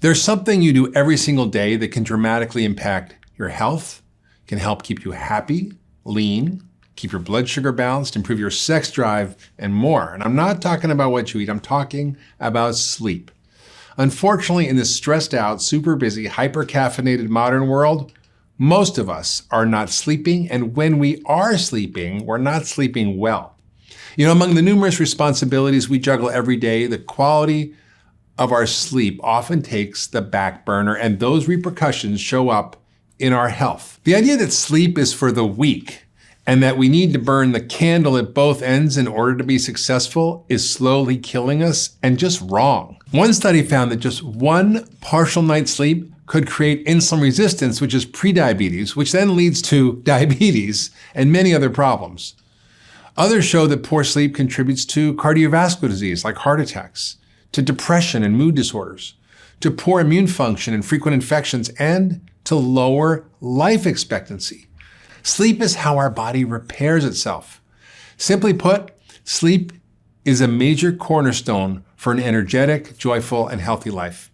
There's something you do every single day that can dramatically impact your health, can help keep you happy, lean, keep your blood sugar balanced, improve your sex drive, and more. And I'm not talking about what you eat, I'm talking about sleep. Unfortunately, in this stressed out, super busy, hyper-caffeinated modern world, most of us are not sleeping, and when we are sleeping, we're not sleeping well. Among the numerous responsibilities we juggle every day, the quality of our sleep often takes the back burner, and those repercussions show up in our health. The idea that sleep is for the weak and that we need to burn the candle at both ends in order to be successful is slowly killing us and just wrong. One study found that just one partial night's sleep could create insulin resistance, which is prediabetes, which then leads to diabetes and many other problems. Others show that poor sleep contributes to cardiovascular disease like heart attacks, to depression and mood disorders, to poor immune function and frequent infections, and to lower life expectancy. Sleep is how our body repairs itself. Simply put, sleep is a major cornerstone for an energetic, joyful, and healthy life.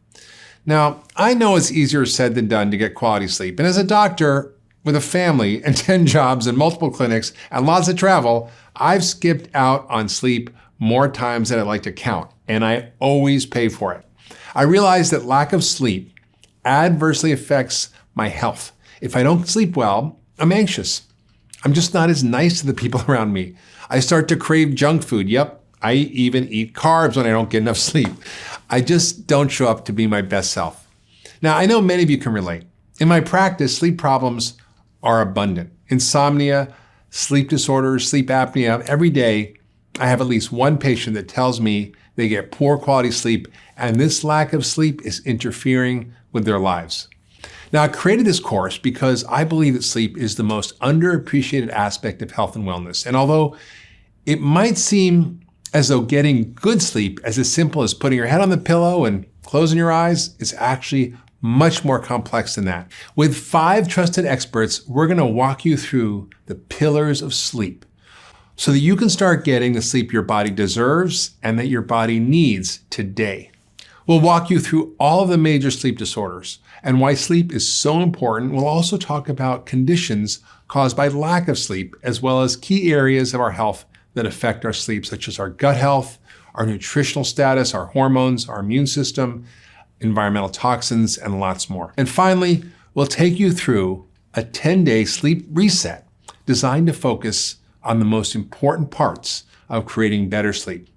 Now, I know it's easier said than done to get quality sleep, and as a doctor with a family and 10 jobs and multiple clinics and lots of travel, I've skipped out on sleep more times than I'd like to count, and I always pay for it. I realize that lack of sleep adversely affects my health. If I don't sleep well, I'm anxious. I'm just not as nice to the people around me. I start to crave junk food. Yep, I even eat carbs when I don't get enough sleep. I just don't show up to be my best self. Now, I know many of you can relate. In my practice, sleep problems are abundant. Insomnia, sleep disorders, sleep apnea. Every day, I have at least one patient that tells me they get poor quality sleep, and this lack of sleep is interfering with their lives. Now, I created this course because I believe that sleep is the most underappreciated aspect of health and wellness. And although it might seem as though getting good sleep is as simple as putting your head on the pillow and closing your eyes, it's actually much more complex than that. With 5 trusted experts, we're going to walk you through the pillars of sleep so that you can start getting the sleep your body deserves and that your body needs today. We'll walk you through all of the major sleep disorders and why sleep is so important. We'll also talk about conditions caused by lack of sleep, as well as key areas of our health that affect our sleep, such as our gut health, our nutritional status, our hormones, our immune system, environmental toxins, and lots more. And finally, we'll take you through a 10-day sleep reset designed to focus on the most important parts of creating better sleep.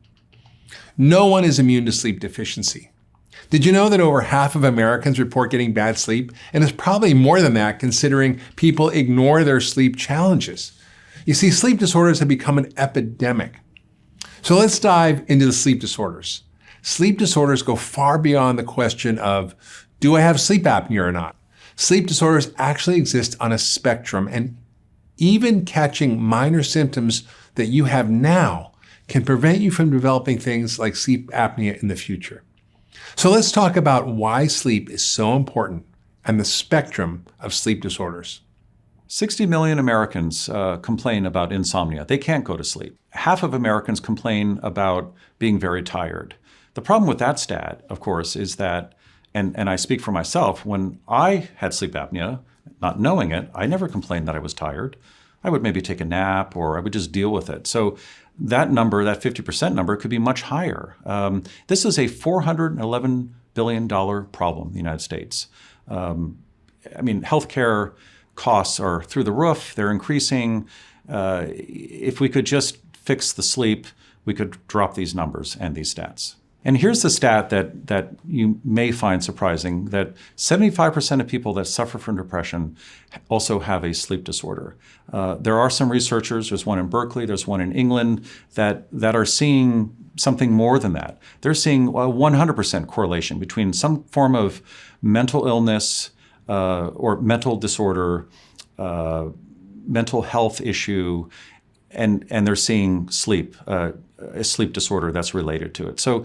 No one is immune to sleep deficiency. Did you know that over half of Americans report getting bad sleep? And it's probably more than that considering people ignore their sleep challenges. You see, sleep disorders have become an epidemic. So let's dive into the sleep disorders. Sleep disorders go far beyond the question of, do I have sleep apnea or not? Sleep disorders actually exist on a spectrum, and even catching minor symptoms that you have now can prevent you from developing things like sleep apnea in the future. So let's talk about why sleep is so important and the spectrum of sleep disorders. 60 million Americans complain about insomnia. They can't go to sleep. Half of Americans complain about being very tired. The problem with that stat, of course, is that, and I speak for myself, when I had sleep apnea, not knowing it, I never complained that I was tired. I would maybe take a nap or I would just deal with it. So that number, that 50% number, could be much higher. This is a $411 billion problem in the United States. Healthcare costs are through the roof. They're increasing. If we could just fix the sleep, we could drop these numbers and these stats. And here's the stat that you may find surprising, that 75% of people that suffer from depression also have a sleep disorder. There are some researchers, there's one in Berkeley, there's one in England, that are seeing something more than that. They're seeing a 100% correlation between some form of mental illness or mental disorder, mental health issue, and they're seeing sleep, a sleep disorder that's related to it. So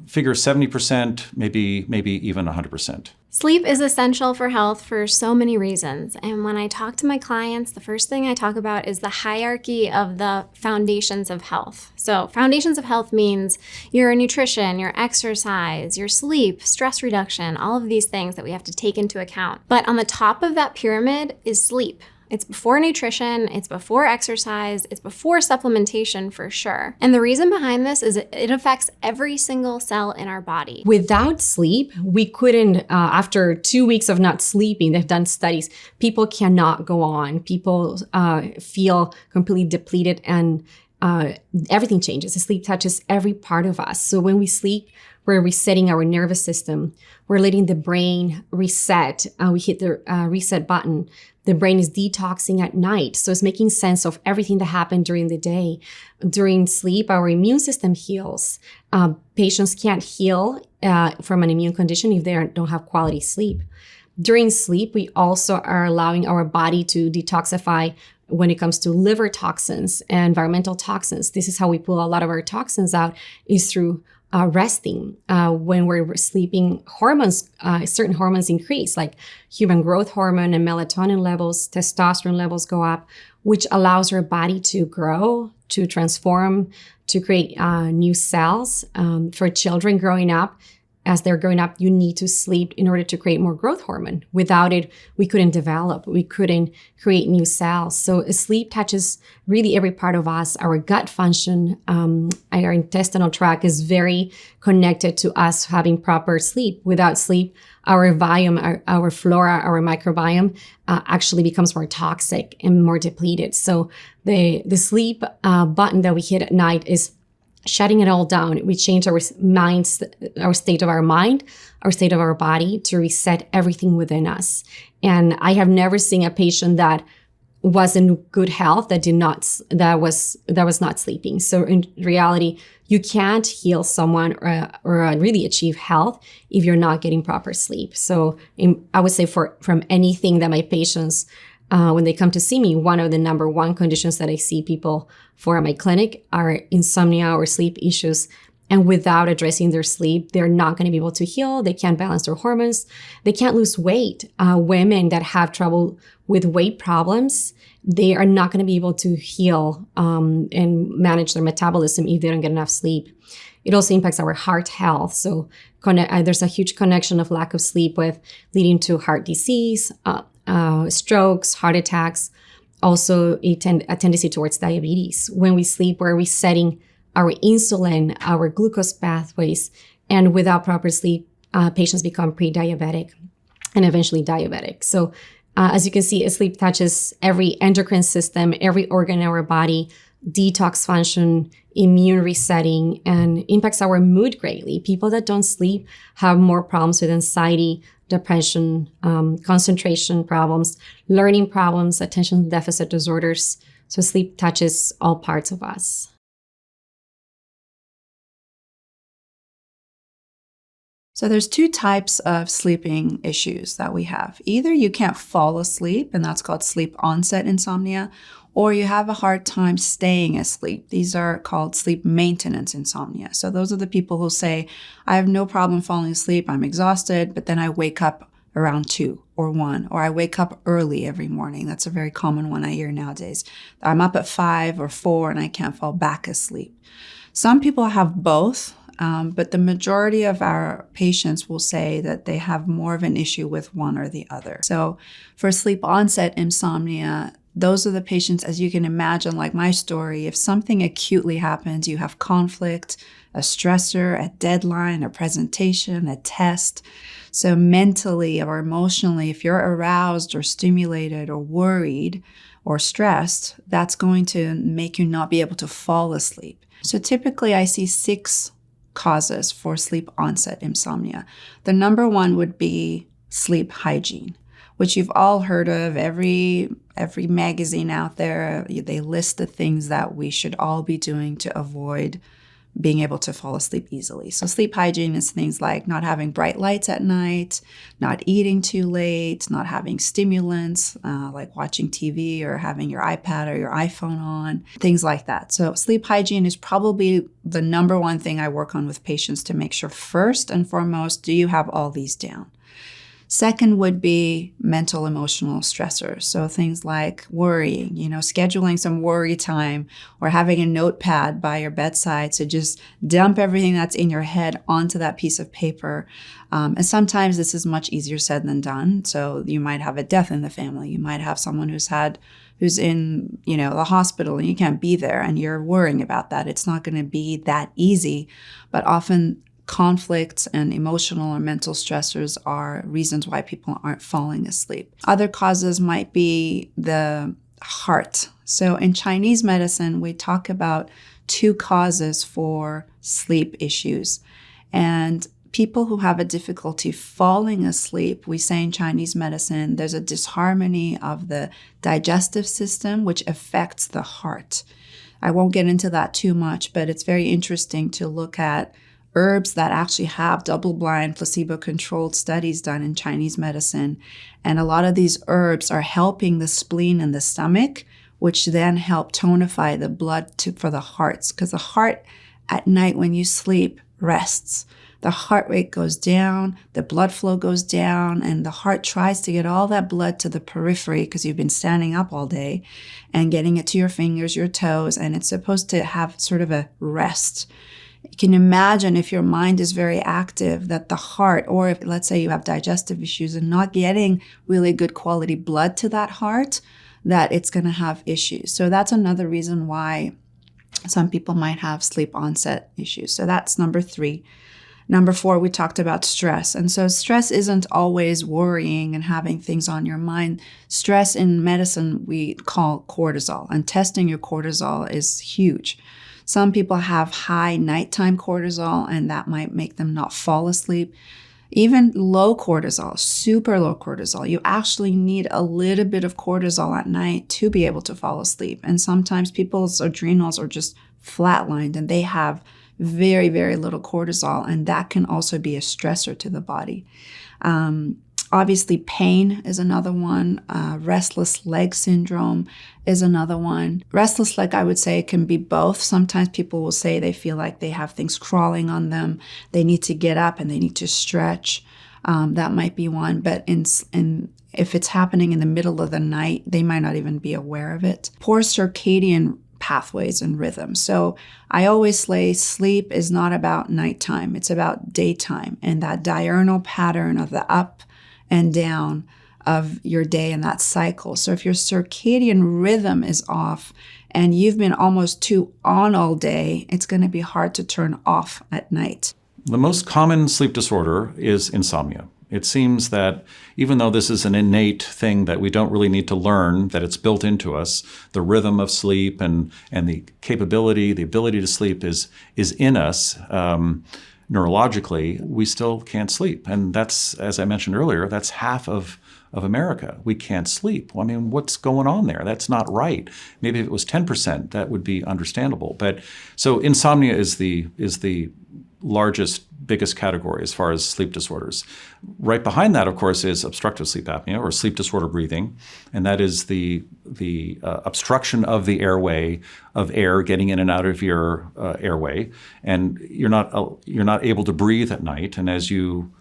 figure 70%, maybe even 100%. Sleep is essential for health for so many reasons. And when I talk to my clients, the first thing I talk about is the hierarchy of the foundations of health. So foundations of health means your nutrition, your exercise, your sleep, stress reduction, all of these things that we have to take into account. But on the top of that pyramid is sleep. It's before nutrition, it's before exercise, it's before supplementation for sure. And the reason behind this is it affects every single cell in our body. Without sleep, we couldn't, after 2 weeks of not sleeping, they've done studies, people cannot go on. People feel completely depleted and everything changes. The sleep touches every part of us. So when we sleep, we're resetting our nervous system. We're letting the brain reset. We hit the reset button. The brain is detoxing at night. So it's making sense of everything that happened during the day. During sleep, our immune system heals. Patients can't heal from an immune condition if they don't have quality sleep. During sleep, we also are allowing our body to detoxify when it comes to liver toxins and environmental toxins. This is how we pull a lot of our toxins out, is through resting. When we're sleeping, hormones, certain hormones increase, like human growth hormone and melatonin levels, testosterone levels go up, which allows our body to grow, to transform, to create new cells. For children growing up, as they're growing up, you need to sleep in order to create more growth hormone. Without it, we couldn't develop. We couldn't create new cells. So sleep touches really every part of us. Our gut function, our intestinal tract is very connected to us having proper sleep. Without sleep, our biome, our flora, our microbiome actually becomes more toxic and more depleted. So the sleep button that we hit at night is shutting it all down. We change our minds, our state of our mind, our state of our body to reset everything within us. And I have never seen a patient that was in good health that was not sleeping. So in reality, you can't heal someone or really achieve health if you're not getting proper sleep. So I would say from anything that my patients when they come to see me, one of the number one conditions that I see people for at my clinic are insomnia or sleep issues. And without addressing their sleep, they're not going to be able to heal. They can't balance their hormones. They can't lose weight. Women that have trouble with weight problems, they are not going to be able to heal and manage their metabolism if they don't get enough sleep. It also impacts our heart health. So there's a huge connection of lack of sleep with leading to heart disease, strokes, heart attacks, also a tendency towards diabetes. When we sleep, we're resetting our insulin, our glucose pathways, and without proper sleep, patients become pre-diabetic and eventually diabetic. So as you can see, sleep touches every endocrine system, every organ in our body, detox function, immune resetting, and impacts our mood greatly. People that don't sleep have more problems with anxiety, depression, concentration problems, learning problems, attention deficit disorders. So sleep touches all parts of us. So there's two types of sleeping issues that we have. Either you can't fall asleep, and that's called sleep onset insomnia, or you have a hard time staying asleep. These are called sleep maintenance insomnia. So those are the people who say, I have no problem falling asleep, I'm exhausted, but then I wake up around 2 or 1, or I wake up early every morning. That's a very common one I hear nowadays. I'm up at 5 or 4 and I can't fall back asleep. Some people have both, but the majority of our patients will say that they have more of an issue with one or the other. So for sleep onset insomnia, those are the patients, as you can imagine, like my story, if something acutely happens, you have conflict, a stressor, a deadline, a presentation, a test. So mentally or emotionally, if you're aroused or stimulated or worried or stressed, that's going to make you not be able to fall asleep. So typically I see 6 causes for sleep onset insomnia. The number one would be sleep hygiene, which you've all heard of. Every magazine out there, they list the things that we should all be doing to avoid being able to fall asleep easily. So sleep hygiene is things like not having bright lights at night, not eating too late, not having stimulants like watching TV or having your iPad or your iPhone on, things like that. So sleep hygiene is probably the number one thing I work on with patients to make sure first and foremost, do you have all these down? Second would be mental, emotional stressors. So things like worrying, scheduling some worry time or having a notepad by your bedside to just dump everything that's in your head onto that piece of paper. And sometimes this is much easier said than done. So you might have a death in the family. You might have someone who's in, the hospital and you can't be there and you're worrying about that. It's not going to be that easy, but often conflicts and emotional or mental stressors are reasons why people aren't falling asleep. Other causes might be the heart. So in Chinese medicine, we talk about 2 causes for sleep issues. And people who have a difficulty falling asleep, we say in Chinese medicine, there's a disharmony of the digestive system, which affects the heart. I won't get into that too much, but it's very interesting to look at herbs that actually have double-blind, placebo-controlled studies done in Chinese medicine. And a lot of these herbs are helping the spleen and the stomach, which then help tonify the blood for the hearts. Because the heart at night when you sleep rests. The heart rate goes down, the blood flow goes down, and the heart tries to get all that blood to the periphery because you've been standing up all day and getting it to your fingers, your toes, and it's supposed to have sort of a rest. You can imagine if your mind is very active that the heart, or if let's say you have digestive issues and not getting really good quality blood to that heart, that it's going to have issues. So that's another reason why some people might have sleep onset issues. So that's number 3. Number 4, we talked about stress. And so stress isn't always worrying and having things on your mind. Stress in medicine we call cortisol, and testing your cortisol is huge. Some people have high nighttime cortisol, and that might make them not fall asleep. Even low cortisol, super low cortisol, you actually need a little bit of cortisol at night to be able to fall asleep. And sometimes people's adrenals are just flatlined and they have very, very little cortisol, and that can also be a stressor to the body. Obviously, pain is another one. Restless leg syndrome is another one. Restless leg, I would say, can be both. Sometimes people will say they feel like they have things crawling on them. They need to get up and they need to stretch. That might be one. But if it's happening in the middle of the night, they might not even be aware of it. Poor circadian pathways and rhythms. So I always say sleep is not about nighttime. It's about daytime and that diurnal pattern of the up and down of your day and that cycle. So if your circadian rhythm is off and you've been almost too on all day, it's going to be hard to turn off at night. The most common sleep disorder is insomnia. It seems that even though this is an innate thing that we don't really need to learn, that it's built into us, the rhythm of sleep and the capability, the ability to sleep is in us. Neurologically, we still can't sleep. And that's, as I mentioned earlier, that's half of America. We can't sleep. I mean, what's going on there? That's not right. Maybe if it was 10%, that would be understandable. But so insomnia is the largest, biggest category as far as sleep disorders. Right behind that, of course, is obstructive sleep apnea or sleep disorder breathing, and that is the obstruction of the airway, of air getting in and out of your airway, and you're not able to breathe at night. And as you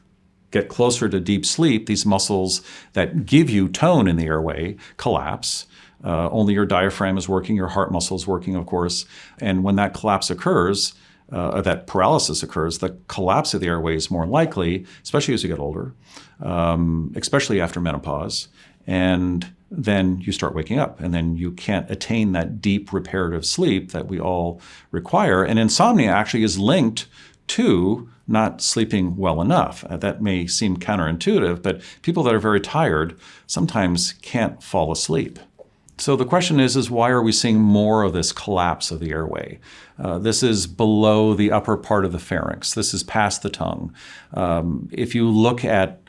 get closer to deep sleep, these muscles that give you tone in the airway collapse. Only your diaphragm is working, your heart muscle is working, of course, and when that collapse occurs, that paralysis occurs, the collapse of the airway is more likely, especially as you get older, especially after menopause. And then you start waking up, and then you can't attain that deep reparative sleep that we all require. And insomnia actually is linked to not sleeping well enough. That may seem counterintuitive, but people that are very tired sometimes can't fall asleep. So the question is why are we seeing more of this collapse of the airway? This is below the upper part of the pharynx. This is past the tongue. If you look at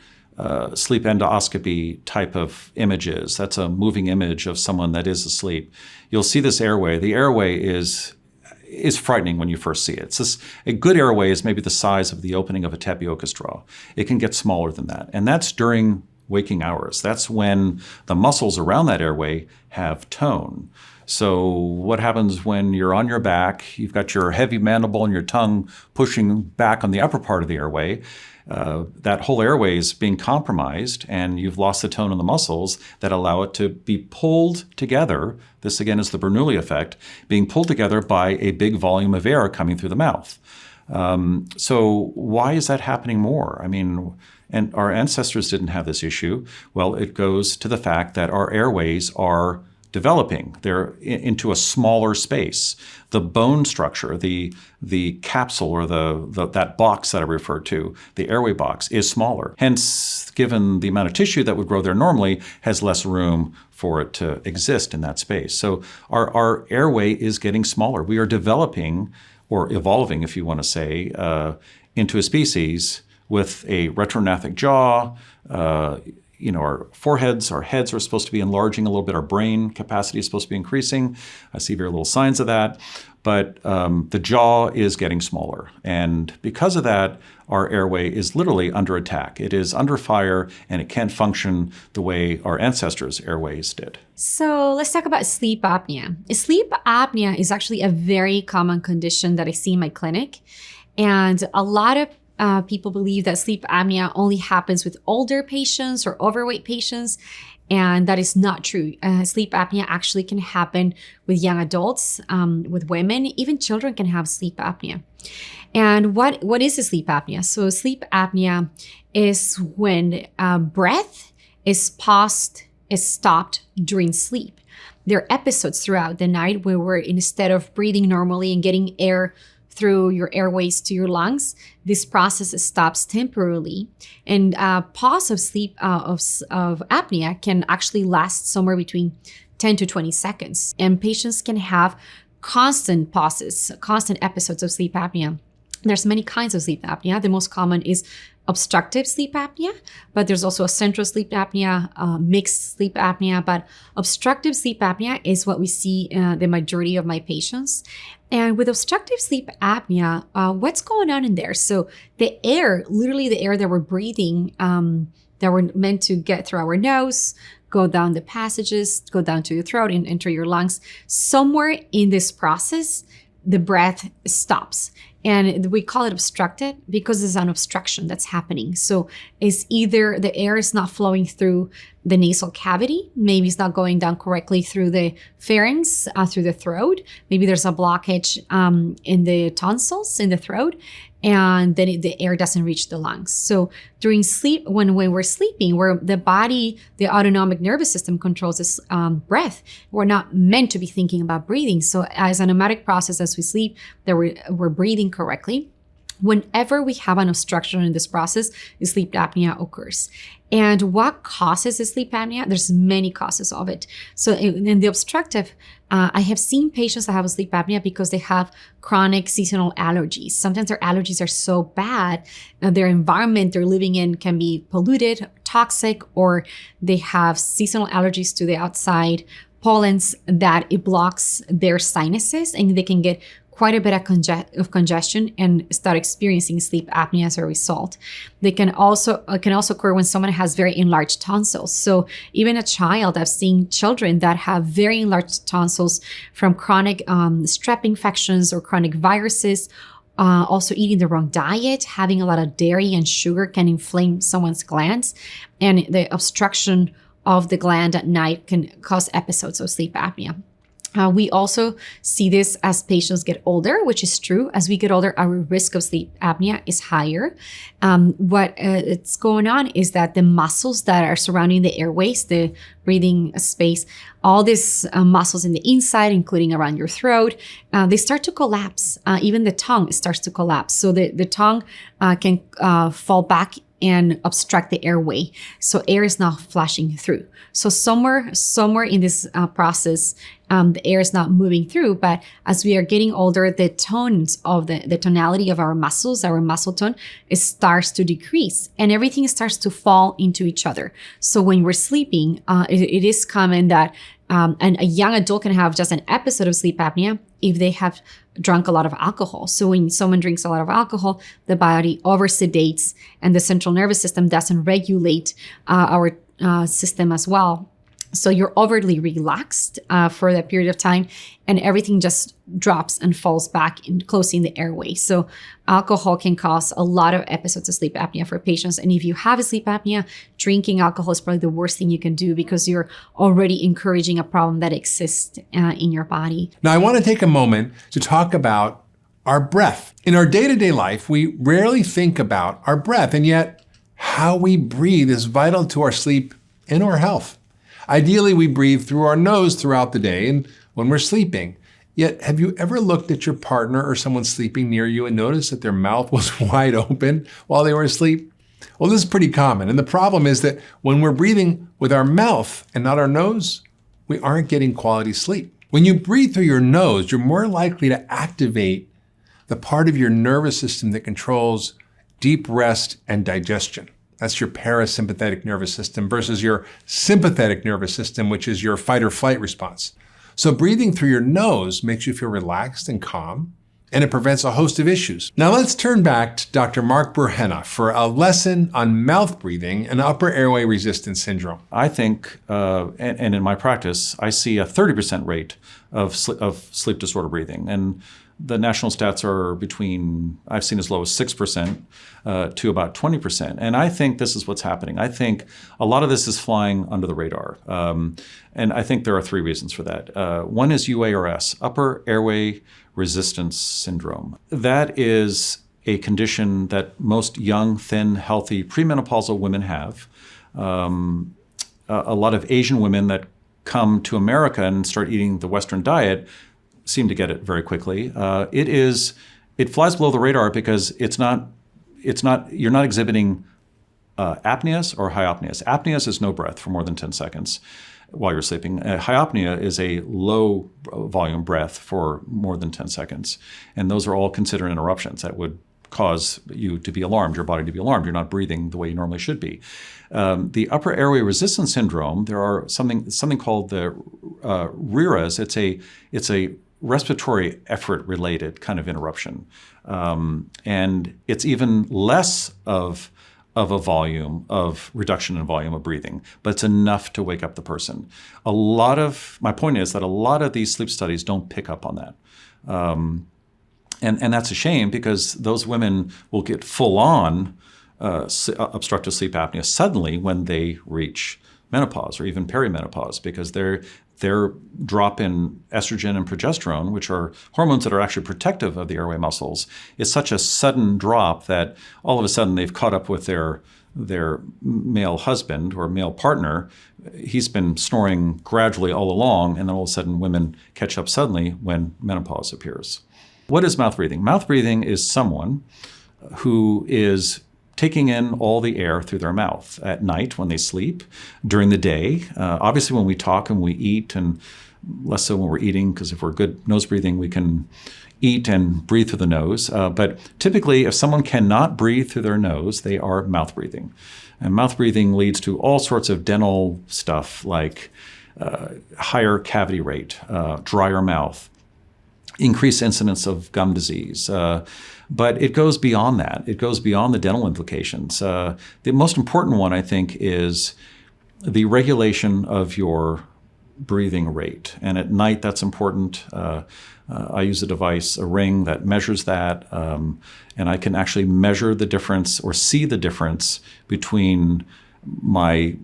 sleep endoscopy type of images, that's a moving image of someone that is asleep, you'll see this airway. The airway is is frightening when you first see it. It's just, a good airway is maybe the size of the opening of a tapioca straw. It can get smaller than that. And that's during waking hours. That's when the muscles around that airway have tone. So what happens when you're on your back, you've got your heavy mandible and your tongue pushing back on the upper part of the airway, that whole airway is being compromised, and you've lost the tone in the muscles that allow it to be pulled together. This again is the Bernoulli effect, being pulled together by a big volume of air coming through the mouth. So why is that happening more? I mean, and our ancestors didn't have this issue. Well, it goes to the fact that our airways are developing. They're into a smaller space. The bone structure, the capsule or that box that I referred to, the airway box, is smaller. Hence, given the amount of tissue that would grow there normally, has less room for it to exist in that space. So our airway is getting smaller. We are developing, or evolving, if you want to say, into a species with a retrognathic jaw. Our foreheads, our heads are supposed to be enlarging a little bit. Our brain capacity is supposed to be increasing. I see very little signs of that. But the jaw is getting smaller. And because of that, our airway is literally under attack. It is under fire, and it can't function the way our ancestors' airways did. So let's talk about sleep apnea. Sleep apnea is actually a very common condition that I see in my clinic. And a lot of people believe that sleep apnea only happens with older patients or overweight patients, and that is not true. Sleep apnea actually can happen with young adults, with women, even children can have sleep apnea. And what is a sleep apnea? So sleep apnea is when breath is paused, is stopped during sleep. There are episodes throughout the night where instead of breathing normally and getting air through your airways to your lungs, this process stops temporarily. And pause of sleep of apnea can actually last somewhere between 10 to 20 seconds. And patients can have constant pauses, constant episodes of sleep apnea. There's many kinds of sleep apnea. The most common is obstructive sleep apnea, but there's also a central sleep apnea, mixed sleep apnea. But obstructive sleep apnea is what we see the majority of my patients. And with obstructive sleep apnea, what's going on in there? So the air, literally the air that we're breathing, that we're meant to get through our nose, go down the passages, go down to your throat and enter your lungs, somewhere in this process, the breath stops. And we call it obstructed because there's an obstruction that's happening. So it's either the air is not flowing through the nasal cavity, maybe it's not going down correctly through the pharynx, through the throat. Maybe there's a blockage in the tonsils in the throat, and then the air doesn't reach the lungs. So during sleep, when we're sleeping, where the body, the autonomic nervous system controls this breath, we're not meant to be thinking about breathing. So as an automatic process, as we sleep, that we're breathing correctly. Whenever we have an obstruction in this process, sleep apnea occurs. And what causes the sleep apnea? There's many causes of it. So in the obstructive, I have seen patients that have sleep apnea because they have chronic seasonal allergies. Sometimes their allergies are so bad, their environment they're living in can be polluted, toxic, or they have seasonal allergies to the outside pollens that it blocks their sinuses, and they can get quite a bit of congestion and start experiencing sleep apnea as a result. They can also occur when someone has very enlarged tonsils. So even a child, I've seen children that have very enlarged tonsils from chronic strep infections or chronic viruses. Also eating the wrong diet, having a lot of dairy and sugar can inflame someone's glands, and the obstruction of the gland at night can cause episodes of sleep apnea. We also see this as patients get older, which is true. As we get older, our risk of sleep apnea is higher. What's going on is that the muscles that are surrounding the airways, the breathing space, all these muscles in the inside, including around your throat, they start to collapse. Even the tongue starts to collapse. So the tongue can fall back and obstruct the airway. So air is not flashing through. So somewhere in this process, the air is not moving through. But as we are getting older, the tones of the tonality of our muscles, our muscle tone, it starts to decrease, and everything starts to fall into each other. So when we're sleeping, it is common that And a young adult can have just an episode of sleep apnea if they have drunk a lot of alcohol. So when someone drinks a lot of alcohol, the body oversedates and the central nervous system doesn't regulate our system as well. So you're overly relaxed for that period of time, and everything just drops and falls back in closing the airway. So alcohol can cause a lot of episodes of sleep apnea for patients. And if you have a sleep apnea, drinking alcohol is probably the worst thing you can do because you're already encouraging a problem that exists in your body. Now, I want to take a moment to talk about our breath. In our day-to-day life, we rarely think about our breath, and yet how we breathe is vital to our sleep and our health. Ideally, we breathe through our nose throughout the day and when we're sleeping. Yet, have you ever looked at your partner or someone sleeping near you and noticed that their mouth was wide open while they were asleep? Well, this is pretty common. And the problem is that when we're breathing with our mouth and not our nose, we aren't getting quality sleep. When you breathe through your nose, you're more likely to activate the part of your nervous system that controls deep rest and digestion. That's your parasympathetic nervous system versus your sympathetic nervous system, which is your fight or flight response. So breathing through your nose makes you feel relaxed and calm, and it prevents a host of issues. Now let's turn back to Dr. Mark Burhenne for a lesson on mouth breathing and upper airway resistance syndrome. I think, and in my practice, I see a 30% rate of sleep disorder breathing. And the national stats are between, I've seen as low as 6% to about 20%. And I think this is what's happening. I think a lot of this is flying under the radar. And I think there are three reasons for that. One is UARS, upper airway resistance syndrome. That is a condition that most young, thin, healthy, premenopausal women have. A lot of Asian women that come to America and start eating the Western diet seem to get it very quickly. It flies below the radar because you're not exhibiting apneas or hypneas. Apneas is no breath for more than 10 seconds while you're sleeping. Hypnea is a low volume breath for more than 10 seconds. And those are all considered interruptions that would cause you to be alarmed, your body to be alarmed. You're not breathing the way you normally should be. The upper airway resistance syndrome, there are something called the RERAs. It's a respiratory effort related kind of interruption. And it's even less of a volume of reduction in volume of breathing, but it's enough to wake up the person. My point is that a lot of these sleep studies don't pick up on that. And that's a shame because those women will get full on obstructive sleep apnea suddenly when they reach menopause or even perimenopause because their drop in estrogen and progesterone, which are hormones that are actually protective of the airway muscles, is such a sudden drop that all of a sudden they've caught up with their male husband or male partner. He's been snoring gradually all along, and then all of a sudden women catch up suddenly when menopause appears. What is mouth breathing? Mouth breathing is someone who is taking in all the air through their mouth at night when they sleep, during the day. Obviously, when we talk and we eat, and less so when we're eating, because if we're good nose breathing, we can eat and breathe through the nose. But typically, if someone cannot breathe through their nose, they are mouth breathing. And mouth breathing leads to all sorts of dental stuff like higher cavity rate, drier mouth, increased incidence of gum disease. But it goes beyond that. It goes beyond the dental implications. The most important one, I think, is the regulation of your breathing rate. And at night, that's important. I use a device, a ring, that measures that. And I can actually measure the difference or see the difference between my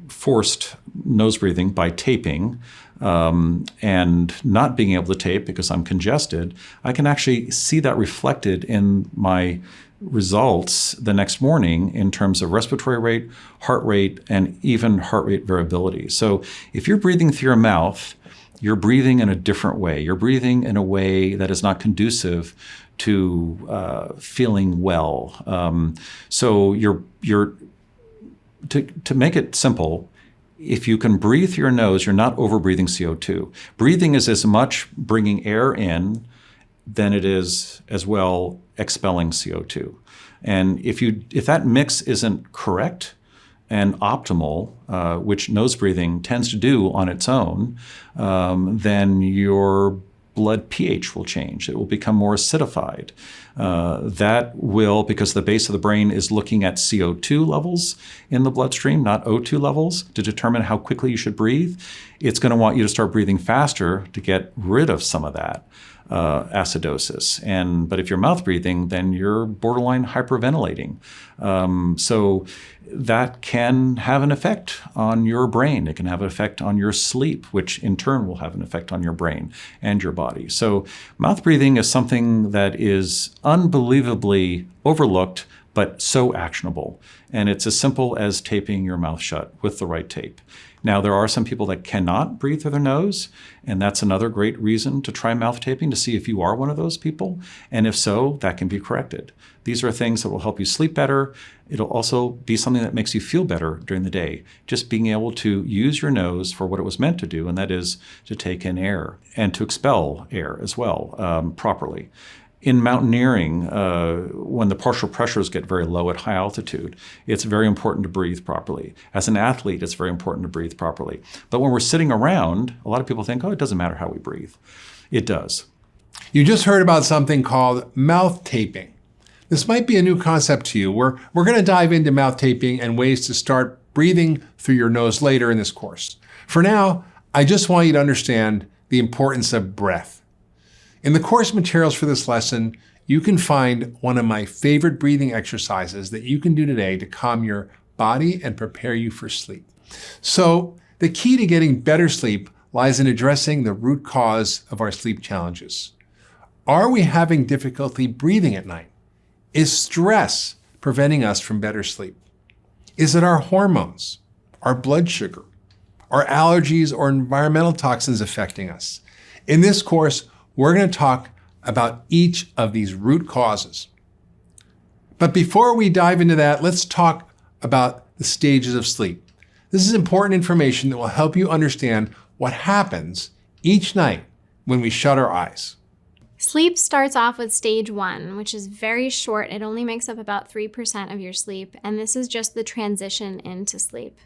forced nose breathing by taping and not being able to tape because I'm congested. I can actually see that reflected in my results the next morning in terms of respiratory rate, heart rate, and even heart rate variability. So if you're breathing through your mouth, you're breathing in a different way. You're breathing in a way that is not conducive to feeling well. So to make it simple, if you can breathe through your nose, you're not over-breathing CO2. Breathing is as much bringing air in than it is as well expelling CO2. And if that mix isn't correct, and optimal, which nose breathing tends to do on its own, then your blood pH will change. It will become more acidified. That will, because the base of the brain is looking at CO2 levels in the bloodstream, not O2 levels, to determine how quickly you should breathe. It's going to want you to start breathing faster to get rid of some of that acidosis. But if you're mouth breathing, then you're borderline hyperventilating. So that can have an effect on your brain. It can have an effect on your sleep, which in turn will have an effect on your brain and your body. So mouth breathing is something that is unbelievably overlooked, but so actionable. And it's as simple as taping your mouth shut with the right tape. Now, there are some people that cannot breathe through their nose, and that's another great reason to try mouth taping to see if you are one of those people. And if so, that can be corrected. These are things that will help you sleep better. It'll also be something that makes you feel better during the day. Just being able to use your nose for what it was meant to do, and that is to take in air and to expel air as well properly. In mountaineering, when the partial pressures get very low at high altitude, it's very important to breathe properly. As an athlete, it's very important to breathe properly. But when we're sitting around, a lot of people think, oh, it doesn't matter how we breathe. It does. You just heard about something called mouth taping. This might be a new concept to you. We're going to dive into mouth taping and ways to start breathing through your nose later in this course. For now, I just want you to understand the importance of breath. In the course materials for this lesson, you can find one of my favorite breathing exercises that you can do today to calm your body and prepare you for sleep. So the key to getting better sleep lies in addressing the root cause of our sleep challenges. Are we having difficulty breathing at night? Is stress preventing us from better sleep? Is it our hormones, our blood sugar, our allergies, or environmental toxins affecting us? In this course, we're going to talk about each of these root causes. But before we dive into that, let's talk about the stages of sleep. This is important information that will help you understand what happens each night when we shut our eyes. Sleep starts off with stage 1, which is very short. It only makes up about 3% of your sleep, and this is just the transition into sleep.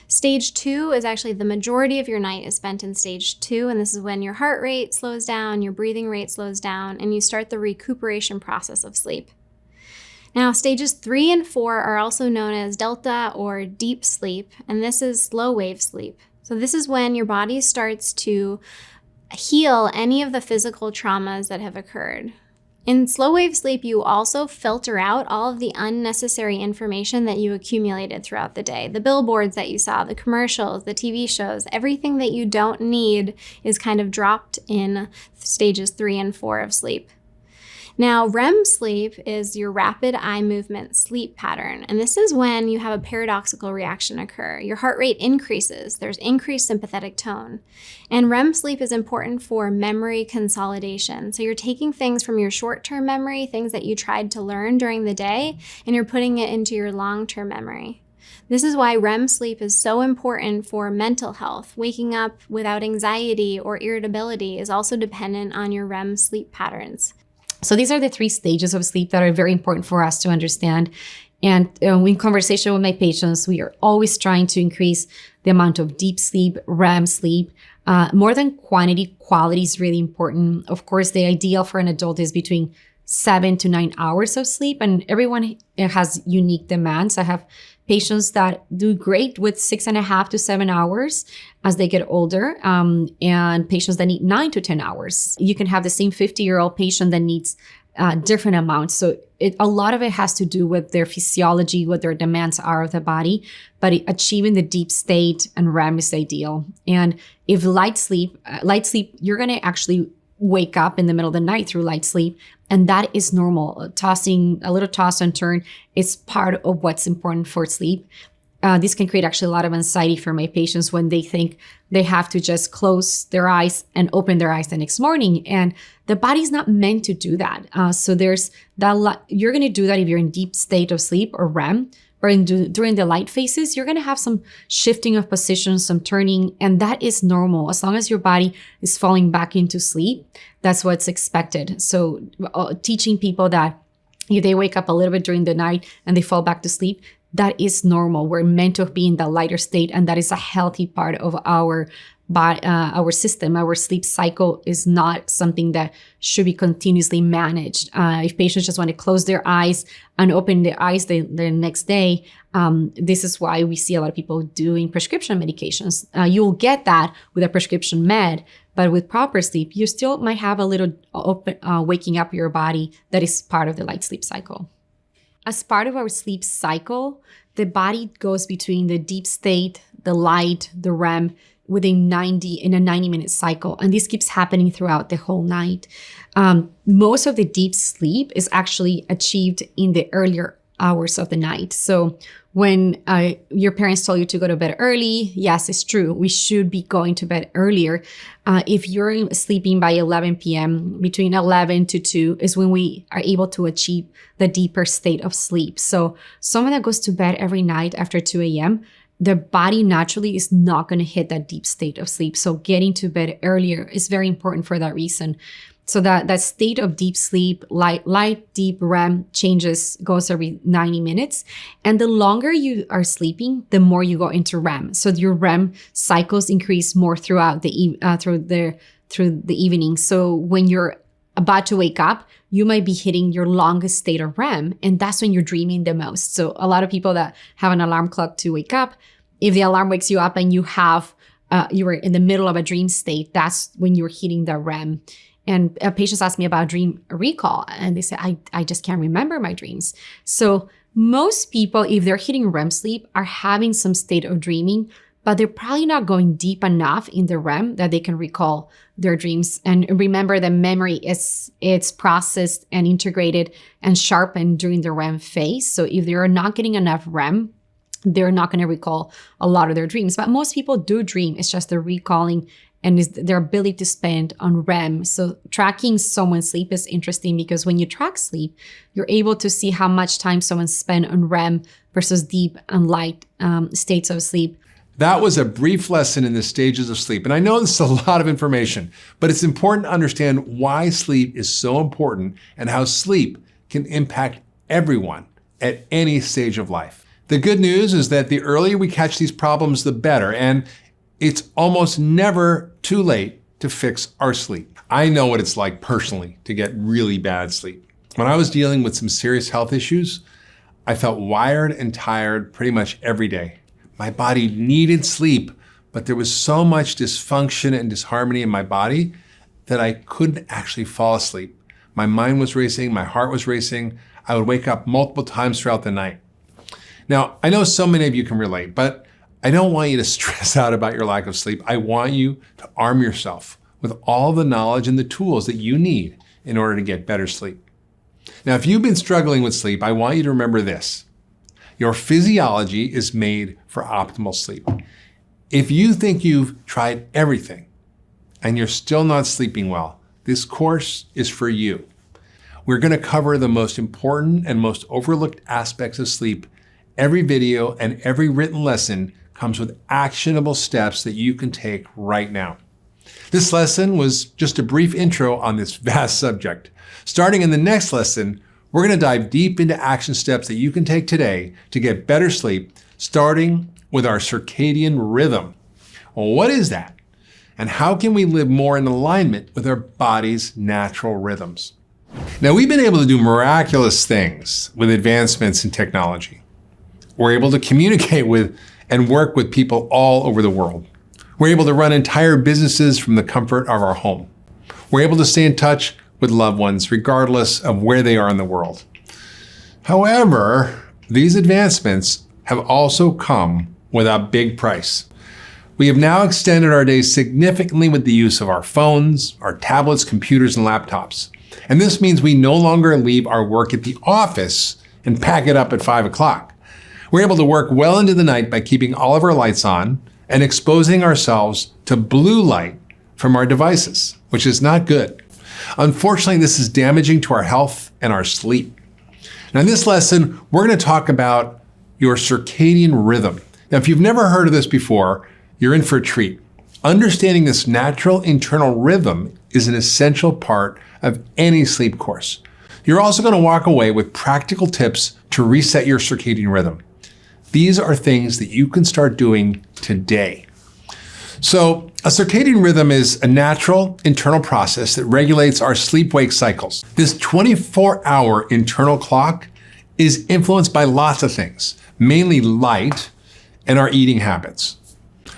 Stage 2 is actually the majority of your night is spent in stage 2, and this is when your heart rate slows down, your breathing rate slows down, and you start the recuperation process of sleep. Now, stages 3 and 4 are also known as delta or deep sleep, and this is slow wave sleep. So this is when your body starts to heal any of the physical traumas that have occurred. In slow wave sleep, you also filter out all of the unnecessary information that you accumulated throughout the day. The billboards that you saw, the commercials, the TV shows, everything that you don't need is kind of dropped in stages 3 and 4 of sleep. Now, REM sleep is your rapid eye movement sleep pattern, and this is when you have a paradoxical reaction occur. Your heart rate increases, there's increased sympathetic tone, and REM sleep is important for memory consolidation. So you're taking things from your short-term memory, things that you tried to learn during the day, and you're putting it into your long-term memory. This is why REM sleep is so important for mental health. Waking up without anxiety or irritability is also dependent on your REM sleep patterns. So these are the 3 stages of sleep that are very important for us to understand. And in conversation with my patients, we are always trying to increase the amount of deep sleep, REM sleep. More than quantity, quality is really important. Of course, the ideal for an adult is between 7 to 9 hours of sleep, and everyone has unique demands. I have patients that do great with 6.5 to 7 hours as they get older, and patients that need 9 to 10 hours. You can have the same 50-year-old patient that needs different amounts. So a lot of it has to do with their physiology, what their demands are of the body, but achieving the deep state and REM is ideal. And if light sleep, you're going to actually wake up in the middle of the night through light sleep, and that is normal. A little toss and turn is part of what's important for sleep. This can create actually a lot of anxiety for my patients when they think they have to just close their eyes and open their eyes the next morning. And the body's not meant to do that. So there's that. You're going to do that if you're in deep state of sleep or REM. Or during the light phases, you're going to have some shifting of positions, some turning, and that is normal. As long as your body is falling back into sleep, that's what's expected. So teaching people that if they wake up a little bit during the night and they fall back to sleep, that is normal. We're meant to be in the lighter state, and that is a healthy part of our system. Our sleep cycle is not something that should be continuously managed. If patients just want to close their eyes and open their eyes the next day, this is why we see a lot of people doing prescription medications. You'll get that with a prescription med, but with proper sleep, you still might have a little waking up your body that is part of the light sleep cycle. As part of our sleep cycle, the body goes between the deep state, the light, the REM, within in a 90-minute cycle. And this keeps happening throughout the whole night. Most of the deep sleep is actually achieved in the earlier hours of the night. So when your parents told you to go to bed early, yes, it's true. We should be going to bed earlier. If you're sleeping by 11 p.m., between 11 to 2 is when we are able to achieve the deeper state of sleep. So someone that goes to bed every night after 2 a.m., the body naturally is not going to hit that deep state of sleep. So getting to bed earlier is very important for that reason. So that state of deep sleep, light, deep REM goes every 90 minutes. And the longer you are sleeping, the more you go into REM. So your REM cycles increase more throughout through the evening. So when you're about to wake up, you might be hitting your longest state of REM, and that's when you're dreaming the most. So a lot of people that have an alarm clock to wake up, if the alarm wakes you up and you were in the middle of a dream state, that's when you're hitting the REM. And patients ask me about dream recall, and they say, I just can't remember my dreams. So most people, if they're hitting REM sleep, are having some state of dreaming, but they're probably not going deep enough in the REM that they can recall their dreams. And remember that memory it's processed and integrated and sharpened during the REM phase. So if they're not getting enough REM, they're not going to recall a lot of their dreams. But most people do dream. It's just the recalling and their ability to spend on REM. So tracking someone's sleep is interesting because when you track sleep, you're able to see how much time someone spent on REM versus deep and light states of sleep. That was a brief lesson in the stages of sleep. And I know this is a lot of information, but it's important to understand why sleep is so important and how sleep can impact everyone at any stage of life. The good news is that the earlier we catch these problems, the better. And it's almost never too late to fix our sleep. I know what it's like personally to get really bad sleep. When I was dealing with some serious health issues, I felt wired and tired pretty much every day. My body needed sleep, but there was so much dysfunction and disharmony in my body that I couldn't actually fall asleep. My mind was racing, my heart was racing. I would wake up multiple times throughout the night. Now, I know so many of you can relate, but I don't want you to stress out about your lack of sleep. I want you to arm yourself with all the knowledge and the tools that you need in order to get better sleep. Now, if you've been struggling with sleep, I want you to remember this. Your physiology is made for optimal sleep. If you think you've tried everything and you're still not sleeping well, this course is for you. We're going to cover the most important and most overlooked aspects of sleep. Every video and every written lesson comes with actionable steps that you can take right now. This lesson was just a brief intro on this vast subject. Starting in the next lesson, we're going to dive deep into action steps that you can take today to get better sleep, starting with our circadian rhythm. Well, what is that? And how can we live more in alignment with our body's natural rhythms? Now, we've been able to do miraculous things with advancements in technology. We're able to communicate with and work with people all over the world. We're able to run entire businesses from the comfort of our home. We're able to stay in touch with loved ones regardless of where they are in the world. However, these advancements have also come with a big price. We have now extended our days significantly with the use of our phones, our tablets, computers, and laptops. And this means we no longer leave our work at the office and pack it up at 5 o'clock. We're able to work well into the night by keeping all of our lights on and exposing ourselves to blue light from our devices, which is not good. Unfortunately, this is damaging to our health and our sleep. Now, in this lesson, we're going to talk about your circadian rhythm. Now, if you've never heard of this before, you're in for a treat. Understanding this natural internal rhythm is an essential part of any sleep course. You're also going to walk away with practical tips to reset your circadian rhythm. These are things that you can start doing today. So a circadian rhythm is a natural internal process that regulates our sleep-wake cycles. This 24-hour internal clock is influenced by lots of things, mainly light and our eating habits.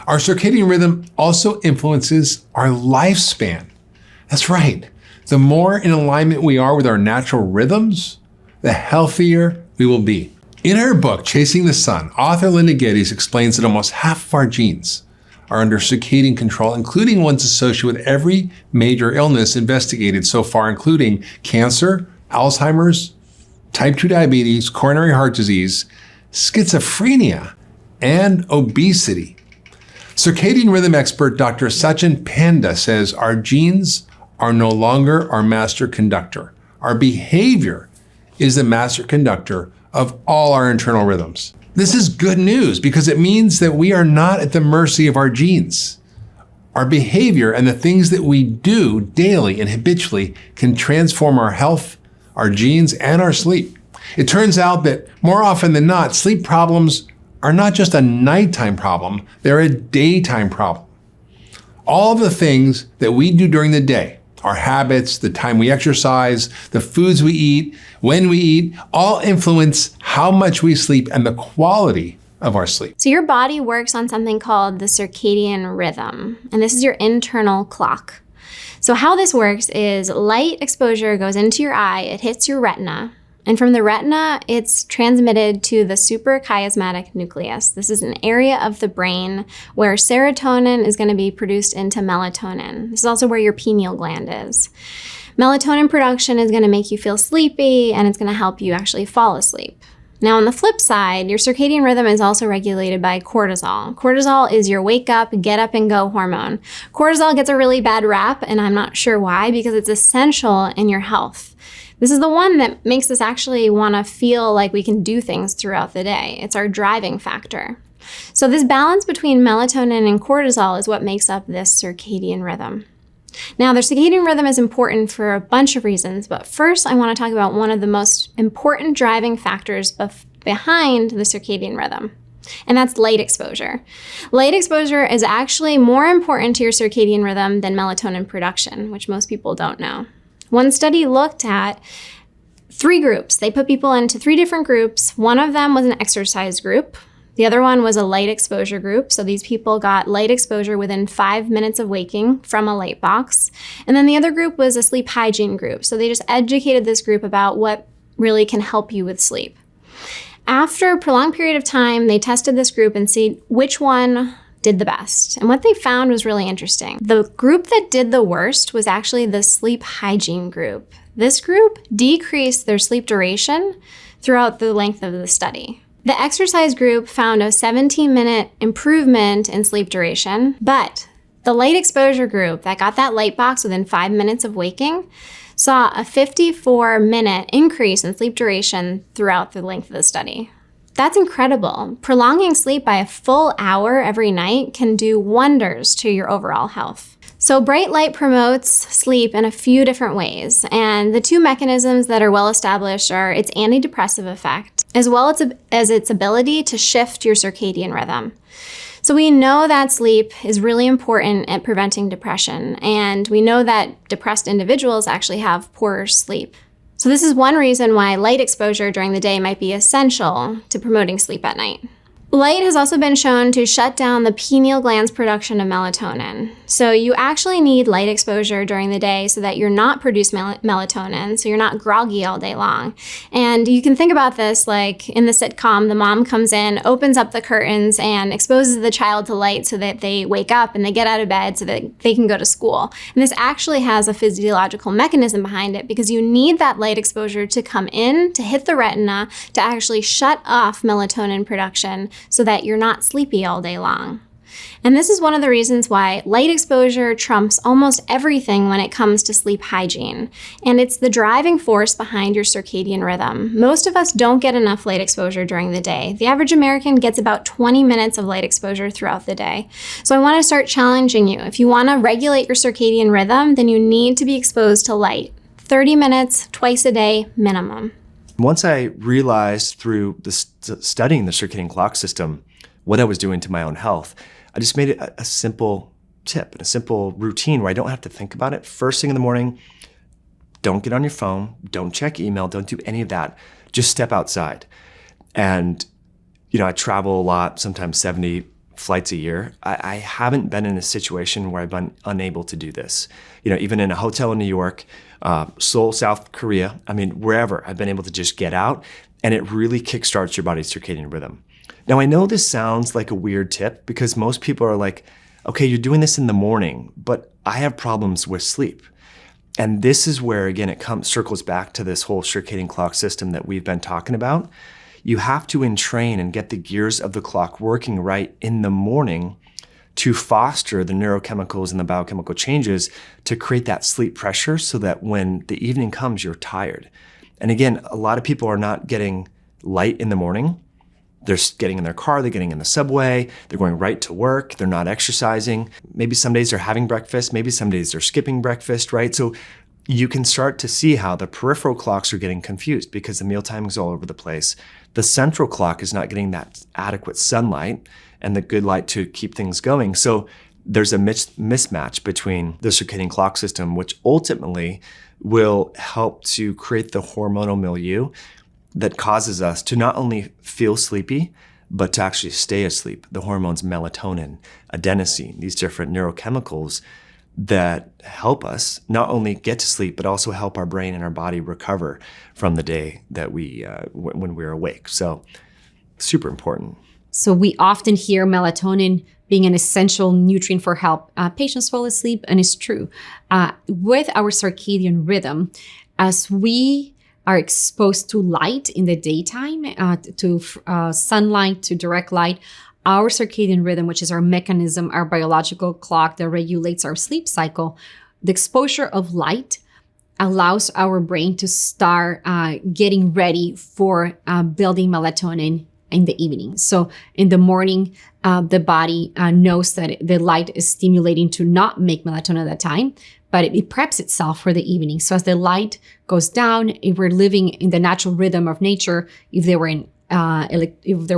Our circadian rhythm also influences our lifespan. That's right. The more in alignment we are with our natural rhythms, the healthier we will be. In her book, Chasing the Sun, author Linda Geddes explains that almost half of our genes are under circadian control, including ones associated with every major illness investigated so far, including cancer, Alzheimer's, type 2 diabetes, coronary heart disease, schizophrenia, and obesity. Circadian rhythm expert Dr. Sachin Panda says our genes are no longer our master conductor. Our behavior is the master conductor of all our internal rhythms. This is good news because it means that we are not at the mercy of our genes. Our behavior and the things that we do daily and habitually can transform our health, our genes, and our sleep. It turns out that more often than not, sleep problems are not just a nighttime problem, they're a daytime problem. All of the things that we do during the day, our habits, the time we exercise, the foods we eat, when we eat, all influence how much we sleep and the quality of our sleep. So your body works on something called the circadian rhythm, and this is your internal clock. So how this works is light exposure goes into your eye, it hits your retina, and from the retina, it's transmitted to the suprachiasmatic nucleus. This is an area of the brain where serotonin is going to be produced into melatonin. This is also where your pineal gland is. Melatonin production is going to make you feel sleepy, and it's going to help you actually fall asleep. Now, on the flip side, your circadian rhythm is also regulated by cortisol. Cortisol is your wake up, get up and go hormone. Cortisol gets a really bad rap, and I'm not sure why, because it's essential in your health. This is the one that makes us actually want to feel like we can do things throughout the day. It's our driving factor. So this balance between melatonin and cortisol is what makes up this circadian rhythm. Now, the circadian rhythm is important for a bunch of reasons, but first I want to talk about one of the most important driving factors behind the circadian rhythm, and that's light exposure. Light exposure is actually more important to your circadian rhythm than melatonin production, which most people don't know. One study looked at 3 groups. They put people into 3 different groups. One of them was an exercise group. The other one was a light exposure group. So these people got light exposure within 5 minutes of waking from a light box. And then the other group was a sleep hygiene group. So they just educated this group about what really can help you with sleep. After a prolonged period of time, they tested this group and see which one did the best. And what they found was really interesting. The group that did the worst was actually the sleep hygiene group. This group decreased their sleep duration throughout the length of the study. The exercise group found a 17-minute improvement in sleep duration, but the light exposure group that got that light box within 5 minutes of waking saw a 54-minute increase in sleep duration throughout the length of the study. That's incredible. Prolonging sleep by a full hour every night can do wonders to your overall health. So bright light promotes sleep in a few different ways, and the 2 mechanisms that are well established are its antidepressive effect, as well as its ability to shift your circadian rhythm. So we know that sleep is really important at preventing depression, and we know that depressed individuals actually have poorer sleep. So this is one reason why light exposure during the day might be essential to promoting sleep at night. Light has also been shown to shut down the pineal gland's production of melatonin. So you actually need light exposure during the day so that you're not producing melatonin, so you're not groggy all day long. And you can think about this like in the sitcom, the mom comes in, opens up the curtains, and exposes the child to light so that they wake up and they get out of bed so that they can go to school. And this actually has a physiological mechanism behind it because you need that light exposure to come in, to hit the retina, to actually shut off melatonin production so that you're not sleepy all day long. And this is one of the reasons why light exposure trumps almost everything when it comes to sleep hygiene. And it's the driving force behind your circadian rhythm. Most of us don't get enough light exposure during the day. The average American gets about 20 minutes of light exposure throughout the day. So I want to start challenging you. If you want to regulate your circadian rhythm, then you need to be exposed to light. 30 minutes twice a day minimum. Once I realized through studying the circadian clock system what I was doing to my own health, I just made it a simple tip and a simple routine where I don't have to think about it. First thing in the morning, don't get on your phone, don't check email, don't do any of that. Just step outside. And, I travel a lot, sometimes 70 flights a year. I haven't been in a situation where I've been unable to do this. Even in a hotel in New York, Seoul, South Korea, wherever, I've been able to just get out, and it really kickstarts your body's circadian rhythm. Now, I know this sounds like a weird tip because most people are like, okay, you're doing this in the morning, but I have problems with sleep. And this is where, again, circles back to this whole circadian clock system that we've been talking about. You have to entrain and get the gears of the clock working right in the morning to foster the neurochemicals and the biochemical changes to create that sleep pressure so that when the evening comes, you're tired. And again, a lot of people are not getting light in the morning. They're getting in their car, they're getting in the subway, they're going right to work, they're not exercising. Maybe some days they're having breakfast, maybe some days they're skipping breakfast, right? So you can start to see how the peripheral clocks are getting confused because the meal timing is all over the place. The central clock is not getting that adequate sunlight and the good light to keep things going. So there's a mismatch between the circadian clock system, which ultimately will help to create the hormonal milieu that causes us to not only feel sleepy, but to actually stay asleep. The hormones melatonin, adenosine, these different neurochemicals that help us not only get to sleep, but also help our brain and our body recover from the day that when we're awake. So super important. So we often hear melatonin being an essential nutrient for help patients fall asleep, and it's true. With our circadian rhythm, as we are exposed to light in the daytime, to sunlight, to direct light, our circadian rhythm, which is our mechanism, our biological clock that regulates our sleep cycle, the exposure of light allows our brain to start getting ready for building melatonin in the evening. So in the morning, the body knows that the light is stimulating to not make melatonin at that time, but it preps itself for the evening. So as the light goes down, if we're living in the natural rhythm of nature, if there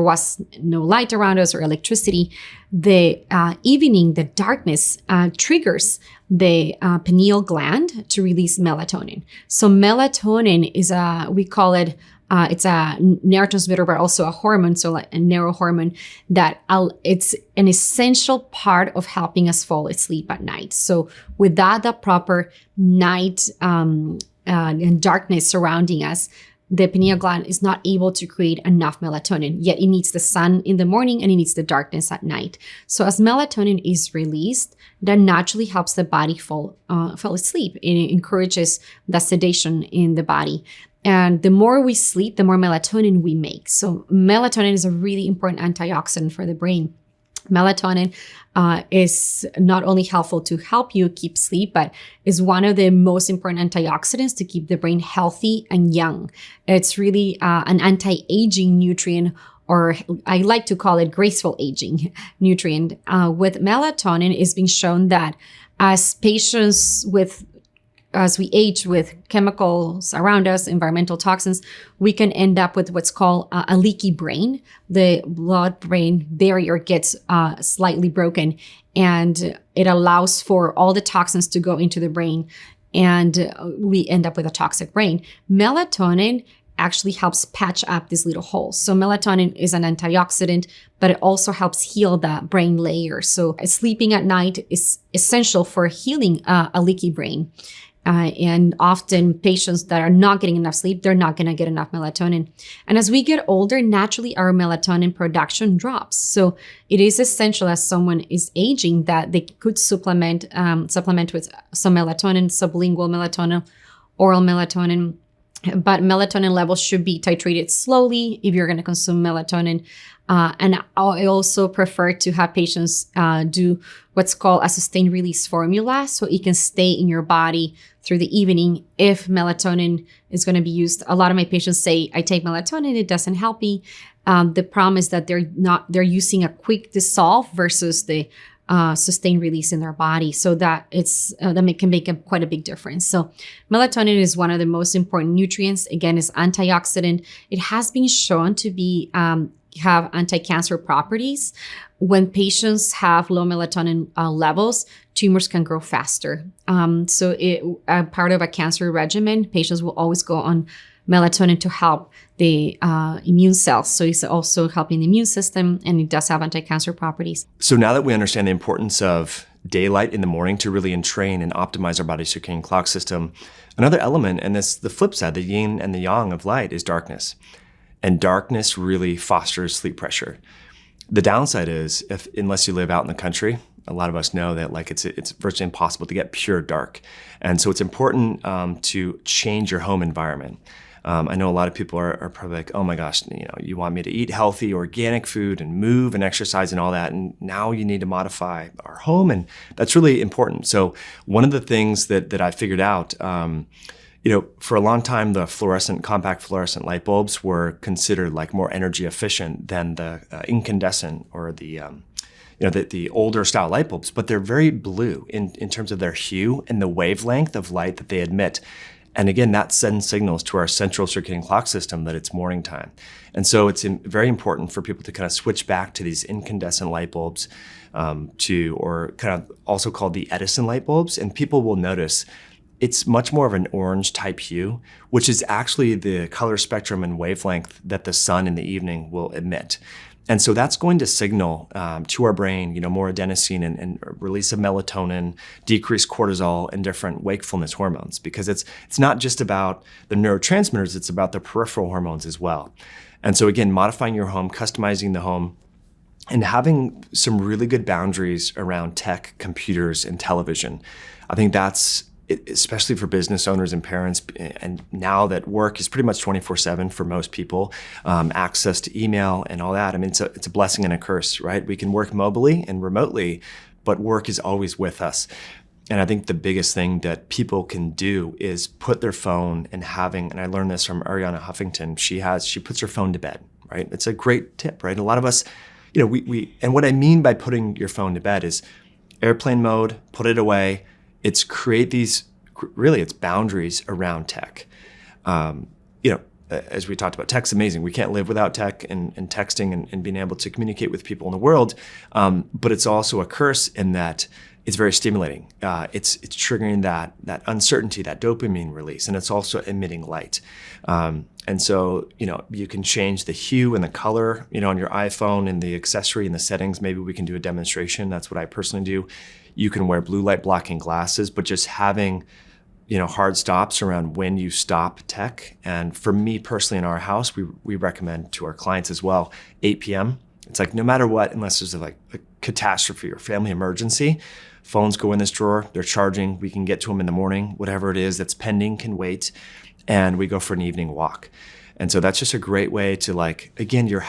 was no light around us or electricity, the evening, the darkness triggers the pineal gland to release melatonin. So melatonin is we call it, it's a neurotransmitter, but also a hormone, so like a neurohormone that it's an essential part of helping us fall asleep at night. So without the proper night and darkness surrounding us, the pineal gland is not able to create enough melatonin, yet it needs the sun in the morning and it needs the darkness at night. So as melatonin is released, that naturally helps the body fall asleep. It encourages the sedation in the body. And the more we sleep, the more melatonin we make. So melatonin is a really important antioxidant for the brain. Melatonin is not only helpful to help you keep sleep, but is one of the most important antioxidants to keep the brain healthy and young. It's really an anti-aging nutrient, or I like to call it graceful aging nutrient. With melatonin, it's been shown that as we age with chemicals around us, environmental toxins, we can end up with what's called a leaky brain. The blood-brain barrier gets slightly broken, and it allows for all the toxins to go into the brain, and we end up with a toxic brain. Melatonin actually helps patch up these little holes. So melatonin is an antioxidant, but it also helps heal the brain layer. So sleeping at night is essential for healing a leaky brain. And often patients that are not getting enough sleep, they're not going to get enough melatonin. And as we get older, naturally our melatonin production drops. So it is essential as someone is aging that they could supplement with some melatonin, sublingual melatonin, oral melatonin. But melatonin levels should be titrated slowly if you're going to consume melatonin. And I also prefer to have patients do what's called a sustained release formula, so it can stay in your body through the evening if melatonin is going to be used. A lot of my patients say, I take melatonin, it doesn't help me. The problem is that they're using a quick dissolve versus the sustained release in their body. So that can make quite a big difference. So melatonin is one of the most important nutrients. Again, it's antioxidant. It has been shown to be have anti-cancer properties. When patients have low melatonin levels, tumors can grow faster. So part of a cancer regimen, patients will always go on melatonin to help the immune cells. So it's also helping the immune system, and it does have anti-cancer properties. So now that we understand the importance of daylight in the morning to really entrain and optimize our body's circadian clock system, another element, and this the flip side, the yin and the yang of light, is darkness. And darkness really fosters sleep pressure. The downside is, unless you live out in the country, a lot of us know that it's virtually impossible to get pure dark. And so it's important to change your home environment. I know a lot of people are probably like, oh my gosh, you want me to eat healthy, organic food and move and exercise and all that. And now you need to modify our home. And that's really important. So one of the things that I figured out, for a long time, the compact fluorescent light bulbs were considered like more energy efficient than the incandescent or the older style light bulbs, but they're very blue in terms of their hue and the wavelength of light that they emit. And again, that sends signals to our central circadian clock system that it's morning time. And so it's very important for people to kind of switch back to these incandescent light bulbs or kind of also called the Edison light bulbs. And people will notice it's much more of an orange type hue, which is actually the color spectrum and wavelength that the sun in the evening will emit. And so that's going to signal to our brain, more adenosine and release of melatonin, decreased cortisol, and different wakefulness hormones, because it's not just about the neurotransmitters, it's about the peripheral hormones as well. And so again, modifying your home, customizing the home, and having some really good boundaries around tech, computers, and television. I think that's, especially for business owners and parents, and now that work is pretty much 24/7 for most people, access to email and all that. I mean, it's a blessing and a curse, right? We can work mobily and remotely, but work is always with us. And I think the biggest thing that people can do is put their phone and I learned this from Ariana Huffington, she puts her phone to bed, right? It's a great tip, right? A lot of us, and what I mean by putting your phone to bed is airplane mode, put it away. It's create these, it's boundaries around tech. As we talked about, tech's amazing. We can't live without tech and texting and being able to communicate with people in the world. But it's also a curse in that it's very stimulating. It's triggering that uncertainty, that dopamine release, and it's also emitting light. And so, you can change the hue and the color, on your iPhone and the accessory and the settings. Maybe we can do a demonstration. That's what I personally do. You can wear blue light blocking glasses, but just having, hard stops around when you stop tech. And for me personally in our house, we recommend to our clients as well, 8 p.m. It's like no matter what, unless there's a catastrophe or family emergency, phones go in this drawer, they're charging, we can get to them in the morning, whatever it is that's pending can wait, and we go for an evening walk. And so that's just a great way to again, you're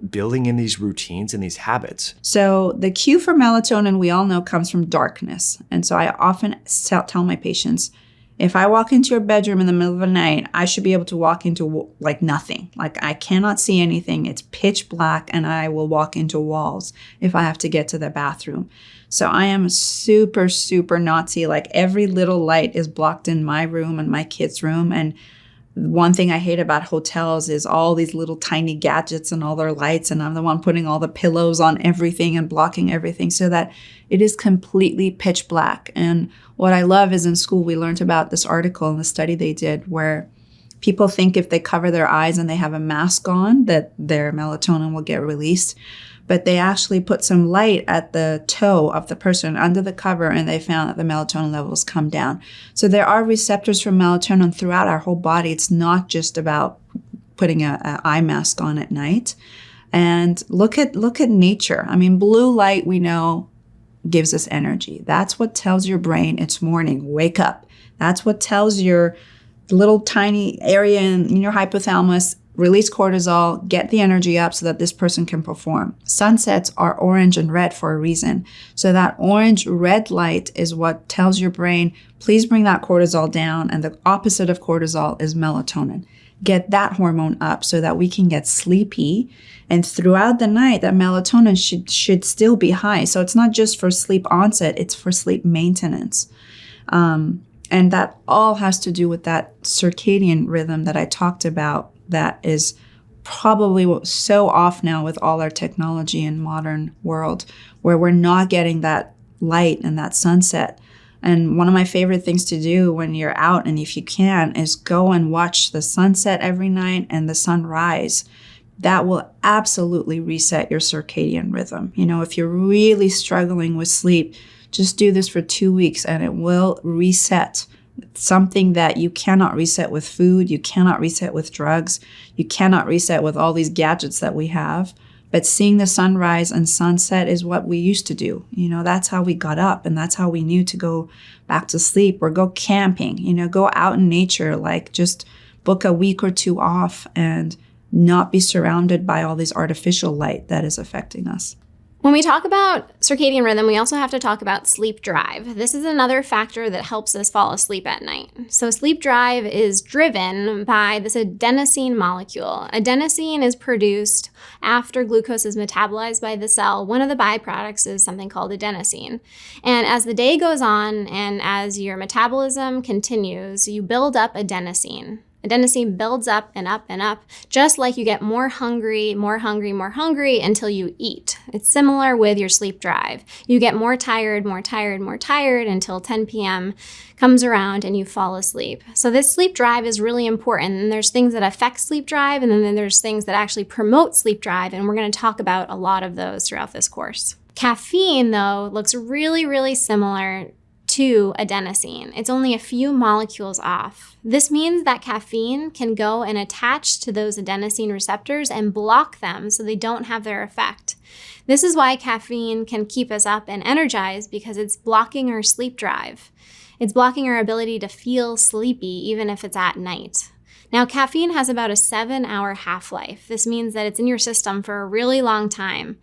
building in these routines and these habits. So the cue for melatonin, we all know, comes from darkness. And so I often tell my patients, if I walk into your bedroom in the middle of the night, I should be able to walk into nothing. I cannot see anything. It's pitch black, and I will walk into walls if I have to get to the bathroom. So I am super, super Nazi. Every little light is blocked in my room and my kids' room. And one thing I hate about hotels is all these little tiny gadgets and all their lights, and I'm the one putting all the pillows on everything and blocking everything so that it is completely pitch black. And what I love is in school we learned about this article and the study they did where people think if they cover their eyes and they have a mask on that their melatonin will get released. But they actually put some light at the toe of the person under the cover, and they found that the melatonin levels come down. So there are receptors for melatonin throughout our whole body. It's not just about putting an eye mask on at night. And look at nature. I mean, blue light, we know, gives us energy. That's what tells your brain it's morning, wake up. That's what tells your little tiny area in your hypothalamus, release cortisol, get the energy up so that this person can perform. Sunsets are orange and red for a reason. So that orange-red light is what tells your brain, please bring that cortisol down, and the opposite of cortisol is melatonin. get that hormone up so that we can get sleepy. And throughout the night, that melatonin should still be high. So it's not just for sleep onset, it's for sleep maintenance. And that all has to do with that circadian rhythm that I talked about that is probably so off now with all our technology in modern world, where we're not getting that light and that sunset. And one of my favorite things to do when you're out, and if you can, is go and watch the sunset every night and the sunrise. That will absolutely reset your circadian rhythm. You know, if you're really struggling with sleep, just do this for 2 weeks and it will reset. Something that you cannot reset with food, you cannot reset with drugs, you cannot reset with all these gadgets that we have. But seeing the sunrise and sunset is what we used to do. You know, that's how we got up and that's how we knew to go back to sleep or go camping, you know, go out in nature, like just book a week or 2 off and not be surrounded by all this artificial light that is affecting us. When we talk about circadian rhythm, we also have to talk about sleep drive. This is another factor that helps us fall asleep at night. So sleep drive is driven by this adenosine molecule. Adenosine is produced after glucose is metabolized by the cell. One of the byproducts is something called adenosine. And as the day goes on and as your metabolism continues, you build up adenosine. Adenosine builds up and up and up, just like you get more hungry until you eat. It's similar with your sleep drive. You get more tired until 10 p.m. comes around and you fall asleep. So this sleep drive is really important. And there's things that affect sleep drive, and then there's things that actually promote sleep drive. And we're going to talk about a lot of those throughout this course. Caffeine, though, looks really, really similar to adenosine. It's only a few molecules off. This means that caffeine can go and attach to those adenosine receptors and block them so they don't have their effect. This is why caffeine can keep us up and energized, because it's blocking our sleep drive. It's blocking our ability to feel sleepy even if it's at night. Now, caffeine has about a 7-hour half-life. This means that it's in your system for a really long time.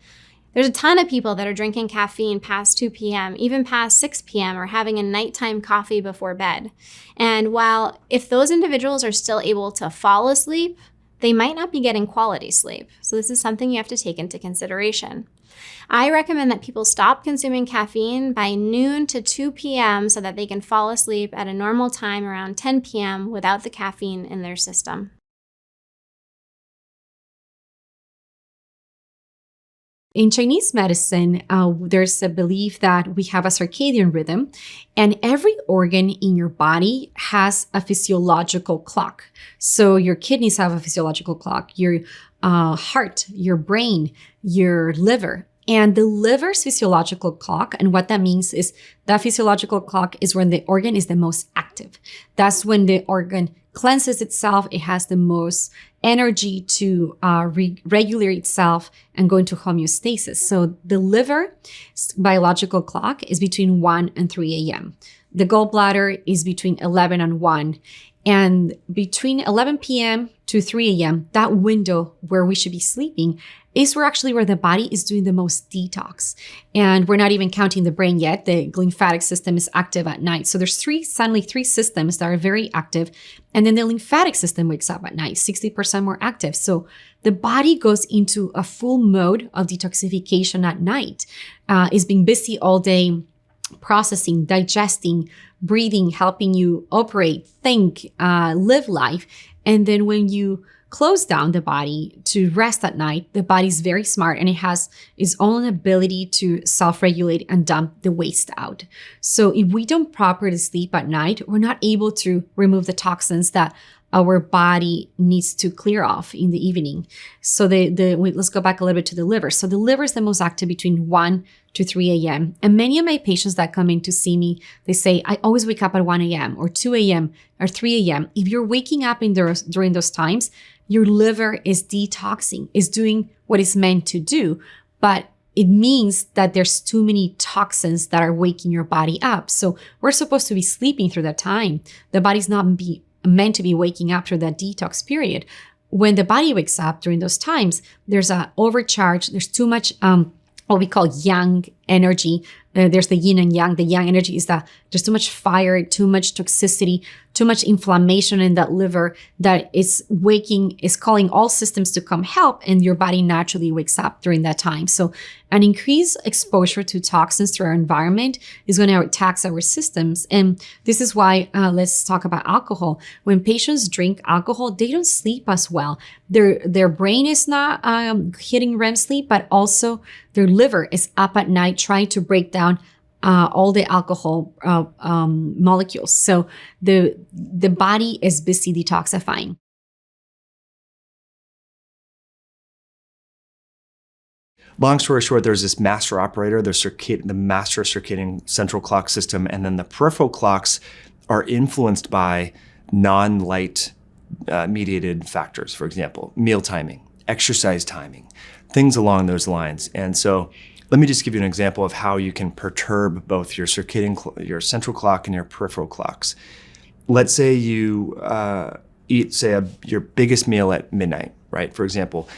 There's a ton of people that are drinking caffeine past 2 p.m., even past 6 p.m., or having a nighttime coffee before bed. And while if those individuals are still able to fall asleep, they might not be getting quality sleep. So this is something you have to take into consideration. I recommend that people stop consuming caffeine by noon to 2 p.m. so that they can fall asleep at a normal time around 10 p.m. without the caffeine in their system. In Chinese medicine, there's a belief that we have a circadian rhythm, and every organ in your body has a physiological clock. So your kidneys have a physiological clock, your heart, your brain, your liver. And the liver's physiological clock, and what that means is that physiological clock is when the organ is the most active. That's when the organ cleanses itself. It has the most energy to regulate itself and go into homeostasis. So the liver's biological clock is between 1 and 3 a.m. The gallbladder is between 11 and 1. And between 11 p.m. to 3 a.m., that window where we should be sleeping is where the body is doing the most detox. And we're not even counting the brain yet. The lymphatic system is active at night. So there's suddenly three systems that are very active. And then the lymphatic system wakes up at night, 60% more active. So the body goes into a full mode of detoxification at night. It's being busy all day, processing, digesting, breathing, helping you operate, think, live life. And then when you close down the body to rest at night, the body's very smart and it has its own ability to self-regulate and dump the waste out. So if we don't properly sleep at night, we're not able to remove the toxins that our body needs to clear off in the evening. So let's go back a little bit to the liver. So the liver is the most active between 1 to 3 a.m. And many of my patients that come in to see me, they say, I always wake up at 1 a.m. or 2 a.m. or 3 a.m. If you're waking up during those times, your liver is detoxing, is doing what it's meant to do. But it means that there's too many toxins that are waking your body up. So we're supposed to be sleeping through that time. The body's not meant to be waking up through that detox period. When the body wakes up during those times, there's an overcharge, there's too much what we call yang energy. There's the yin and yang. The yang energy is that there's too much fire, too much toxicity, too much inflammation in that liver that is calling all systems to come help, and your body naturally wakes up during that time. So an increased exposure to toxins through our environment is going to tax our systems. And this is why, let's talk about alcohol. When patients drink alcohol, they don't sleep as well. Their brain is not hitting REM sleep, but also their liver is up at night trying to break down all the alcohol molecules. So the body is busy detoxifying. Long story short, there's this master operator, the master circadian central clock system, and then the peripheral clocks are influenced by non-light mediated factors. For example, meal timing, exercise timing, things along those lines. And so let me just give you an example of how you can perturb both your your central clock and your peripheral clocks. Let's say you eat, your biggest meal at midnight, right? For example,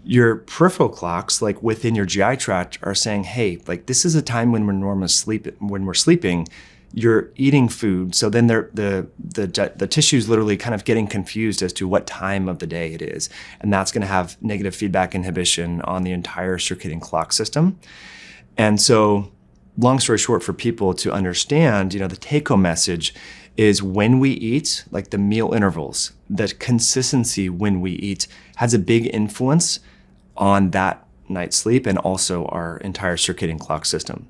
your peripheral clocks, like within your GI tract, are saying, hey, like this is a time when we're sleeping, you're eating food. So then the tissue's literally kind of getting confused as to what time of the day it is. And that's going to have negative feedback inhibition on the entire circadian clock system. And so long story short, for people to understand, the take-home message is when we eat, like the meal intervals, the consistency when we eat has a big influence on that night's sleep and also our entire circadian clock system.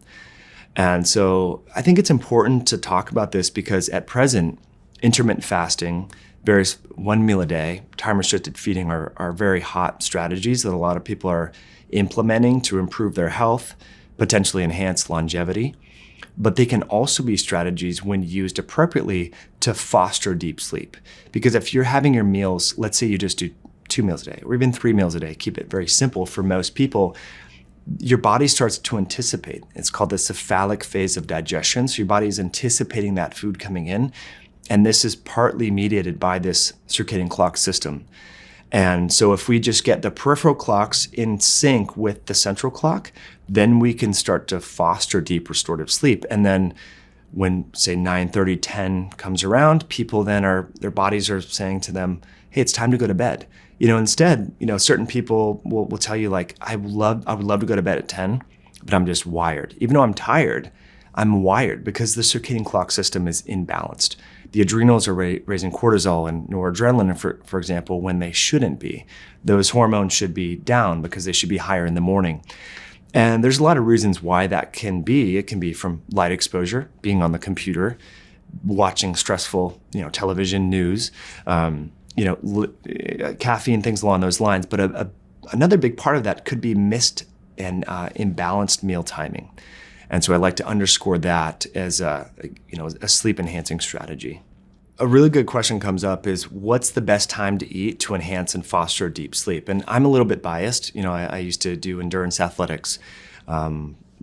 And so I think it's important to talk about this because at present, intermittent fasting, various one meal a day, time-restricted feeding are very hot strategies that a lot of people are implementing to improve their health, potentially enhance longevity. But they can also be strategies when used appropriately to foster deep sleep. Because if you're having your meals, let's say you just do 2 meals a day or even 3 meals a day, keep it very simple for most people, your body starts to anticipate. It's called the cephalic phase of digestion. So your body is anticipating that food coming in. And this is partly mediated by this circadian clock system. And so if we just get the peripheral clocks in sync with the central clock, then we can start to foster deep restorative sleep. And then when, say, 9:30, 10 comes around, people then their bodies are saying to them, hey, it's time to go to bed. Instead, certain people will tell you like, I would love to go to bed at 10, but I'm just wired. Even though I'm tired, I'm wired because the circadian clock system is imbalanced. The adrenals are raising cortisol and noradrenaline, for example, when they shouldn't be. Those hormones should be down because they should be higher in the morning. And there's a lot of reasons why that can be. It can be from light exposure, being on the computer, watching stressful, television, news, caffeine, things along those lines. But another big part of that could be missed and imbalanced meal timing. And so I like to underscore that as a sleep enhancing strategy. A really good question comes up is what's the best time to eat to enhance and foster deep sleep? And I'm a little bit biased. I used to do endurance athletics,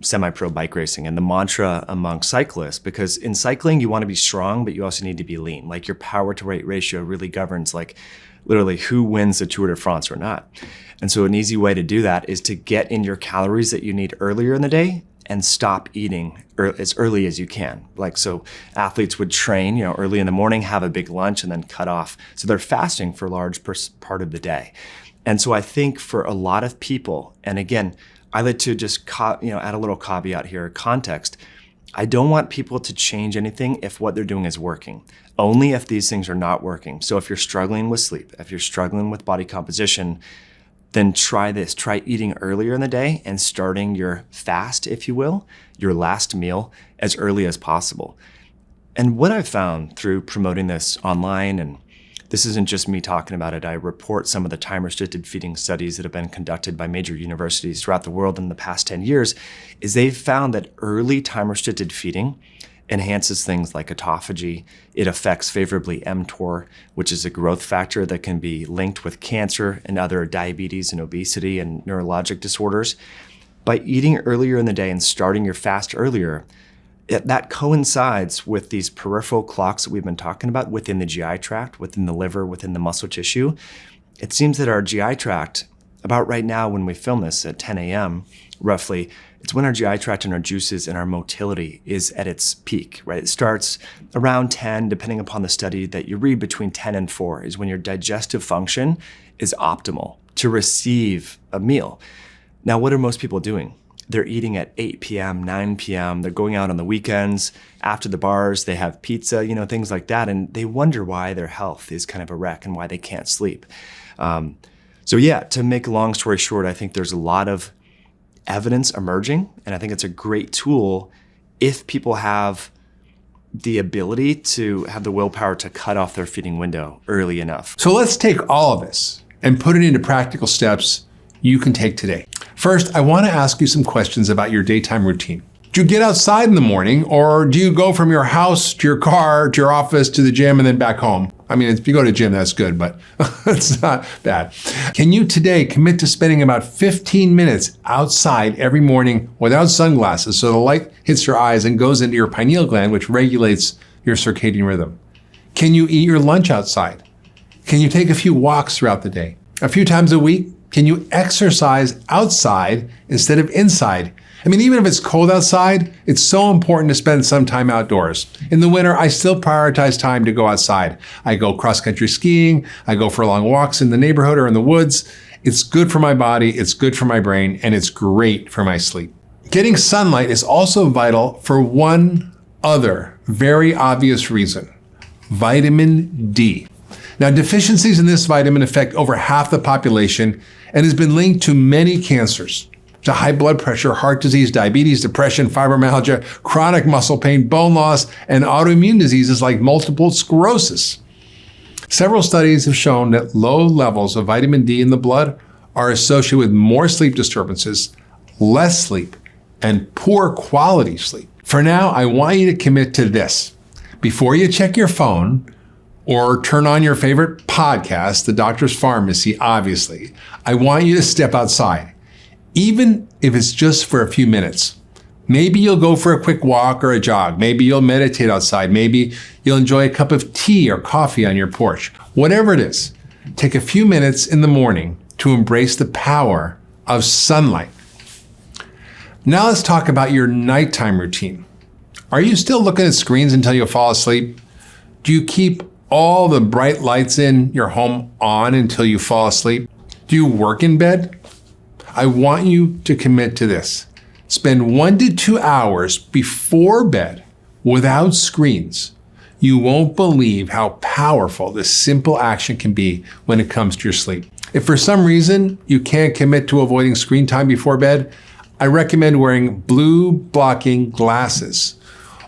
semi-pro bike racing, and the mantra among cyclists, because in cycling you want to be strong, but you also need to be lean. Like your power to weight ratio really governs like literally who wins the Tour de France or not. And so an easy way to do that is to get in your calories that you need earlier in the day and stop eating as early as you can. Like, so athletes would train, early in the morning, have a big lunch and then cut off. So they're fasting for a large part of the day. And so I think for a lot of people, and again, I like to just add a little caveat here, context. I don't want people to change anything if what they're doing is working, only if these things are not working. So if you're struggling with sleep, if you're struggling with body composition, then try this. Try eating earlier in the day and starting your fast, if you will, your last meal as early as possible. And what I've found through promoting this online, and this isn't just me talking about it, I report some of the time-restricted feeding studies that have been conducted by major universities throughout the world in the past 10 years, is they've found that early time-restricted feeding enhances things like autophagy. It affects favorably mTOR, which is a growth factor that can be linked with cancer and other diabetes and obesity and neurologic disorders. By eating earlier in the day and starting your fast earlier, that coincides with these peripheral clocks that we've been talking about within the GI tract, within the liver, within the muscle tissue. It seems that our GI tract, about right now when we film this at 10 a.m., roughly, It's when our GI tract and our juices and our motility is at its peak, right? It starts around 10, depending upon the study that you read, between 10 and 4 is when your digestive function is optimal to receive a meal. Now, what are most people doing? They're eating at 8 p.m., 9 p.m. They're going out on the weekends, after the bars, they have pizza, things like that. And they wonder why their health is kind of a wreck and why they can't sleep. To make a long story short, I think there's a lot of evidence emerging. And I think it's a great tool if people have the ability to have the willpower to cut off their feeding window early enough. So let's take all of this and put it into practical steps you can take today. First, I want to ask you some questions about your daytime routine. Do you get outside in the morning, or do you go from your house to your car, to your office, to the gym, and then back home? I mean, if you go to the gym, that's good, but it's not bad. Can you today commit to spending about 15 minutes outside every morning without sunglasses so the light hits your eyes and goes into your pineal gland, which regulates your circadian rhythm? Can you eat your lunch outside? Can you take a few walks throughout the day? A few times a week, can you exercise outside instead of inside? I mean, even if it's cold outside, it's so important to spend some time outdoors. In the winter, I still prioritize time to go outside. I go cross-country skiing, I go for long walks in the neighborhood or in the woods. It's good for my body, it's good for my brain, and it's great for my sleep. Getting sunlight is also vital for one other very obvious reason: vitamin D. Now, deficiencies in this vitamin affect over half the population and has been linked to many cancers, to high blood pressure, heart disease, diabetes, depression, fibromyalgia, chronic muscle pain, bone loss, and autoimmune diseases like multiple sclerosis. Several studies have shown that low levels of vitamin D in the blood are associated with more sleep disturbances, less sleep, and poor quality sleep. For now, I want you to commit to this. Before you check your phone, or turn on your favorite podcast, The Doctor's Pharmacy, obviously, I want you to step outside, even if it's just for a few minutes. Maybe you'll go for a quick walk or a jog. Maybe you'll meditate outside. Maybe you'll enjoy a cup of tea or coffee on your porch. Whatever it is, take a few minutes in the morning to embrace the power of sunlight. Now let's talk about your nighttime routine. Are you still looking at screens until you fall asleep? Do you keep all the bright lights in your home on until you fall asleep? Do you work in bed? I want you to commit to this. Spend 1 to 2 hours before bed without screens. You won't believe how powerful this simple action can be when it comes to your sleep. If for some reason you can't commit to avoiding screen time before bed, I recommend wearing blue blocking glasses.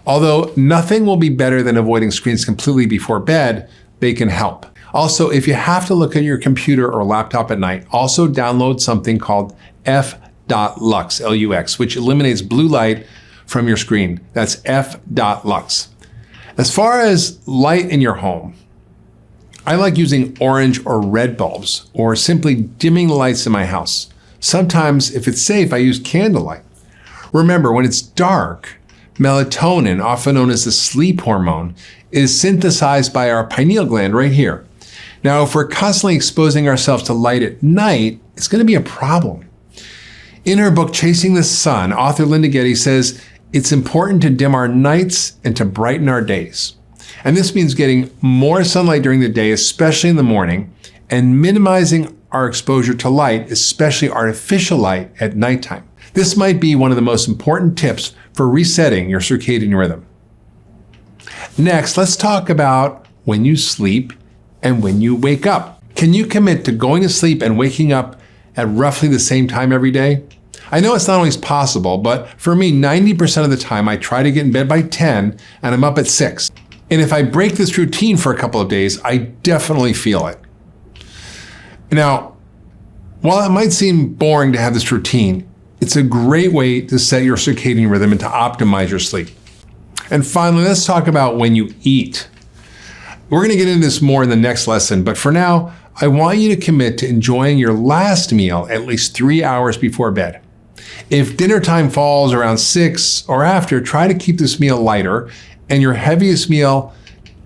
Although nothing will be better than avoiding screens completely before bed, they can help. Also, if you have to look at your computer or laptop at night, also download something called F.Lux, L-U-X, which eliminates blue light from your screen. That's F.Lux. As far as light in your home, I like using orange or red bulbs, or simply dimming the lights in my house. Sometimes, if it's safe, I use candlelight. Remember, when it's dark, melatonin, often known as the sleep hormone, is synthesized by our pineal gland right here. Now, if we're constantly exposing ourselves to light at night, it's going to be a problem. In her book, Chasing the Sun, author Linda Getty says it's important to dim our nights and to brighten our days. And this means getting more sunlight during the day, especially in the morning, and minimizing our exposure to light, especially artificial light, at nighttime. This might be one of the most important tips for resetting your circadian rhythm. Next, let's talk about when you sleep and when you wake up. Can you commit to going to sleep and waking up at roughly the same time every day? I know it's not always possible, but for me, 90% of the time, I try to get in bed by 10 and I'm up at 6. And if I break this routine for a couple of days, I definitely feel it. Now, while it might seem boring to have this routine, it's a great way to set your circadian rhythm and to optimize your sleep. And finally, let's talk about when you eat. We're going to get into this more in the next lesson, but for now, I want you to commit to enjoying your last meal at least 3 hours before bed. If dinner time falls around 6 or after, try to keep this meal lighter and your heaviest meal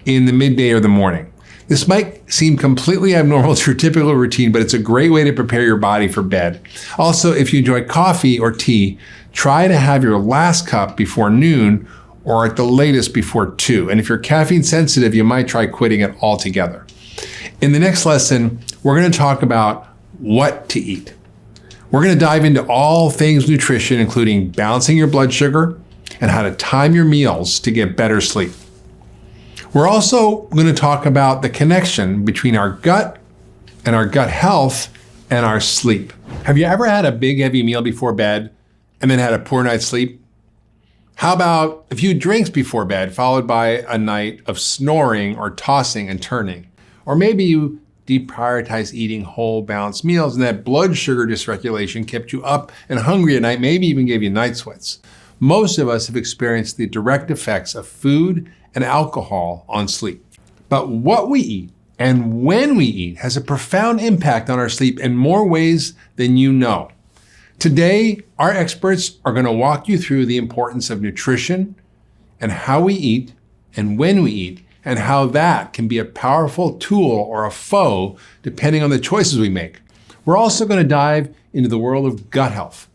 in the midday or the morning. This might seem completely abnormal to your typical routine, but it's a great way to prepare your body for bed. Also, if you enjoy coffee or tea, try to have your last cup before noon or at the latest before 2. And if you're caffeine sensitive, you might try quitting it altogether. In the next lesson, we're going to talk about what to eat. We're going to dive into all things nutrition, including balancing your blood sugar and how to time your meals to get better sleep. We're also going to talk about the connection between our gut and our gut health and our sleep. Have you ever had a big heavy meal before bed and then had a poor night's sleep? How about a few drinks before bed followed by a night of snoring or tossing and turning? Or maybe you deprioritize eating whole, balanced meals and that blood sugar dysregulation kept you up and hungry at night, maybe even gave you night sweats. Most of us have experienced the direct effects of food and alcohol on sleep. But what we eat and when we eat has a profound impact on our sleep in more ways than you know. Today, our experts are going to walk you through the importance of nutrition and how we eat and when we eat, and how that can be a powerful tool or a foe depending on the choices we make. We're also going to dive into the world of gut health.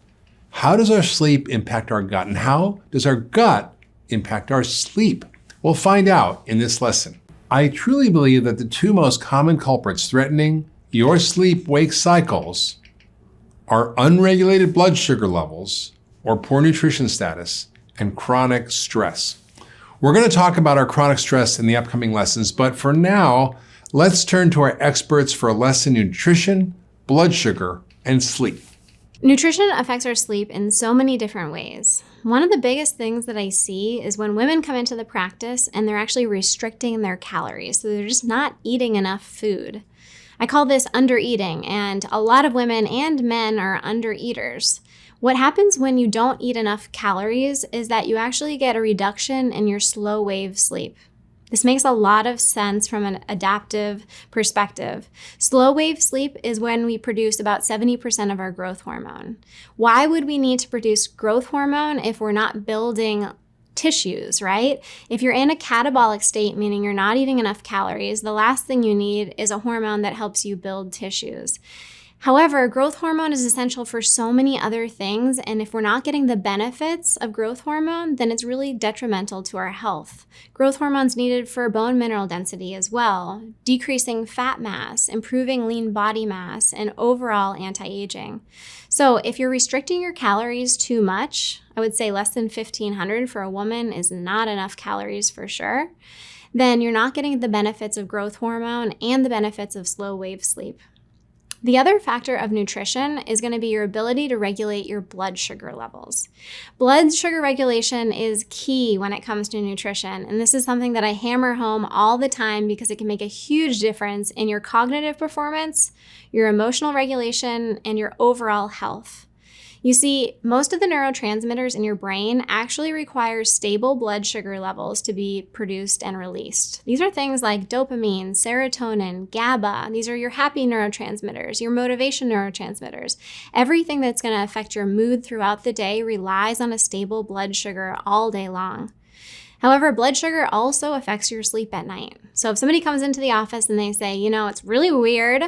How does our sleep impact our gut, and how does our gut impact our sleep? We'll find out in this lesson. I truly believe that the two most common culprits threatening your sleep-wake cycles are unregulated blood sugar levels or poor nutrition status and chronic stress. We're going to talk about our chronic stress in the upcoming lessons, but for now, let's turn to our experts for a lesson in nutrition, blood sugar, and sleep. Nutrition affects our sleep in so many different ways. One of the biggest things that I see is when women come into the practice and they're actually restricting their calories. So they're just not eating enough food. I call this undereating, and a lot of women and men are undereaters. What happens when you don't eat enough calories is that you actually get a reduction in your slow wave sleep. This makes a lot of sense from an adaptive perspective. Slow wave sleep is when we produce about 70% of our growth hormone. Why would we need to produce growth hormone if we're not building tissues, right? If you're in a catabolic state, meaning you're not eating enough calories, the last thing you need is a hormone that helps you build tissues. However, growth hormone is essential for so many other things, and if we're not getting the benefits of growth hormone, then it's really detrimental to our health. Growth hormone's needed for bone mineral density as well, decreasing fat mass, improving lean body mass, and overall anti-aging. So if you're restricting your calories too much, I would say less than 1,500 for a woman is not enough calories for sure, then you're not getting the benefits of growth hormone and the benefits of slow wave sleep. The other factor of nutrition is going to be your ability to regulate your blood sugar levels. Blood sugar regulation is key when it comes to nutrition, and this is something that I hammer home all the time because it can make a huge difference in your cognitive performance, your emotional regulation, and your overall health. You see, most of the neurotransmitters in your brain actually require stable blood sugar levels to be produced and released. These are things like dopamine, serotonin, GABA. These are your happy neurotransmitters, your motivation neurotransmitters. Everything that's going to affect your mood throughout the day relies on a stable blood sugar all day long. However, blood sugar also affects your sleep at night. So if somebody comes into the office and they say, it's really weird,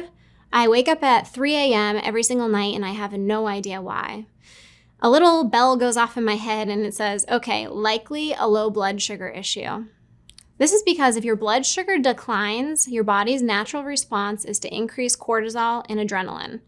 I wake up at 3 a.m. every single night and I have no idea why. A little bell goes off in my head and it says, okay, likely a low blood sugar issue. This is because if your blood sugar declines, your body's natural response is to increase cortisol and adrenaline.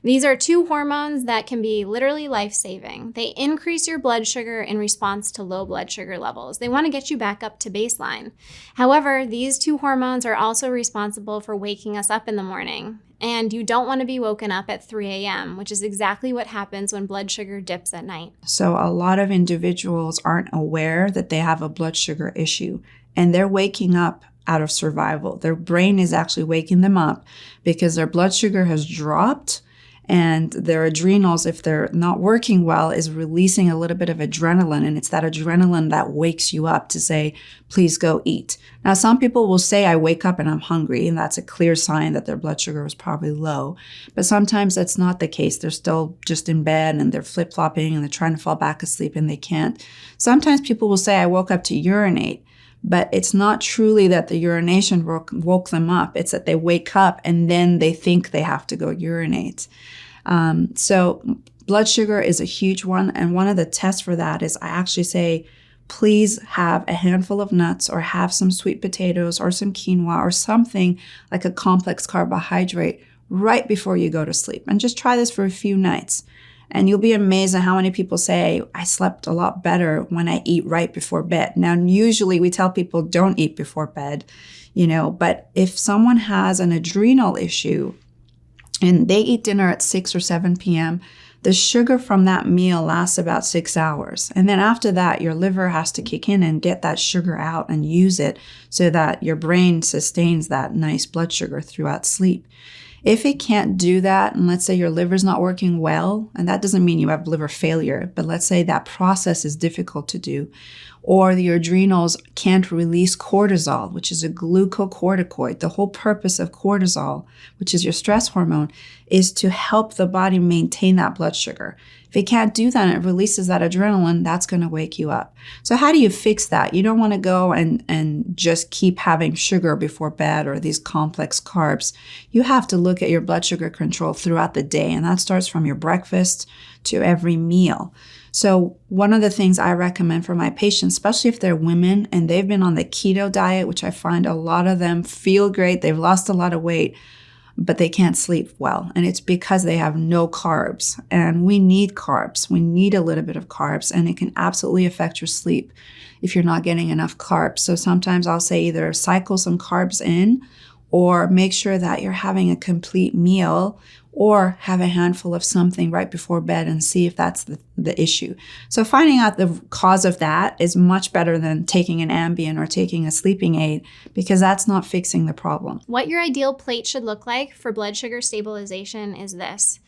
These are two hormones that can be literally life-saving. They increase your blood sugar in response to low blood sugar levels. They want to get you back up to baseline. However, these two hormones are also responsible for waking us up in the morning. And you don't want to be woken up at 3 a.m., which is exactly what happens when blood sugar dips at night. So a lot of individuals aren't aware that they have a blood sugar issue, and they're waking up out of survival. Their brain is actually waking them up because their blood sugar has dropped, and their adrenals, if they're not working well, is releasing a little bit of adrenaline, and it's that adrenaline that wakes you up to say, please go eat. Now, some people will say, I wake up and I'm hungry, and that's a clear sign that their blood sugar was probably low. But sometimes that's not the case. They're still just in bed and they're flip-flopping and they're trying to fall back asleep and they can't. Sometimes people will say, I woke up to urinate. But it's not truly that the urination woke them up. It's that they wake up and then they think they have to go urinate. So blood sugar is a huge one. And one of the tests for that is I actually say, please have a handful of nuts or have some sweet potatoes or some quinoa or something like a complex carbohydrate right before you go to sleep. And just try this for a few nights. And you'll be amazed at how many people say, I slept a lot better when I eat right before bed. Now, usually we tell people don't eat before bed, but if someone has an adrenal issue and they eat dinner at 6 or 7 p.m., the sugar from that meal lasts about 6 hours. And then after that, your liver has to kick in and get that sugar out and use it so that your brain sustains that nice blood sugar throughout sleep. If it can't do that, and let's say your liver's not working well, and that doesn't mean you have liver failure, but let's say that process is difficult to do, or your adrenals can't release cortisol, which is a glucocorticoid. The whole purpose of cortisol, which is your stress hormone, is to help the body maintain that blood sugar. If it can't do that and it releases that adrenaline, that's going to wake you up. So how do you fix that? You don't want to go and just keep having sugar before bed or these complex carbs. You have to look at your blood sugar control throughout the day, and that starts from your breakfast to every meal. So one of the things I recommend for my patients, especially if they're women and they've been on the keto diet, which I find a lot of them feel great, they've lost a lot of weight, but they can't sleep well. And it's because they have no carbs. And we need carbs. We need a little bit of carbs, and it can absolutely affect your sleep if you're not getting enough carbs. So sometimes I'll say either cycle some carbs in or make sure that you're having a complete meal or have a handful of something right before bed and see if that's the issue. So finding out the cause of that is much better than taking an Ambien or taking a sleeping aid, because that's not fixing the problem. What your ideal plate should look like for blood sugar stabilization is this.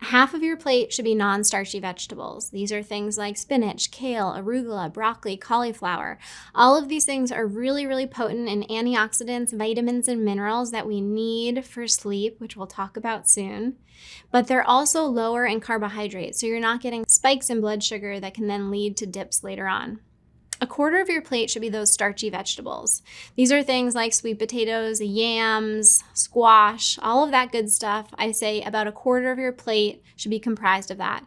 Half of your plate should be non-starchy vegetables. These are things like spinach, kale, arugula, broccoli, cauliflower. All of these things are really, really potent in antioxidants, vitamins, and minerals that we need for sleep, which we'll talk about soon. But they're also lower in carbohydrates, so you're not getting spikes in blood sugar that can then lead to dips later on. A quarter of your plate should be those starchy vegetables. These are things like sweet potatoes, yams, squash, all of that good stuff. I say about a quarter of your plate should be comprised of that.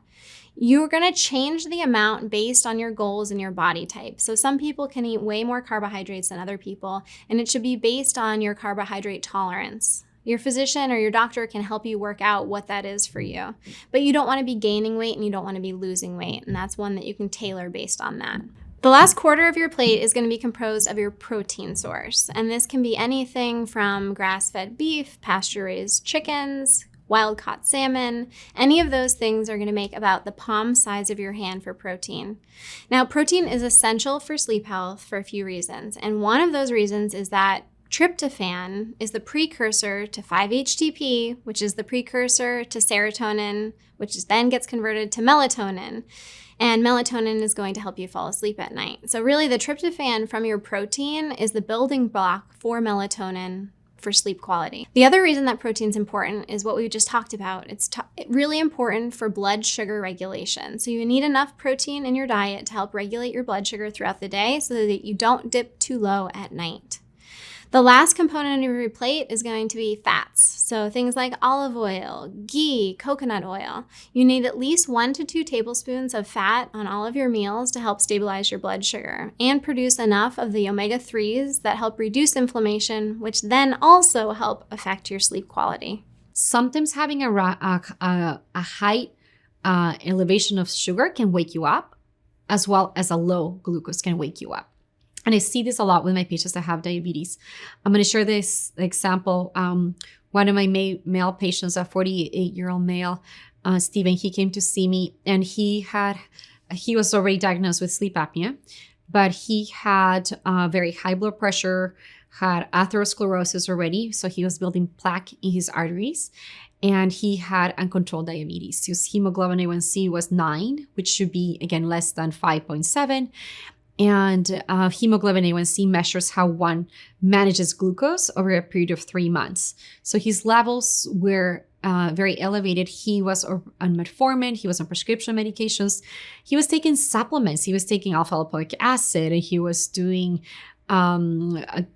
You're going to change the amount based on your goals and your body type. So some people can eat way more carbohydrates than other people, and it should be based on your carbohydrate tolerance. Your physician or your doctor can help you work out what that is for you. But you don't want to be gaining weight and you don't want to be losing weight, and that's one that you can tailor based on that. The last quarter of your plate is going to be composed of your protein source, and this can be anything from grass-fed beef, pasture-raised chickens, wild-caught salmon. Any of those things are going to make about the palm size of your hand for protein. Now, protein is essential for sleep health for a few reasons, and one of those reasons is that tryptophan is the precursor to 5-HTP, which is the precursor to serotonin, which then gets converted to melatonin. And melatonin is going to help you fall asleep at night. So really, the tryptophan from your protein is the building block for melatonin for sleep quality. The other reason that protein is important is what we just talked about. It's really important for blood sugar regulation. So you need enough protein in your diet to help regulate your blood sugar throughout the day so that you don't dip too low at night. The last component of your plate is going to be fats. So things like olive oil, ghee, coconut oil. You need at least 1 to 2 tablespoons of fat on all of your meals to help stabilize your blood sugar and produce enough of the omega-3s that help reduce inflammation, which then also help affect your sleep quality. Sometimes having a high elevation of sugar can wake you up, as well as a low glucose can wake you up. And I see this a lot with my patients that have diabetes. I'm going to share this example. One of my male patients, a 48-year-old male, Stephen, he came to see me, and he was already diagnosed with sleep apnea, but he had very high blood pressure, had atherosclerosis already, so he was building plaque in his arteries, and he had uncontrolled diabetes. His hemoglobin A1C was 9, which should be, again, less than 5.7. And hemoglobin A1C measures how one manages glucose over a period of 3 months. So his levels were very elevated. He was on metformin. He was on prescription medications. He was taking supplements. He was taking alpha-lipoic acid, and he was doing curcumin,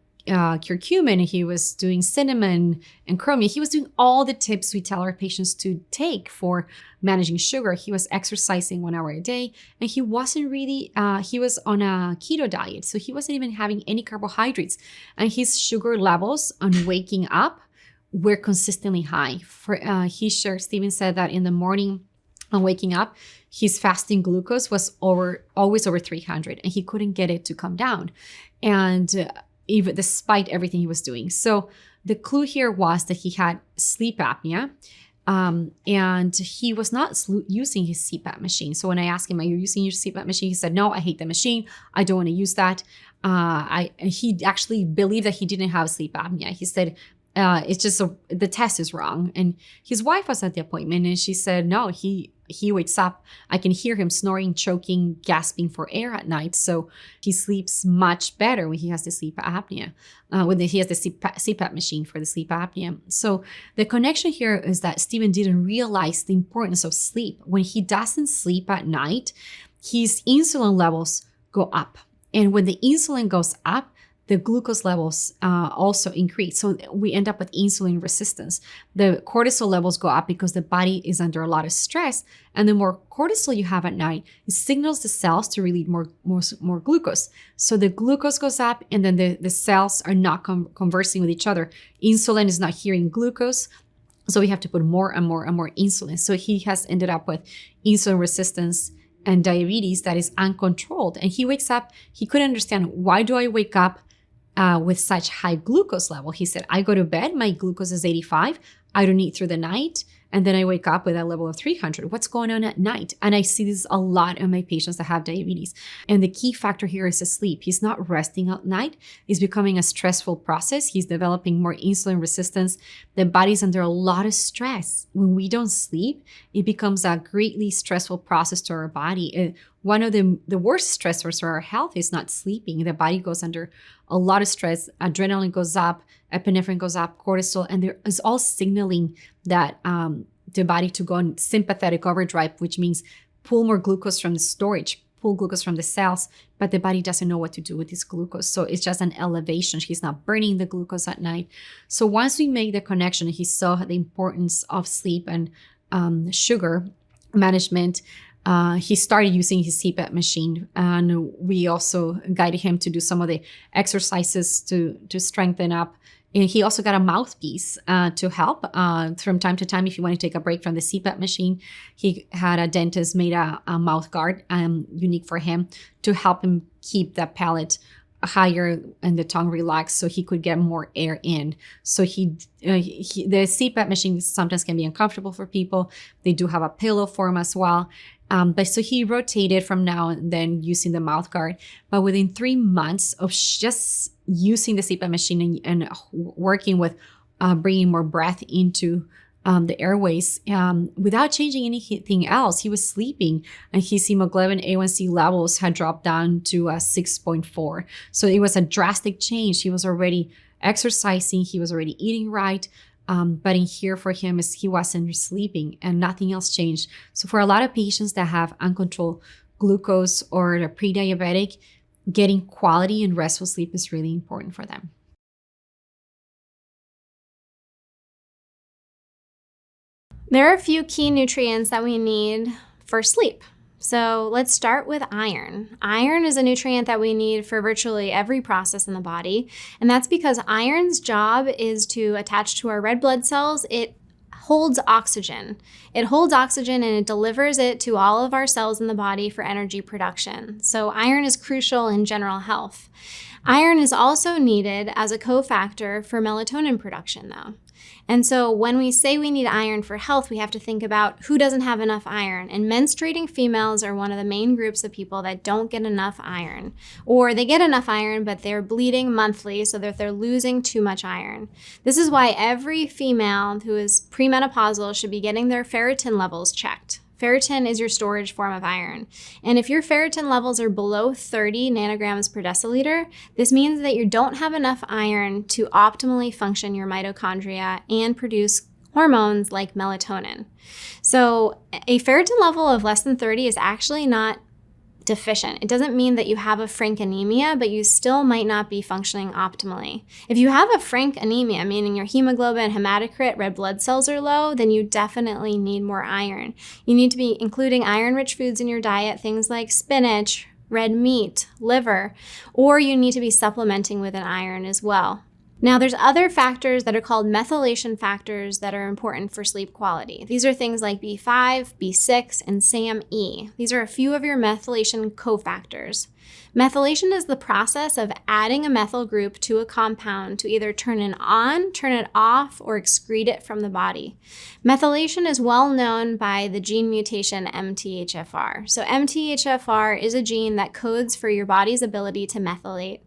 he was doing cinnamon and chromium. He was doing all the tips we tell our patients to take for managing sugar. He was exercising 1 hour a day, and he wasn't really, he was on a keto diet. So he wasn't even having any carbohydrates. And his sugar levels on waking up were consistently high. Steven said that in the morning on waking up, his fasting glucose was always over 300, and he couldn't get it to come down. And even despite everything he was doing. So the clue here was that he had sleep apnea, and he was not using his CPAP machine. So when I asked him, are you using your CPAP machine? He said, no, I hate the machine. I don't want to use that. He actually believed that he didn't have sleep apnea. He said, it's just the test is wrong. And his wife was at the appointment, and she said, no, he wakes up. I can hear him snoring, choking, gasping for air at night. So he sleeps much better when he has the sleep apnea, when he has the CPAP machine for the sleep apnea. So the connection here is that Steven didn't realize the importance of sleep. When he doesn't sleep at night, his insulin levels go up. And when the insulin goes up, the glucose levels also increase. So we end up with insulin resistance. The cortisol levels go up because the body is under a lot of stress. And the more cortisol you have at night, it signals the cells to release more glucose. So the glucose goes up, and then the cells are not conversing with each other. Insulin is not hearing glucose. So we have to put more and more and more insulin. So he has ended up with insulin resistance and diabetes that is uncontrolled. And he wakes up, he couldn't understand, why do I wake up with such high glucose level? He said, I go to bed, my glucose is 85. I don't eat through the night. And then I wake up with a level of 300. What's going on at night? And I see this a lot in my patients that have diabetes. And the key factor here is the sleep. He's not resting at night. It's becoming a stressful process. He's developing more insulin resistance. The body's under a lot of stress. When we don't sleep, it becomes a greatly stressful process to our body. One of the worst stressors for our health is not sleeping. The body goes under a lot of stress. Adrenaline goes up, epinephrine goes up, cortisol, and there is all signaling that the body to go on sympathetic overdrive, which means pull more glucose from the storage, pull glucose from the cells, but the body doesn't know what to do with this glucose. So it's just an elevation. He's not burning the glucose at night. So once we make the connection, he saw the importance of sleep and sugar management. He started using his CPAP machine, and we also guided him to do some of the exercises to strengthen up. And he also got a mouthpiece to help from time to time if you want to take a break from the CPAP machine. He had a dentist made a mouth guard unique for him to help him keep the palate higher and the tongue relaxed so he could get more air in. So the CPAP machine sometimes can be uncomfortable for people. They do have a pillow for him as well. But so he rotated from now and then using the mouth guard. But within 3 months of just using the CPAP machine and working with bringing more breath into the airways, without changing anything else, he was sleeping, and his hemoglobin A1C levels had dropped down to 6.4. So it was a drastic change. He was already exercising. He was already eating right. But in here for him is he wasn't sleeping and nothing else changed. So for a lot of patients that have uncontrolled glucose or are pre-diabetic, getting quality and restful sleep is really important for them. There are a few key nutrients that we need for sleep. So let's start with iron. Iron is a nutrient that we need for virtually every process in the body. And that's because iron's job is to attach to our red blood cells. It holds oxygen. It holds oxygen and it delivers it to all of our cells in the body for energy production. So iron is crucial in general health. Iron is also needed as a cofactor for melatonin production though. And so when we say we need iron for health, we have to think about who doesn't have enough iron. And menstruating females are one of the main groups of people that don't get enough iron. Or they get enough iron, but they're bleeding monthly, so that they're losing too much iron. This is why every female who is premenopausal should be getting their ferritin levels checked. Ferritin is your storage form of iron. And if your ferritin levels are below 30 nanograms per deciliter, this means that you don't have enough iron to optimally function your mitochondria and produce hormones like melatonin. So a ferritin level of less than 30 is actually not deficient. It doesn't mean that you have a frank anemia, but you still might not be functioning optimally. If you have a frank anemia, meaning your hemoglobin, hematocrit, red blood cells are low, then you definitely need more iron. You need to be including iron-rich foods in your diet, things like spinach, red meat, liver, or you need to be supplementing with an iron as well. Now, there's other factors that are called methylation factors that are important for sleep quality. These are things like B5, B6, and SAMe. These are a few of your methylation cofactors. Methylation is the process of adding a methyl group to a compound to either turn it on, turn it off, or excrete it from the body. Methylation is well known by the gene mutation MTHFR. So MTHFR is a gene that codes for your body's ability to methylate.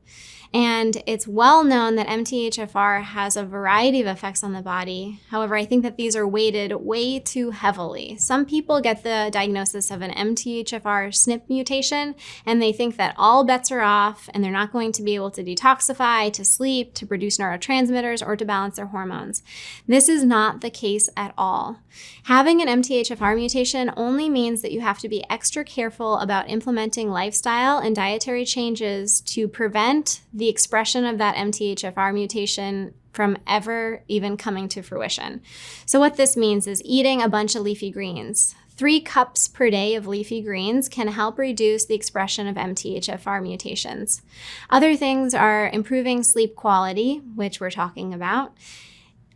And it's well known that MTHFR has a variety of effects on the body. However, I think that these are weighted way too heavily. Some people get the diagnosis of an MTHFR SNP mutation, and they think that all bets are off and they're not going to be able to detoxify, to sleep, to produce neurotransmitters, or to balance their hormones. This is not the case at all. Having an MTHFR mutation only means that you have to be extra careful about implementing lifestyle and dietary changes to prevent the expression of that MTHFR mutation from ever even coming to fruition. So what this means is eating a bunch of leafy greens. 3 cups per day of leafy greens can help reduce the expression of MTHFR mutations. Other things are improving sleep quality, which we're talking about.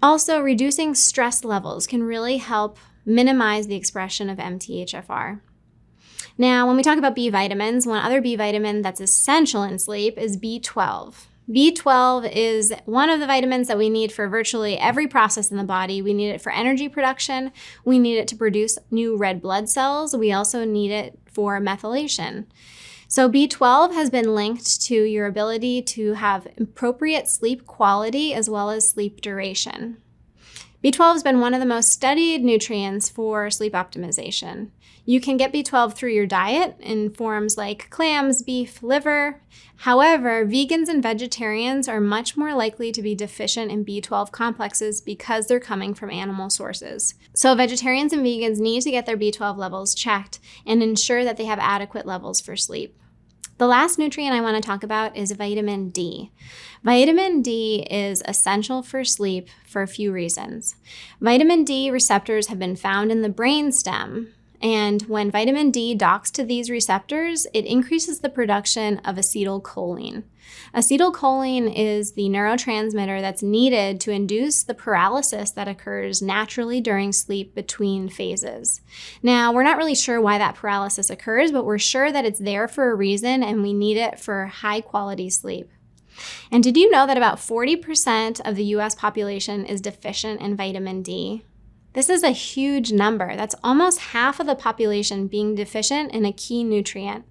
Also, reducing stress levels can really help minimize the expression of MTHFR. Now, when we talk about B vitamins, one other B vitamin that's essential in sleep is B12. B12 is one of the vitamins that we need for virtually every process in the body. We need it for energy production. We need it to produce new red blood cells. We also need it for methylation. So B12 has been linked to your ability to have appropriate sleep quality as well as sleep duration. B12 has been one of the most studied nutrients for sleep optimization. You can get B12 through your diet in forms like clams, beef, liver. However, vegans and vegetarians are much more likely to be deficient in B12 complexes because they're coming from animal sources. So vegetarians and vegans need to get their B12 levels checked and ensure that they have adequate levels for sleep. The last nutrient I want to talk about is vitamin D. Vitamin D is essential for sleep for a few reasons. Vitamin D receptors have been found in the brainstem, and when vitamin D docks to these receptors, it increases the production of acetylcholine. Acetylcholine is the neurotransmitter that's needed to induce the paralysis that occurs naturally during sleep between phases. Now, we're not really sure why that paralysis occurs, but we're sure that it's there for a reason and we need it for high quality sleep. And did you know that about 40% of the US population is deficient in vitamin D? This is a huge number. That's almost half of the population being deficient in a key nutrient.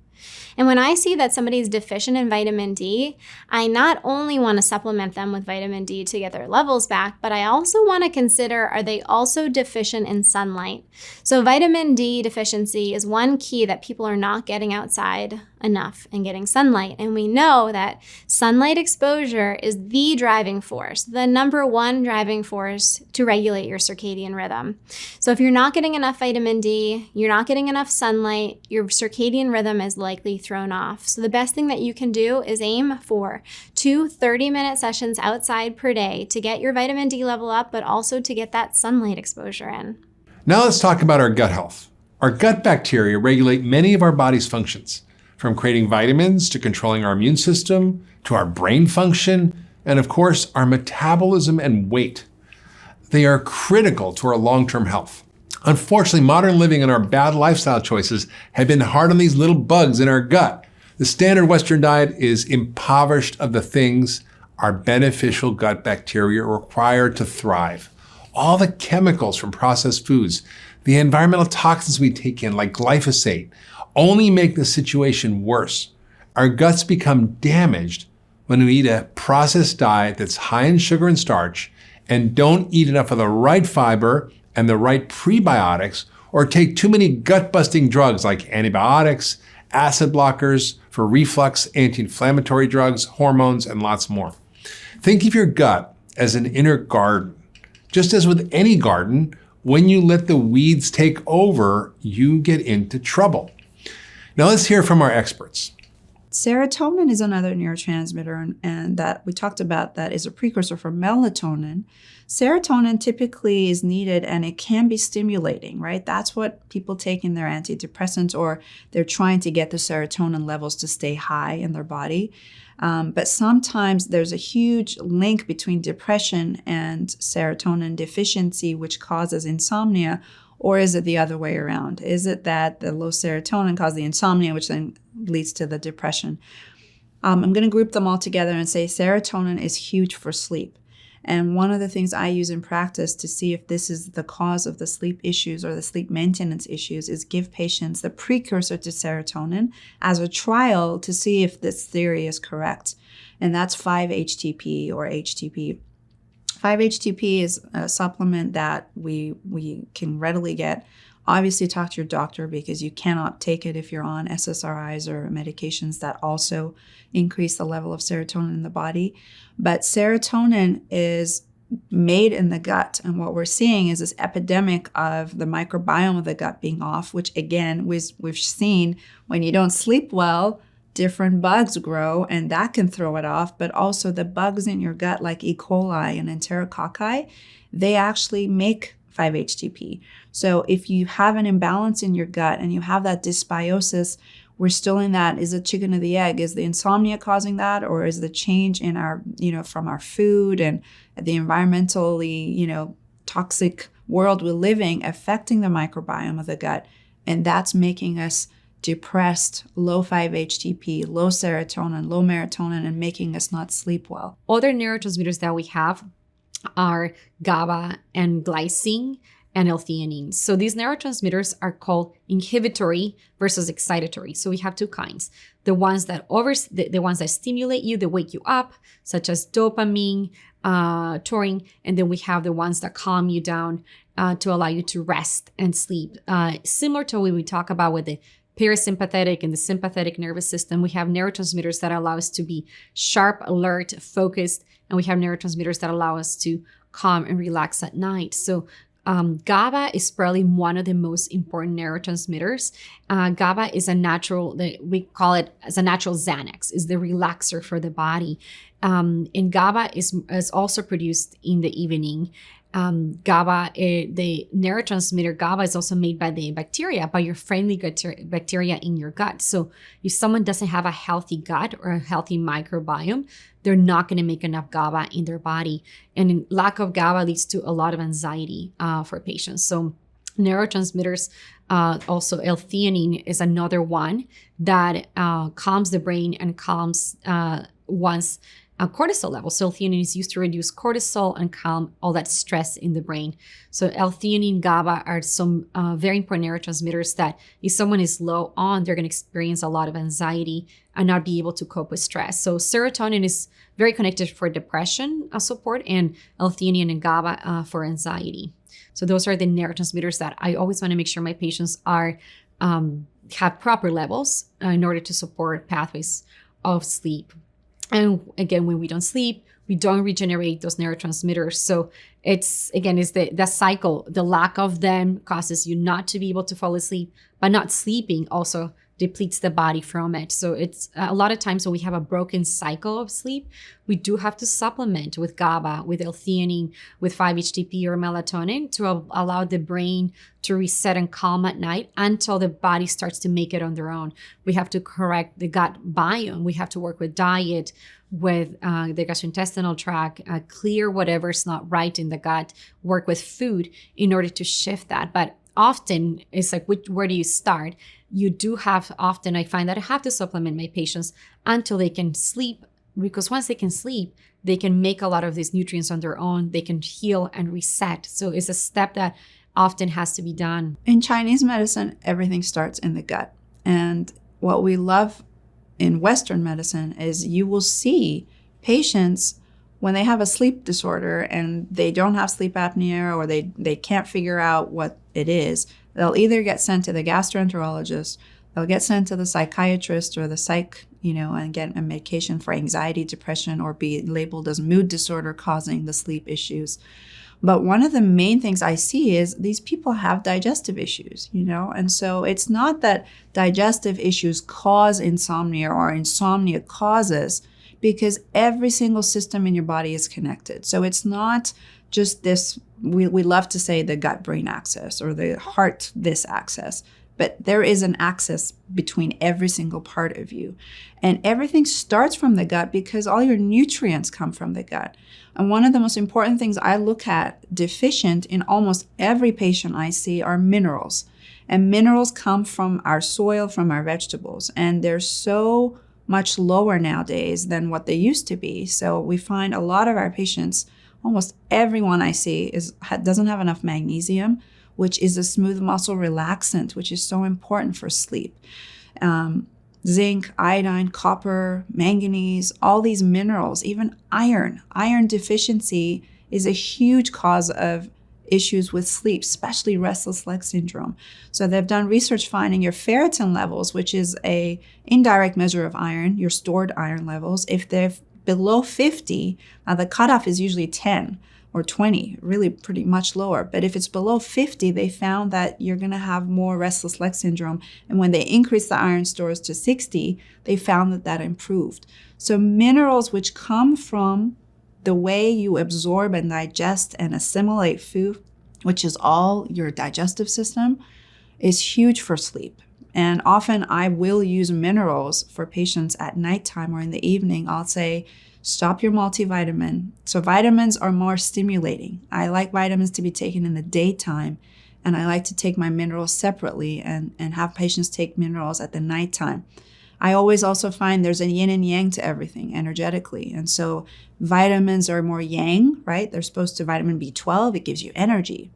And when I see that somebody's deficient in vitamin D, I not only want to supplement them with vitamin D to get their levels back, but I also want to consider, are they also deficient in sunlight? So vitamin D deficiency is one key that people are not getting outside enough and getting sunlight. And we know that sunlight exposure is the driving force, the number one driving force to regulate your circadian rhythm. So if you're not getting enough vitamin D, you're not getting enough sunlight, your circadian rhythm is likely thrown off. So the best thing that you can do is aim for 2 30-minute sessions outside per day to get your vitamin D level up, but also to get that sunlight exposure in. Now let's talk about our gut health. Our gut bacteria regulate many of our body's functions, from creating vitamins to controlling our immune system, to our brain function, and of course, our metabolism and weight. They are critical to our long-term health. Unfortunately, modern living and our bad lifestyle choices have been hard on these little bugs in our gut. The standard Western diet is impoverished of the things our beneficial gut bacteria require to thrive. All the chemicals from processed foods, the environmental toxins we take in like glyphosate, only make the situation worse. Our guts become damaged when we eat a processed diet that's high in sugar and starch and don't eat enough of the right fiber and the right prebiotics, or take too many gut-busting drugs like antibiotics, acid blockers for reflux, anti-inflammatory drugs, hormones, and lots more. Think of your gut as an inner garden. Just as with any garden, when you let the weeds take over, you get into trouble. Now let's hear from our experts. Serotonin is another neurotransmitter, and that we talked about that is a precursor for melatonin. Serotonin typically is needed and it can be stimulating, right? That's what people take in their antidepressants, or they're trying to get the serotonin levels to stay high in their body. But sometimes there's a huge link between depression and serotonin deficiency, which causes insomnia. Or is it the other way around? Is it that the low serotonin causes the insomnia, which then leads to the depression? I'm going to group them all together and say serotonin is huge for sleep. And one of the things I use in practice to see if this is the cause of the sleep issues or the sleep maintenance issues is give patients the precursor to serotonin as a trial to see if this theory is correct. And that's 5-HTP or HTP. 5-HTP is a supplement that we can readily get. Obviously, talk to your doctor because you cannot take it if you're on SSRIs or medications that also increase the level of serotonin in the body. But serotonin is made in the gut. And what we're seeing is this epidemic of the microbiome of the gut being off, which again, we've seen when you don't sleep well, different bugs grow and that can throw it off. But also the bugs in your gut like E. coli and enterococci, they actually make 5-HTP. So if you have an imbalance in your gut and you have that dysbiosis, we're still in that. Is it chicken or the egg? Is the insomnia causing that? Or is the change in our, from our food and the environmentally, toxic world we're living affecting the microbiome of the gut? And that's making us depressed, low 5-HTP, low serotonin, low melatonin, and making us not sleep well. Other neurotransmitters that we have are GABA and glycine and L-theanine. So these neurotransmitters are called inhibitory versus excitatory. So we have two kinds. The ones that the ones that stimulate you, they wake you up, such as dopamine, taurine, and then we have the ones that calm you down to allow you to rest and sleep. Similar to what we talk about with the parasympathetic and the sympathetic nervous system, we have neurotransmitters that allow us to be sharp, alert, focused, and we have neurotransmitters that allow us to calm and relax at night. So GABA is probably one of the most important neurotransmitters. GABA is a natural, we call it as a natural Xanax, is the relaxer for the body. And GABA is also produced in the evening. GABA, the neurotransmitter GABA is also made by the bacteria, by your friendly bacteria in your gut. So if someone doesn't have a healthy gut or a healthy microbiome, they're not going to make enough GABA in their body. And lack of GABA leads to a lot of anxiety for patients. So neurotransmitters, also L-theanine is another one that calms the brain and calms one's cortisol levels. So L-theanine is used to reduce cortisol and calm all that stress in the brain. So L-theanine, GABA are some very important neurotransmitters that if someone is low on, they're going to experience a lot of anxiety and not be able to cope with stress. So serotonin is very connected for depression support, and L-theanine and GABA for anxiety. So those are the neurotransmitters that I always want to make sure my patients are have proper levels in order to support pathways of sleep. And again, when we don't sleep, we don't regenerate those neurotransmitters. So it's the cycle. The lack of them causes you not to be able to fall asleep, but not sleeping also depletes the body from it. So it's a lot of times when we have a broken cycle of sleep, we do have to supplement with GABA, with L-theanine, with 5-HTP or melatonin to allow the brain to reset and calm at night until the body starts to make it on their own. We have to correct the gut biome. We have to work with diet, with the gastrointestinal tract, clear whatever's not right in the gut, work with food in order to shift that. But often it's like, where do you start? You do have, often I find that I have to supplement my patients until they can sleep, because once they can sleep, they can make a lot of these nutrients on their own. They can heal and reset. So it's a step that often has to be done. In Chinese medicine, everything starts in the gut. And what we love in Western medicine is you will see patients when they have a sleep disorder and they don't have sleep apnea or they can't figure out what it is, they'll either get sent to the gastroenterologist, they'll get sent to the psychiatrist or the psych, and get a medication for anxiety, depression, or be labeled as mood disorder causing the sleep issues. But one of the main things I see is these people have digestive issues, and so it's not that digestive issues cause insomnia or insomnia causes, because every single system in your body is connected. So it's not just this, we love to say the gut-brain axis or the heart this axis, but there is an axis between every single part of you. And everything starts from the gut because all your nutrients come from the gut. And one of the most important things I look at deficient in almost every patient I see are minerals. And minerals come from our soil, from our vegetables. And they're so much lower nowadays than what they used to be. So we find a lot of our patients, almost everyone I see, doesn't have enough magnesium, which is a smooth muscle relaxant, which is so important for sleep. Zinc, iodine, copper, manganese, all these minerals, even iron. Iron deficiency is a huge cause of issues with sleep, especially restless leg syndrome. So they've done research finding your ferritin levels, which is a indirect measure of iron, your stored iron levels. If they're below 50, now the cutoff is usually 10 or 20, really pretty much lower. But if it's below 50, they found that you're going to have more restless leg syndrome. And when they increased the iron stores to 60, they found that improved. So minerals, which come from the way you absorb and digest and assimilate food, which is all your digestive system, is huge for sleep. And often I will use minerals for patients at nighttime or in the evening. I'll say, stop your multivitamin. So vitamins are more stimulating. I like vitamins to be taken in the daytime, and I like to take my minerals separately and have patients take minerals at the nighttime. I always also find there's a yin and yang to everything energetically. And so vitamins are more yang, right? They're supposed to, vitamin B12, it gives you energy.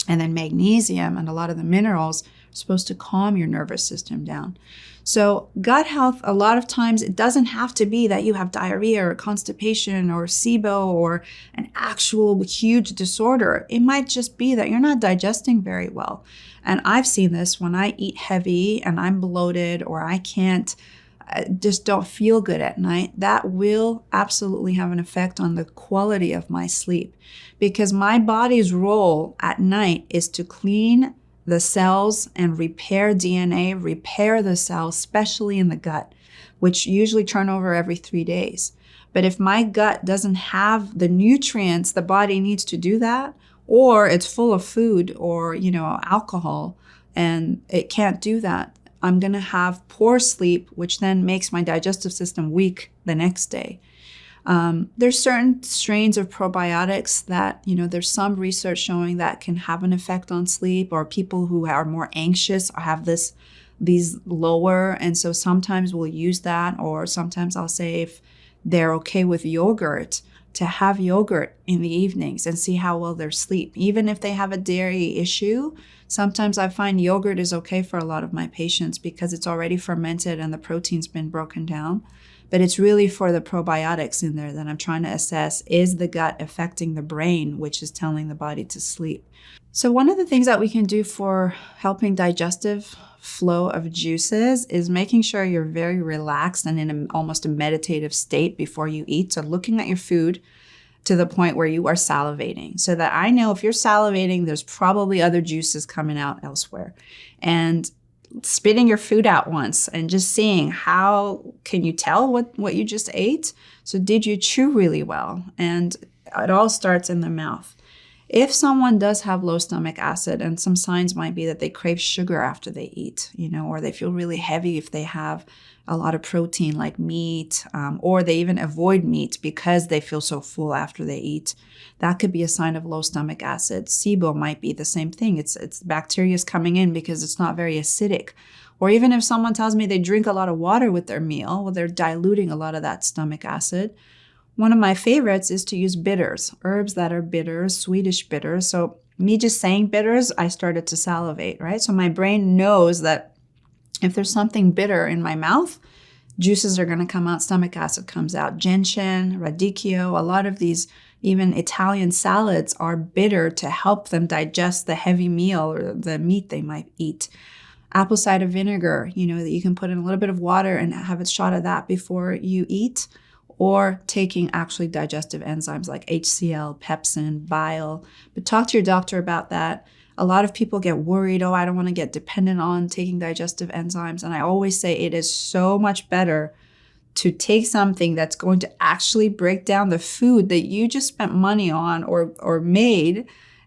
And then magnesium and a lot of the minerals are supposed to calm your nervous system down. So gut health, a lot of times it doesn't have to be that you have diarrhea or constipation or SIBO or an actual huge disorder. It might just be that you're not digesting very well. And I've seen this when I eat heavy and I'm bloated or I just don't feel good at night. That will absolutely have an effect on the quality of my sleep, because my body's role at night is to clean the cells and repair DNA, repair the cells, especially in the gut, which usually turn over every 3 days. But if my gut doesn't have the nutrients the body needs to do that, or it's full of food or, alcohol, and it can't do that, I'm going to have poor sleep, which then makes my digestive system weak the next day. There's certain strains of probiotics that, there's some research showing that can have an effect on sleep, or people who are more anxious or have these lower. And so sometimes we'll use that, or sometimes I'll say if they're okay with yogurt, to have yogurt in the evenings and see how well they sleep. Even if they have a dairy issue, sometimes I find yogurt is okay for a lot of my patients because it's already fermented and the protein's been broken down. But it's really for the probiotics in there that I'm trying to assess, is the gut affecting the brain, which is telling the body to sleep? So one of the things that we can do for helping digestive flow of juices is making sure you're very relaxed and in almost a meditative state before you eat. So looking at your food to the point where you are salivating, so that I know if you're salivating, there's probably other juices coming out elsewhere. And spitting your food out once and just seeing how can you tell what you just ate. So did you chew really well? And it all starts in the mouth. If someone does have low stomach acid, and some signs might be that they crave sugar after they eat, or they feel really heavy if they have a lot of protein like meat, or they even avoid meat because they feel so full after they eat, that could be a sign of low stomach acid. SIBO might be the same thing. It's bacteria is coming in because it's not very acidic. Or even if someone tells me they drink a lot of water with their meal, well, they're diluting a lot of that stomach acid. One of my favorites is to use bitters, herbs that are bitters, Swedish bitters. So me just saying bitters, I started to salivate, right? So my brain knows that if there's something bitter in my mouth, juices are going to come out, stomach acid comes out. Gentian, radicchio, a lot of these, even Italian salads are bitter to help them digest the heavy meal or the meat they might eat. Apple cider vinegar, that you can put in a little bit of water and have a shot of that before you eat. or taking actually digestive enzymes like HCl, pepsin, bile. But talk to your doctor about that. A lot of people get worried, oh, I don't want to get dependent on taking digestive enzymes. And I always say it is so much better to take something that's going to actually break down the food that you just spent money on or made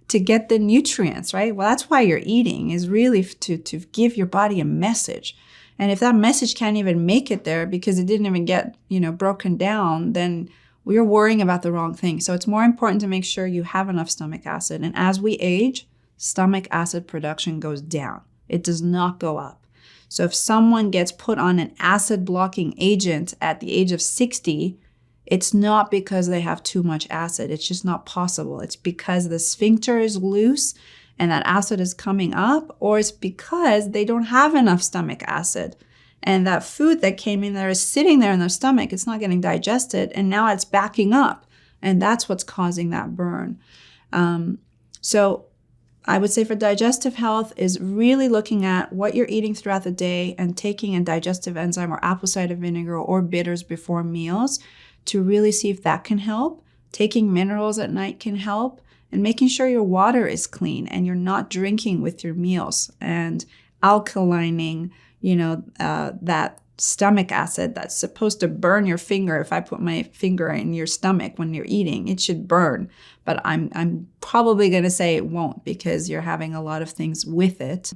to get the nutrients, right? Well, that's why you're eating, is really to give your body a message. And if that message can't even make it there because it didn't even get, broken down, then we're worrying about the wrong thing. So it's more important to make sure you have enough stomach acid. And as we age, stomach acid production goes down. It does not go up. So if someone gets put on an acid blocking agent at the age of 60, it's not because they have too much acid. It's just not possible. It's because the sphincter is loose and that acid is coming up, or it's because they don't have enough stomach acid. And that food that came in there is sitting there in their stomach. It's not getting digested, and now it's backing up. And that's what's causing that burn. So I would say for digestive health is really looking at what you're eating throughout the day and taking a digestive enzyme or apple cider vinegar or bitters before meals to really see if that can help. Taking minerals at night can help, and making sure your water is clean and you're not drinking with your meals, and alkalining, that stomach acid that's supposed to burn your finger. If I put my finger in your stomach when you're eating, it should burn. But I'm probably going to say it won't because you're having a lot of things with it.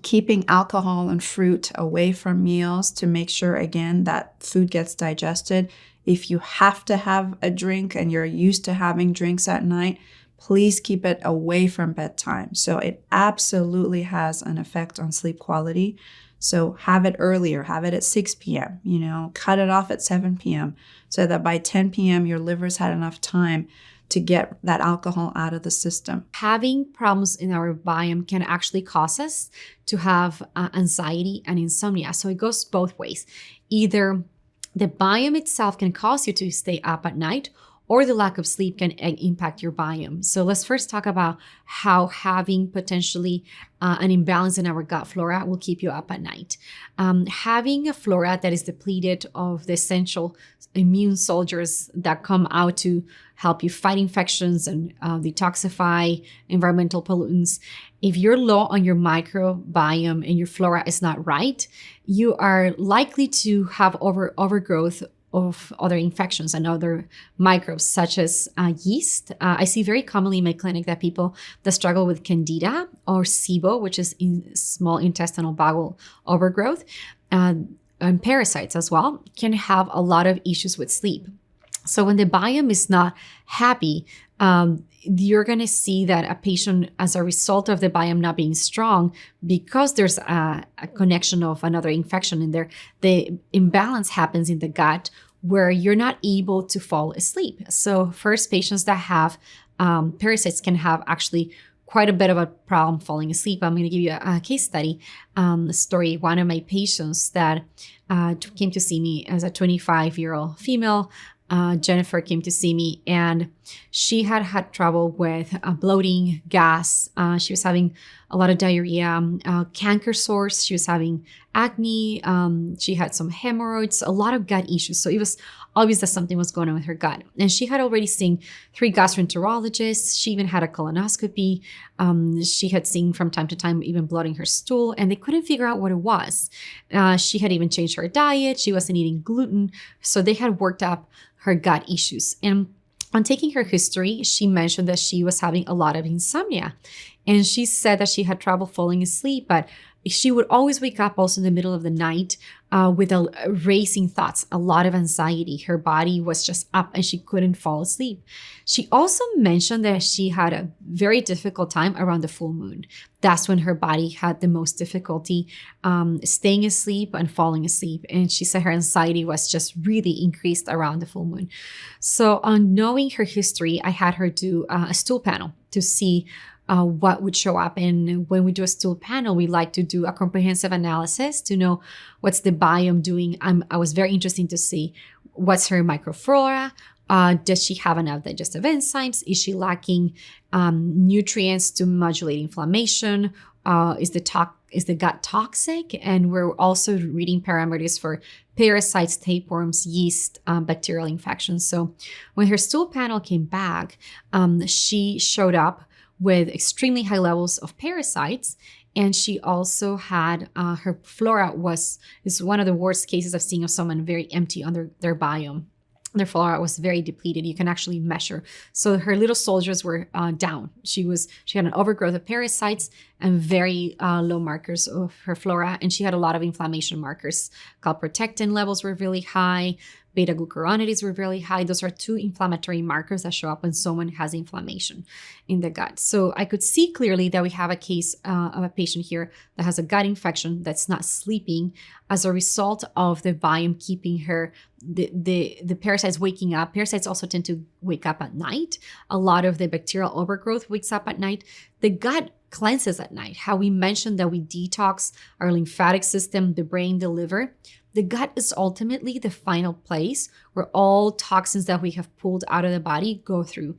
Keeping alcohol and fruit away from meals to make sure, again, that food gets digested. If you have to have a drink and you're used to having drinks at night, please keep it away from bedtime. So it absolutely has an effect on sleep quality. So have it earlier, have it at 6 p.m., cut it off at 7 p.m. so that by 10 p.m. your liver's had enough time to get that alcohol out of the system. Having problems in our biome can actually cause us to have anxiety and insomnia. So it goes both ways. Either the biome itself can cause you to stay up at night, or the lack of sleep can impact your biome. So let's first talk about how having potentially an imbalance in our gut flora will keep you up at night. Having a flora that is depleted of the essential immune soldiers that come out to help you fight infections and detoxify environmental pollutants. If you're low on your microbiome and your flora is not right, you are likely to have overgrowth of other infections and other microbes such as yeast. I see very commonly in my clinic that people that struggle with candida or SIBO, which is small intestinal bowel overgrowth, and parasites as well, can have a lot of issues with sleep. So when the biome is not happy, you're going to see that a patient, as a result of the biome not being strong, because there's a connection of another infection in there, the imbalance happens in the gut where you're not able to fall asleep. So first, patients that have parasites can have actually quite a bit of a problem falling asleep. I'm going to give you a case study, a story. One of my patients that came to see me as a 25-year-old female, Jennifer, came to see me, and she had trouble with bloating, gas. She was having a lot of diarrhea, canker sores. She was having acne. She had some hemorrhoids, a lot of gut issues. So it was obvious that something was going on with her gut. And she had already seen 3 gastroenterologists. She even had a colonoscopy. She had seen from time to time even blood in her stool, and they couldn't figure out what it was. She had even changed her diet. She wasn't eating gluten. So they had worked up her gut issues. And on taking her history, she mentioned that she was having a lot of insomnia. And she said that she had trouble falling asleep, but she would always wake up also in the middle of the night with racing thoughts, a lot of anxiety. Her body was just up and she couldn't fall asleep. She also mentioned that she had a very difficult time around the full moon. That's when her body had the most difficulty staying asleep and falling asleep. And she said her anxiety was just really increased around the full moon. So on knowing her history, I had her do a stool panel to see what would show up. And when we do a stool panel, we like to do a comprehensive analysis to know what's the biome doing. I was very interested to see what's her microflora. Does she have enough digestive enzymes? Is she lacking nutrients to modulate inflammation? Is is the gut toxic? And we're also reading parameters for parasites, tapeworms, yeast, bacterial infections. So when her stool panel came back, she showed up with extremely high levels of parasites. And she also had her flora is one of the worst cases I've seen of someone very empty on their biome. Their flora was very depleted. You can actually measure. So her little soldiers were down. She had an overgrowth of parasites and very low markers of her flora. And she had a lot of inflammation markers. Calprotectin levels were really high. Beta-glucuronidase were really high. Those are two inflammatory markers that show up when someone has inflammation in the gut. So I could see clearly that we have a case of a patient here that has a gut infection that's not sleeping as a result of the biome keeping her, the parasites waking up. Parasites also tend to wake up at night. A lot of the bacterial overgrowth wakes up at night. The gut cleanses at night. How we mentioned that we detox our lymphatic system, the brain, the liver. The gut is ultimately the final place where all toxins that we have pulled out of the body go through.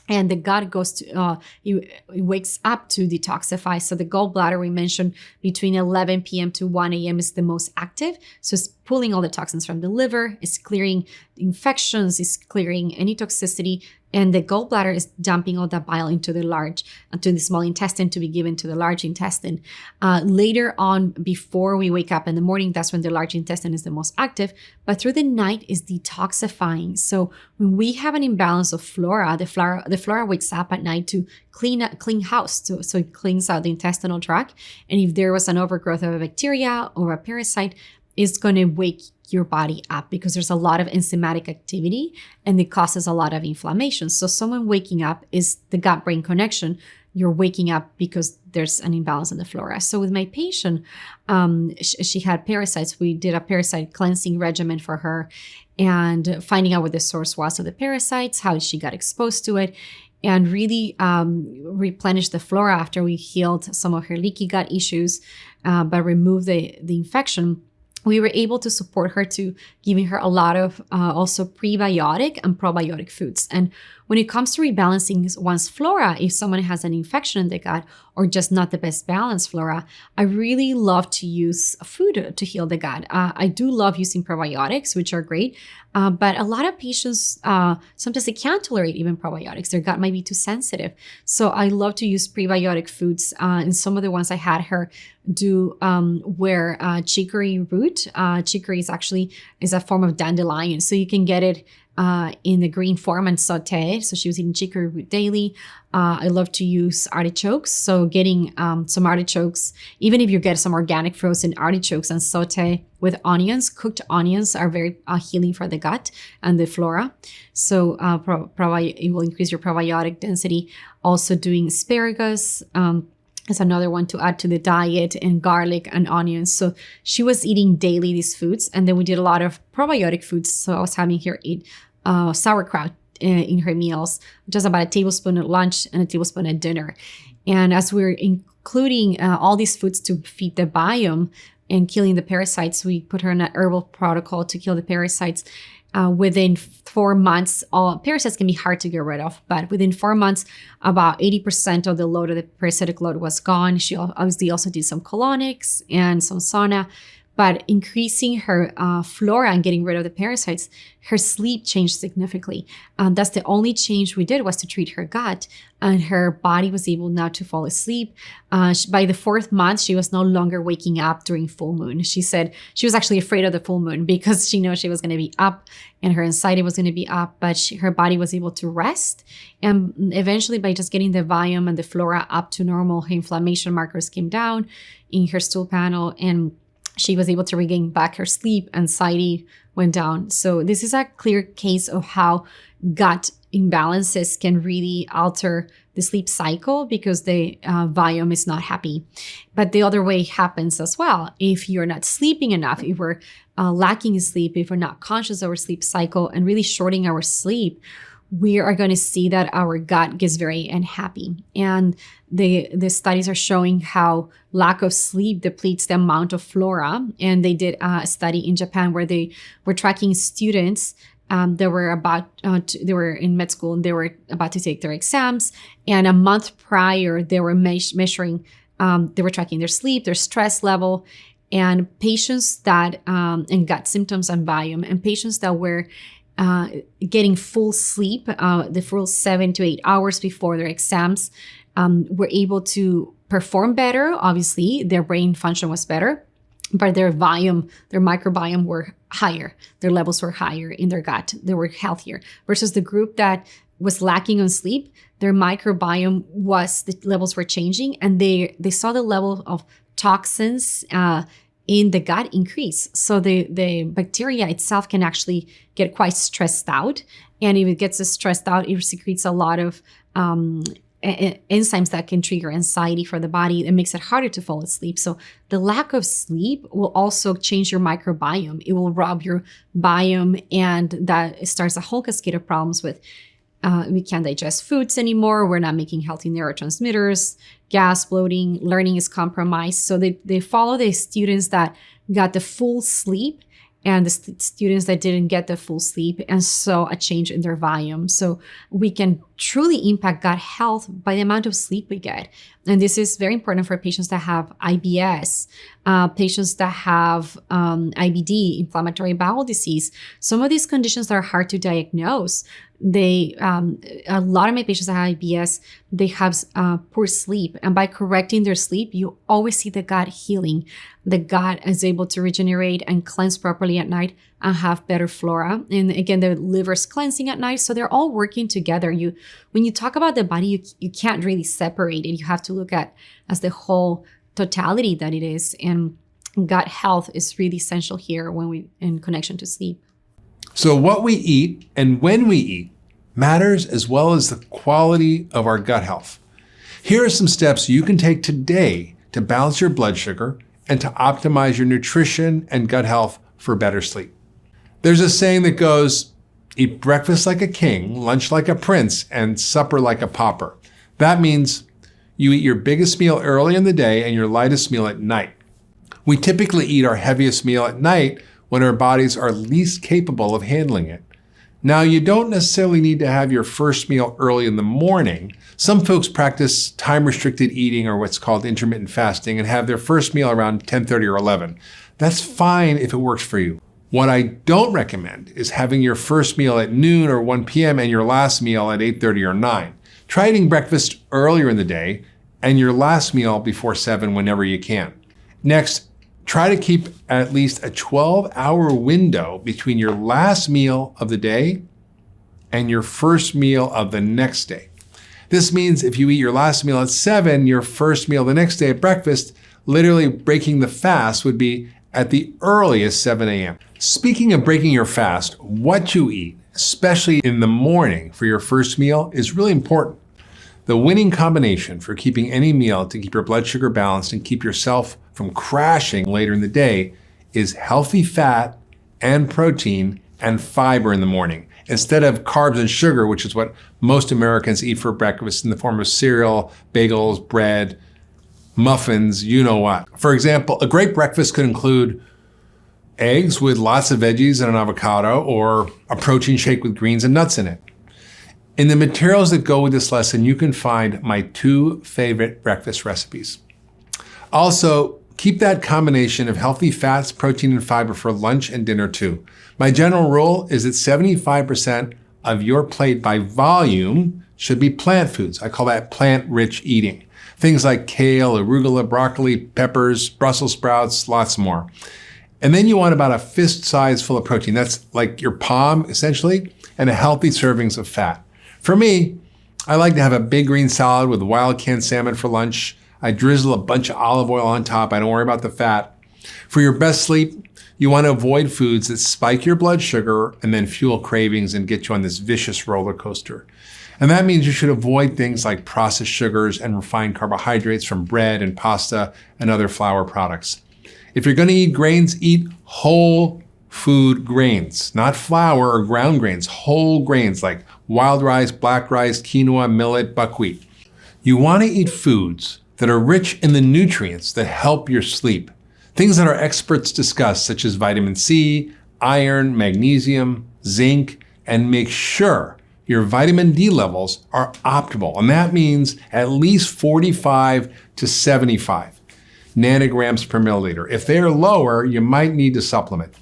And the gut goes to, it wakes up to detoxify. So the gallbladder we mentioned between 11 p.m. to 1 a.m. is the most active. So it's pulling all the toxins from the liver, it's clearing infections, it's clearing any toxicity. And the gallbladder is dumping all that bile into the small intestine to be given to the large intestine. Later on, before we wake up in the morning, that's when the large intestine is the most active. But through the night is detoxifying. So when we have an imbalance of flora, the flora wakes up at night to clean house. So it cleans out the intestinal tract. And if there was an overgrowth of a bacteria or a parasite, it's going to wake your body up because there's a lot of enzymatic activity and it causes a lot of inflammation. So someone waking up is the gut-brain connection. You're waking up because there's an imbalance in the flora. So with my patient, she had parasites. We did a parasite cleansing regimen for her and finding out what the source was of the parasites, how she got exposed to it, and really replenish the flora after we healed some of her leaky gut issues, but removed the infection. We were able to support her to giving her a lot of also prebiotic and probiotic foods. And when it comes to rebalancing one's flora, if someone has an infection in the gut or just not the best balanced flora, I really love to use food to heal the gut. I do love using probiotics, which are great. But a lot of patients, sometimes they can't tolerate even probiotics. Their gut might be too sensitive. So I love to use prebiotic foods. And some of the ones I had her do were chicory root. Chicory is a form of dandelion. So you can get it in the green form and saute. So she was eating chicory root daily. I love to use artichokes. So getting some artichokes, even if you get some organic frozen artichokes and saute with onions, cooked onions are very healing for the gut and the flora. So it will increase your probiotic density. Also doing asparagus is another one to add to the diet, and garlic and onions. So she was eating daily these foods. And then we did a lot of probiotic foods. So I was having her eat sauerkraut in her meals, just about a tablespoon at lunch and a tablespoon at dinner. And as we're including all these foods to feed the biome and killing the parasites, we put her in an herbal protocol to kill the parasites. Within 4 months, all parasites can be hard to get rid of, but within 4 months, about 80% of the load of the parasitic load was gone. She obviously also did some colonics and some sauna, but increasing her flora and getting rid of the parasites, her sleep changed significantly. That's the only change we did, was to treat her gut, and her body was able now to fall asleep. By the 4th month, she was no longer waking up during full moon. She said she was actually afraid of the full moon because she knew she was going to be up and her anxiety was going to be up, but her body was able to rest. And eventually, by just getting the biome and the flora up to normal, her inflammation markers came down in her stool panel, and she was able to regain back her sleep. Anxiety went down. So this is a clear case of how gut imbalances can really alter the sleep cycle because the biome is not happy. But the other way happens as well. If you're not sleeping enough, if we're lacking in sleep, if we're not conscious of our sleep cycle and really shorting our sleep, we are going to see that our gut gets very unhappy. And the studies are showing how lack of sleep depletes the amount of flora. And they did a study in Japan where they were tracking students they were in med school and they were about to take their exams. And a month prior, they were measuring they were tracking their sleep, their stress level, and patients that, and gut symptoms and biome, and patients that were getting full sleep, the full 7 to 8 hours before their exams, were able to perform better. Obviously, their brain function was better, but their microbiome were higher. Their levels were higher in their gut. They were healthier versus the group that was lacking on sleep. Their microbiome the levels were changing, and they saw the level of toxins in the gut increase. So the bacteria itself can actually get quite stressed out. And if it gets stressed out, it secretes a lot of enzymes that can trigger anxiety for the body. It makes it harder to fall asleep. So the lack of sleep will also change your microbiome. It will rob your biome, and that starts a whole cascade of problems with we can't digest foods anymore. We're not making healthy neurotransmitters, gas, bloating, learning is compromised. So they follow the students that got the full sleep and the students that didn't get the full sleep, and saw a change in their volume. So we can truly impact gut health by the amount of sleep we get. And this is very important for patients that have IBS, patients that have IBD, inflammatory bowel disease. Some of these conditions that are hard to diagnose, a lot of my patients that have IBS, they have poor sleep. And by correcting their sleep, you always see the gut healing. The gut is able to regenerate and cleanse properly at night and have better flora. And again, the liver's cleansing at night. So they're all working together. When you talk about the body, you can't really separate it. You have to look at as the whole totality that it is. And gut health is really essential here in connection to sleep. So what we eat and when we eat matters, as well as the quality of our gut health. Here are some steps you can take today to balance your blood sugar and to optimize your nutrition and gut health for better sleep. There's a saying that goes, eat breakfast like a king, lunch like a prince, and supper like a pauper. That means you eat your biggest meal early in the day and your lightest meal at night. We typically eat our heaviest meal at night when our bodies are least capable of handling it. Now, you don't necessarily need to have your first meal early in the morning. Some folks practice time-restricted eating, or what's called intermittent fasting, and have their first meal around 10:30 or 11. That's fine if it works for you. What I don't recommend is having your first meal at noon or 1 p.m. and your last meal at 8:30 or 9. Try eating breakfast earlier in the day and your last meal before 7 whenever you can. Next, try to keep at least a 12-hour window between your last meal of the day and your first meal of the next day. This means if you eat your last meal at 7, your first meal the next day at breakfast, literally breaking the fast would be at the earliest 7 a.m. Speaking of breaking your fast, what you eat, especially in the morning for your first meal, is really important. The winning combination for keeping any meal to keep your blood sugar balanced and keep yourself from crashing later in the day is healthy fat and protein and fiber in the morning, instead of carbs and sugar, which is what most Americans eat for breakfast in the form of cereal, bagels, bread, muffins, you know what. For example, a great breakfast could include eggs with lots of veggies and an avocado, or a protein shake with greens and nuts in it. In the materials that go with this lesson, you can find my 2 favorite breakfast recipes. Also, keep that combination of healthy fats, protein, and fiber for lunch and dinner too. My general rule is that 75% of your plate by volume should be plant foods. I call that plant-rich eating. Things like kale, arugula, broccoli, peppers, Brussels sprouts, lots more. And then you want about a fist size full of protein. That's like your palm, essentially, and a healthy servings of fat. For me, I like to have a big green salad with wild canned salmon for lunch. I drizzle a bunch of olive oil on top. I don't worry about the fat. For your best sleep, you want to avoid foods that spike your blood sugar and then fuel cravings and get you on this vicious roller coaster. And that means you should avoid things like processed sugars and refined carbohydrates from bread and pasta and other flour products. If you're going to eat grains, eat whole food grains, not flour or ground grains, whole grains like wild rice, black rice, quinoa, millet, buckwheat. You want to eat foods that are rich in the nutrients that help your sleep. Things that our experts discuss, such as vitamin C, iron, magnesium, zinc, and make sure your vitamin D levels are optimal, and that means at least 45 to 75 nanograms per milliliter. If they're lower, you might need to supplement.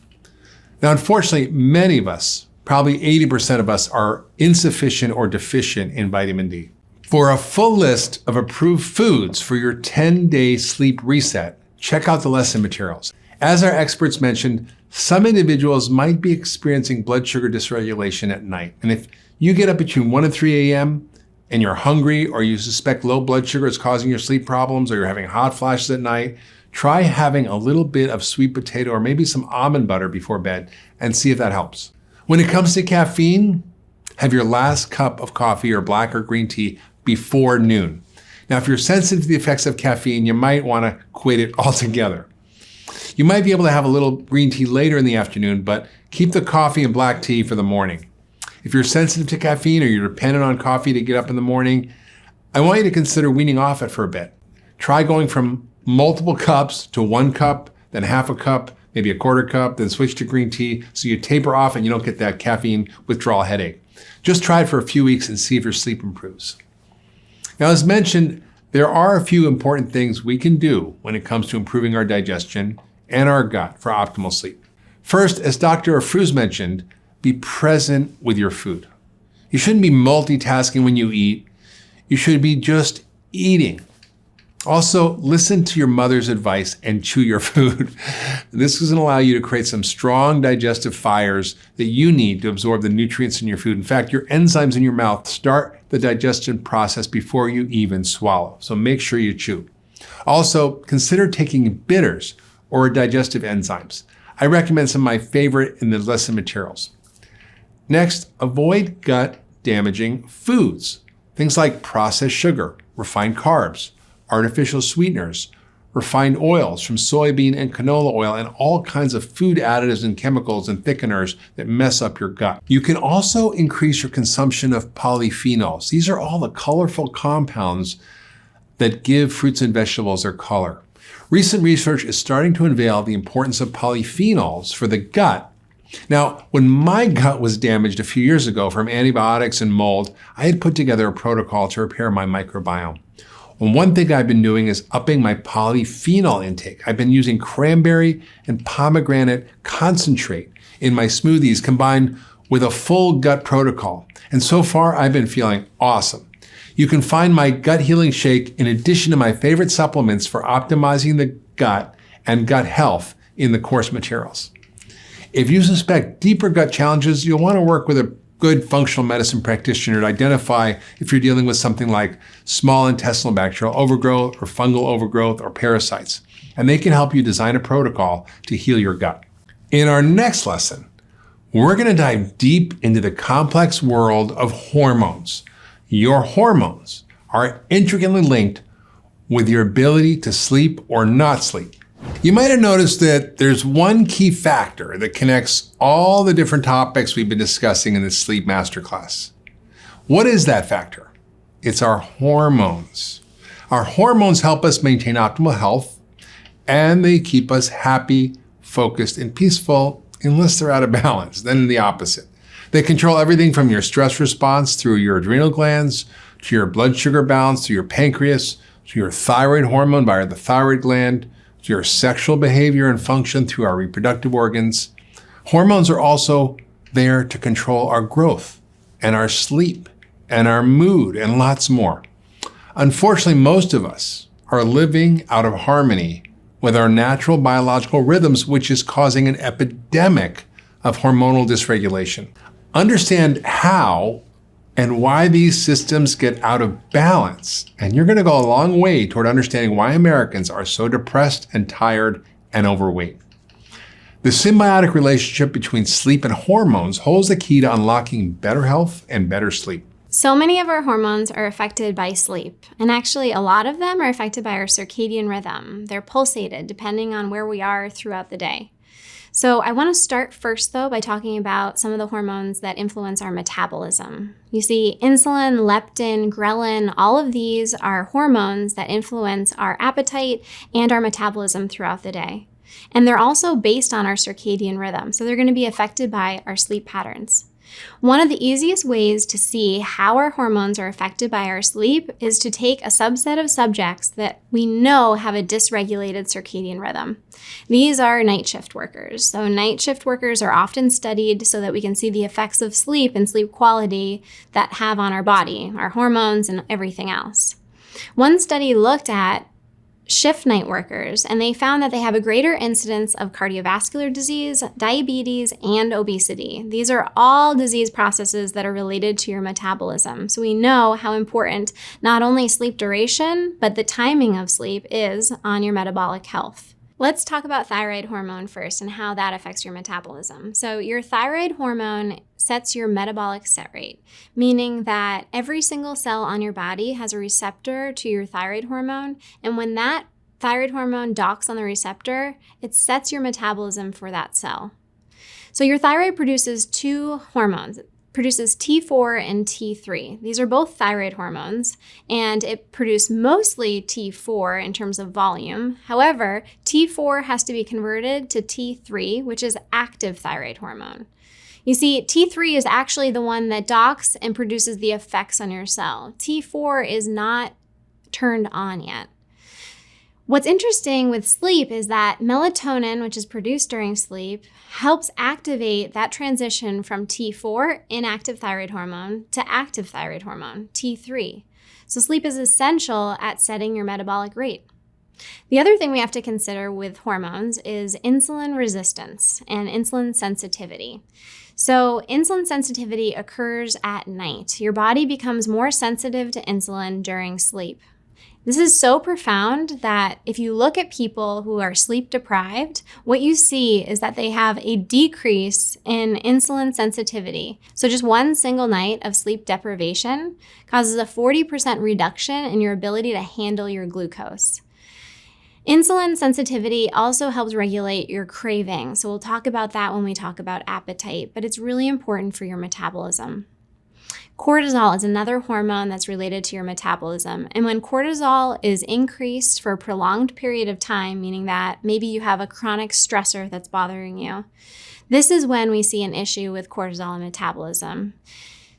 Now, unfortunately, many of us, probably 80% of us, are insufficient or deficient in vitamin D. For a full list of approved foods for your 10-day sleep reset, check out the lesson materials. As our experts mentioned, some individuals might be experiencing blood sugar dysregulation at night. And if you get up between 1 and 3 a.m. and you're hungry, or you suspect low blood sugar is causing your sleep problems, or you're having hot flashes at night, try having a little bit of sweet potato or maybe some almond butter before bed and see if that helps. When it comes to caffeine, have your last cup of coffee or black or green tea before noon. Now, if you're sensitive to the effects of caffeine, you might want to quit it altogether. You might be able to have a little green tea later in the afternoon, but keep the coffee and black tea for the morning. If you're sensitive to caffeine or you're dependent on coffee to get up in the morning, I want you to consider weaning off it for a bit. Try going from multiple cups to 1 cup, then half a cup, maybe a quarter cup, then switch to green tea so you taper off and you don't get that caffeine withdrawal headache. Just try it for a few weeks and see if your sleep improves. Now, as mentioned, there are a few important things we can do when it comes to improving our digestion and our gut for optimal sleep. First, as Dr. Afrouz mentioned, be present with your food. You shouldn't be multitasking when you eat. You should be just eating. Also, listen to your mother's advice and chew your food. This is going to allow you to create some strong digestive fires that you need to absorb the nutrients in your food. In fact, your enzymes in your mouth start the digestion process before you even swallow. So make sure you chew. Also, consider taking bitters or digestive enzymes. I recommend some of my favorite in the lesson materials. Next, avoid gut damaging foods. Things like processed sugar, refined carbs, artificial sweeteners, refined oils from soybean and canola oil, and all kinds of food additives and chemicals and thickeners that mess up your gut. You can also increase your consumption of polyphenols. These are all the colorful compounds that give fruits and vegetables their color. Recent research is starting to unveil the importance of polyphenols for the gut. Now, when my gut was damaged a few years ago from antibiotics and mold, I had put together a protocol to repair my microbiome. And one thing I've been doing is upping my polyphenol intake. I've been using cranberry and pomegranate concentrate in my smoothies combined with a full gut protocol. And so far, I've been feeling awesome. You can find my gut healing shake in addition to my favorite supplements for optimizing the gut and gut health in the course materials. If you suspect deeper gut challenges, you'll want to work with a good functional medicine practitioner to identify if you're dealing with something like small intestinal bacterial overgrowth or fungal overgrowth or parasites. And they can help you design a protocol to heal your gut. In our next lesson, we're going to dive deep into the complex world of hormones. Your hormones are intricately linked with your ability to sleep or not sleep. You might have noticed that there's one key factor that connects all the different topics we've been discussing in this sleep masterclass. What is that factor? It's our hormones. Our hormones help us maintain optimal health, and they keep us happy, focused, and peaceful unless they're out of balance, then the opposite. They control everything from your stress response through your adrenal glands, to your blood sugar balance, to your pancreas, to your thyroid hormone via the thyroid gland, to your sexual behavior and function through our reproductive organs. Hormones are also there to control our growth and our sleep and our mood and lots more. Unfortunately, most of us are living out of harmony with our natural biological rhythms, which is causing an epidemic of hormonal dysregulation. Understand how and why these systems get out of balance, and you're going to go a long way toward understanding why Americans are so depressed and tired and overweight. The symbiotic relationship between sleep and hormones holds the key to unlocking better health and better sleep. So many of our hormones are affected by sleep, and actually a lot of them are affected by our circadian rhythm. They're pulsated depending on where we are throughout the day. So I want to start first, though, by talking about some of the hormones that influence our metabolism. You see, insulin, leptin, ghrelin, all of these are hormones that influence our appetite and our metabolism throughout the day. And they're also based on our circadian rhythm, so they're going to be affected by our sleep patterns. One of the easiest ways to see how our hormones are affected by our sleep is to take a subset of subjects that we know have a dysregulated circadian rhythm. These are night shift workers. So night shift workers are often studied so that we can see the effects of sleep and sleep quality that have on our body, our hormones, and everything else. One study looked at shift night workers, and they found that they have a greater incidence of cardiovascular disease, diabetes, and obesity. These are all disease processes that are related to your metabolism. So we know how important not only sleep duration, but the timing of sleep is on your metabolic health. Let's talk about thyroid hormone first and how that affects your metabolism. So your thyroid hormone sets your metabolic set rate, meaning that every single cell on your body has a receptor to your thyroid hormone, and when that thyroid hormone docks on the receptor, it sets your metabolism for that cell. So your thyroid produces two hormones. It produces T4 and T3. These are both thyroid hormones, and it produces mostly T4 in terms of volume. However, T4 has to be converted to T3, which is active thyroid hormone. You see, T3 is actually the one that docks and produces the effects on your cell. T4 is not turned on yet. What's interesting with sleep is that melatonin, which is produced during sleep, helps activate that transition from T4, inactive thyroid hormone, to active thyroid hormone, T3. So sleep is essential at setting your metabolic rate. The other thing we have to consider with hormones is insulin resistance and insulin sensitivity. So insulin sensitivity occurs at night. Your body becomes more sensitive to insulin during sleep. This is so profound that if you look at people who are sleep deprived, what you see is that they have a decrease in insulin sensitivity. So just one single night of sleep deprivation causes a 40% reduction in your ability to handle your glucose. Insulin sensitivity also helps regulate your craving. So we'll talk about that when we talk about appetite, but it's really important for your metabolism. Cortisol is another hormone that's related to your metabolism. And when cortisol is increased for a prolonged period of time, meaning that maybe you have a chronic stressor that's bothering you, this is when we see an issue with cortisol and metabolism.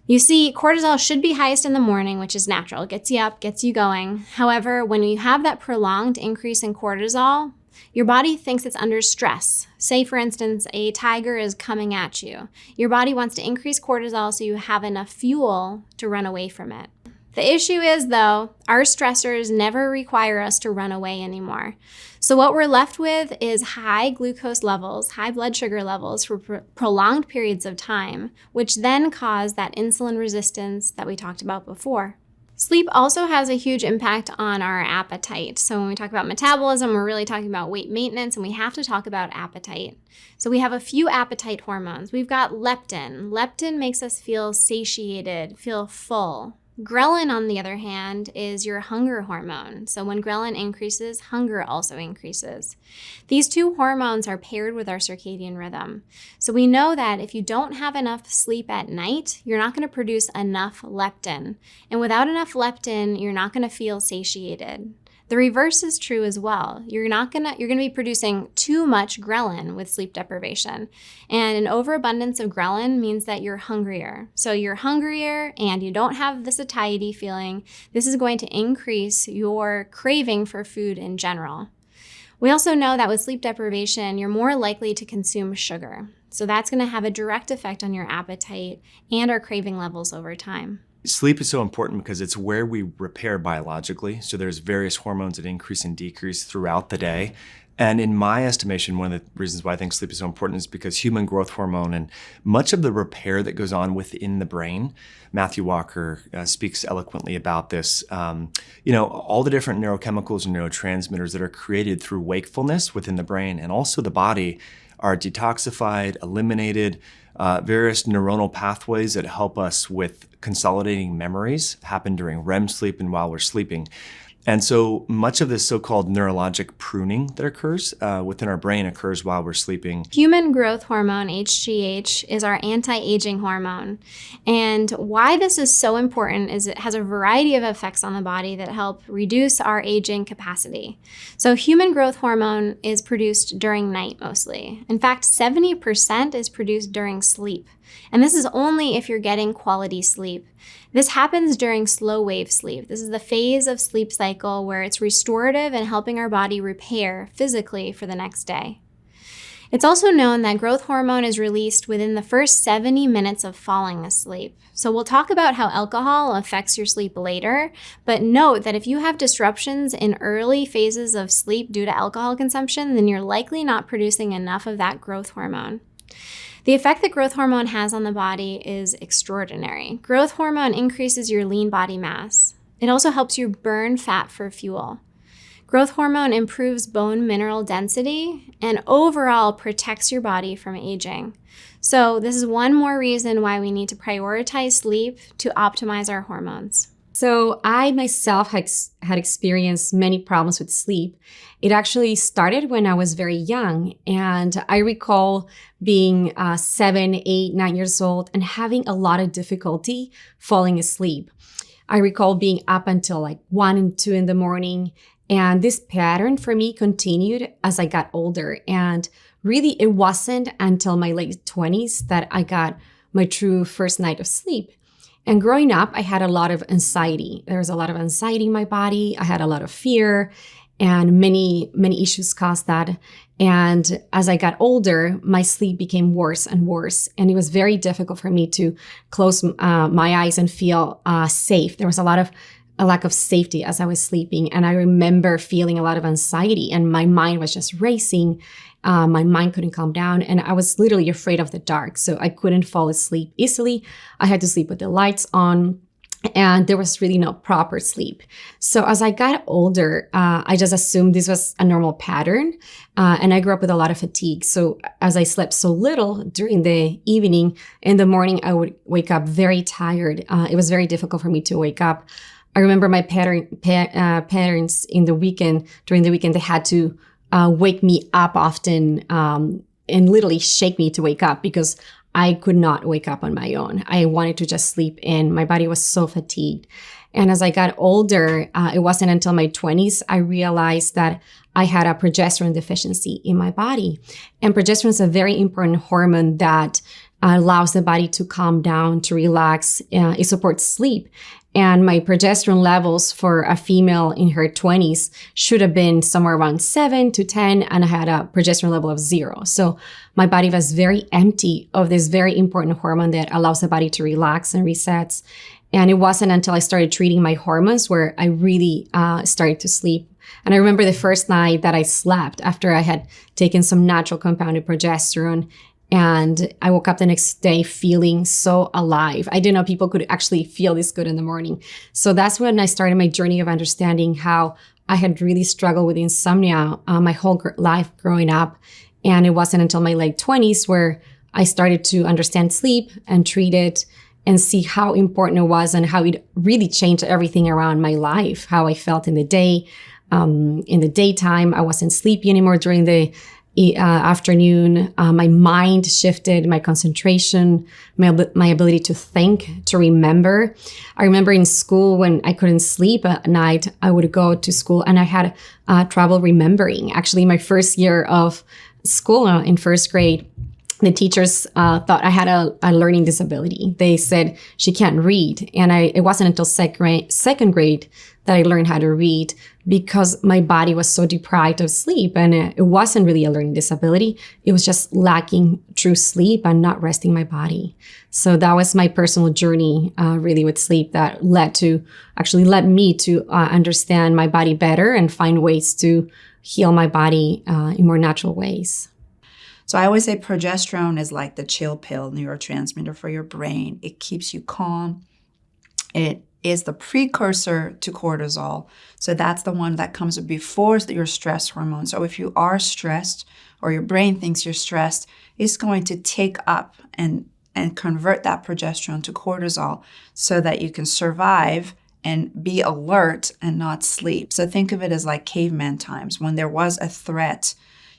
You see, cortisol should be highest in the morning, which is natural. It gets you up, gets you going. However, when you have that prolonged increase in cortisol, your body thinks it's under stress. Say, for instance, a tiger is coming at you. Your body wants to increase cortisol so you have enough fuel to run away from it. The issue is, though, our stressors never require us to run away anymore. So what we're left with is high glucose levels, high blood sugar levels for prolonged periods of time, which then cause that insulin resistance that we talked about before. Sleep also has a huge impact on our appetite. So when we talk about metabolism, we're really talking about weight maintenance, and we have to talk about appetite. So we have a few appetite hormones. We've got leptin. Leptin makes us feel satiated, feel full. Ghrelin, on the other hand, is your hunger hormone. So when ghrelin increases, hunger also increases. These two hormones are paired with our circadian rhythm. So we know that if you don't have enough sleep at night, you're not going to produce enough leptin. And without enough leptin, you're not going to feel satiated. The reverse is true as well. You're going to be producing too much ghrelin with sleep deprivation. And an overabundance of ghrelin means that you're hungrier. So you're hungrier and you don't have the satiety feeling. This is going to increase your craving for food in general. We also know that with sleep deprivation, you're more likely to consume sugar. So that's going to have a direct effect on your appetite and our craving levels over time. Sleep is so important because it's where we repair biologically. So there's various hormones that increase and decrease throughout the day. And in my estimation, one of the reasons why I think sleep is so important is because human growth hormone and much of the repair that goes on within the brain, Matthew Walker speaks eloquently about this. All the different neurochemicals and neurotransmitters that are created through wakefulness within the brain and also the body are detoxified, eliminated. Various neuronal pathways that help us with consolidating memories happen during REM sleep and while we're sleeping. And so much of this so-called neurologic pruning that occurs within our brain occurs while we're sleeping. Human growth hormone, HGH, is our anti-aging hormone. And why this is so important is it has a variety of effects on the body that help reduce our aging capacity. So human growth hormone is produced during night mostly. In fact, 70% is produced during sleep. And this is only if you're getting quality sleep. This happens during slow wave sleep. This is the phase of sleep cycle where it's restorative and helping our body repair physically for the next day. It's also known that growth hormone is released within the first 70 minutes of falling asleep. So we'll talk about how alcohol affects your sleep later, but note that if you have disruptions in early phases of sleep due to alcohol consumption, then you're likely not producing enough of that growth hormone. The effect that growth hormone has on the body is extraordinary. Growth hormone increases your lean body mass. It also helps you burn fat for fuel. Growth hormone improves bone mineral density and overall protects your body from aging. So this is one more reason why we need to prioritize sleep to optimize our hormones. So I myself had experienced many problems with sleep. It actually started when I was very young, and I recall being 7, 8, 9 years old and having a lot of difficulty falling asleep. I recall being up until like 1 and 2 in the morning. And this pattern for me continued as I got older. And really, it wasn't until my late 20s that I got my true first night of sleep. And growing up, I had a lot of anxiety. There was a lot of anxiety in my body. I had a lot of fear, and many issues caused that. And as I got older, my sleep became worse and worse. And it was very difficult for me to close my eyes and feel safe. There was a lack of safety as I was sleeping. And I remember feeling a lot of anxiety, and my mind was just racing. My mind couldn't calm down, and I was literally afraid of the dark. So I couldn't fall asleep easily. I had to sleep with the lights on, and there was really no proper sleep. So as I got older, I just assumed this was a normal pattern. And I grew up with a lot of fatigue. So as I slept so little during the evening, in the morning, I would wake up very tired. It was very difficult for me to wake up. I remember my parents in the weekend, during the weekend, they had to wake me up often and literally shake me to wake up because I could not wake up on my own. I wanted to just sleep in. My body was so fatigued. And as I got older, it wasn't until my 20s I realized that I had a progesterone deficiency in my body. And progesterone is a very important hormone that allows the body to calm down, to relax. It supports sleep. And my progesterone levels for a female in her 20s should have been somewhere around 7 to 10, and I had a progesterone level of 0. So my body was very empty of this very important hormone that allows the body to relax and resets. And it wasn't until I started treating my hormones where I really started to sleep. And I remember the first night that I slept after I had taken some natural compounded progesterone. And I woke up the next day feeling so alive. I didn't know people could actually feel this good in the morning. So that's when I started my journey of understanding how I had really struggled with insomnia my whole life growing up. And it wasn't until my late 20s where I started to understand sleep and treat it and see how important it was and how it really changed everything around my life, how I felt in the day. In the daytime, I wasn't sleepy anymore during the afternoon. My mind shifted, my concentration, my ability to think, to remember. I remember in school when I couldn't sleep at night, I would go to school and I had trouble remembering. Actually, my first year of school in first grade, the teachers thought I had a learning disability. They said she can't read. And it wasn't until second grade that I learned how to read because my body was so deprived of sleep. And it wasn't really a learning disability. It was just lacking true sleep and not resting my body. So that was my personal journey really with sleep that led me to understand my body better and find ways to heal my body in more natural ways. So I always say progesterone is like the chill pill neurotransmitter for your brain. It keeps you calm. It is the precursor to cortisol. So that's the one that comes before your stress hormone. So if you are stressed or your brain thinks you're stressed, it's going to take up and convert that progesterone to cortisol so that you can survive and be alert and not sleep. So think of it as like caveman times. When there was a threat,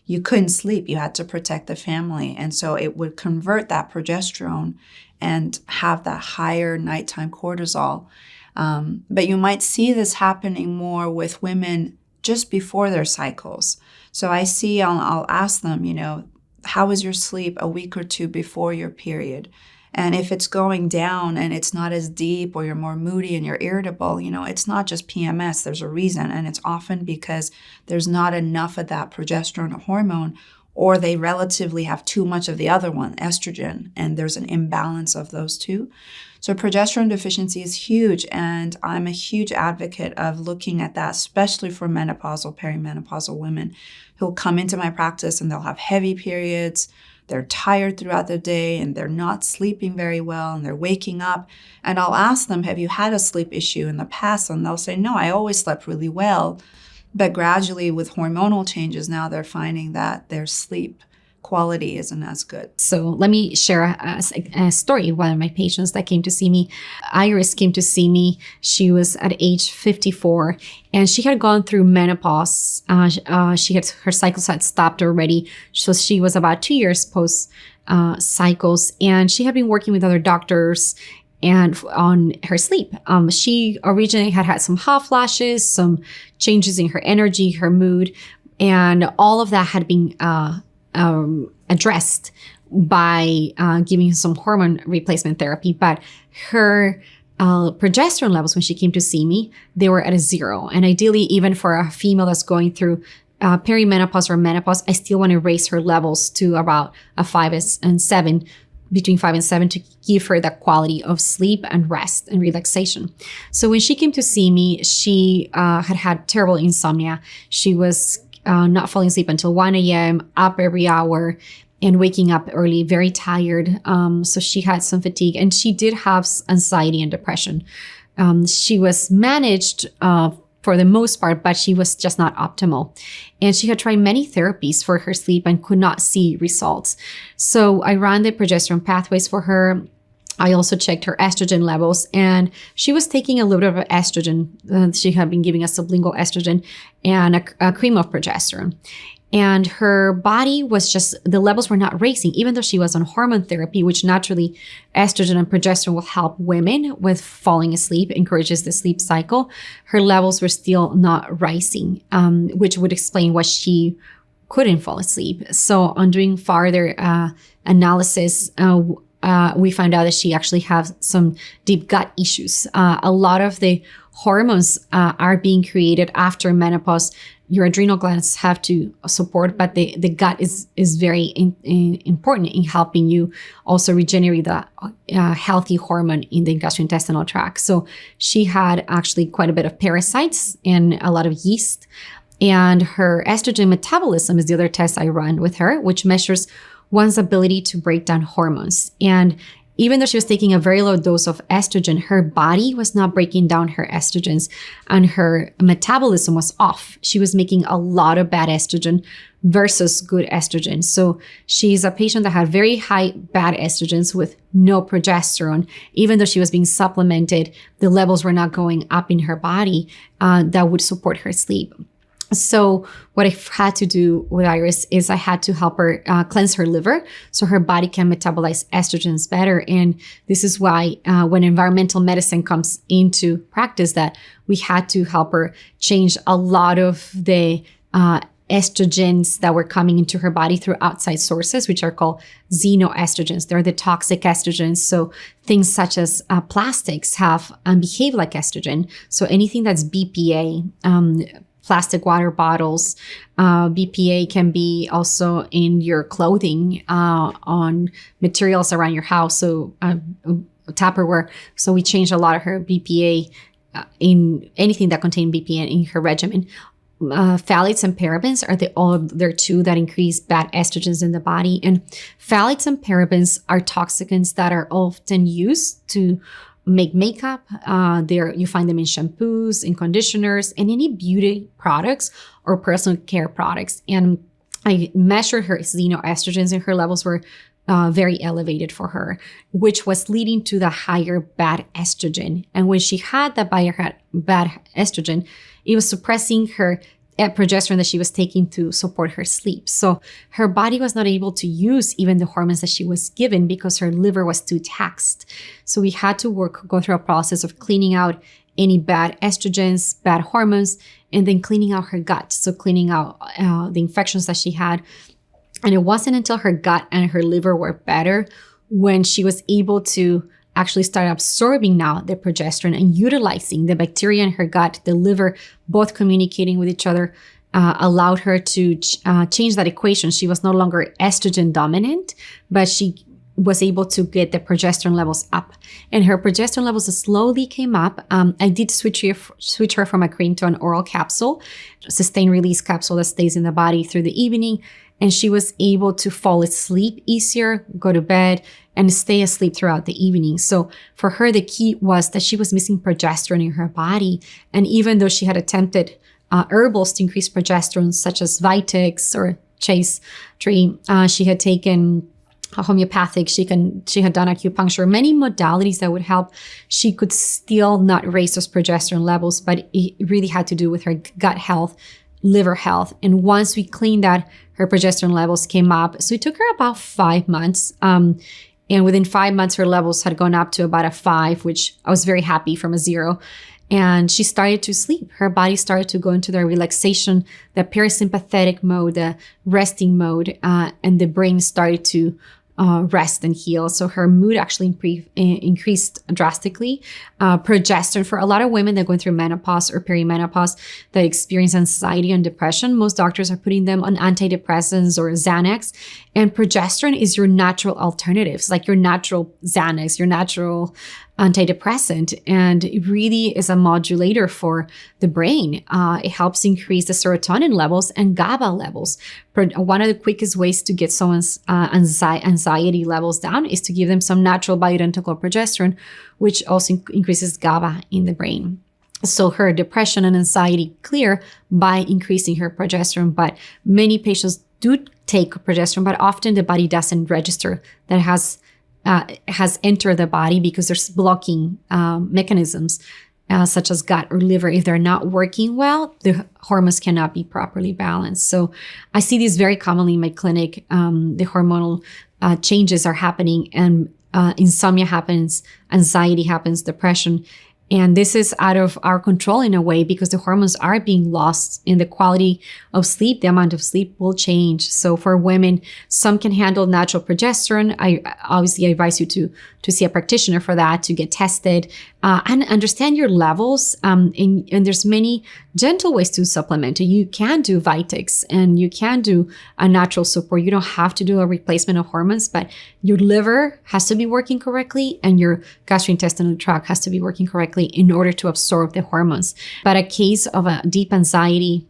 you couldn't sleep. You had to protect the family. And so it would convert that progesterone and have that higher nighttime cortisol. But you might see this happening more with women just before their cycles. So I'll ask them, how was your sleep a week or two before your period? And if it's going down and it's not as deep, or you're more moody and you're irritable, it's not just PMS. There's a reason. And it's often because there's not enough of that progesterone hormone, or they relatively have too much of the other one, estrogen, and there's an imbalance of those two. So progesterone deficiency is huge, and I'm a huge advocate of looking at that, especially for menopausal, perimenopausal women who'll come into my practice and they'll have heavy periods. They're tired throughout the day and they're not sleeping very well and they're waking up. And I'll ask them, have you had a sleep issue in the past? And they'll say, no, I always slept really well. But gradually with hormonal changes, now they're finding that their sleep quality isn't as good. So let me share a story. One of my patients that came to see me, Iris, came to see me. She was at age 54 and she had gone through menopause. Her cycles had stopped already. So she was about 2 years post cycles, and she had been working with other doctors and on her sleep. She originally had some hot flashes, some changes in her energy, her mood, and all of that had been addressed by giving some hormone replacement therapy. But her progesterone levels, when she came to see me, they were at a 0. And ideally, even for a female that's going through perimenopause or menopause, I still want to raise her levels to about a 5 and 7, between 5 and 7, to give her that quality of sleep and rest and relaxation. So when she came to see me, she had terrible insomnia. She was not falling asleep until 1 a.m., up every hour, and waking up early, very tired. So she had some fatigue, and she did have anxiety and depression. She was managed for the most part, but she was just not optimal. And she had tried many therapies for her sleep and could not see results. So I ran the progesterone pathways for her. I also checked her estrogen levels, and she was taking a little bit of estrogen. She had been giving a sublingual estrogen and a cream of progesterone. And her body was just, the levels were not raising, even though she was on hormone therapy, which naturally estrogen and progesterone will help women with falling asleep, encourages the sleep cycle. Her levels were still not rising, which would explain why she couldn't fall asleep. So on doing further analysis, we found out that she actually has some deep gut issues. A lot of the hormones are being created after menopause. Your adrenal glands have to support, but the gut is very important in helping you also regenerate the healthy hormone in the gastrointestinal tract. So she had actually quite a bit of parasites and a lot of yeast. And her estrogen metabolism is the other test I run with her, which measures one's ability to break down hormones. And even though she was taking a very low dose of estrogen, her body was not breaking down her estrogens and her metabolism was off. She was making a lot of bad estrogen versus good estrogen. So she's a patient that had very high bad estrogens with no progesterone. Even though she was being supplemented, the levels were not going up in her body that would support her sleep. So what I had to do with Iris is I had to help her cleanse her liver so her body can metabolize estrogens better. And this is why when environmental medicine comes into practice, that we had to help her change a lot of the estrogens that were coming into her body through outside sources, which are called xenoestrogens. They're the toxic estrogens. So things such as plastics have behave like estrogen. So anything that's BPA, plastic water bottles. BPA can be also in your clothing, on materials around your house. So Tupperware. So we changed a lot of her BPA in anything that contained BPA in her regimen. Phthalates and parabens are they're two that increase bad estrogens in the body. And phthalates and parabens are toxicants that are often used to make makeup. You find them in shampoos, in conditioners, and any beauty products or personal care products. And I measured her xenoestrogens, and her levels were very elevated for her, which was leading to the higher bad estrogen. And when she had that bad estrogen, it was suppressing her progesterone that she was taking to support her sleep. So her body was not able to use even the hormones that she was given because her liver was too taxed. So we had to go through a process of cleaning out any bad estrogens, bad hormones, and then cleaning out her gut. So cleaning out the infections that she had. And it wasn't until her gut and her liver were better when she was able to actually start absorbing now the progesterone and utilizing the bacteria in her gut, the liver, both communicating with each other, allowed her to change that equation. She was no longer estrogen dominant, but she was able to get the progesterone levels up, and her progesterone levels slowly came up. I did switch her from a cream to an oral capsule, sustained release capsule that stays in the body through the evening. And she was able to fall asleep easier, go to bed, and stay asleep throughout the evening. So for her, the key was that she was missing progesterone in her body. And even though she had attempted herbals to increase progesterone, such as Vitex or Chase Tree, she had taken homeopathic, she had done acupuncture, many modalities that would help. She could still not raise those progesterone levels, but it really had to do with her gut health, liver health. And once we cleaned that, her progesterone levels came up. So it took her about 5 months. And within 5 months, her levels had gone up to about a 5, which I was very happy from a 0. And she started to sleep. Her body started to go into the relaxation, the parasympathetic mode, the resting mode, and the brain started to rest and heal. So her mood actually increased drastically. Progesterone, for a lot of women that are going through menopause or perimenopause that experience anxiety and depression, most doctors are putting them on antidepressants or Xanax. And progesterone is your natural alternative. It's like your natural Xanax, your natural antidepressant, and it really is a modulator for the brain. It helps increase the serotonin levels and GABA levels. One of the quickest ways to get someone's anxiety levels down is to give them some natural bioidentical progesterone, which also increases GABA in the brain. So her depression and anxiety clear by increasing her progesterone. But many patients do take progesterone, but often the body doesn't register that has entered the body because there's blocking mechanisms such as gut or liver. If they're not working well, the hormones cannot be properly balanced. So I see this very commonly in my clinic. The hormonal changes are happening, and insomnia happens, anxiety happens, depression. And this is out of our control in a way because the hormones are being lost, and the quality of sleep, the amount of sleep will change. So for women, some can handle natural progesterone. I advise you to see a practitioner for that, to get tested and understand your levels. And there's many gentle ways to supplement. You can do Vitex and you can do a natural support. You don't have to do a replacement of hormones, but your liver has to be working correctly and your gastrointestinal tract has to be working correctly in order to absorb the hormones. But a case of a deep anxiety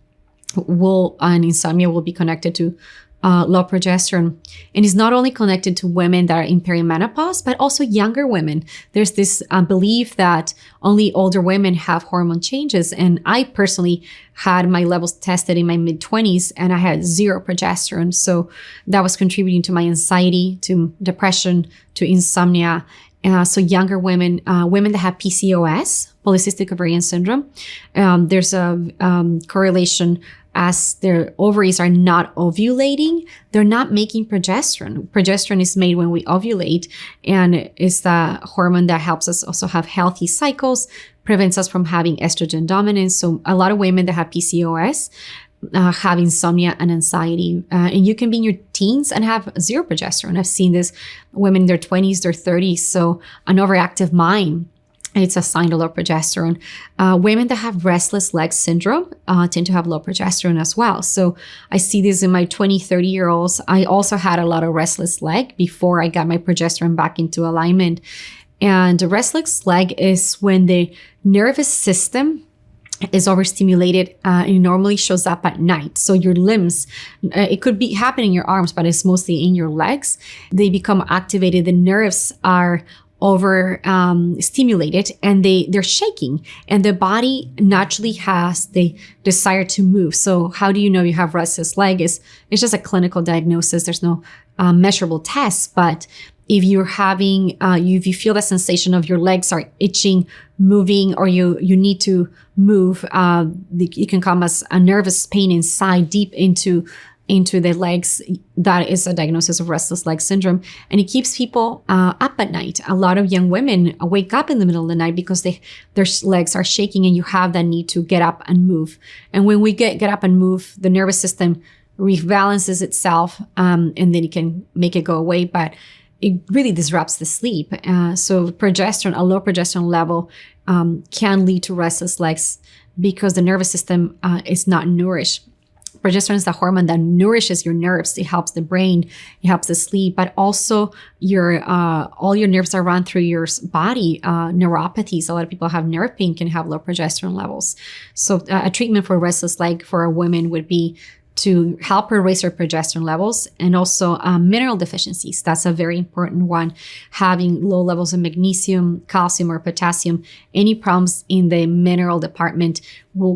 and insomnia will be connected to low progesterone. And it's not only connected to women that are in perimenopause, but also younger women. There's this belief that only older women have hormone changes. And I personally had my levels tested in my mid-20s and I had 0 progesterone. So that was contributing to my anxiety, to depression, to insomnia. So younger women, women that have PCOS, polycystic ovarian syndrome, there's a correlation as their ovaries are not ovulating, they're not making progesterone. Progesterone is made when we ovulate, and it's the hormone that helps us also have healthy cycles, prevents us from having estrogen dominance. So a lot of women that have PCOS have insomnia and anxiety. And you can be in your teens and have 0 progesterone. I've seen this women in their 20s, their 30s. So an overactive mind, it's a sign of low progesterone. Women that have restless leg syndrome tend to have low progesterone as well. So I see this in my 20, 30-year-olds. I also had a lot of restless leg before I got my progesterone back into alignment. And the restless leg is when the nervous system is overstimulated. It normally shows up at night. So your limbs, it could be happening in your arms, but it's mostly in your legs. They become activated. The nerves are over stimulated and they're shaking, and the body naturally has the desire to move. So how do you know you have restless leg? It's just a clinical diagnosis. There's no measurable test, but if you're having, if you feel the sensation of your legs are itching, moving, or you need to move, it can come as a nervous pain inside, deep into the legs. That is a diagnosis of restless leg syndrome. And it keeps people up at night. A lot of young women wake up in the middle of the night because their legs are shaking, and you have that need to get up and move. And when we get up and move, the nervous system rebalances itself, and then it can make it go away. But it really disrupts the sleep. So progesterone, a low progesterone level can lead to restless legs because the nervous system is not nourished. Progesterone is the hormone that nourishes your nerves. It helps the brain, it helps the sleep, but also your all your nerves are run through your body. Neuropathies, a lot of people have nerve pain, can have low progesterone levels. So a treatment for restless leg for a woman would be to help her raise her progesterone levels, and also mineral deficiencies. That's a very important one. Having low levels of magnesium, calcium, or potassium, any problems in the mineral department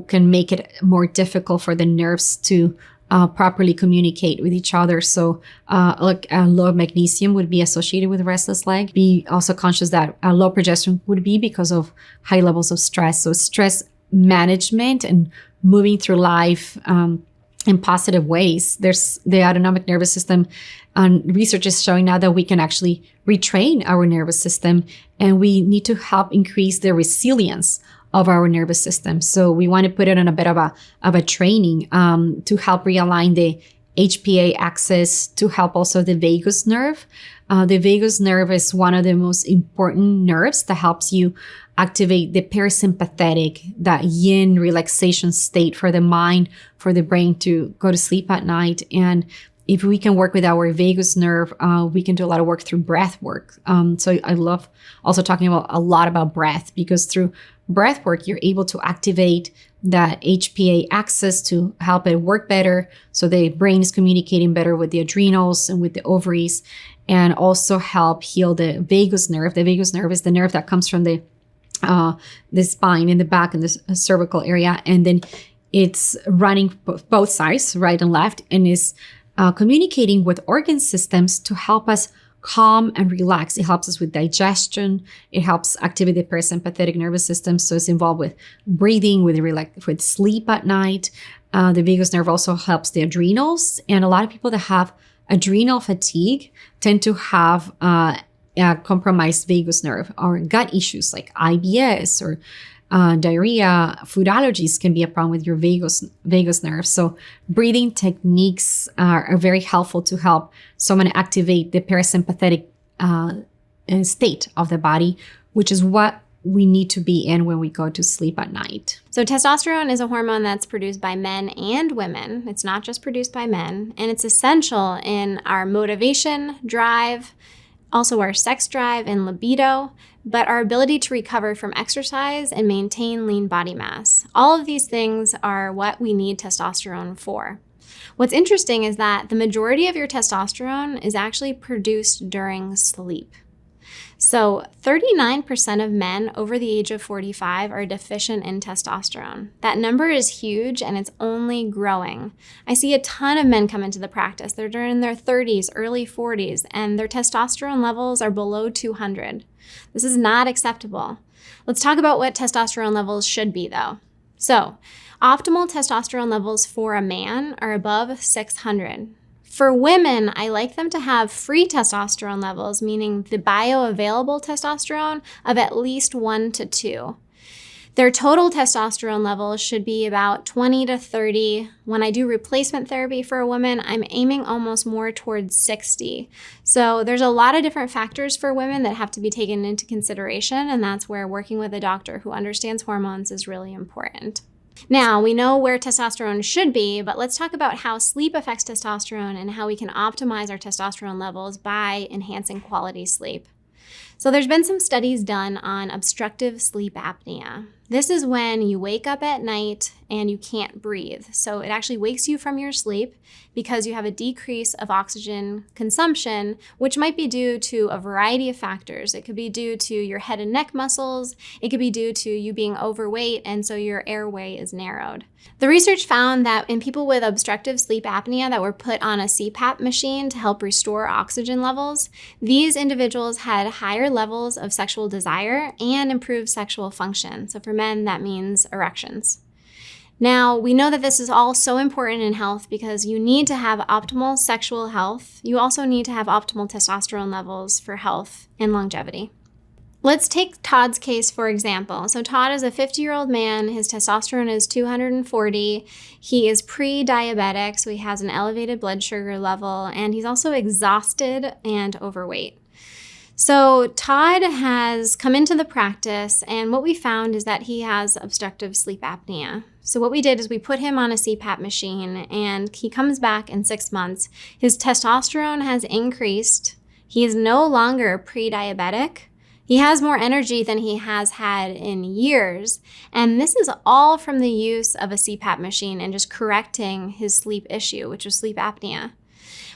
can make it more difficult for the nerves to properly communicate with each other. So low magnesium would be associated with restless leg. Be also conscious that low progesterone would be because of high levels of stress. So stress management and moving through life in positive ways. There's the autonomic nervous system, and research is showing now that we can actually retrain our nervous system, and we need to help increase the resilience of our nervous system. So we want to put it on a bit of a training to help realign the HPA axis, to help also the vagus nerve. The vagus nerve is one of the most important nerves that helps you activate the parasympathetic, that yin relaxation state for the mind, for the brain to go to sleep at night. And if we can work with our vagus nerve, we can do a lot of work through breath work. So I love also talking a lot about breath, because through breath work, you're able to activate that HPA axis to help it work better. So the brain is communicating better with the adrenals and with the ovaries, and also help heal the vagus nerve. The vagus nerve is the nerve that comes from the spine in the back in the cervical area. And then it's running both sides, right and left, and is communicating with organ systems to help us calm and relax. It helps us with digestion. It helps activate the parasympathetic nervous system. So it's involved with breathing, with sleep at night. The vagus nerve also helps the adrenals. And a lot of people that have adrenal fatigue tend to have a compromised vagus nerve, or gut issues like IBS or diarrhea. Food allergies can be a problem with your vagus nerve. So breathing techniques are very helpful to help someone activate the parasympathetic state of the body, which is what we need to be in when we go to sleep at night. So testosterone is a hormone that's produced by men and women. It's not just produced by men, and it's essential in our motivation, drive, also our sex drive and libido, but our ability to recover from exercise and maintain lean body mass. All of these things are what we need testosterone for. What's interesting is that the majority of your testosterone is actually produced during sleep. So 39% of men over the age of 45 are deficient in testosterone. That number is huge, and it's only growing. I see a ton of men come into the practice. They're in their 30s, early 40s, and their testosterone levels are below 200. This is not acceptable. Let's talk about what testosterone levels should be, though. So, optimal testosterone levels for a man are above 600. For women, I like them to have free testosterone levels, meaning the bioavailable testosterone, of at least 1 to 2. Their total testosterone levels should be about 20 to 30. When I do replacement therapy for a woman, I'm aiming almost more towards 60. So there's a lot of different factors for women that have to be taken into consideration, and that's where working with a doctor who understands hormones is really important. Now, we know where testosterone should be, but let's talk about how sleep affects testosterone and how we can optimize our testosterone levels by enhancing quality sleep. So there's been some studies done on obstructive sleep apnea. This is when you wake up at night and you can't breathe. So it actually wakes you from your sleep because you have a decrease of oxygen consumption, which might be due to a variety of factors. It could be due to your head and neck muscles. It could be due to you being overweight, and so your airway is narrowed. The research found that in people with obstructive sleep apnea that were put on a CPAP machine to help restore oxygen levels, these individuals had higher levels of sexual desire and improved sexual function. So for men, that means erections. Now, we know that this is all so important in health because you need to have optimal sexual health. You also need to have optimal testosterone levels for health and longevity. Let's take Todd's case, for example. So Todd is a 50-year-old man. His testosterone is 240. He is pre-diabetic, so he has an elevated blood sugar level, and he's also exhausted and overweight. So Todd has come into the practice, and what we found is that he has obstructive sleep apnea. So what we did is we put him on a CPAP machine, and he comes back in 6 months. His testosterone has increased. He is no longer pre-diabetic. He has more energy than he has had in years. And this is all from the use of a CPAP machine and just correcting his sleep issue, which was sleep apnea.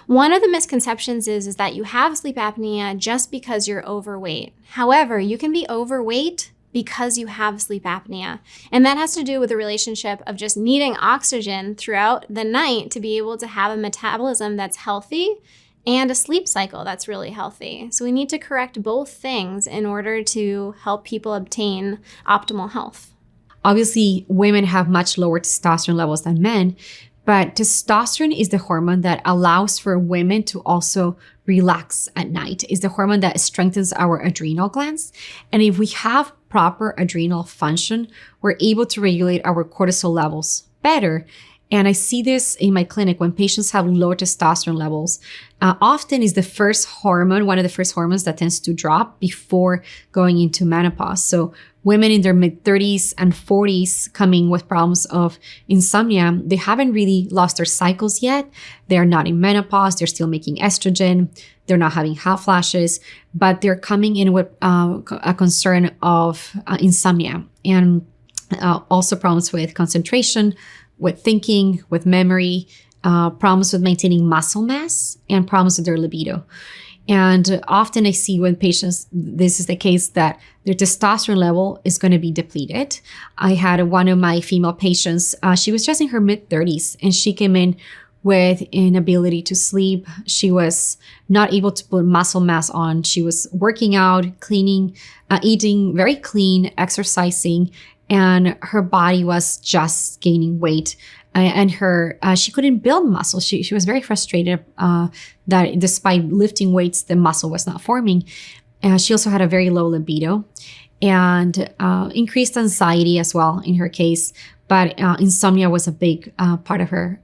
One of the misconceptions is that you have sleep apnea just because you're overweight. However, you can be overweight because you have sleep apnea. And that has to do with the relationship of just needing oxygen throughout the night to be able to have a metabolism that's healthy and a sleep cycle that's really healthy. So we need to correct both things in order to help people obtain optimal health. Obviously, women have much lower testosterone levels than men, but testosterone is the hormone that allows for women to also relax at night. It's the hormone that strengthens our adrenal glands. And if we have proper adrenal function, we're able to regulate our cortisol levels better. And I see this in my clinic when patients have low testosterone levels. Often is the first hormone, one of the first hormones that tends to drop before going into menopause. So women in their mid-30s and 40s coming with problems of insomnia, they haven't really lost their cycles yet. They're not in menopause. They're still making estrogen. They're not having hot flashes, but they're coming in with a concern of insomnia and also problems with concentration, with thinking, with memory, problems with maintaining muscle mass, and problems with their libido. And often I see when patients, this is the case, that their testosterone level is going to be depleted. I had one of my female patients, she was just in her mid-30s, and she came in with inability to sleep. She was not able to put muscle mass on. She was working out, cleaning, eating very clean, exercising, and her body was just gaining weight. And she couldn't build muscle. She was very frustrated that despite lifting weights, the muscle was not forming. She also had a very low libido and increased anxiety as well in her case. But insomnia was a big part of her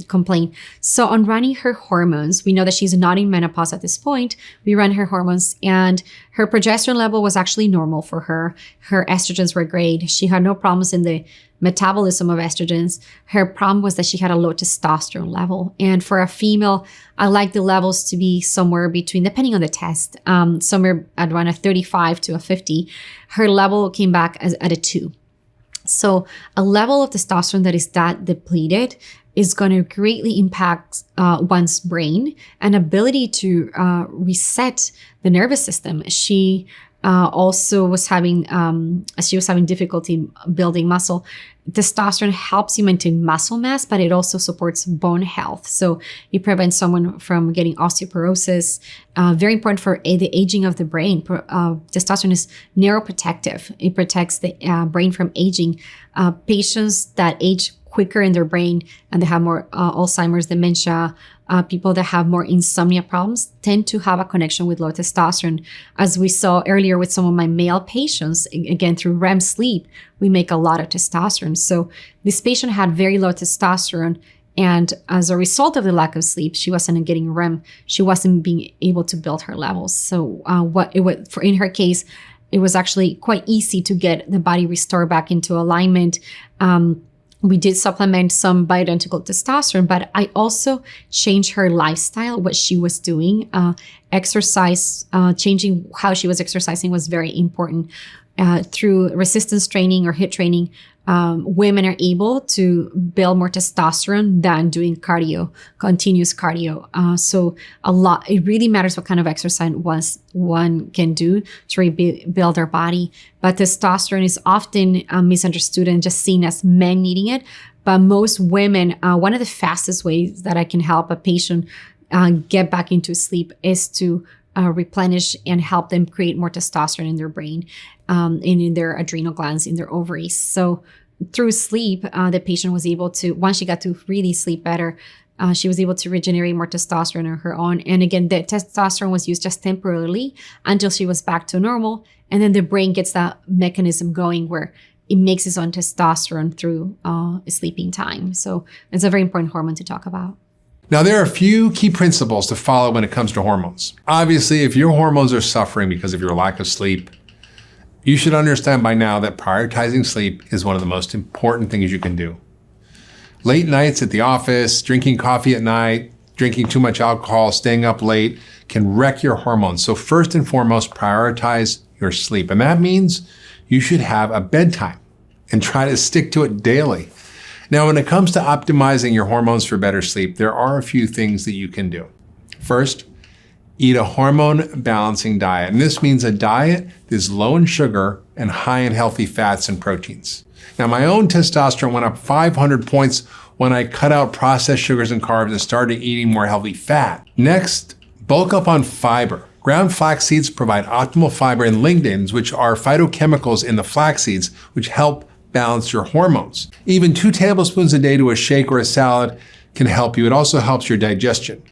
complaint. So on running her hormones, we know that she's not in menopause at this point. We ran her hormones, and her progesterone level was actually normal for her. Her estrogens were great. She had no problems in the metabolism of estrogens. Her problem was that she had a low testosterone level. And for a female, I like the levels to be somewhere between, depending on the test, somewhere at around a 35 to a 50. Her level came back at a 2. So a level of testosterone that is that depleted is going to greatly impact one's brain and ability to reset the nervous system. She also was having difficulty building muscle. Testosterone helps you maintain muscle mass, but it also supports bone health. So it prevents someone from getting osteoporosis. Very important for the aging of the brain. Testosterone is neuroprotective. It protects the brain from aging. Patients that age quicker in their brain and they have more Alzheimer's, dementia, people that have more insomnia problems tend to have a connection with low testosterone. As we saw earlier with some of my male patients, again, through REM sleep, we make a lot of testosterone. So this patient had very low testosterone. And as a result of the lack of sleep, she wasn't getting REM. She wasn't being able to build her levels. So in her case, it was actually quite easy to get the body restored back into alignment. We did supplement some bioidentical testosterone, but I also changed her lifestyle, what she was doing. Exercise, changing how she was exercising was very important. Through resistance training or HIIT training, women are able to build more testosterone than doing cardio, continuous cardio. So it really matters what kind of exercise one can do to rebuild their body. But testosterone is often misunderstood and just seen as men needing it. But most women, one of the fastest ways that I can help a patient get back into sleep is to replenish and help them create more testosterone in their brain, and in their adrenal glands, in their ovaries. So through sleep, the patient was able to, once she got to really sleep better, she was able to regenerate more testosterone on her own. And again, the testosterone was used just temporarily until she was back to normal. And then the brain gets that mechanism going where it makes its own testosterone through sleeping time. So it's a very important hormone to talk about. Now, there are a few key principles to follow when it comes to hormones. Obviously, if your hormones are suffering because of your lack of sleep, you should understand by now that prioritizing sleep is one of the most important things you can do. Late nights at the office, drinking coffee at night, drinking too much alcohol, staying up late can wreck your hormones. So first and foremost, prioritize your sleep. And that means you should have a bedtime and try to stick to it daily. Now, when it comes to optimizing your hormones for better sleep, there are a few things that you can do. First, eat a hormone balancing diet. And this means a diet that is low in sugar and high in healthy fats and proteins. Now, my own testosterone went up 500 points when I cut out processed sugars and carbs and started eating more healthy fat. Next, bulk up on fiber. Ground flax seeds provide optimal fiber and lignans, which are phytochemicals in the flax seeds, which help balance your hormones. Even 2 tablespoons a day to a shake or a salad can help you. It also helps your digestion.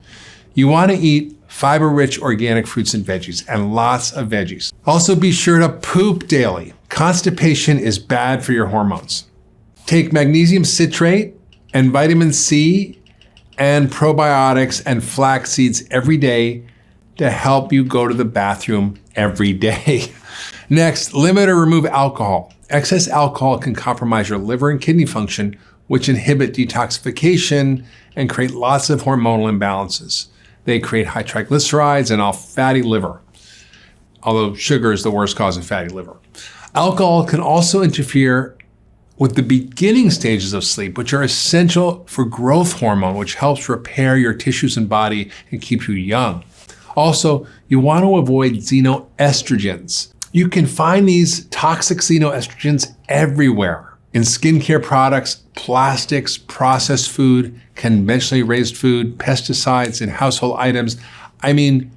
You want to eat fiber-rich organic fruits and veggies, and lots of veggies. Also, be sure to poop daily. Constipation is bad for your hormones. Take magnesium citrate and vitamin C and probiotics and flax seeds every day to help you go to the bathroom every day. Next, limit or remove alcohol. Excess alcohol can compromise your liver and kidney function, which inhibit detoxification and create lots of hormonal imbalances. They create high triglycerides and fatty liver, although sugar is the worst cause of fatty liver. Alcohol can also interfere with the beginning stages of sleep, which are essential for growth hormone, which helps repair your tissues and body and keep you young. Also, you want to avoid xenoestrogens. You can find these toxic xenoestrogens everywhere in skincare products, plastics, processed food, conventionally raised food, pesticides, and household items. I mean,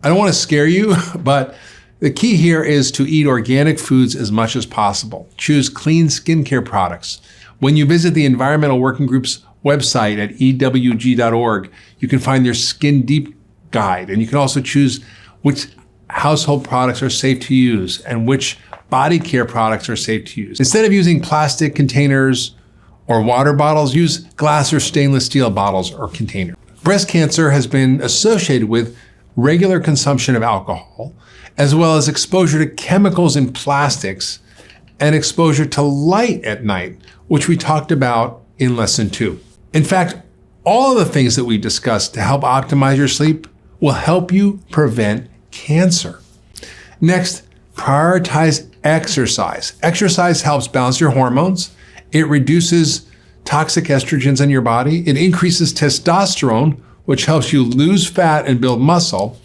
I don't want to scare you, but the key here is to eat organic foods as much as possible. Choose clean skincare products. When you visit the Environmental Working Group's website at ewg.org, you can find their Skin Deep Guide, and you can also choose which household products are safe to use and which body care products are safe to use. Instead of using plastic containers or water bottles, use glass or stainless steel bottles or containers. Breast cancer has been associated with regular consumption of alcohol, as well as exposure to chemicals in plastics and exposure to light at night, which we talked about in lesson 2. In fact, all of the things that we discussed to help optimize your sleep will help you prevent cancer. Next, prioritize exercise. Exercise helps balance your hormones. It reduces toxic estrogens in your body. It increases testosterone, which helps you lose fat and build muscle.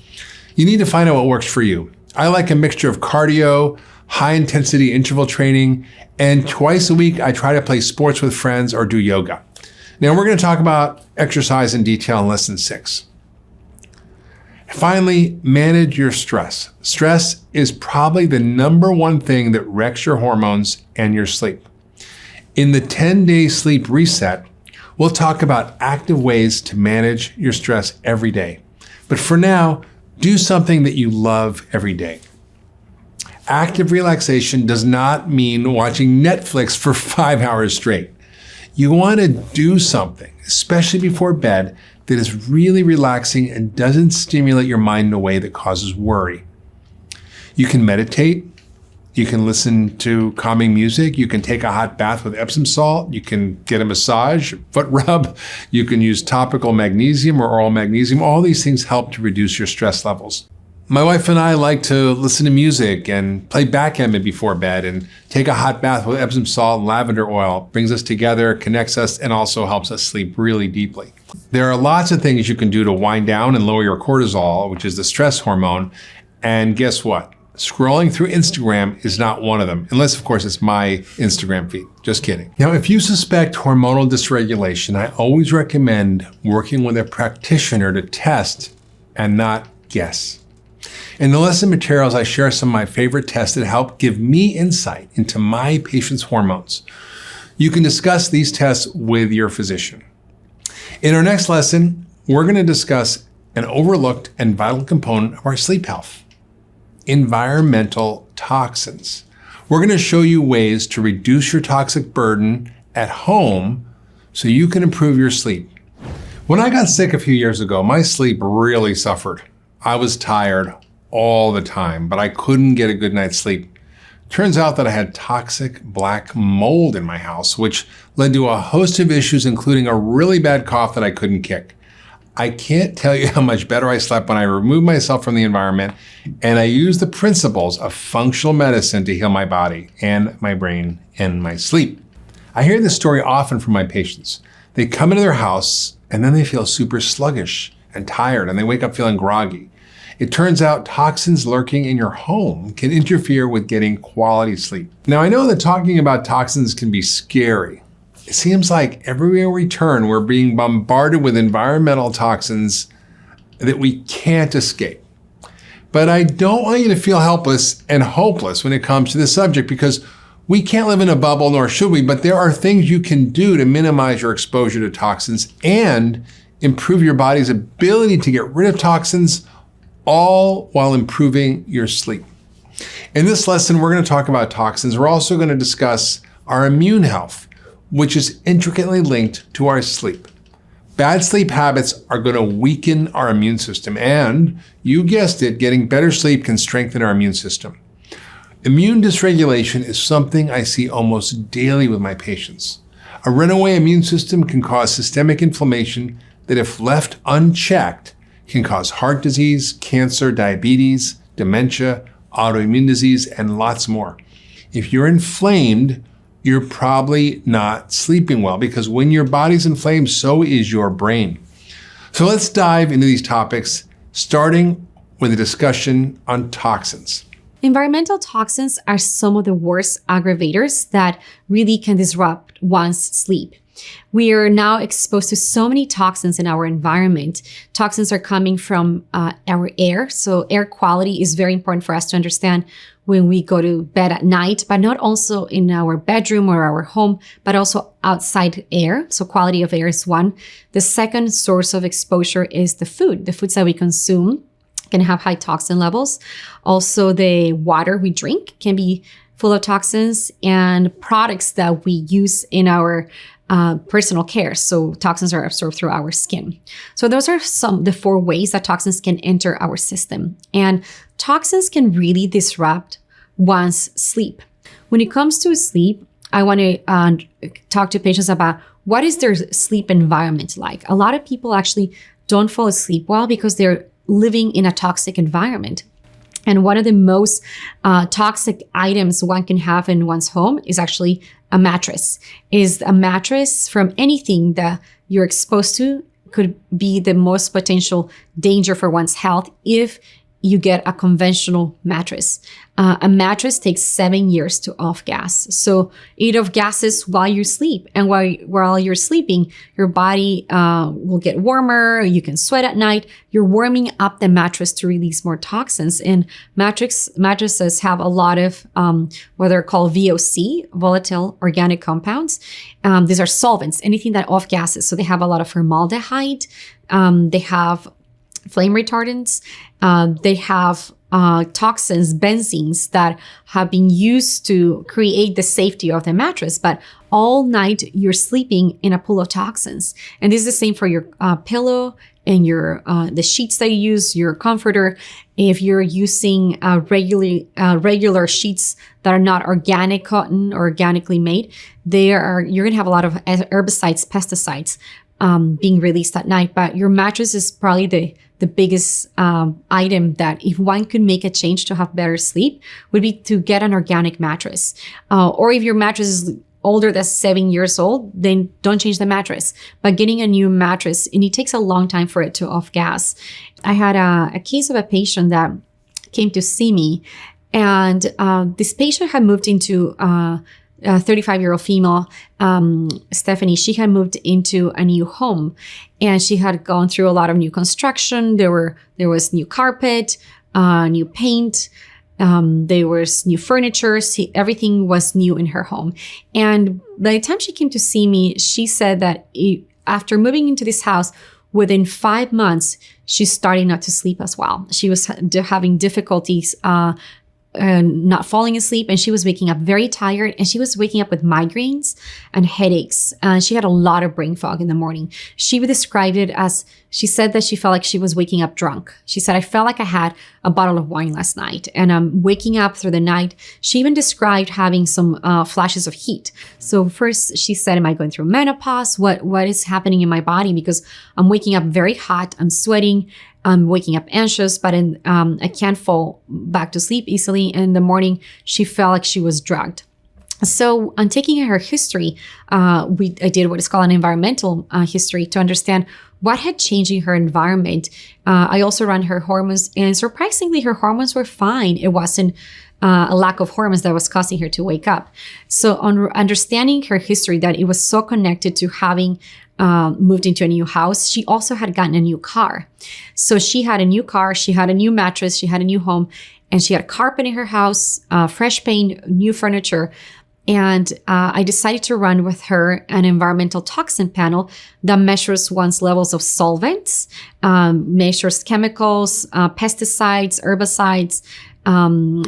You need to find out what works for you. I like a mixture of cardio, high intensity interval training, and twice a week I try to play sports with friends or do yoga. Now we're going to talk about exercise in detail in lesson 6. Finally, manage your stress. Stress is probably the number one thing that wrecks your hormones and your sleep. In the 10-day sleep reset, we'll talk about active ways to manage your stress every day. But for now, do something that you love every day. Active relaxation does not mean watching Netflix for 5 hours straight. You want to do something, especially before bed, that is really relaxing and doesn't stimulate your mind in a way that causes worry. You can meditate. You can listen to calming music. You can take a hot bath with Epsom salt. You can get a massage, foot rub. You can use topical magnesium or oral magnesium. All these things help to reduce your stress levels. My wife and I like to listen to music and play backgammon before bed and take a hot bath with Epsom salt and lavender oil. Brings us together, connects us, and also helps us sleep really deeply. There are lots of things you can do to wind down and lower your cortisol, which is the stress hormone. And guess what? Scrolling through Instagram is not one of them, unless, of course, it's my Instagram feed. Just kidding. Now, if you suspect hormonal dysregulation, I always recommend working with a practitioner to test and not guess. In the lesson materials, I share some of my favorite tests that help give me insight into my patient's hormones. You can discuss these tests with your physician. In our next lesson, we're going to discuss an overlooked and vital component of our sleep health: environmental toxins. We're going to show you ways to reduce your toxic burden at home so you can improve your sleep. When I got sick a few years ago, my sleep really suffered. I was tired all the time, but I couldn't get a good night's sleep. Turns out that I had toxic black mold in my house, which led to a host of issues, including a really bad cough that I couldn't kick. I can't tell you how much better I slept when I removed myself from the environment and I used the principles of functional medicine to heal my body and my brain and my sleep. I hear this story often from my patients. They come into their house and then they feel super sluggish and tired and they wake up feeling groggy. It turns out toxins lurking in your home can interfere with getting quality sleep. Now, I know that talking about toxins can be scary. It seems like everywhere we turn, we're being bombarded with environmental toxins that we can't escape. But I don't want you to feel helpless and hopeless when it comes to this subject, because we can't live in a bubble, nor should we, but there are things you can do to minimize your exposure to toxins and improve your body's ability to get rid of toxins, all while improving your sleep. In this lesson, we're going to talk about toxins. We're also going to discuss our immune health, which is intricately linked to our sleep. Bad sleep habits are going to weaken our immune system, and you guessed it, getting better sleep can strengthen our immune system. Immune dysregulation is something I see almost daily with my patients. A runaway immune system can cause systemic inflammation that, if left unchecked, can cause heart disease, cancer, diabetes, dementia, autoimmune disease, and lots more. If you're inflamed, you're probably not sleeping well, because when your body's inflamed, so is your brain. So let's dive into these topics, starting with a discussion on toxins. Environmental toxins are some of the worst aggravators that really can disrupt one's sleep. We are now exposed to so many toxins in our environment. Toxins are coming from our air. So air quality is very important for us to understand when we go to bed at night, but not also in our bedroom or our home, but also outside air. So quality of air is one. The second source of exposure is the food. The foods that we consume can have high toxin levels. Also, the water we drink can be full of toxins, and products that we use in our personal care. So toxins are absorbed through our skin. So those are the 4 ways that toxins can enter our system. And toxins can really disrupt one's sleep. When it comes to sleep, I want to talk to patients about what is their sleep environment like. A lot of people actually don't fall asleep well because they're living in a toxic environment. And one of the most toxic items one can have in one's home is actually a mattress. Is a mattress from anything that you're exposed to could be the most potential danger for one's health if you get a conventional mattress. A mattress takes 7 years to off-gas. So it off-gases while you sleep. And while you're sleeping, your body will get warmer. You can sweat at night. You're warming up the mattress to release more toxins. And mattresses have a lot of what are called VOC, volatile organic compounds. These are solvents, anything that off-gases. So they have a lot of formaldehyde. They have flame retardants. They have toxins, benzenes that have been used to create the safety of the mattress. But all night you're sleeping in a pool of toxins. And this is the same for your pillow and your the sheets that you use, your comforter. If you're using regular sheets that are not organic cotton or organically made, you're going to have a lot of herbicides, pesticides being released at night. But your mattress is probably the biggest item that if one could make a change to have better sleep would be to get an organic mattress. Or if your mattress is older than 7 years old, then don't change the mattress. But getting a new mattress, and it takes a long time for it to off-gas. I had a case of a patient that came to see me, and this patient had moved into a 35-year-old female, Stephanie. She had moved into a new home, and she had gone through a lot of new construction. There was new carpet, new paint. There was new furniture. Everything was new in her home. And by the time she came to see me, she said that after moving into this house, within 5 months, she's starting not to sleep as well. She was having difficulties not falling asleep, and she was waking up very tired, and she was waking up with migraines and headaches. She had a lot of brain fog in the morning. She would describe it as, she said that she felt like she was waking up drunk. She said, I felt like I had a bottle of wine last night, and I'm waking up through the night. She even described having some flashes of heat. So first she said, am I going through menopause? What is happening in my body? Because I'm waking up very hot, I'm sweating, I'm waking up anxious, but I can't fall back to sleep easily. In the morning, she felt like she was drugged. So on taking her history, I did what is called an environmental history to understand what had changed in her environment. I also ran her hormones, and surprisingly, her hormones were fine. It wasn't a lack of hormones that was causing her to wake up. So on understanding her history, that it was so connected to having moved into a new house, she also had gotten a new car. So she had a new car, she had a new mattress, she had a new home, and she had carpet in her house, fresh paint, new furniture. And I decided to run with her an environmental toxin panel that measures one's levels of solvents, measures chemicals, pesticides, herbicides,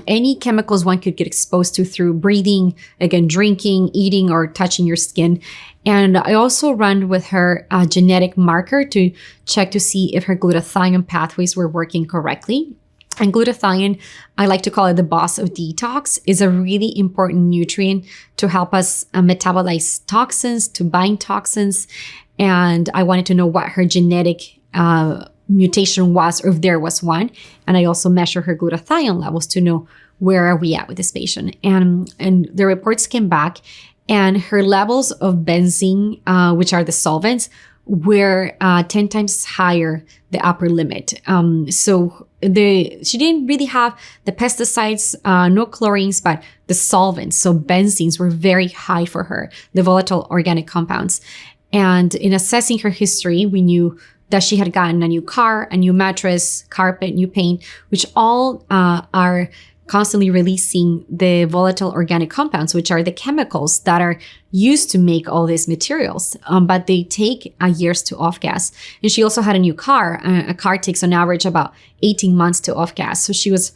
any chemicals one could get exposed to through breathing, again, drinking, eating, or touching your skin. And I also ran with her a genetic marker to check to see if her glutathione pathways were working correctly. And glutathione, I like to call it the boss of detox, is a really important nutrient to help us metabolize toxins, to bind toxins. And I wanted to know what her genetic mutation was, or if there was one. And I also measure her glutathione levels to know where are we at with this patient. And the reports came back, and her levels of benzene, which are the solvents, were 10 times higher, the upper limit. So she didn't really have the pesticides, no chlorines, but the solvents, so benzenes, were very high for her, the volatile organic compounds. And in assessing her history, we knew that she had gotten a new car, a new mattress, carpet, new paint, which all are constantly releasing the volatile organic compounds, which are the chemicals that are used to make all these materials, but they take years to off-gas. And she also had a new car. A car takes on average about 18 months to off-gas. So she was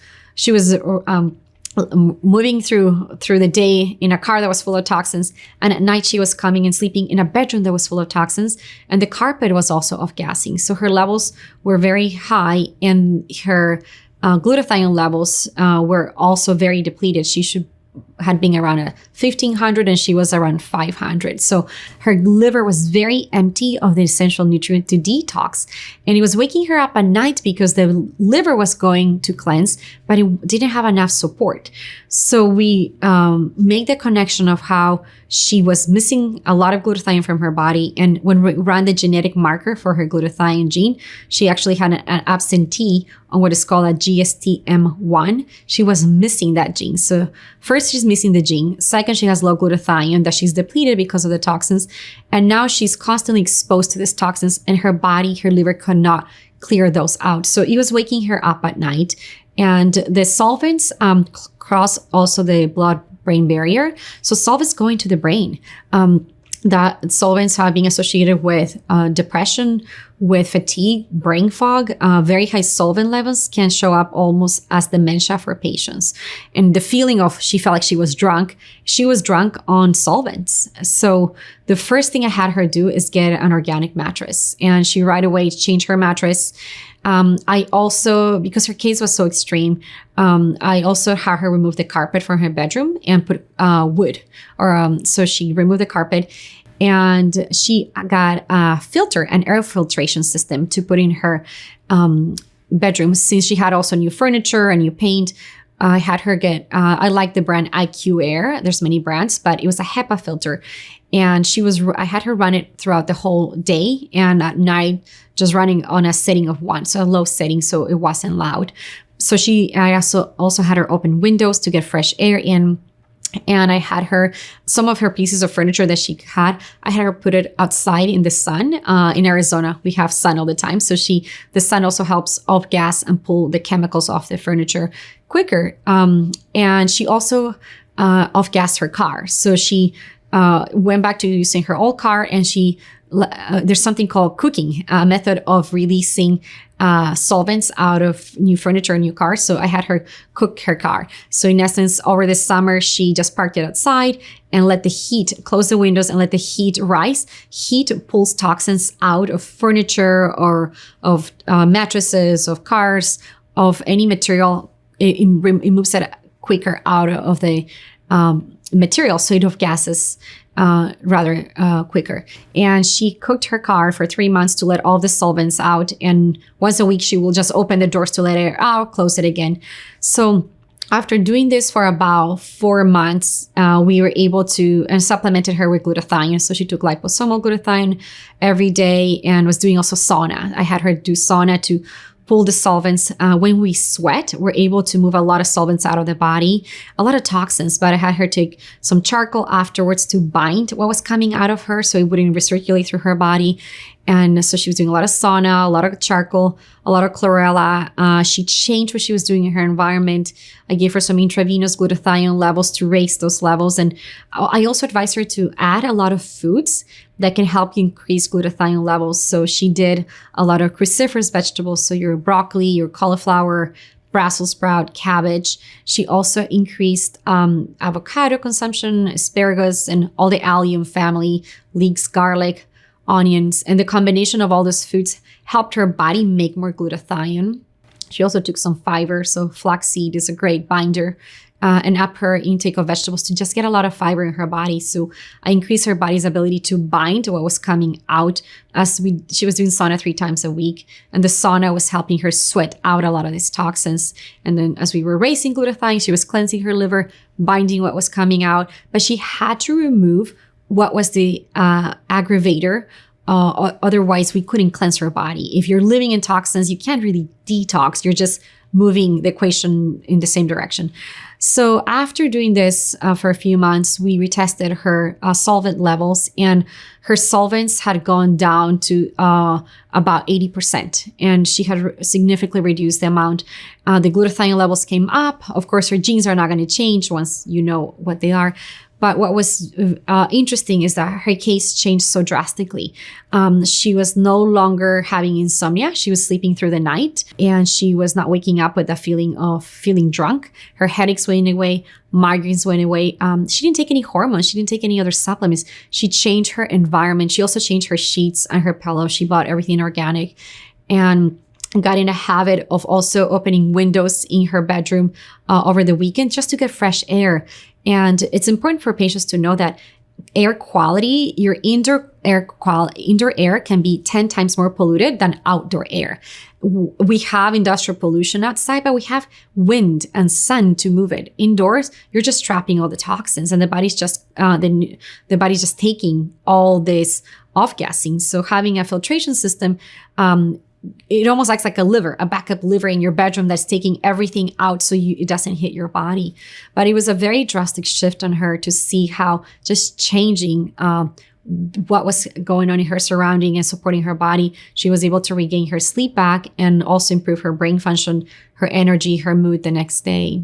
moving through the day in a car that was full of toxins, and at night she was coming and sleeping in a bedroom that was full of toxins, and the carpet was also off-gassing. So her levels were very high, and her glutathione levels were also very depleted. She had been around 1,500, and she was around 500. So her liver was very empty of the essential nutrient to detox. And it was waking her up at night because the liver was going to cleanse, but it didn't have enough support. So we make the connection of how she was missing a lot of glutathione from her body. And when we ran the genetic marker for her glutathione gene, she actually had an absentee on what is called a GSTM1. She was missing that gene. So first, she's missing the gene. Second, she has low glutathione that she's depleted because of the toxins. And now she's constantly exposed to these toxins, and her body, her liver could not clear those out. So it was waking her up at night. And the solvents cross also the blood-brain barrier. So solvents go into the brain. That solvents have been associated with depression, with fatigue, brain fog. Very high solvent levels can show up almost as dementia for patients. And the feeling of she felt like she was drunk on solvents. So the first thing I had her do is get an organic mattress. And she right away changed her mattress. I also, because her case was so extreme, I also had her remove the carpet from her bedroom and put wood. So she removed the carpet, and she got a filter, an air filtration system to put in her bedroom. Since she had also new furniture and new paint, I had her get, I like the brand IQ Air. There's many brands, but it was a HEPA filter. And I had her run it throughout the whole day, and at night, just running on a setting of 1, so a low setting, so it wasn't loud. So I also had her open windows to get fresh air in. And I had her, some of her pieces of furniture that she had, I had her put it outside in the sun. In Arizona, we have sun all the time. So the sun also helps off gas and pull the chemicals off the furniture quicker. And she also off gassed her car. So she went back to using her old car, and there's something called cooking, a method of releasing solvents out of new furniture and new cars. So I had her cook her car. So in essence, over the summer, she just parked it outside and let the heat, close the windows and let the heat rise. Heat pulls toxins out of furniture or of mattresses, of cars, of any material. It moves it quicker out of the material, so it off gases rather quicker. And she cooked her car for 3 months to let all the solvents out. And once a week, she will just open the doors to let air out, close it again. So after doing this for about 4 months, we were able to, and supplemented her with glutathione. So she took liposomal glutathione every day and was doing also sauna. I had her do sauna to pull the solvents. When we sweat, we're able to move a lot of solvents out of the body, a lot of toxins, but I had her take some charcoal afterwards to bind what was coming out of her so it wouldn't recirculate through her body. And so she was doing a lot of sauna, a lot of charcoal, a lot of chlorella. She changed what she was doing in her environment. I gave her some intravenous glutathione levels to raise those levels. And I also advised her to add a lot of foods that can help you increase glutathione levels. So she did a lot of cruciferous vegetables. So your broccoli, your cauliflower, Brussels sprout, cabbage. She also increased avocado consumption, asparagus, and all the allium family, leeks, garlic, onions. And the combination of all those foods helped her body make more glutathione. She also took some fiber. So flaxseed is a great binder. And up her intake of vegetables to just get a lot of fiber in her body. So I increased her body's ability to bind what was coming out she was doing sauna 3 times a week. And the sauna was helping her sweat out a lot of these toxins. And then as we were raising glutathione, she was cleansing her liver, binding what was coming out. But she had to remove what was the aggravator. Otherwise, we couldn't cleanse her body. If you're living in toxins, you can't really detox. You're just moving the equation in the same direction. So after doing this for a few months, we retested her solvent levels, and her solvents had gone down to about 80%. And she had significantly reduced the amount. The glutathione levels came up. Of course, her genes are not going to change once you know what they are. But what was interesting is that her case changed so drastically. She was no longer having insomnia. She was sleeping through the night, and she was not waking up with the feeling of feeling drunk. Her headaches went away, migraines went away. She didn't take any hormones. She didn't take any other supplements. She changed her environment. She also changed her sheets and her pillow. She bought everything organic and got in a habit of also opening windows in her bedroom over the weekend just to get fresh air. And it's important for patients to know that air quality, your indoor air can be 10 times more polluted than outdoor air. We have industrial pollution outside, but we have wind and sun to move it. Indoors, you're just trapping all the toxins, and the body's just taking all this off-gassing. So having a filtration system, it almost acts like a liver, a backup liver in your bedroom that's taking everything out so it doesn't hit your body. But it was a very drastic shift on her to see how just changing what was going on in her surrounding and supporting her body, she was able to regain her sleep back and also improve her brain function, her energy, her mood the next day.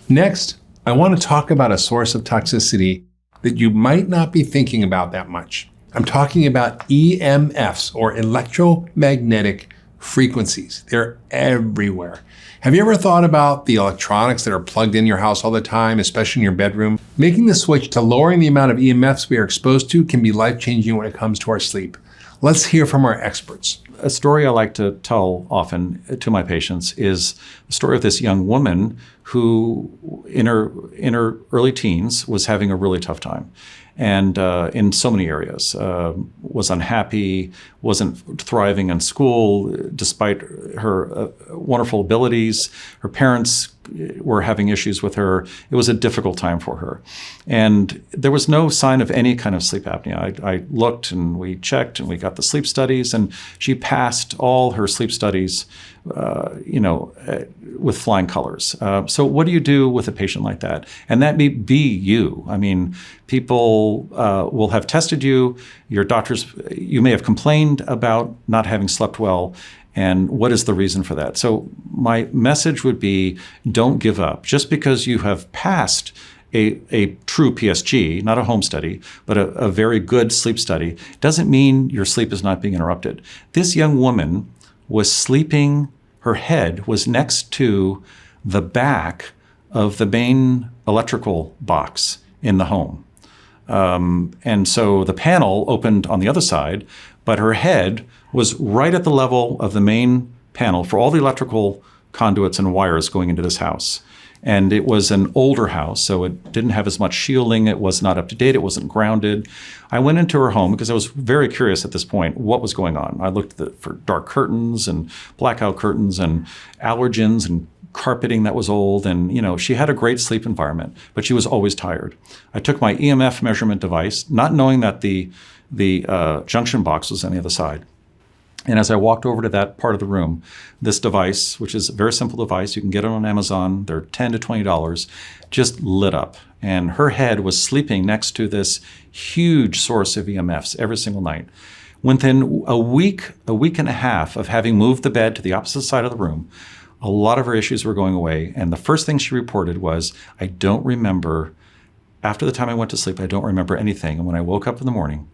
Next, I want to talk about a source of toxicity that you might not be thinking about that much. I'm talking about EMFs, or electromagnetic frequencies. They're everywhere. Have you ever thought about the electronics that are plugged in your house all the time, especially in your bedroom? Making the switch to lowering the amount of EMFs we are exposed to can be life-changing when it comes to our sleep. Let's hear from our experts. A story I like to tell often to my patients is the story of this young woman who in her early teens was having a really tough time. And in so many areas, was unhappy, wasn't thriving in school, despite her wonderful abilities. Her parents were having issues with her. It was a difficult time for her. And there was no sign of any kind of sleep apnea. I looked and we checked and we got the sleep studies, and she passed all her sleep studies with flying colors. So what do you do with a patient like that? And that may be you. I mean, people will have tested you, your doctors, you may have complained about not having slept well. And what is the reason for that? So my message would be, don't give up. Just because you have passed a true PSG, not a home study, but a very good sleep study, doesn't mean your sleep is not being interrupted. This young woman was sleeping, her head was next to the back of the main electrical box in the home. And so the panel opened on the other side, but her head was right at the level of the main panel for all the electrical conduits and wires going into this house. And it was an older house, so it didn't have as much shielding. It was not up to date. It wasn't grounded. I went into her home because I was very curious at this point what was going on. I looked for dark curtains and blackout curtains and allergens and carpeting that was old. And, she had a great sleep environment, but she was always tired. I took my EMF measurement device, not knowing that the junction box was on the other side. And as I walked over to that part of the room, this device, which is a very simple device, you can get it on Amazon, they're $10 to $20, just lit up. And her head was sleeping next to this huge source of EMFs every single night. Within a week and a half of having moved the bed to the opposite side of the room, a lot of her issues were going away. And the first thing she reported was, I don't remember, after the time I went to sleep, I don't remember anything. And when I woke up in the morning,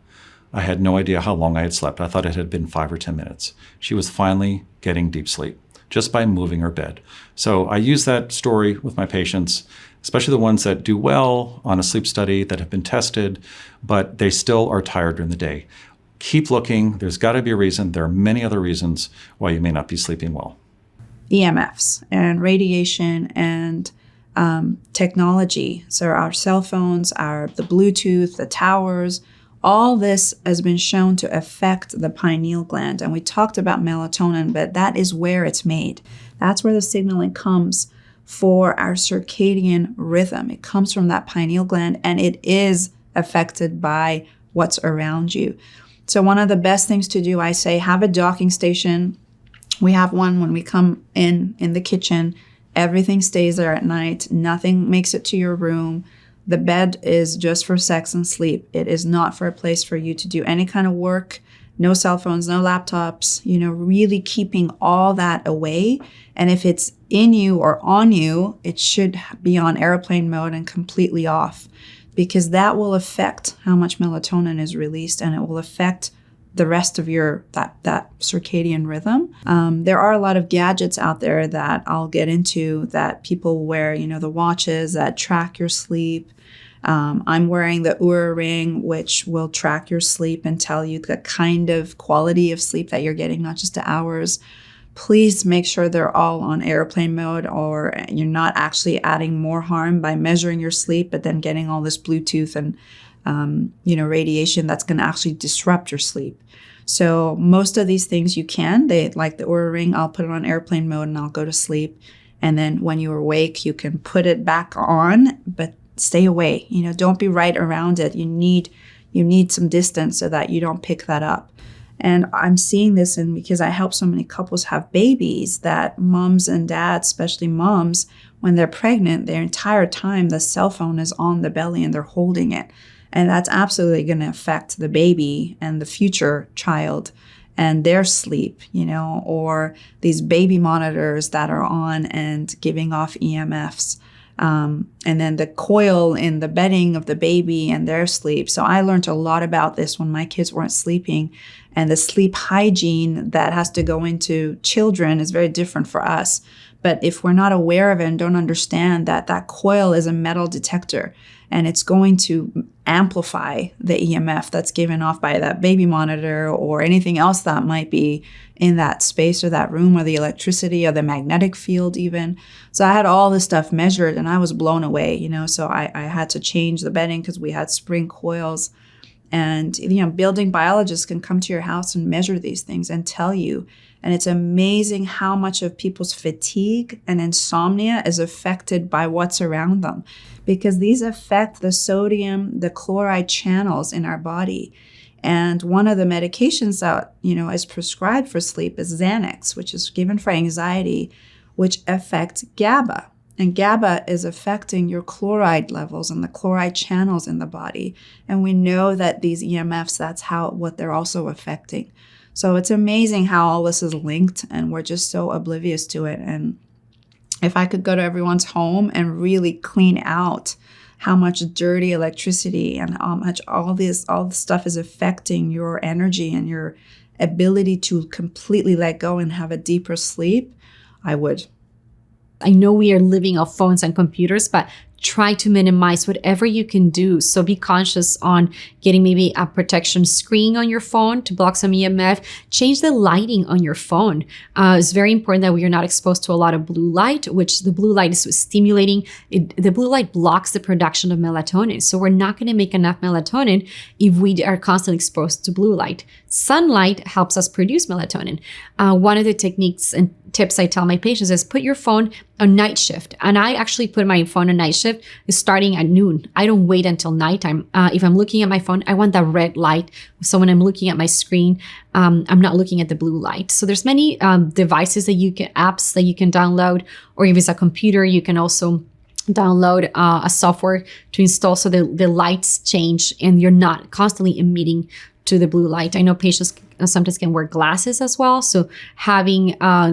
I had no idea how long I had slept. I thought it had been 5 or 10 minutes. She was finally getting deep sleep just by moving her bed. So I use that story with my patients, especially the ones that do well on a sleep study that have been tested, but they still are tired during the day. Keep looking. There's got to be a reason. There are many other reasons why you may not be sleeping well. EMFs and radiation and technology. So our cell phones, the Bluetooth, the towers, all this has been shown to affect the pineal gland. And we talked about melatonin, but that is where it's made. That's where the signaling comes for our circadian rhythm. It comes from that pineal gland, and it is affected by what's around you. So one of the best things to do, I say, have a docking station. We have one when we come in the kitchen. Everything stays there at night. Nothing makes it to your room. The bed is just for sex and sleep. It is not for a place for you to do any kind of work. No cell phones, no laptops, really keeping all that away. And if it's in you or on you, it should be on airplane mode and completely off, because that will affect how much melatonin is released, and it will affect the rest of your that circadian rhythm. There are a lot of gadgets out there that I'll get into that people wear, the watches that track your sleep. I'm wearing the Oura ring, which will track your sleep and tell you the kind of quality of sleep that you're getting, not just the hours. Please make sure they're all on airplane mode, or you're not actually adding more harm by measuring your sleep, but then getting all this Bluetooth and radiation that's going to actually disrupt your sleep. So most of these things you can, like the Oura ring, I'll put it on airplane mode and I'll go to sleep. And then when you're awake, you can put it back on, but stay away. Don't be right around it. You need some distance so that you don't pick that up. And I'm seeing this because I help so many couples have babies, that moms and dads, especially moms, when they're pregnant, their entire time the cell phone is on the belly and they're holding it. And that's absolutely going to affect the baby and the future child and their sleep, or these baby monitors that are on and giving off EMFs. And then the coil in the bedding of the baby and their sleep. So I learned a lot about this when my kids weren't sleeping. And the sleep hygiene that has to go into children is very different for us. But if we're not aware of it and don't understand that coil is a metal detector, and it's going to amplify the EMF that's given off by that baby monitor or anything else that might be in that space or that room, or the electricity or the magnetic field even. So I had all this stuff measured and I was blown away, so I had to change the bedding because we had spring coils. And, building biologists can come to your house and measure these things and tell you. And it's amazing how much of people's fatigue and insomnia is affected by what's around them, because these affect the sodium, the chloride channels in our body. And one of the medications that, is prescribed for sleep is Xanax, which is given for anxiety, which affects GABA. And GABA is affecting your chloride levels and the chloride channels in the body. And we know that these EMFs, that's what they're also affecting. So it's amazing how all this is linked, and we're just so oblivious to it. And if I could go to everyone's home and really clean out how much dirty electricity and how much all this stuff is affecting your energy and your ability to completely let go and have a deeper sleep, I would. I know we are living off phones and computers, but try to minimize whatever you can do. So be conscious on getting maybe a protection screen on your phone to block some EMF. Change the lighting on your phone. It's very important that we are not exposed to a lot of blue light, which the blue light is stimulating. The blue light blocks the production of melatonin. So we're not going to make enough melatonin if we are constantly exposed to blue light. Sunlight helps us produce melatonin. One of the techniques and tips I tell my patients is put your phone on night shift. And I actually put my phone on night shift starting at noon. I don't wait until nighttime. If I'm looking at my phone, I want that red light. So when I'm looking at my screen, I'm not looking at the blue light. So there's many devices apps that you can download, or if it's a computer, you can also download a software to install so the lights change and you're not constantly emitting to the blue light. I know patients sometimes can wear glasses as well. So having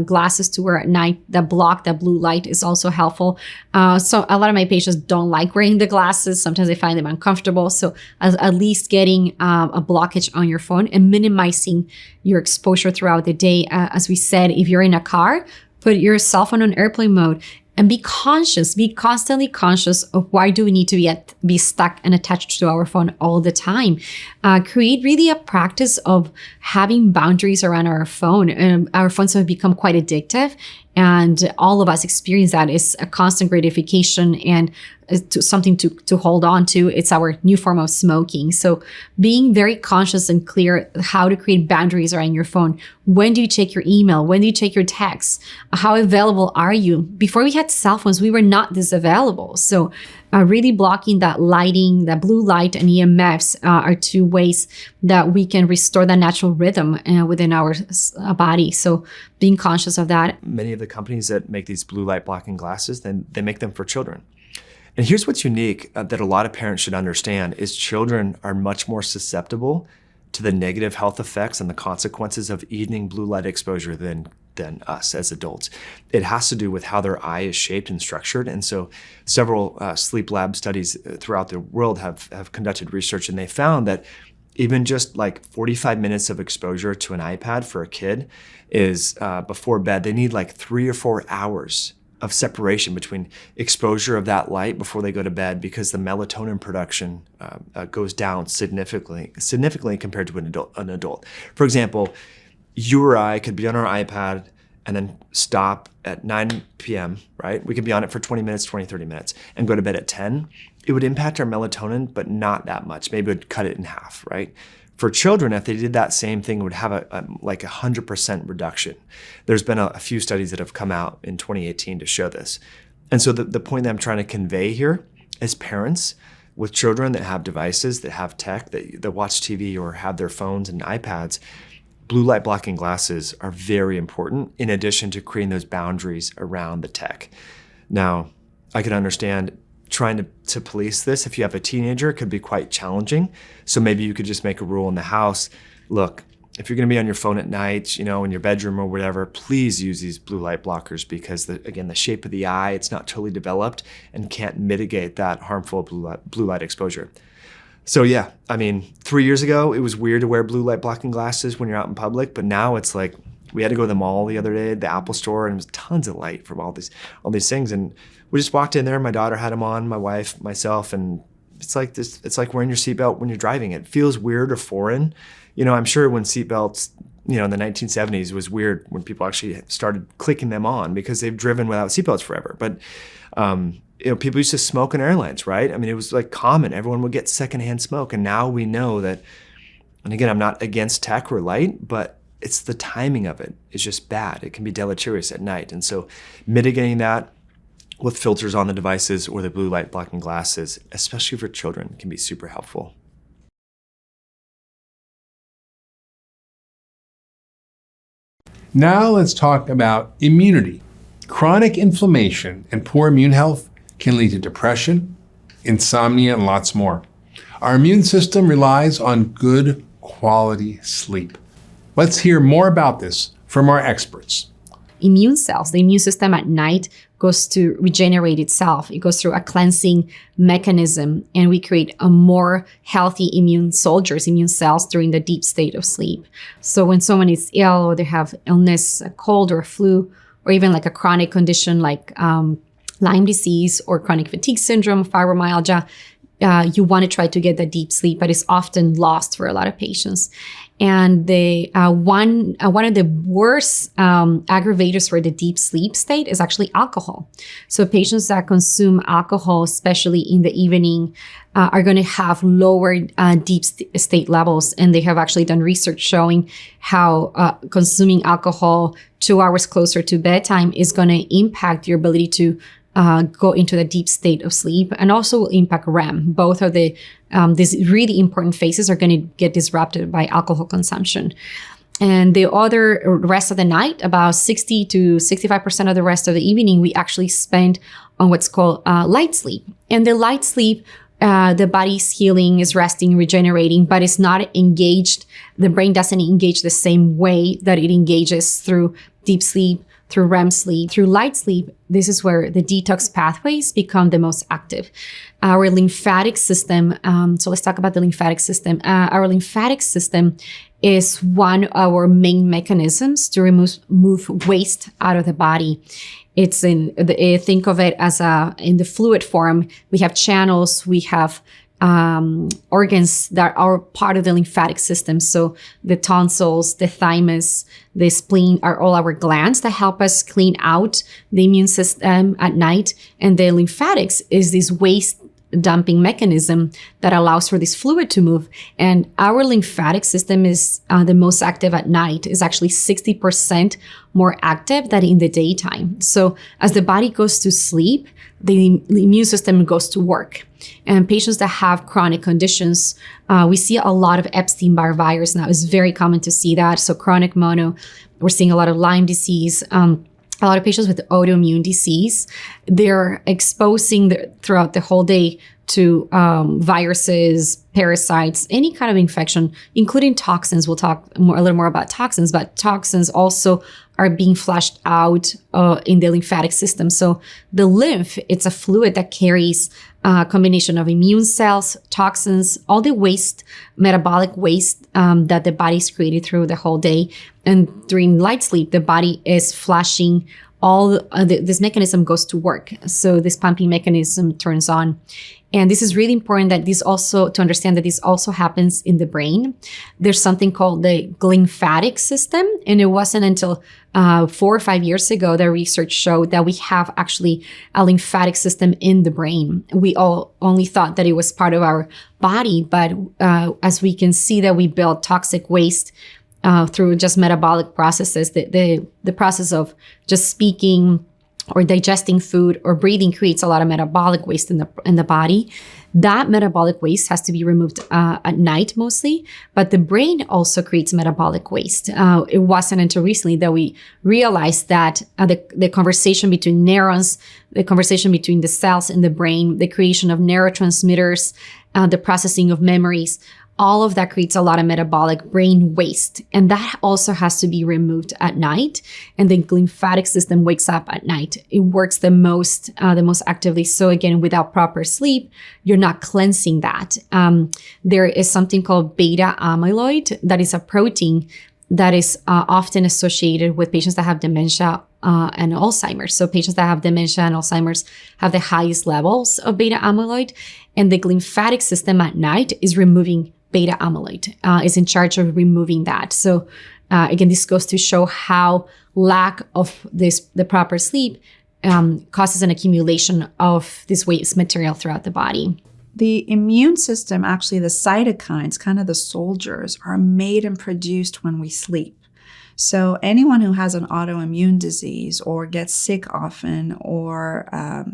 glasses to wear at night that block that blue light is also helpful. So a lot of my patients don't like wearing the glasses. Sometimes they find them uncomfortable. So at least getting a blockage on your phone and minimizing your exposure throughout the day. As we said, if you're in a car, put your cell phone on airplane mode. And be constantly conscious of why do we need to be stuck and attached to our phone all the time. Create really a practice of having boundaries around our phone. Our phones have become quite addictive, and all of us experience that. It's a constant gratification and something to hold on to. It's our new form of smoking. So being very conscious and clear how to create boundaries around your phone. When do you check your email? When do you check your texts? How available are you? Before we had cell phones, we were not this available. So really blocking that lighting, that blue light and EMFs are two ways that we can restore that natural rhythm within our body. So being conscious of that. Many of the companies that make these blue light blocking glasses, then they make them for children. And here's what's unique that a lot of parents should understand is children are much more susceptible to the negative health effects and the consequences of evening blue light exposure than us as adults. It has to do with how their eye is shaped and structured. And so several sleep lab studies throughout the world have conducted research, and they found that even just like 45 minutes of exposure to an iPad for a kid is before bed, they need like 3 or 4 hours of separation between exposure of that light before they go to bed, because the melatonin production goes down significantly compared to an adult. For example, you or I could be on our iPad and then stop at 9 p.m., right? We could be on it for 20 minutes, 20, 30 minutes and go to bed at 10. It would impact our melatonin, but not that much. Maybe it would cut it in half, right? For children, if they did that same thing, it would have like 100% reduction. There's been a few studies that have come out in 2018 to show this. And so the point that I'm trying to convey here is parents with children that have devices, that have tech, that watch TV or have their phones and iPads, blue light blocking glasses are very important in addition to creating those boundaries around the tech. Now, I can understand trying to police this, if you have a teenager, it could be quite challenging. So maybe you could just make a rule in the house. Look, if you're going to be on your phone at night, in your bedroom or whatever, please use these blue light blockers, because the shape of the eye, it's not totally developed and can't mitigate that harmful blue light exposure. So yeah, 3 years ago, it was weird to wear blue light blocking glasses when you're out in public, but now it's like, we had to go to the mall the other day, the Apple store, and it was tons of light from all these things. And we just walked in there. My daughter had them on, my wife, myself, and it's like this. It's like wearing your seatbelt when you're driving. It feels weird or foreign. I'm sure when seatbelts, in the 1970s, was weird when people actually started clicking them on because they've driven without seatbelts forever. But people used to smoke in airlines, right? It was like common. Everyone would get secondhand smoke, and now we know that. And again, I'm not against tech or light, but it's the timing of it is just bad. It can be deleterious at night. And so mitigating that with filters on the devices or the blue light blocking glasses, especially for children, can be super helpful. Now let's talk about immunity. Chronic inflammation and poor immune health can lead to depression, insomnia, and lots more. Our immune system relies on good quality sleep. Let's hear more about this from our experts. Immune cells, the immune system at night goes to regenerate itself. It goes through a cleansing mechanism, and we create a more healthy immune cells during the deep state of sleep. So when someone is ill or they have illness, a cold or a flu, or even like a chronic condition like Lyme disease or chronic fatigue syndrome, fibromyalgia, you want to try to get that deep sleep, but it's often lost for a lot of patients. And the one of the worst aggravators for the deep sleep state is actually alcohol. So patients that consume alcohol, especially in the evening, are going to have lower deep state levels. And they have actually done research showing how consuming alcohol 2 hours closer to bedtime is going to impact your ability to go into the deep state of sleep, and also will impact REM. Both of these really important phases are going to get disrupted by alcohol consumption. And the other rest of the night, about 60 to 65% of the rest of the evening, we actually spend on what's called light sleep. And the light sleep, the body's healing, is resting, regenerating, but it's not engaged. The brain doesn't engage the same way that it engages through deep sleep, through REM sleep, through light sleep. This is where the detox pathways become the most active. Our lymphatic system, so let's talk about the lymphatic system. Our lymphatic system is one of our main mechanisms to move waste out of the body. It's think of it as in the fluid form. We have channels, we have organs that are part of the lymphatic system. So the tonsils, the thymus, the spleen are all our glands that help us clean out the immune system at night. And the lymphatics is this waste dumping mechanism that allows for this fluid to move. And our lymphatic system is the most active at night. Is actually 60% more active than in the daytime. So as the body goes to sleep, the immune system goes to work. And patients that have chronic conditions, we see a lot of Epstein-Barr virus now. It's very common to see that. So chronic mono, we're seeing a lot of Lyme disease, a lot of patients with autoimmune disease. They're exposing throughout the whole day to viruses, parasites, any kind of infection, including toxins. We'll talk a little more about toxins, but toxins also are being flushed out in the lymphatic system. So the lymph, it's a fluid that carries a combination of immune cells, toxins, all the waste, metabolic waste that the body's created through the whole day. And during light sleep, the body is flushing all this mechanism goes to work. So this pumping mechanism turns on. And this is really important to understand that this also happens in the brain. There's something called the lymphatic system. And it wasn't until 4 or 5 years ago that research showed that we have actually a lymphatic system in the brain. We all only thought that it was part of our body, but as we can see that we build toxic waste through just metabolic processes, the process of just speaking or digesting food or breathing creates a lot of metabolic waste in the body. That metabolic waste has to be removed at night mostly, but the brain also creates metabolic waste. It wasn't until recently that we realized that the conversation between neurons, the conversation between the cells in the brain, the creation of neurotransmitters, the processing of memories, all of that creates a lot of metabolic brain waste. And that also has to be removed at night. And the lymphatic system wakes up at night. It works the most actively. So again, without proper sleep, you're not cleansing that. There is something called beta amyloid that is a protein that is often associated with patients that have dementia and Alzheimer's. So patients that have dementia and Alzheimer's have the highest levels of beta amyloid. And the lymphatic system at night is removing beta amyloid, is in charge of removing that. So again, this goes to show how lack of the proper sleep causes an accumulation of this waste material throughout the body. The immune system, actually the cytokines, kind of the soldiers, are made and produced when we sleep. So anyone who has an autoimmune disease or gets sick often or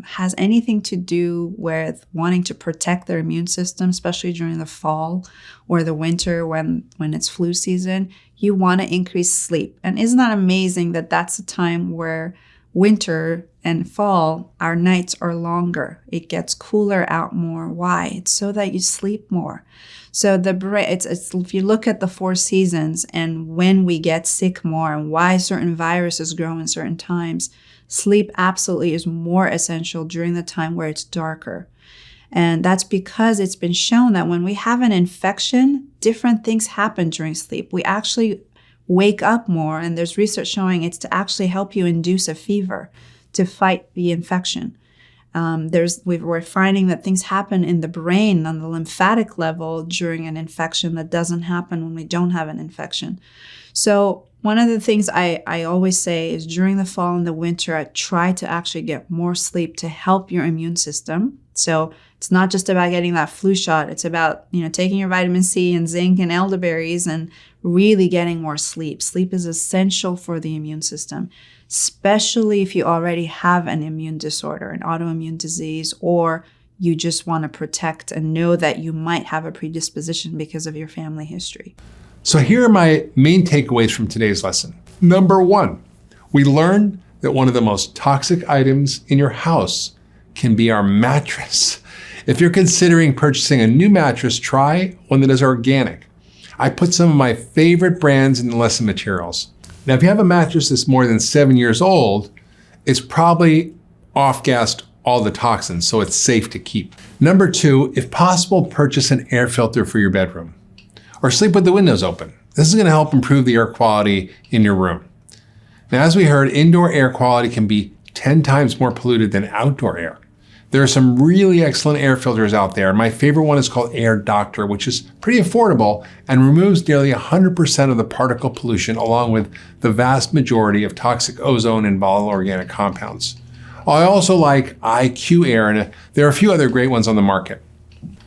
has anything to do with wanting to protect their immune system, especially during the fall or the winter when it's flu season, you want to increase sleep. And isn't that amazing that that's a time where winter and fall, our nights are longer. It gets cooler out more. Why? It's so that you sleep more. So the brain, it's if you look at the 4 seasons and when we get sick more and why certain viruses grow in certain times, sleep absolutely is more essential during the time where it's darker. And that's because it's been shown that when we have an infection, different things happen during sleep. We actually wake up more, and there's research showing it's to actually help you induce a fever to fight the infection. We're finding that things happen in the brain on the lymphatic level during an infection that doesn't happen when we don't have an infection. So one of the things I always say is during the fall and the winter, I try to actually get more sleep to help your immune system. So it's not just about getting that flu shot. It's about, taking your vitamin C and zinc and elderberries and really getting more sleep. Sleep is essential for the immune system, especially if you already have an immune disorder, an autoimmune disease, or you just want to protect and know that you might have a predisposition because of your family history. So here are my main takeaways from today's lesson. Number 1, we learned that one of the most toxic items in your house can be our mattress. If you're considering purchasing a new mattress, try one that is organic. I put some of my favorite brands in the lesson materials. Now, if you have a mattress that's more than 7 years old, it's probably off-gassed all the toxins, so it's safe to keep. Number 2, if possible, purchase an air filter for your bedroom or sleep with the windows open. This is going to help improve the air quality in your room. Now, as we heard, indoor air quality can be 10 times more polluted than outdoor air. There are some really excellent air filters out there. My favorite one is called Air Doctor, which is pretty affordable and removes nearly 100% of the particle pollution along with the vast majority of toxic ozone and volatile organic compounds. I also like IQ Air, and there are a few other great ones on the market.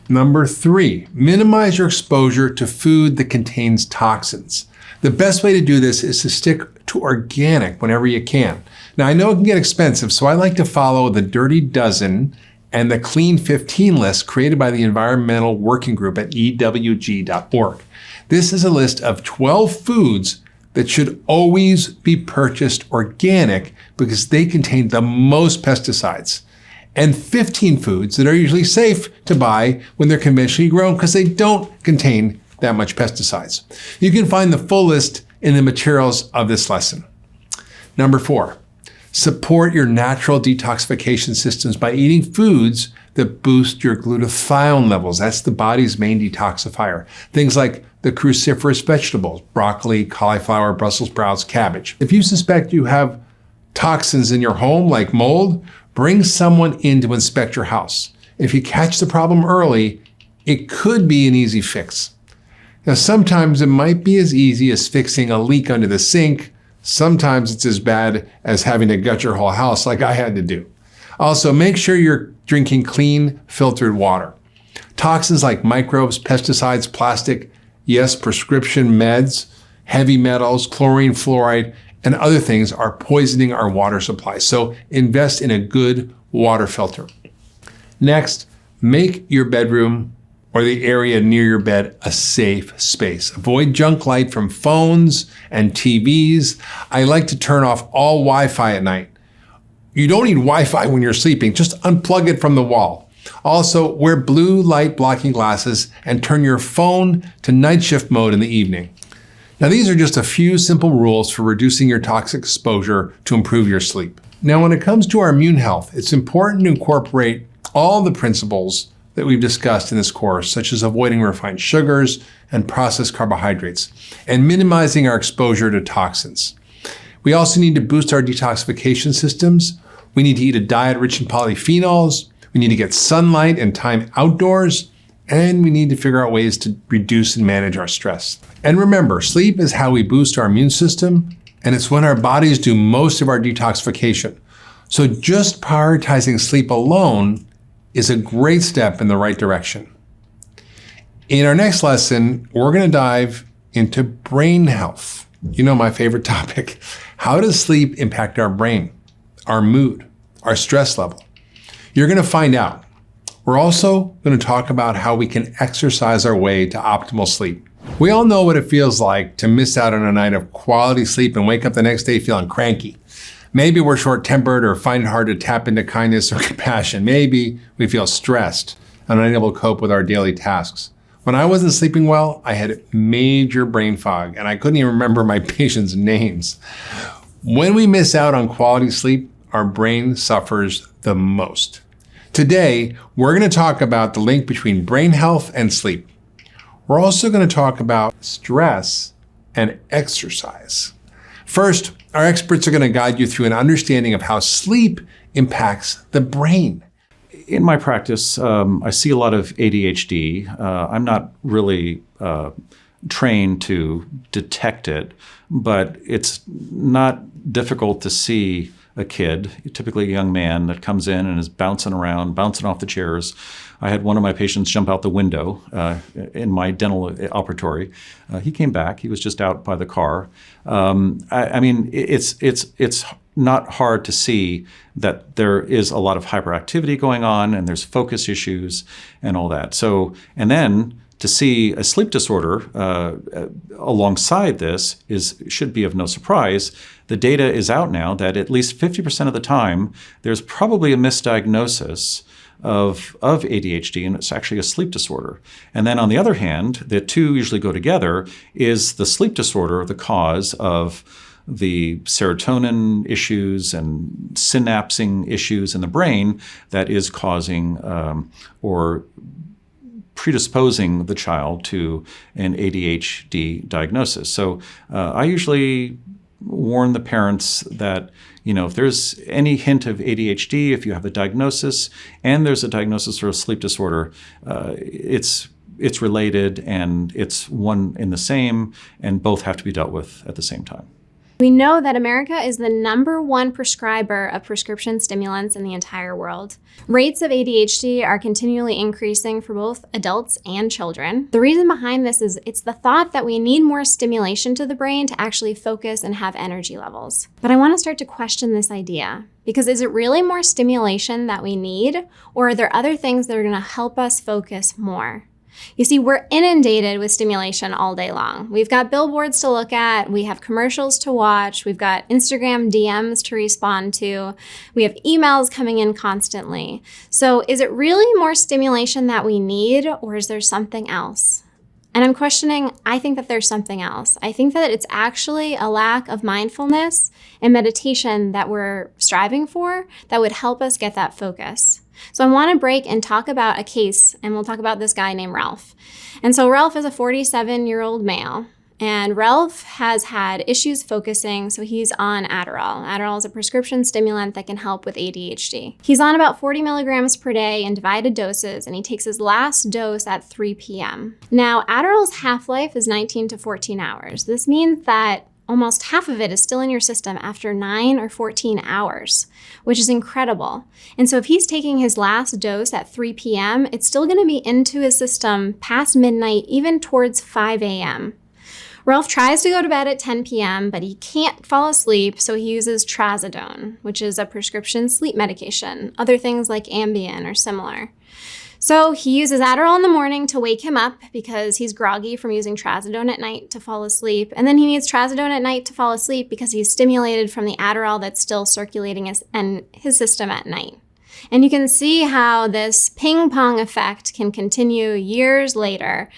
Number 3, minimize your exposure to food that contains toxins. The best way to do this is to stick to organic whenever you can. Now, I know it can get expensive, so I like to follow the Dirty Dozen and the Clean 15 list created by the Environmental Working Group at EWG.org. This is a list of 12 foods that should always be purchased organic because they contain the most pesticides, and 15 foods that are usually safe to buy when they're conventionally grown because they don't contain that much pesticides. You can find the full list in the materials of this lesson. Number 4, support your natural detoxification systems by eating foods that boost your glutathione levels. That's the body's main detoxifier. Things like the cruciferous vegetables, broccoli, cauliflower, Brussels sprouts, cabbage. If you suspect you have toxins in your home like mold, bring someone in to inspect your house. If you catch the problem early, it could be an easy fix. Now, sometimes it might be as easy as fixing a leak under the sink. Sometimes it's as bad as having to gut your whole house like I had to do. Also, make sure you're drinking clean, filtered water. Toxins like microbes, pesticides, plastic, yes, prescription meds, heavy metals, chlorine, fluoride, and other things are poisoning our water supply. So invest in a good water filter. Next, make your bedroom or the area near your bed a safe space. Avoid junk light from phones and TVs. I like to turn off all Wi-Fi at night. You don't need Wi-Fi when you're sleeping. Just unplug it from the wall. Also, wear blue light blocking glasses and turn your phone to night shift mode in the evening. Now, these are just a few simple rules for reducing your toxic exposure to improve your sleep. Now, when it comes to our immune health, it's important to incorporate all the principles that we've discussed in this course, such as avoiding refined sugars and processed carbohydrates, and minimizing our exposure to toxins. We also need to boost our detoxification systems. We need to eat a diet rich in polyphenols. We need to get sunlight and time outdoors. And we need to figure out ways to reduce and manage our stress. And remember, sleep is how we boost our immune system, and it's when our bodies do most of our detoxification. So just prioritizing sleep alone is a great step in the right direction. In our next lesson, we're going to dive into brain health. You know, my favorite topic. How does sleep impact our brain, our mood, our stress level? You're going to find out. We're also going to talk about how we can exercise our way to optimal sleep. We all know what it feels like to miss out on a night of quality sleep and wake up the next day feeling cranky. Maybe we're short-tempered or find it hard to tap into kindness or compassion. Maybe we feel stressed and unable to cope with our daily tasks. When I wasn't sleeping well, I had major brain fog and I couldn't even remember my patients' names. When we miss out on quality sleep, our brain suffers the most. Today, we're going to talk about the link between brain health and sleep. We're also going to talk about stress and exercise. First, our experts are going to guide you through an understanding of how sleep impacts the brain. In my practice, I see a lot of ADHD. I'm not really trained to detect it, but it's not difficult to see a kid, typically a young man, that comes in and is bouncing around, bouncing off the chairs. I had one of my patients jump out the window in my dental operatory. He came back. He was just out by the car. I mean, it's not hard to see that there is a lot of hyperactivity going on, and there's focus issues and all that. So, and then to see a sleep disorder alongside this should be of no surprise. The data is out now that at least 50% of the time, there's probably a misdiagnosis of ADHD, and it's actually a sleep disorder. And then on the other hand, the two usually go together. Is the sleep disorder the cause of the serotonin issues and synapsing issues in the brain that is causing or predisposing the child to an ADHD diagnosis? So I usually warn the parents that, if there's any hint of ADHD, if you have a diagnosis and there's a diagnosis for a sleep disorder, it's related and it's one in the same, and both have to be dealt with at the same time. We know that America is the #1 prescriber of prescription stimulants in the entire world. Rates of ADHD are continually increasing for both adults and children. The reason behind this is it's the thought that we need more stimulation to the brain to actually focus and have energy levels. But I want to start to question this idea, because is it really more stimulation that we need, or are there other things that are going to help us focus more? You see, we're inundated with stimulation all day long. We've got billboards to look at, we have commercials to watch, we've got Instagram DMs to respond to, we have emails coming in constantly. So is it really more stimulation that we need, or is there something else? And I'm questioning, I think that there's something else. I think that it's actually a lack of mindfulness and meditation that we're striving for that would help us get that focus. So I want to break and talk about a case, and we'll talk about this guy named Ralph. And so Ralph is a 47-year-old male, and Ralph has had issues focusing, so he's on Adderall. Adderall is a prescription stimulant that can help with ADHD. He's on about 40 milligrams per day in divided doses, and he takes his last dose at 3 p.m. Now, Adderall's half-life is 19 to 14 hours. This means that almost half of it is still in your system after 9 or 14 hours, which is incredible. And so if he's taking his last dose at 3 p.m., it's still going to be into his system past midnight, even towards 5 a.m. Ralph tries to go to bed at 10 p.m., but he can't fall asleep, so he uses trazodone, which is a prescription sleep medication. Other things like Ambien are similar. So he uses Adderall in the morning to wake him up because he's groggy from using trazodone at night to fall asleep. And then he needs trazodone at night to fall asleep because he's stimulated from the Adderall that's still circulating in his system at night. And you can see how this ping pong effect can continue years later.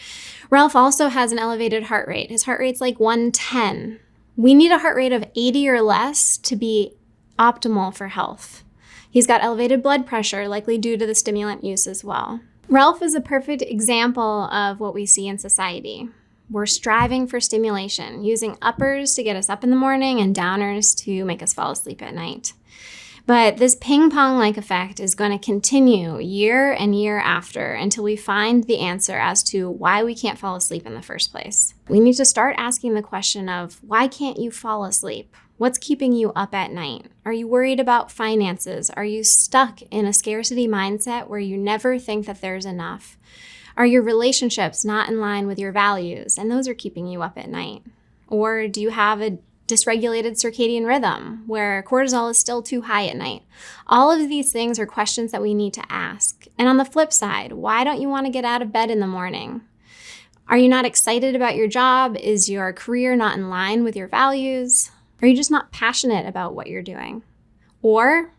Ralph also has an elevated heart rate. His heart rate's like 110. We need a heart rate of 80 or less to be optimal for health. He's got elevated blood pressure, likely due to the stimulant use as well. Ralph is a perfect example of what we see in society. We're striving for stimulation, using uppers to get us up in the morning and downers to make us fall asleep at night. But this ping-pong-like effect is going to continue year and year after until we find the answer as to why we can't fall asleep in the first place. We need to start asking the question of, why can't you fall asleep? What's keeping you up at night? Are you worried about finances? Are you stuck in a scarcity mindset where you never think that there's enough? Are your relationships not in line with your values, and those are keeping you up at night? Or do you have a dysregulated circadian rhythm where cortisol is still too high at night? All of these things are questions that we need to ask. And on the flip side, why don't you want to get out of bed in the morning? Are you not excited about your job? Is your career not in line with your values? Are you just not passionate about what you're doing? Or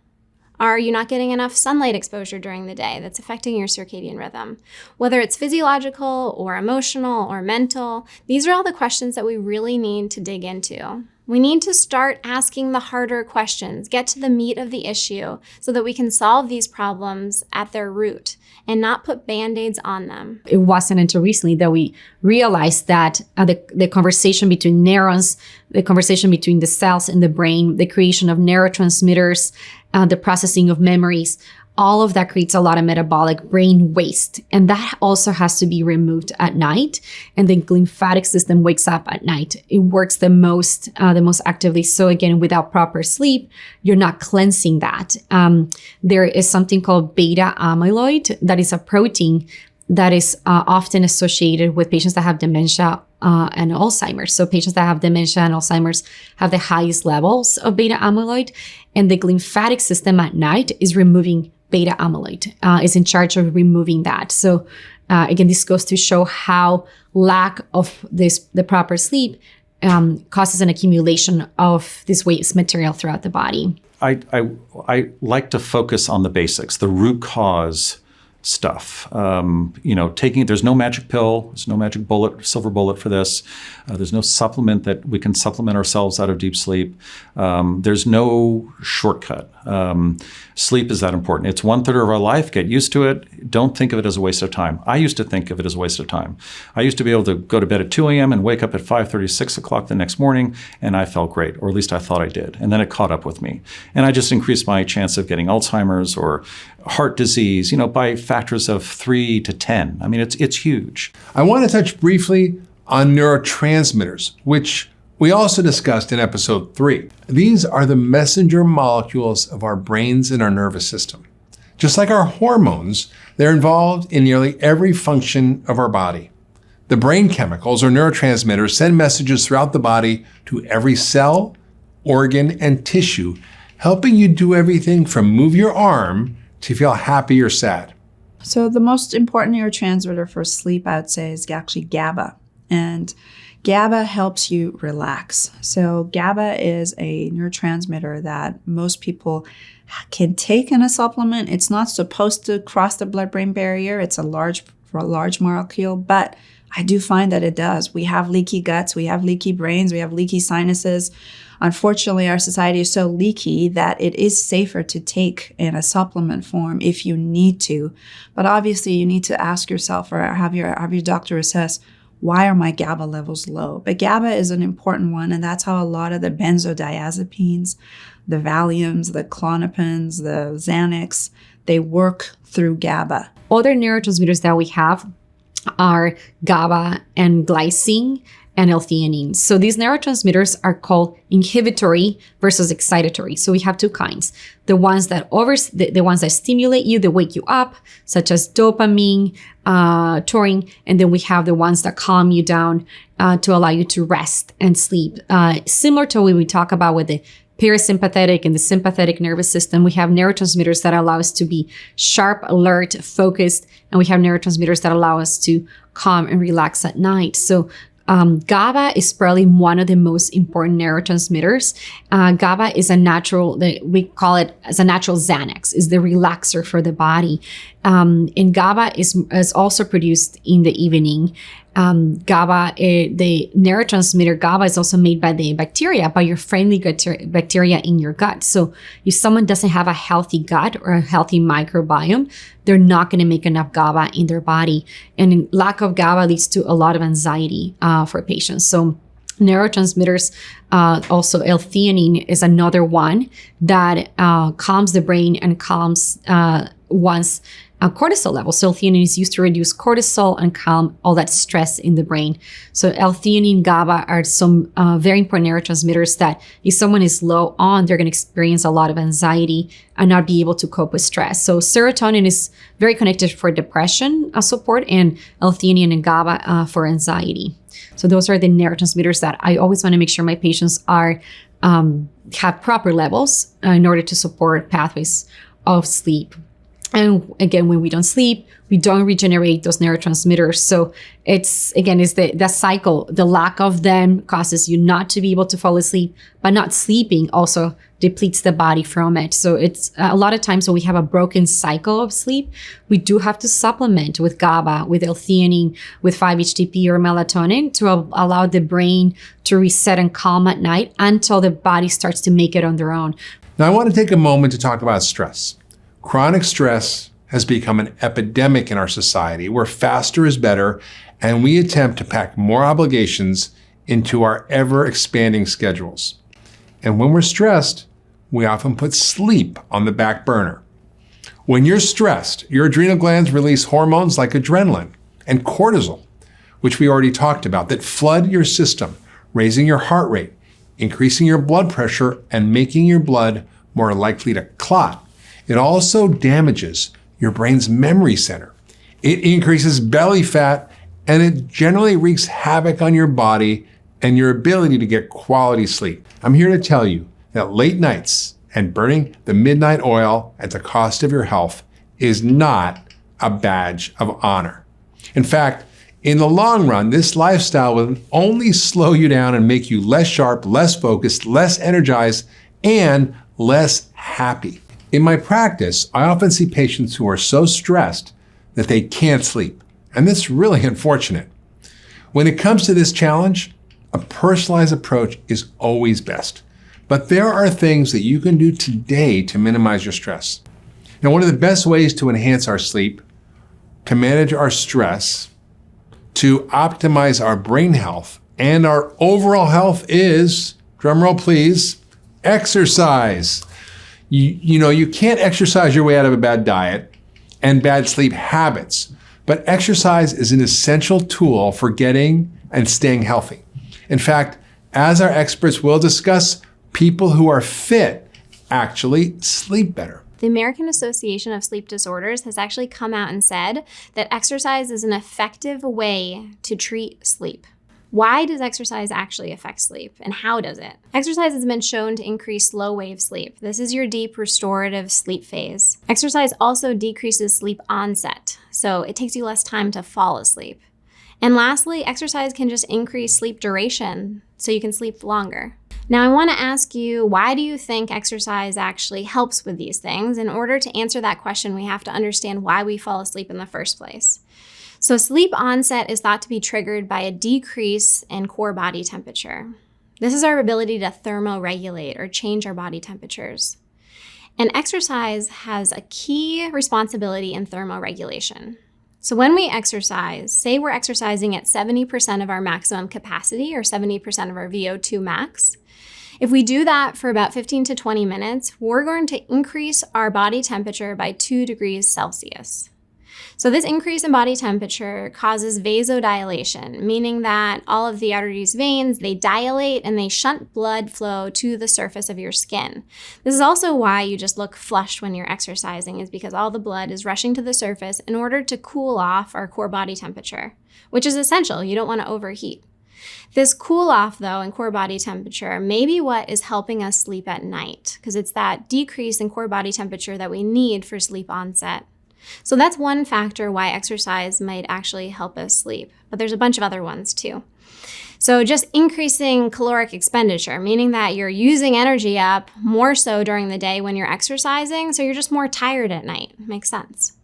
are you not getting enough sunlight exposure during the day that's affecting your circadian rhythm? Whether it's physiological or emotional or mental, these are all the questions that we really need to dig into. We need to start asking the harder questions, get to the meat of the issue so that we can solve these problems at their root and not put Band-Aids on them. It wasn't until recently that we realized that the conversation between neurons, the conversation between the cells in the brain, the creation of neurotransmitters, the processing of memories, all of that creates a lot of metabolic brain waste. And that also has to be removed at night. And the lymphatic system wakes up at night. It works the most actively. So again, without proper sleep, you're not cleansing that. There is something called beta amyloid that is a protein that is often associated with patients that have dementia and Alzheimer's. So patients that have dementia and Alzheimer's have the highest levels of beta amyloid. And the lymphatic system at night is removing beta amyloid, is in charge of removing that. So again, this goes to show how lack of the proper sleep causes an accumulation of this waste material throughout the body. I like to focus on the basics, the root cause stuff. There's no magic pill, there's no magic bullet, silver bullet for this. There's no supplement that we can supplement ourselves out of deep sleep. There's no shortcut. Sleep is that important. It's 1/3 of our life. Get used to it. Don't think of it as a waste of time. I used to think of it as a waste of time. I used to be able to go to bed at 2 a.m. and wake up at 5:30, 6 o'clock the next morning, and I felt great, or at least I thought I did. And then it caught up with me. And I just increased my chance of getting Alzheimer's or heart disease, by factors of 3 to 10. I mean, it's huge. I want to touch briefly on neurotransmitters, which we also discussed in episode 3. These are the messenger molecules of our brains and our nervous system. Just like our hormones, they're involved in nearly every function of our body. The brain chemicals or neurotransmitters send messages throughout the body to every cell, organ, and tissue, helping you do everything from move your arm to feel happy or sad. So the most important neurotransmitter for sleep, I would say, is actually GABA. And GABA helps you relax. So GABA is a neurotransmitter that most people can take in a supplement. It's not supposed to cross the blood-brain barrier. It's a large molecule, but I do find that it does. We have leaky guts, we have leaky brains, we have leaky sinuses. Unfortunately, our society is so leaky that it is safer to take in a supplement form if you need to. But obviously, you need to ask yourself or have your doctor assess, why are my GABA levels low? But GABA is an important one, and that's how a lot of the benzodiazepines, the Valiums, the Klonopins, the Xanax, they work through GABA. Other neurotransmitters that we have are GABA and glycine and L-theanine. So these neurotransmitters are called inhibitory versus excitatory. So we have two kinds. The ones that the ones that stimulate you, that wake you up, such as dopamine, taurine, and then we have the ones that calm you down to allow you to rest and sleep. Similar to what we talk about with the parasympathetic and the sympathetic nervous system, we have neurotransmitters that allow us to be sharp, alert, focused, and we have neurotransmitters that allow us to calm and relax at night. So GABA is probably one of the most important neurotransmitters. GABA is we call it as a natural Xanax, is the relaxer for the body. And GABA is also produced in the evening. GABA, the neurotransmitter GABA is also made by the bacteria, by your friendly bacteria in your gut. So if someone doesn't have a healthy gut or a healthy microbiome, they're not going to make enough GABA in their body. And lack of GABA leads to a lot of anxiety for patients. So neurotransmitters, also L-theanine is another one that calms the brain and calms one's cortisol level. So L-theanine is used to reduce cortisol and calm all that stress in the brain. So L-theanine, GABA are some very important neurotransmitters that if someone is low on, they're going to experience a lot of anxiety and not be able to cope with stress. So serotonin is very connected for depression support, and L-theanine and GABA for anxiety. So those are the neurotransmitters that I always want to make sure my patients are have proper levels in order to support pathways of sleep. And again, when we don't sleep, we don't regenerate those neurotransmitters. So it's the cycle. The lack of them causes you not to be able to fall asleep, but not sleeping also depletes the body from it. So it's a lot of times when we have a broken cycle of sleep, we do have to supplement with GABA, with L-theanine, with 5-HTP or melatonin to allow the brain to reset and calm at night until the body starts to make it on their own. Now, I want to take a moment to talk about stress. Chronic stress has become an epidemic in our society where faster is better, and we attempt to pack more obligations into our ever-expanding schedules. And when we're stressed, we often put sleep on the back burner. When you're stressed, your adrenal glands release hormones like adrenaline and cortisol, which we already talked about, that flood your system, raising your heart rate, increasing your blood pressure, and making your blood more likely to clot. It also damages your brain's memory center. It increases belly fat, and it generally wreaks havoc on your body and your ability to get quality sleep. I'm here to tell you that late nights and burning the midnight oil at the cost of your health is not a badge of honor. In fact, in the long run, this lifestyle will only slow you down and make you less sharp, less focused, less energized, and less happy. In my practice, I often see patients who are so stressed that they can't sleep, and that's really unfortunate. When it comes to this challenge, a personalized approach is always best. But there are things that you can do today to minimize your stress. Now, one of the best ways to enhance our sleep, to manage our stress, to optimize our brain health and our overall health is, drumroll please, exercise. You can't exercise your way out of a bad diet and bad sleep habits, but exercise is an essential tool for getting and staying healthy. In fact, as our experts will discuss, people who are fit actually sleep better. The American Association of Sleep Disorders has actually come out and said that exercise is an effective way to treat sleep. Why does exercise actually affect sleep, and how does it? Exercise has been shown to increase slow wave sleep. This is your deep restorative sleep phase. Exercise also decreases sleep onset, so it takes you less time to fall asleep. And lastly, exercise can just increase sleep duration, so you can sleep longer. Now, I want to ask you, why do you think exercise actually helps with these things? In order to answer that question, we have to understand why we fall asleep in the first place. So sleep onset is thought to be triggered by a decrease in core body temperature. This is our ability to thermoregulate or change our body temperatures. And exercise has a key responsibility in thermoregulation. So when we exercise, say we're exercising at 70% of our maximum capacity or 70% of our VO2 max. If we do that for about 15 to 20 minutes, we're going to increase our body temperature by 2 degrees Celsius. So this increase in body temperature causes vasodilation, meaning that all of the arteries, veins, they dilate and they shunt blood flow to the surface of your skin. This is also why you just look flushed when you're exercising, is because all the blood is rushing to the surface in order to cool off our core body temperature, which is essential. You don't want to overheat. This cool off, though, in core body temperature may be what is helping us sleep at night, because it's that decrease in core body temperature that we need for sleep onset. So that's one factor why exercise might actually help us sleep, but there's a bunch of other ones too. So just increasing caloric expenditure, meaning that you're using energy up more so during the day when you're exercising, so you're just more tired at night. Makes sense.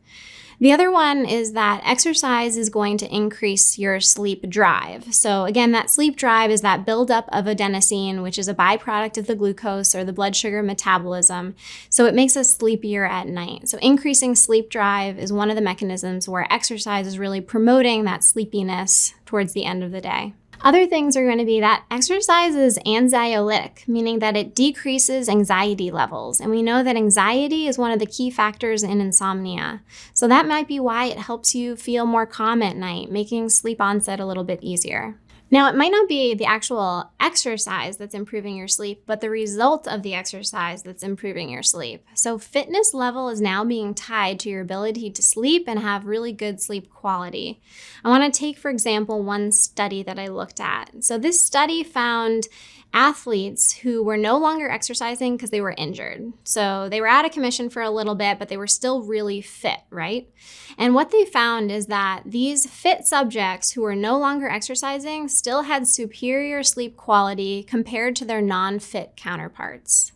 The other one is that exercise is going to increase your sleep drive. So again, that sleep drive is that buildup of adenosine, which is a byproduct of the glucose or the blood sugar metabolism. So it makes us sleepier at night. So increasing sleep drive is one of the mechanisms where exercise is really promoting that sleepiness towards the end of the day. Other things are going to be that exercise is anxiolytic, meaning that it decreases anxiety levels. And we know that anxiety is one of the key factors in insomnia. So that might be why it helps you feel more calm at night, making sleep onset a little bit easier. Now, it might not be the actual exercise that's improving your sleep, but the result of the exercise that's improving your sleep. So fitness level is now being tied to your ability to sleep and have really good sleep quality. I want to take, for example, one study that I looked at. So this study found athletes who were no longer exercising because they were injured. So they were out of commission for a little bit, but they were still really fit, right? And what they found is that these fit subjects who were no longer exercising still had superior sleep quality compared to their non-fit counterparts.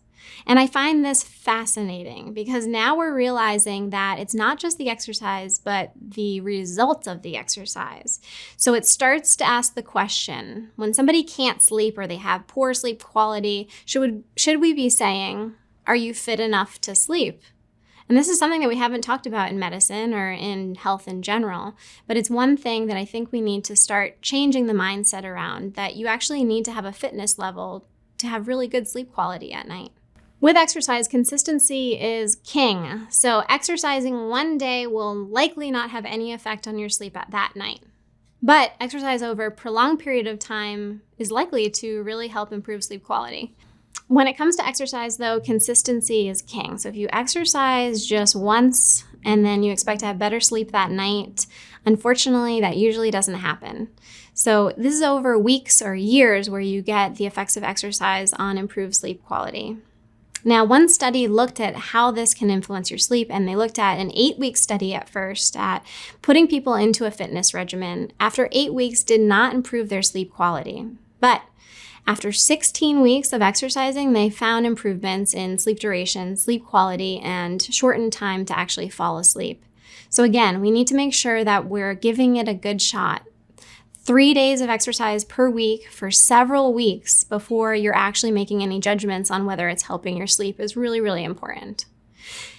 And I find this fascinating because now we're realizing that it's not just the exercise, but the results of the exercise. So it starts to ask the question, when somebody can't sleep or they have poor sleep quality, should we be saying, are you fit enough to sleep? And this is something that we haven't talked about in medicine or in health in general, but it's one thing that I think we need to start changing the mindset around, that you actually need to have a fitness level to have really good sleep quality at night. With exercise, consistency is king. So exercising one day will likely not have any effect on your sleep at that night. But exercise over a prolonged period of time is likely to really help improve sleep quality. When it comes to exercise, though, consistency is king. So if you exercise just once and then you expect to have better sleep that night, unfortunately, that usually doesn't happen. So this is over weeks or years where you get the effects of exercise on improved sleep quality. Now, one study looked at how this can influence your sleep, and they looked at an 8-week study at first at putting people into a fitness regimen. After 8 weeks, did not improve their sleep quality. But after 16 weeks of exercising, they found improvements in sleep duration, sleep quality, and shortened time to actually fall asleep. So again, we need to make sure that we're giving it a good shot. 3 days of exercise per week for several weeks before you're actually making any judgments on whether it's helping your sleep is really, really important.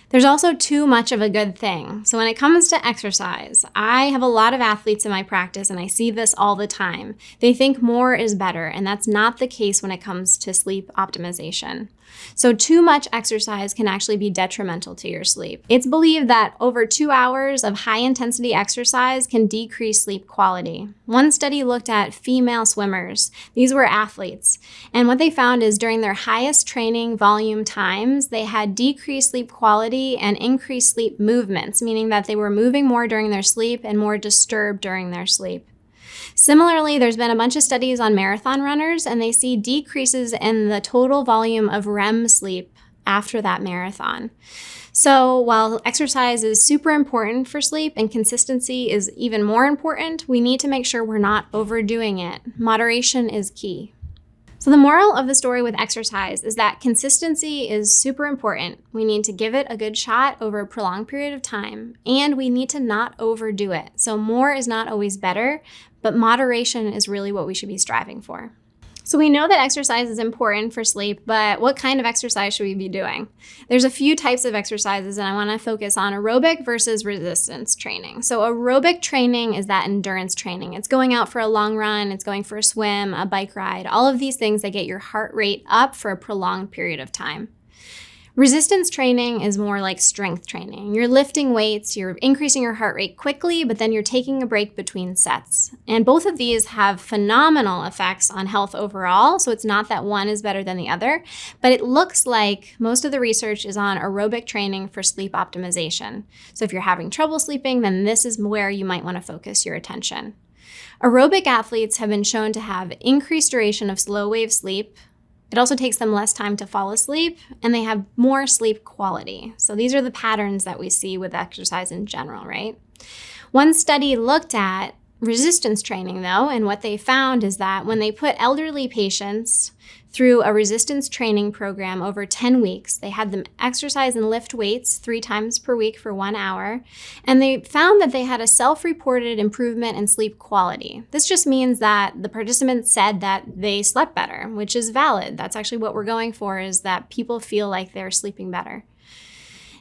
There's also too much of a good thing. So when it comes to exercise, I have a lot of athletes in my practice and I see this all the time. They think more is better, and that's not the case when it comes to sleep optimization. So too much exercise can actually be detrimental to your sleep. It's believed that over 2 hours of high-intensity exercise can decrease sleep quality. One study looked at female swimmers. These were athletes. And what they found is during their highest training volume times, they had decreased sleep quality and increased sleep movements, meaning that they were moving more during their sleep and more disturbed during their sleep. Similarly, there's been a bunch of studies on marathon runners, and they see decreases in the total volume of REM sleep after that marathon. So while exercise is super important for sleep and consistency is even more important, we need to make sure we're not overdoing it. Moderation is key. So the moral of the story with exercise is that consistency is super important. We need to give it a good shot over a prolonged period of time, and we need to not overdo it. So more is not always better, but moderation is really what we should be striving for. So we know that exercise is important for sleep, but what kind of exercise should we be doing? There's a few types of exercises, and I want to focus on aerobic versus resistance training. So aerobic training is that endurance training. It's going out for a long run, it's going for a swim, a bike ride, all of these things that get your heart rate up for a prolonged period of time. Resistance training is more like strength training. You're lifting weights, you're increasing your heart rate quickly, but then you're taking a break between sets. And both of these have phenomenal effects on health overall, so it's not that one is better than the other, but it looks like most of the research is on aerobic training for sleep optimization. So if you're having trouble sleeping, then this is where you might want to focus your attention. Aerobic athletes have been shown to have increased duration of slow wave sleep. It also takes them less time to fall asleep, and they have more sleep quality. So these are the patterns that we see with exercise in general, right? One study looked at resistance training, though, and what they found is that when they put elderly patients through a resistance training program over 10 weeks, they had them exercise and lift weights 3 times per week for 1 hour, and they found that they had a self-reported improvement in sleep quality. This just means that the participants said that they slept better, which is valid. That's actually what we're going for, is that people feel like they're sleeping better.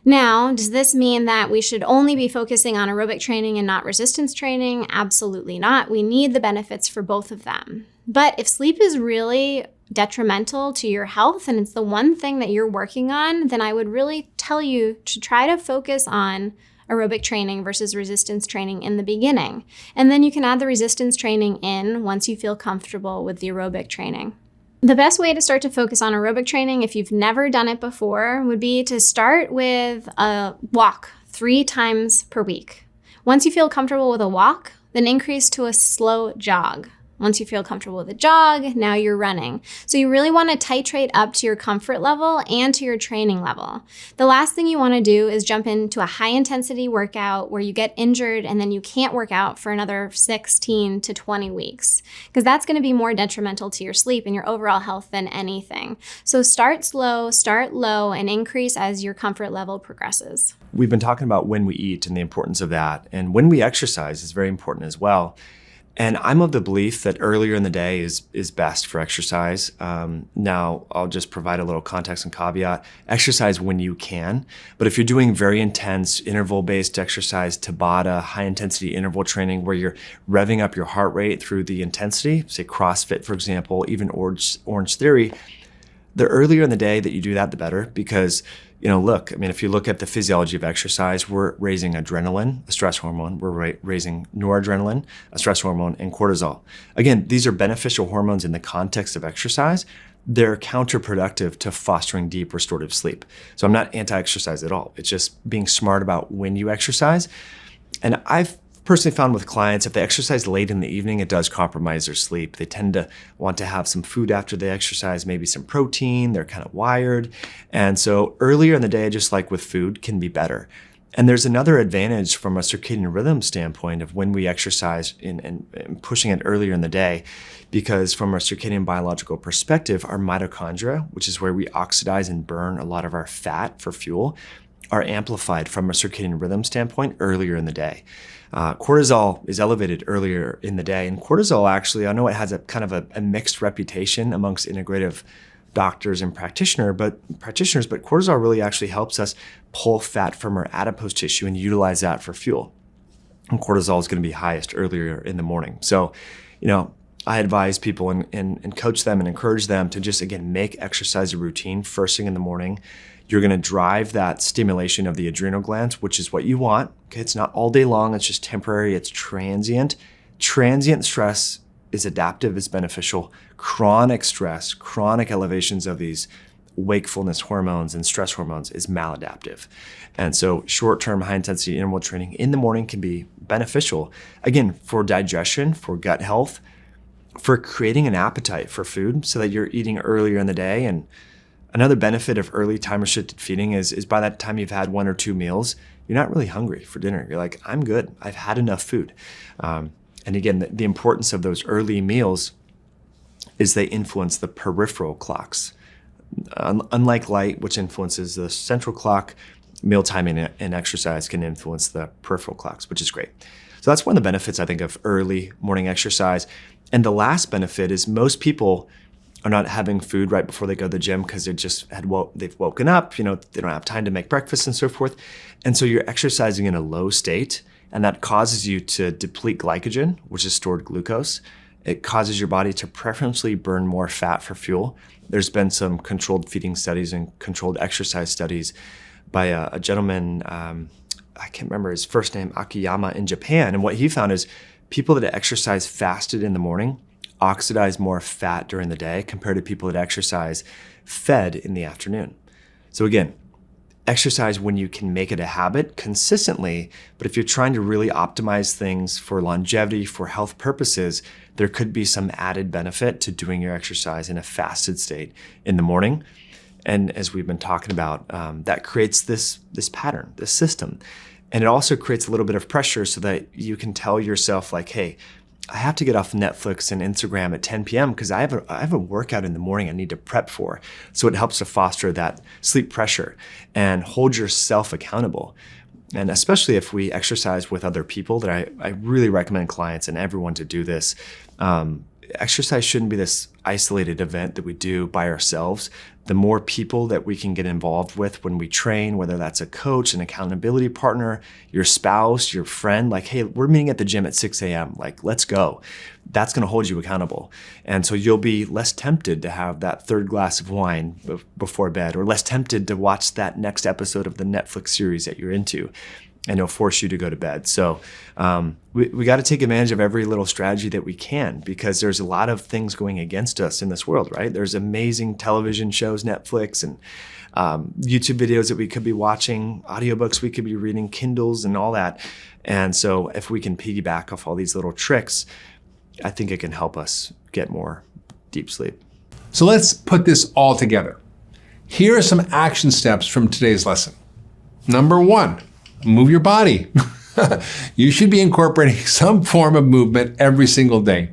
Now, does this mean that we should only be focusing on aerobic training and not resistance training? Absolutely not. We need the benefits for both of them. But if sleep is really detrimental to your health and it's the one thing that you're working on, then I would really tell you to try to focus on aerobic training versus resistance training in the beginning. And then you can add the resistance training in once you feel comfortable with the aerobic training. The best way to start to focus on aerobic training, if you've never done it before, would be to start with a walk 3 times per week. Once you feel comfortable with a walk, then increase to a slow jog. Once you feel comfortable with a jog, now you're running. So you really want to titrate up to your comfort level and to your training level. The last thing you want to do is jump into a high intensity workout where you get injured and then you can't work out for another 16 to 20 weeks, because that's going to be more detrimental to your sleep and your overall health than anything. So start slow, start low, and increase as your comfort level progresses. We've been talking about when we eat and the importance of that. And when we exercise is very important as well. And I'm of the belief that earlier in the day is best for exercise. Now, I'll just provide a little context and caveat. Exercise when you can. But if you're doing very intense interval-based exercise, Tabata, high-intensity interval training, where you're revving up your heart rate through the intensity, say CrossFit, for example, even Orange Theory, the earlier in the day that you do that, the better. Because, look, if you look at the physiology of exercise, we're raising adrenaline, a stress hormone. We're raising noradrenaline, a stress hormone, and cortisol. Again, these are beneficial hormones in the context of exercise. They're counterproductive to fostering deep restorative sleep. So I'm not anti-exercise at all. It's just being smart about when you exercise. And I've personally found with clients, if they exercise late in the evening, it does compromise their sleep. They tend to want to have some food after they exercise, maybe some protein. They're kind of wired. And so earlier in the day, just like with food, can be better. And there's another advantage from a circadian rhythm standpoint of when we exercise and pushing it earlier in the day, because from a circadian biological perspective, our mitochondria, which is where we oxidize and burn a lot of our fat for fuel, are amplified from a circadian rhythm standpoint earlier in the day. Cortisol is elevated earlier in the day. And cortisol actually, I know it has a kind of a mixed reputation amongst integrative doctors and practitioners, but cortisol really actually helps us pull fat from our adipose tissue and utilize that for fuel. And cortisol is going to be highest earlier in the morning. So, I advise people and coach them and encourage them to just, again, make exercise a routine first thing in the morning. You're going to drive that stimulation of the adrenal glands, which is what you want. Okay, it's not all day long. It's just temporary. It's transient. Transient stress is adaptive, is beneficial. Chronic stress, chronic elevations of these wakefulness hormones and stress hormones is maladaptive. And so short-term high-intensity interval training in the morning can be beneficial, again, for digestion, for gut health, for creating an appetite for food so that you're eating earlier in the day. And another benefit of early time-restricted feeding is by that time you've had one or two meals, you're not really hungry for dinner. You're like, I'm good. I've had enough food. And again, the importance of those early meals is they influence the peripheral clocks. Unlike light, which influences the central clock, mealtime and exercise can influence the peripheral clocks, which is great. So that's one of the benefits, I think, of early morning exercise. And the last benefit is most people are not having food right before they go to the gym because they've woken up, they don't have time to make breakfast and so forth. And so you're exercising in a low state, and that causes you to deplete glycogen, which is stored glucose. It causes your body to preferentially burn more fat for fuel. There's been some controlled feeding studies and controlled exercise studies by a gentleman, I can't remember his first name, Akiyama, in Japan. And what he found is people that exercise fasted in the morning oxidize more fat during the day compared to people that exercise fed in the afternoon. So again, exercise when you can make it a habit consistently, but if you're trying to really optimize things for longevity, for health purposes, there could be some added benefit to doing your exercise in a fasted state in the morning. And as we've been talking about, that creates this pattern, this system. And it also creates a little bit of pressure so that you can tell yourself like, hey, I have to get off Netflix and Instagram at 10 p.m. because I have a workout in the morning I need to prep for. So it helps to foster that sleep pressure and hold yourself accountable. And especially if we exercise with other people, that I really recommend clients and everyone to do this. Exercise shouldn't be this isolated event that we do by ourselves. The more people that we can get involved with when we train, whether that's a coach, an accountability partner, your spouse, your friend, like, hey, we're meeting at the gym at 6 a.m. Like, let's go. That's going to hold you accountable. And so you'll be less tempted to have that third glass of wine before bed, or less tempted to watch that next episode of the Netflix series that you're into. And it'll force you to go to bed. So we got to take advantage of every little strategy that we can, because there's a lot of things going against us in this world, right? There's amazing television shows, Netflix, and YouTube videos that we could be watching, audiobooks we could be reading, Kindles and all that. And so if we can piggyback off all these little tricks I think it can help us get more deep sleep. So let's put this all together. Here are some action steps from today's lesson. Number 1, move your body. You should be incorporating some form of movement every single day.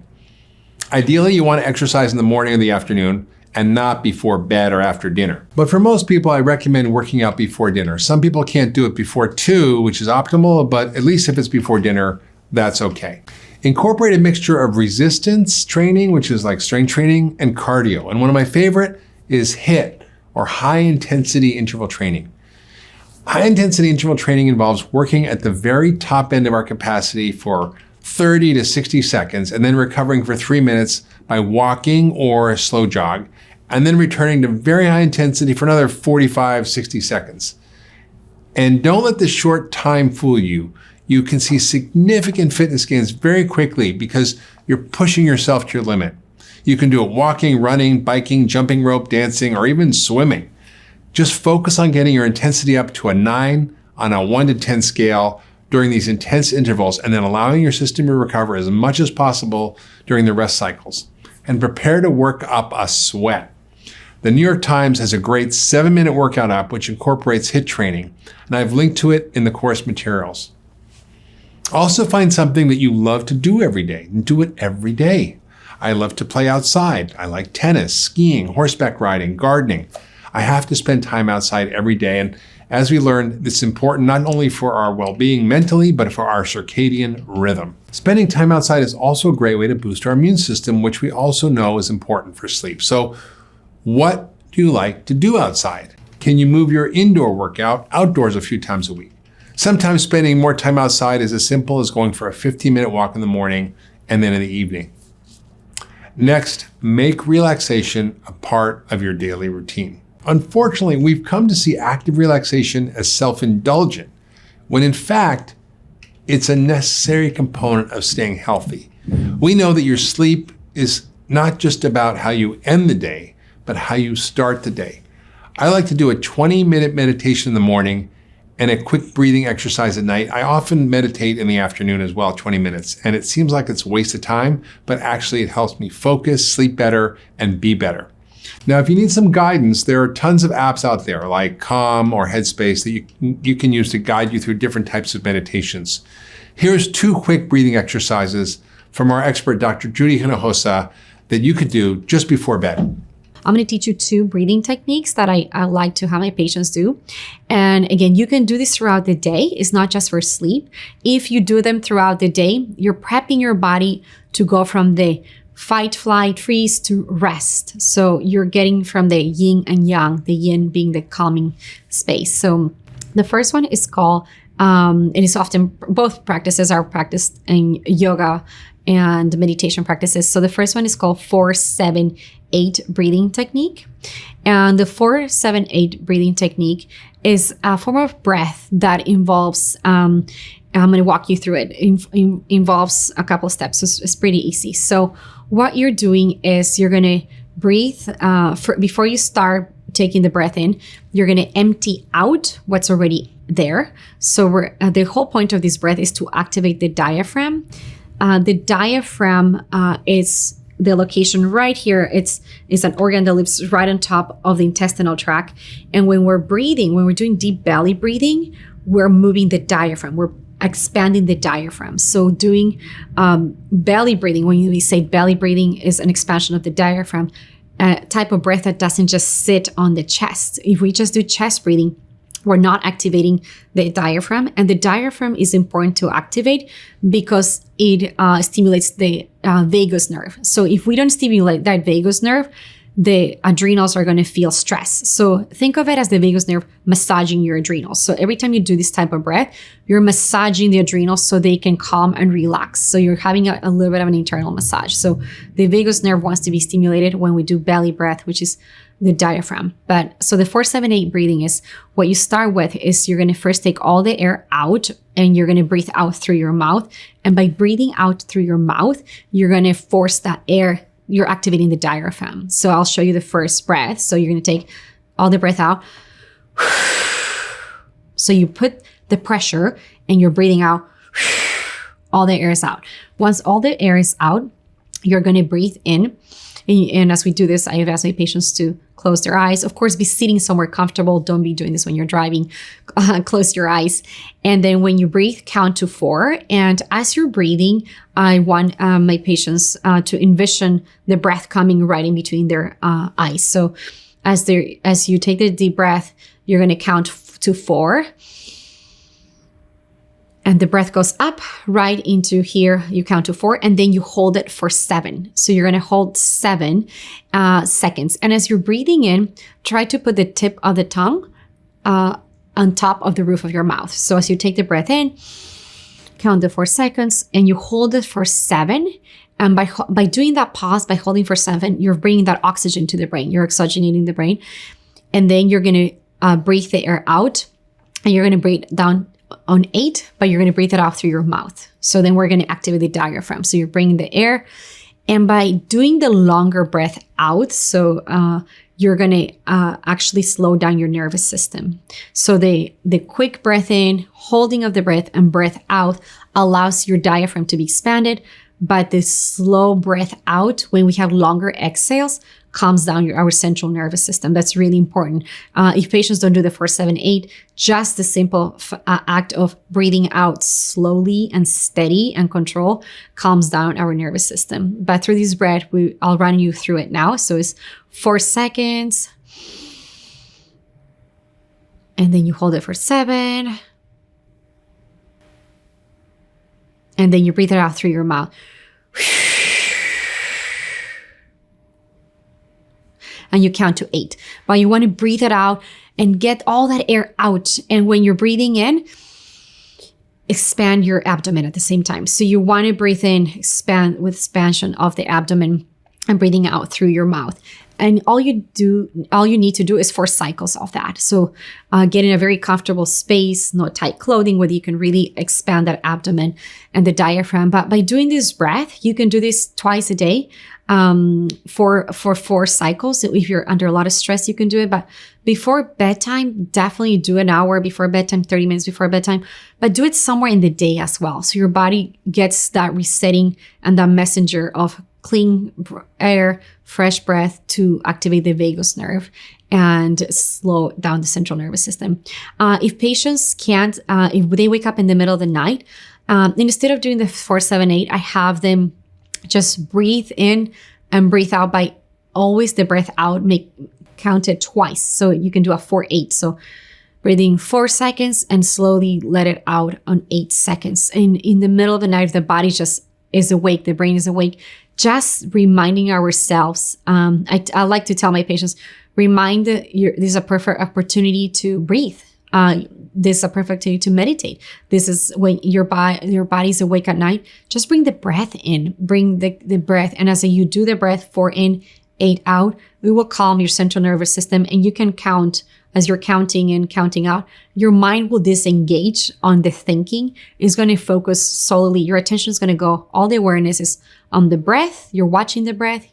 Ideally, you want to exercise in the morning or the afternoon and not before bed or after dinner. But for most people, I recommend working out before dinner. Some people can't do it before 2, which is optimal, but at least if it's before dinner, that's okay. Incorporate a mixture of resistance training, which is like strength training, and cardio. And one of my favorite is HIIT, or high intensity interval training. High intensity interval training involves working at the very top end of our capacity for 30 to 60 seconds and then recovering for 3 minutes by walking or a slow jog, and then returning to very high intensity for another 45, 60 seconds. And don't let the short time fool you. You can see significant fitness gains very quickly because you're pushing yourself to your limit. You can do it walking, running, biking, jumping rope, dancing, or even swimming. Just focus on getting your intensity up to a 9 on a 1 to 10 scale during these intense intervals, and then allowing your system to recover as much as possible during the rest cycles. And prepare to work up a sweat. The New York Times has a great 7-minute workout app which incorporates HIIT training, and I've linked to it in the course materials. Also find something that you love to do every day, and do it every day. I love to play outside. I like tennis, skiing, horseback riding, gardening. I have to spend time outside every day, and as we learned, this is important not only for our well-being mentally, but for our circadian rhythm. Spending time outside is also a great way to boost our immune system, which we also know is important for sleep. So what do you like to do outside? Can you move your indoor workout outdoors a few times a week? Sometimes spending more time outside is as simple as going for a 15-minute walk in the morning and then in the evening. Next, make relaxation a part of your daily routine. Unfortunately, we've come to see active relaxation as self-indulgent, when in fact, it's a necessary component of staying healthy. We know that your sleep is not just about how you end the day, but how you start the day. I like to do a 20-minute meditation in the morning and a quick breathing exercise at night. I often meditate in the afternoon as well, 20 minutes, and it seems like it's a waste of time, but actually it helps me focus, sleep better, and be better. Now, if you need some guidance, there are tons of apps out there like Calm or Headspace that you can use to guide you through different types of meditations. Here's 2 quick breathing exercises from our expert, Dr. Judy Hinojosa, that you could do just before bed. I'm going to teach you 2 breathing techniques that I like to have my patients do. And again, you can do this throughout the day. It's not just for sleep. If you do them throughout the day, you're prepping your body to go from the fight, flight, freeze to rest. So you're getting from the yin and yang, the yin being the calming space. So the first one is called, it is often, both practices are practiced in yoga and meditation practices. So the first one is called 4-7-8 breathing technique. And the 4-7-8 breathing technique is a form of breath that involves, I'm going to walk you through it. Involves a couple steps. So it's pretty easy. So what you're doing is you're going to breathe before you start taking the breath in. You're going to empty out what's already there. So the whole point of this breath is to activate the diaphragm. The diaphragm is the location right here. It's an organ that lives right on top of the intestinal tract. And when we're breathing, when we're doing deep belly breathing, we're moving the diaphragm. We're expanding the diaphragm. So doing belly breathing, when we say belly breathing is an expansion of the diaphragm, a type of breath that doesn't just sit on the chest. If we just do chest breathing, we're not activating the diaphragm. And the diaphragm is important to activate because it stimulates the vagus nerve. So if we don't stimulate that vagus nerve, the adrenals are going to feel stress. So think of it as the vagus nerve massaging your adrenals. So every time you do this type of breath, you're massaging the adrenals so they can calm and relax. So you're having a little bit of an internal massage. So the vagus nerve wants to be stimulated when we do belly breath, which is the diaphragm. But so the 4-7-8 breathing is what you start with is you're going to first take all the air out and you're going to breathe out through your mouth. And by breathing out through your mouth, you're going to force that air. You're activating the diaphragm. So I'll show you the first breath. So you're going to take all the breath out. So you put the pressure and you're breathing out. All the air is out. Once all the air is out, you're going to breathe in. And as we do this, I have asked my patients to close their eyes. Of course, be sitting somewhere comfortable. Don't be doing this when you're driving. Close your eyes. And then when you breathe, count to 4. And as you're breathing, I want my patients to envision the breath coming right in between their eyes. So as you take the deep breath, you're going to count to 4. And the breath goes up right into here. You count to 4, and then you hold it for 7. So you're going to hold 7 seconds. And as you're breathing in, try to put the tip of the tongue on top of the roof of your mouth. So as you take the breath in, count the 4 seconds, and you hold it for 7. And by doing that pause, by holding for 7, you're bringing that oxygen to the brain. You're oxygenating the brain. And then you're going to breathe the air out, and you're going to breathe down on 8, but you're going to breathe it out through your mouth. So then we're going to activate the diaphragm. So you're bringing the air, and by doing the longer breath out, so you're going to actually slow down your nervous system. So the quick breath in, holding of the breath, and breath out allows your diaphragm to be expanded, but the slow breath out, when we have longer exhales, calms down our central nervous system. That's really important. If patients don't do the 4-7-8, just the simple act of breathing out slowly and steady and control calms down our nervous system. But through this breath, I'll run you through it now. So it's 4 seconds. And then you hold it for 7. And then you breathe it out through your mouth. And you count to 8. But you want to breathe it out and get all that air out. And when you're breathing in, expand your abdomen at the same time. So you want to breathe in, expand with expansion of the abdomen, and breathing out through your mouth. And all you need to do is 4 cycles of that. So get in a very comfortable space, no tight clothing, where you can really expand that abdomen and the diaphragm. But by doing this breath, you can do this twice a day for 4 cycles. So if you're under a lot of stress, you can do it. But before bedtime, definitely do an hour before bedtime, 30 minutes before bedtime. But do it somewhere in the day as well. So your body gets that resetting and that messenger of clean air, fresh breath to activate the vagus nerve and slow down the central nervous system. If patients can't, if they wake up in the middle of the night, instead of doing the 4-7-8, I have them just breathe in and breathe out by always the breath out, count it twice. So you can do a 4-8. So breathing 4 seconds and slowly let it out on 8 seconds. And in the middle of the night, if the body just is awake, the brain is awake, just reminding ourselves. I like to tell my patients, this is a perfect opportunity to breathe. This is a perfect opportunity to meditate. This is when your body's awake at night. Just bring the breath in, bring the breath. And as you do the breath, 4 in, 8 out, it will calm your central nervous system. And you can count, as you're counting in, counting out, your mind will disengage on the thinking. It's going to focus solely. Your attention is going to go, all the awareness is on the breath. You're watching the breath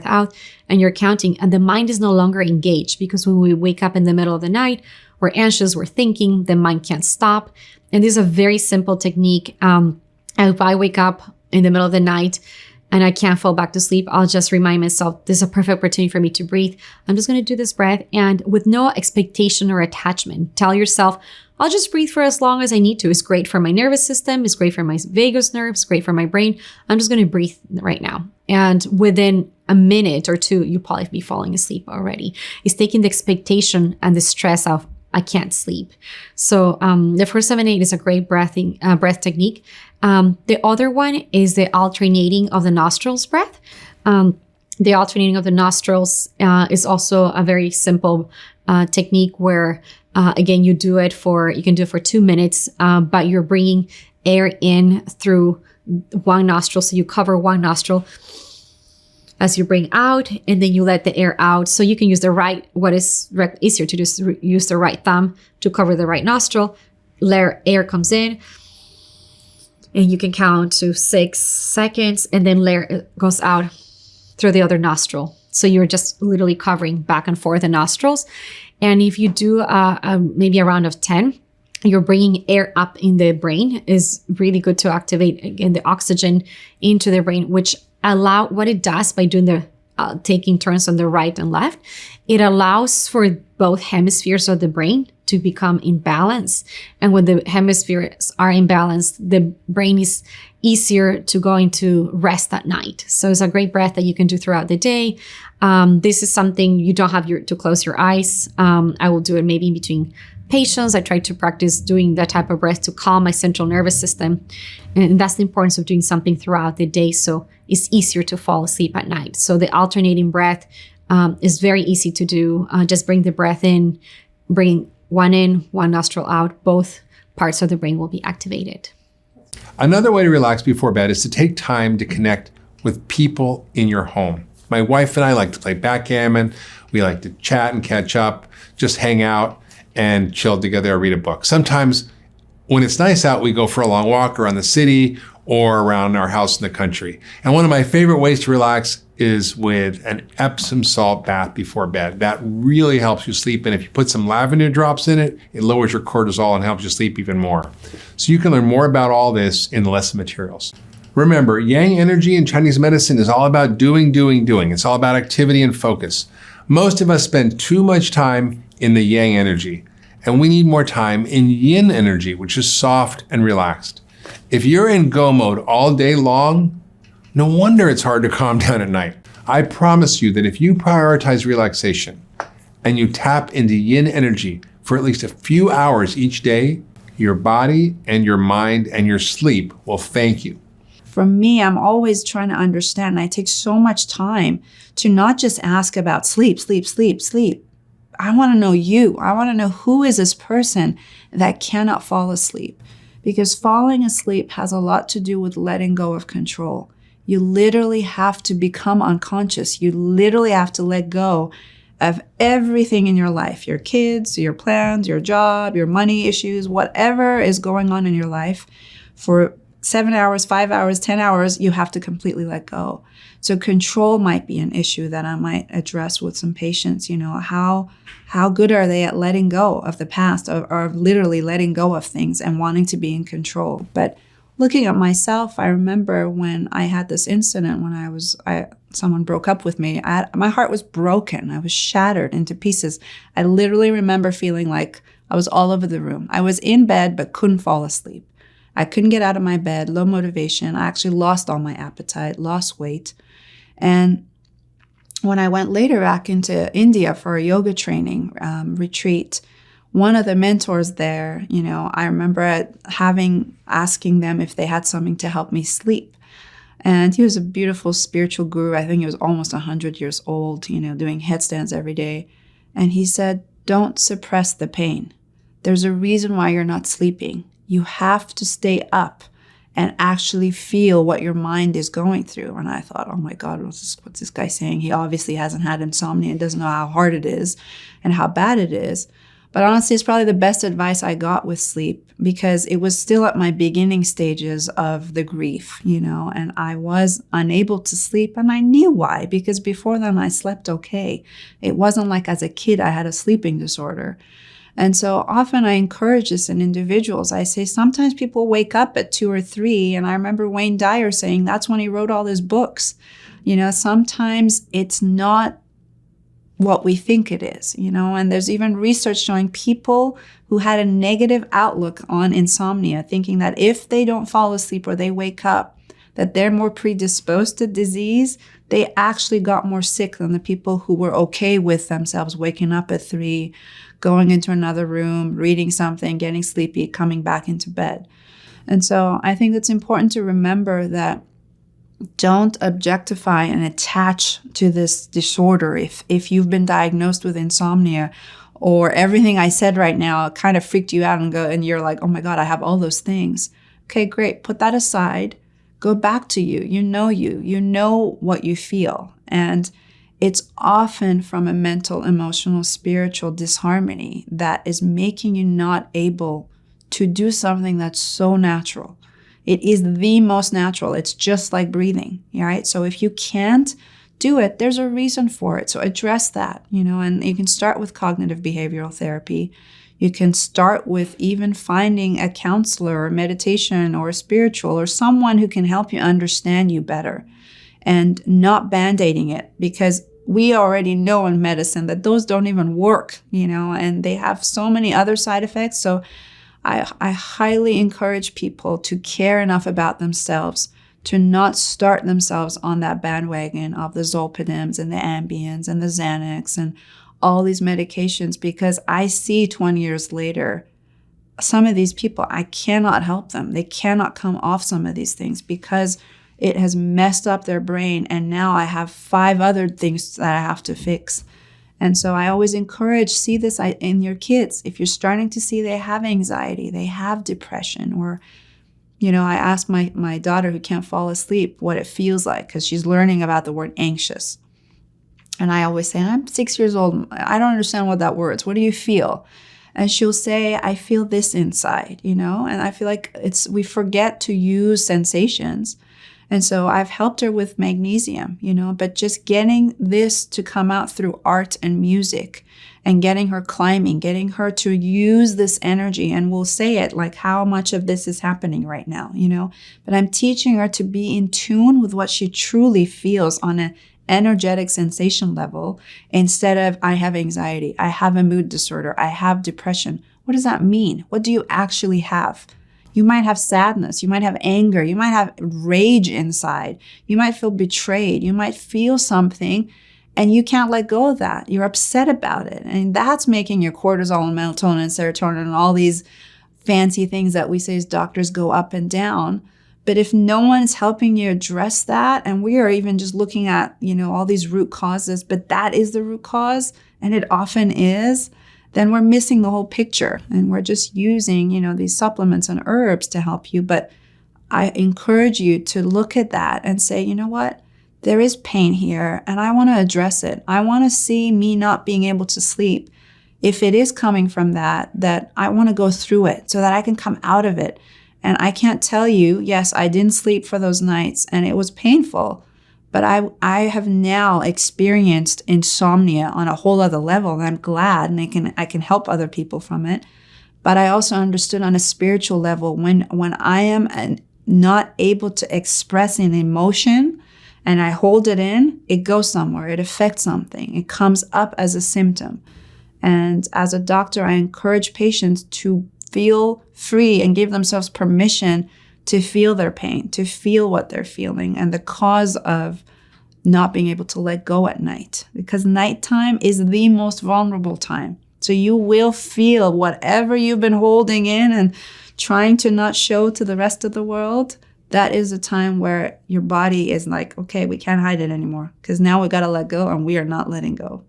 out, and you're counting. And the mind is no longer engaged, because when we wake up in the middle of the night, we're anxious, we're thinking, the mind can't stop. And this is a very simple technique. If I wake up in the middle of the night and I can't fall back to sleep, I'll just remind myself, this is a perfect opportunity for me to breathe. I'm just going to do this breath, and with no expectation or attachment, tell yourself, I'll just breathe for as long as I need to. It's great for my nervous system. It's great for my vagus nerve. It's great for my brain. I'm just going to breathe right now. And within a minute or 2, you'll probably be falling asleep already. It's taking the expectation and the stress of, I can't sleep. So the 4-7-8 is a great breath technique. The other one is the alternating of the nostrils breath. The alternating of the nostrils is also a very simple technique where, again, you can do it for 2 minutes, but you're bringing air in through one nostril. So you cover one nostril as you bring out, and then you let the air out. So you can use what is easier to do is use the right thumb to cover the right nostril. Air comes in, and you can count to 6 seconds, and then air goes out through the other nostril. So you're just literally covering back and forth the nostrils. And if you do maybe a round of 10, you're bringing air up in the brain. Is really good to activate, again, the oxygen into the brain, which what it does by doing the taking turns on the right and left, it allows for both hemispheres of the brain to become in balance. And when the hemispheres are in balance, the brain is easier to go into rest at night. So it's a great breath that you can do throughout the day. This is something you don't have to close your eyes. I will do it maybe in between patients. I try to practice doing that type of breath to calm my central nervous system. And that's the importance of doing something throughout the day, so it's easier to fall asleep at night. So the alternating breath is very easy to do. Just bring the breath in, bring one in, one nostril out. Both parts of the brain will be activated. Another way to relax before bed is to take time to connect with people in your home. My wife and I like to play backgammon. We like to chat and catch up, just hang out and chill together or read a book. Sometimes when it's nice out, we go for a long walk around the city or around our house in the country. And one of my favorite ways to relax is with an Epsom salt bath before bed. That really helps you sleep. And if you put some lavender drops in it, it lowers your cortisol and helps you sleep even more. So you can learn more about all this in the lesson materials. Remember, Yang energy in Chinese medicine is all about doing. It's all about activity and focus. Most of us spend too much time in the Yang energy, and we need more time in Yin energy, which is soft and relaxed. If you're in go mode all day long, no wonder it's hard to calm down at night. I promise you that if you prioritize relaxation and you tap into Yin energy for at least a few hours each day, your body and your mind and your sleep will thank you. For me, I'm always trying to understand. I take so much time to not just ask about sleep. I want to know you. I want to know who is this person that cannot fall asleep. Because falling asleep has a lot to do with letting go of control. You literally have to become unconscious. You literally have to let go of everything in your life, your kids, your plans, your job, your money issues, whatever is going on in your life. For 7 hours, 5 hours, 10 hours, you have to completely let go. So control might be an issue that I might address with some patients. You know, how good are they at letting go of the past, or literally letting go of things and wanting to be in control? But looking at myself, I remember when I had this incident when someone broke up with me. My heart was broken. I was shattered into pieces. I literally remember feeling like I was all over the room. I was in bed but couldn't fall asleep. I couldn't get out of my bed, low motivation. I actually lost all my appetite, lost weight. And when I went later back into India for a yoga training retreat, one of the mentors there, you know, I remember asking them if they had something to help me sleep. And he was a beautiful spiritual guru. I think he was almost 100 years old, you know, doing headstands every day. And he said, don't suppress the pain. There's a reason why you're not sleeping. You have to stay up and actually feel what your mind is going through. And I thought, oh my God, what's this guy saying? He obviously hasn't had insomnia and doesn't know how hard it is and how bad it is. But honestly, it's probably the best advice I got with sleep, because it was still at my beginning stages of the grief, you know, and I was unable to sleep, and I knew why, because before then I slept okay. It wasn't like as a kid I had a sleeping disorder. And so often I encourage this in individuals. I say sometimes people wake up at 2 or 3, and I remember Wayne Dyer saying that's when he wrote all his books. You know, sometimes it's not what we think it is, you know, and there's even research showing people who had a negative outlook on insomnia, thinking that if they don't fall asleep or they wake up, that they're more predisposed to disease. They actually got more sick than the people who were okay with themselves waking up at 3, going into another room, reading something, getting sleepy, coming back into bed. And so I think it's important to remember that don't objectify and attach to this disorder. If you've been diagnosed with insomnia, or everything I said right now kind of freaked you out and you're like, oh my God, I have all those things. Okay, great. Put that aside. Go back to you. You know what you feel. And it's often from a mental, emotional, spiritual disharmony that is making you not able to do something that's so natural. It is the most natural. It's just like breathing, right? So if you can't do it, there's a reason for it. So address that, you know, and you can start with cognitive behavioral therapy. You can start with even finding a counselor or meditation or a spiritual or someone who can help you understand you better. and not band-aiding it, because we already know in medicine that those don't even work, and they have so many other side effects. So I highly encourage people to care enough about themselves to not start themselves on that bandwagon of the Zolpidem and the Ambiens and the Xanax and all these medications, because I see 20 years later, some of these people, I cannot help them. They cannot come off some of these things because it has messed up their brain. And now I have 5 other things that I have to fix. And so I always encourage, see this in your kids. If you're starting to see they have anxiety, they have depression, or, I ask my daughter who can't fall asleep what it feels like, because she's learning about the word anxious. And I always say, I'm 6 years old. I don't understand what that word is. What do you feel? And she'll say, I feel this inside, And I feel like we forget to use sensations. And so I've helped her with magnesium, but just getting this to come out through art and music, and getting her climbing, getting her to use this energy. And we'll say it like, how much of this is happening right now, But I'm teaching her to be in tune with what she truly feels on an energetic sensation level, instead of, I have anxiety, I have a mood disorder, I have depression. What does that mean? What do you actually have? You might have sadness, you might have anger, you might have rage inside, you might feel betrayed, you might feel something and you can't let go of that. You're upset about it. And that's making your cortisol and melatonin and serotonin and all these fancy things that we say as doctors go up and down. But if no one's helping you address that, and we are even just looking at, all these root causes, but that is the root cause, and it often is, then we're missing the whole picture. And we're just using, these supplements and herbs to help you. But I encourage you to look at that and say, you know what? There is pain here, and I want to address it. I want to see me not being able to sleep. If it is coming from that I want to go through it so that I can come out of it. And I can't tell you, yes, I didn't sleep for those nights and it was painful, but I have now experienced insomnia on a whole other level, and I'm glad, and I can help other people from it. But I also understood on a spiritual level, when I am not able to express an emotion and I hold it in, it goes somewhere, it affects something, it comes up as a symptom. And as a doctor, I encourage patients to feel free and give themselves permission to feel their pain, to feel what they're feeling, and the cause of not being able to let go at night. Because nighttime is the most vulnerable time. So you will feel whatever you've been holding in and trying to not show to the rest of the world. That is a time where your body is like, okay, we can't hide it anymore, because now we got to let go, and we are not letting go.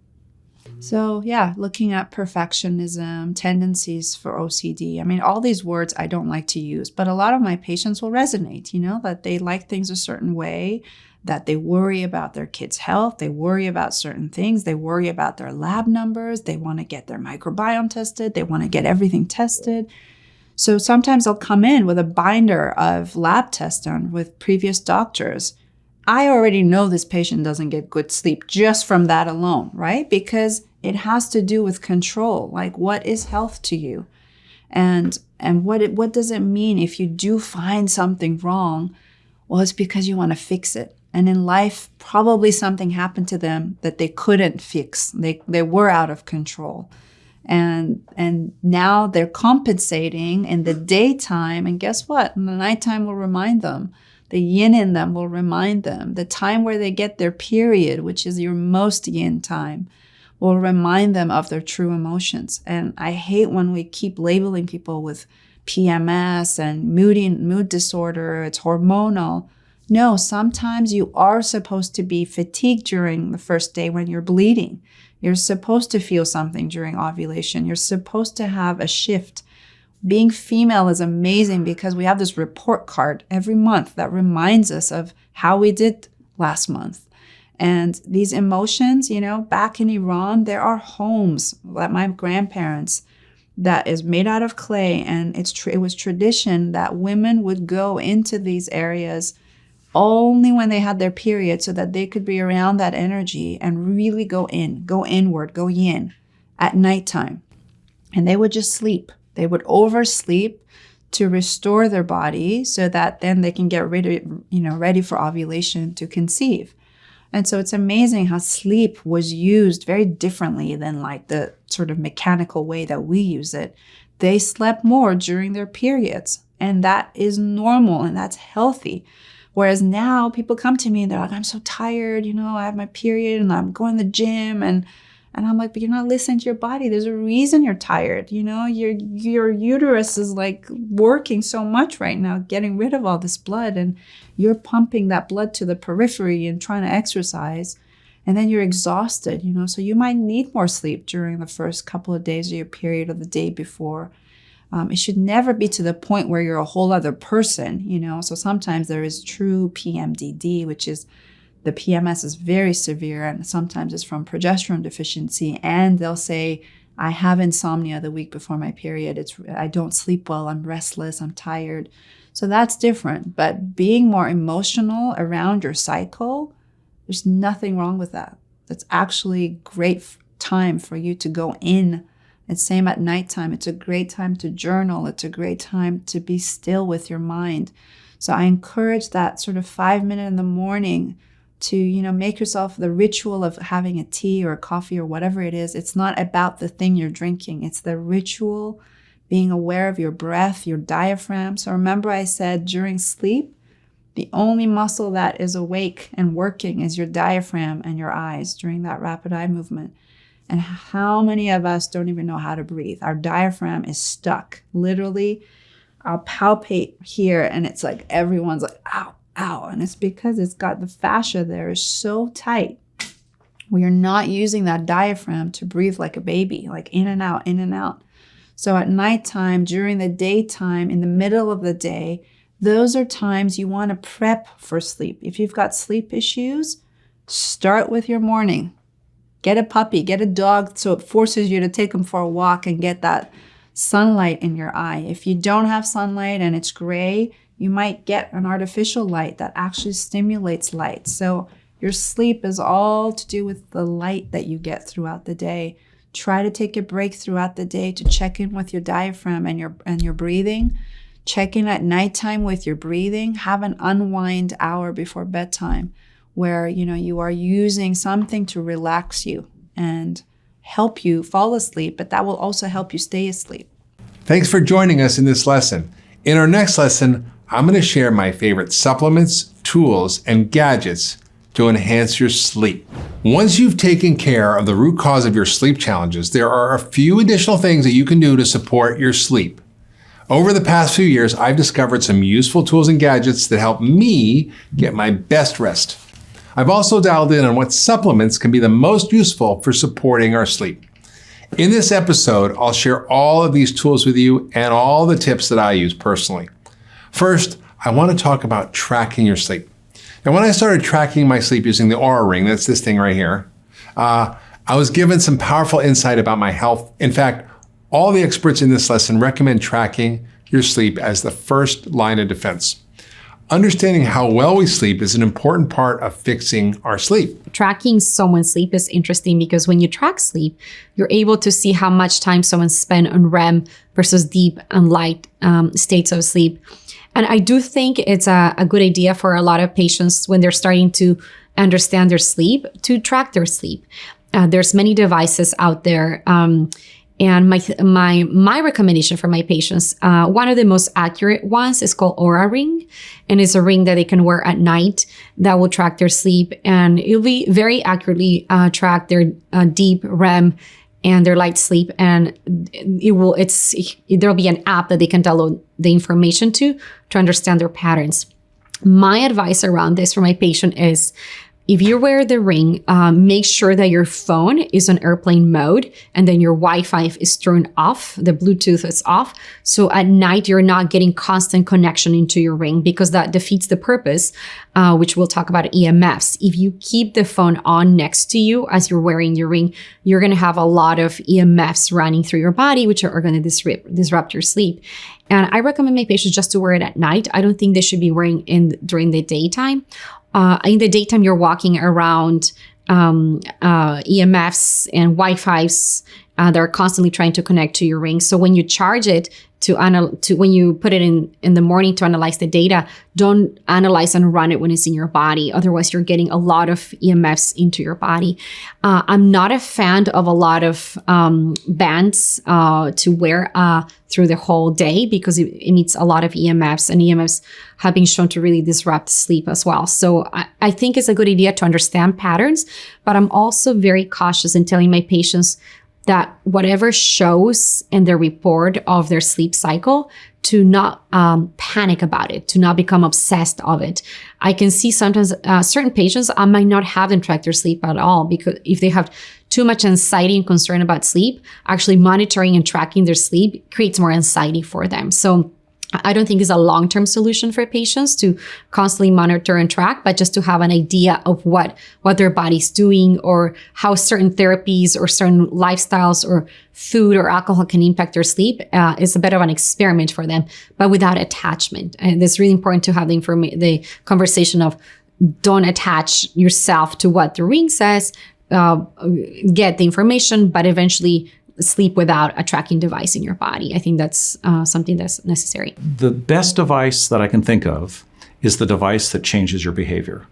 So yeah, looking at perfectionism, tendencies for OCD. I mean, all these words I don't like to use, but a lot of my patients will resonate, that they like things a certain way, that they worry about their kids' health, they worry about certain things, they worry about their lab numbers, they want to get their microbiome tested, they want to get everything tested. So sometimes they'll come in with a binder of lab tests done with previous doctors. I already know this patient doesn't get good sleep just from that alone, right? Because it has to do with control. Like, what is health to you? And what does it mean if you do find something wrong? Well, it's because you want to fix it. And in life, probably something happened to them that they couldn't fix. They were out of control. And now they're compensating in the daytime. And guess what? In the nighttime will remind them. The yin in them will remind them. The time where they get their period, which is your most yin time, will remind them of their true emotions. And I hate when we keep labeling people with PMS and mood disorder, it's hormonal. No, sometimes you are supposed to be fatigued during the first day when you're bleeding. You're supposed to feel something during ovulation. You're supposed to have a shift. Being female is amazing because we have this report card every month that reminds us of how we did last month. And these emotions, back in Iran, there are homes like my grandparents that is made out of clay. And it was tradition that women would go into these areas only when they had their period so that they could be around that energy and really go inward, go yin at nighttime. And they would just sleep. They would oversleep to restore their body so that then they can get ready for ovulation to conceive. And so it's amazing how sleep was used very differently than like the sort of mechanical way that we use it. They slept more during their periods, and that is normal and that's healthy. Whereas now people come to me and they're like, I'm so tired, I have my period and I'm going to the gym. And I'm like, but you're not listening to your body. There's a reason you're tired. Your uterus is like working so much right now, getting rid of all this blood, and you're pumping that blood to the periphery and trying to exercise. And then you're exhausted, so you might need more sleep during the first couple of days of your period or the day before. It should never be to the point where you're a whole other person, So sometimes there is true PMDD, which is the PMS is very severe, and sometimes it's from progesterone deficiency. And they'll say, I have insomnia the week before my period. I don't sleep well. I'm restless. I'm tired. So that's different. But being more emotional around your cycle, there's nothing wrong with that. That's actually great time for you to go in. And same at nighttime. It's a great time to journal. It's a great time to be still with your mind. So I encourage that sort of 5 minutes in the morning to, make yourself the ritual of having a tea or a coffee or whatever it is. It's not about the thing you're drinking. It's the ritual, being aware of your breath, your diaphragm. So remember I said during sleep, the only muscle that is awake and working is your diaphragm and your eyes during that rapid eye movement. And how many of us don't even know how to breathe? Our diaphragm is stuck. Literally, I'll palpate here and it's like everyone's like, ow, ow. And it's because it's got the fascia there is so tight. We are not using that diaphragm to breathe like a baby, like in and out, in and out. So at nighttime, during the daytime, in the middle of the day, those are times you want to prep for sleep. If you've got sleep issues, start with your morning. Get a puppy, get a dog so it forces you to take them for a walk and get that sunlight in your eye. If you don't have sunlight and it's gray, you might get an artificial light that actually stimulates light. So your sleep is all to do with the light that you get throughout the day. Try to take a break throughout the day to check in with your diaphragm and your breathing. Check in at nighttime with your breathing. Have an unwind hour before bedtime where you are using something to relax you and help you fall asleep, but that will also help you stay asleep. Thanks for joining us in this lesson. In our next lesson, I'm going to share my favorite supplements, tools, and gadgets to enhance your sleep. Once you've taken care of the root cause of your sleep challenges, there are a few additional things that you can do to support your sleep. Over the past few years, I've discovered some useful tools and gadgets that help me get my best rest. I've also dialed in on what supplements can be the most useful for supporting our sleep. In this episode, I'll share all of these tools with you and all the tips that I use personally. First, I want to talk about tracking your sleep. Now, when I started tracking my sleep using the Oura Ring, that's this thing right here, I was given some powerful insight about my health. In fact, all the experts in this lesson recommend tracking your sleep as the first line of defense. Understanding how well we sleep is an important part of fixing our sleep. Tracking someone's sleep is interesting because when you track sleep, you're able to see how much time someone spent on REM versus deep and light states of sleep. And I do think it's a good idea for a lot of patients when they're starting to understand their sleep to track their sleep. There's many devices out there. And my recommendation for my patients, one of the most accurate ones is called Oura Ring, and it's a ring that they can wear at night that will track their sleep, and it'll be very accurately track their deep REM and their light sleep, and there'll be an app that they can download the information to understand their patterns. My advice around this for my patient is, if you wear the ring, make sure that your phone is on airplane mode and then your Wi-Fi is turned off, the Bluetooth is off. So at night, you're not getting constant connection into your ring because that defeats the purpose, which we'll talk about EMFs. If you keep the phone on next to you as you're wearing your ring, you're going to have a lot of EMFs running through your body, which are going to disrupt your sleep. And I recommend my patients just to wear it at night. I don't think they should be wearing it during the daytime. In the daytime, you're walking around EMFs and Wi-Fi's they're constantly trying to connect to your ring. So when you charge it when you put it in the morning to analyze the data, don't analyze and run it when it's in your body. Otherwise, you're getting a lot of EMFs into your body. I'm not a fan of a lot of bands to wear through the whole day because it emits a lot of EMFs, and EMFs have been shown to really disrupt sleep as well. So I think it's a good idea to understand patterns, but I'm also very cautious in telling my patients that whatever shows in the report of their sleep cycle, to not panic about it, to not become obsessed of it. I can see sometimes certain patients, I might not have them track their sleep at all, because if they have too much anxiety and concern about sleep, actually monitoring and tracking their sleep creates more anxiety for them. So I don't think it's a long-term solution for patients to constantly monitor and track, but just to have an idea of what their body's doing, or how certain therapies or certain lifestyles or food or alcohol can impact their sleep is a bit of an experiment for them, but without attachment. And it's really important to have the conversation of don't attach yourself to what the ring says, get the information, but eventually sleep without a tracking device in your body. I think that's something that's necessary. The best device that I can think of is the device that changes your behavior.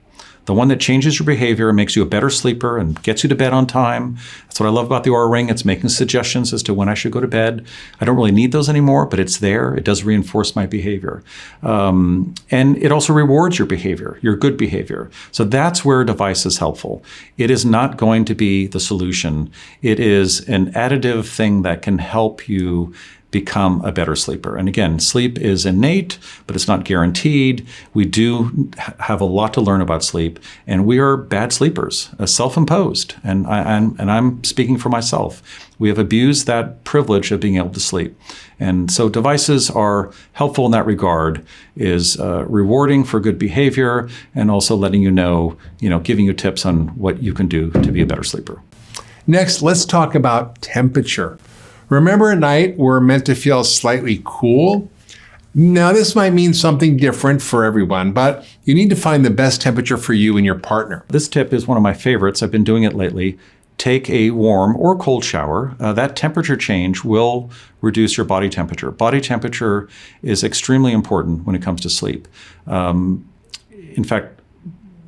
The one that changes your behavior and makes you a better sleeper and gets you to bed on time. That's what I love about the Oura Ring. It's making suggestions as to when I should go to bed. I don't really need those anymore, but it's there. It does reinforce my behavior. And it also rewards your behavior, your good behavior. So that's where a device is helpful. It is not going to be the solution. It is an additive thing that can help you become a better sleeper. And again, sleep is innate, but it's not guaranteed. We do have a lot to learn about sleep, and we are bad sleepers, self-imposed. And I'm speaking for myself. We have abused that privilege of being able to sleep. And so devices are helpful in that regard, is rewarding for good behavior, and also letting you know, giving you tips on what you can do to be a better sleeper. Next, let's talk about temperature. Remember, at night, we're meant to feel slightly cool. Now, this might mean something different for everyone, but you need to find the best temperature for you and your partner. This tip is one of my favorites. I've been doing it lately. Take a warm or cold shower. That temperature change will reduce your body temperature. Body temperature is extremely important when it comes to sleep. In fact,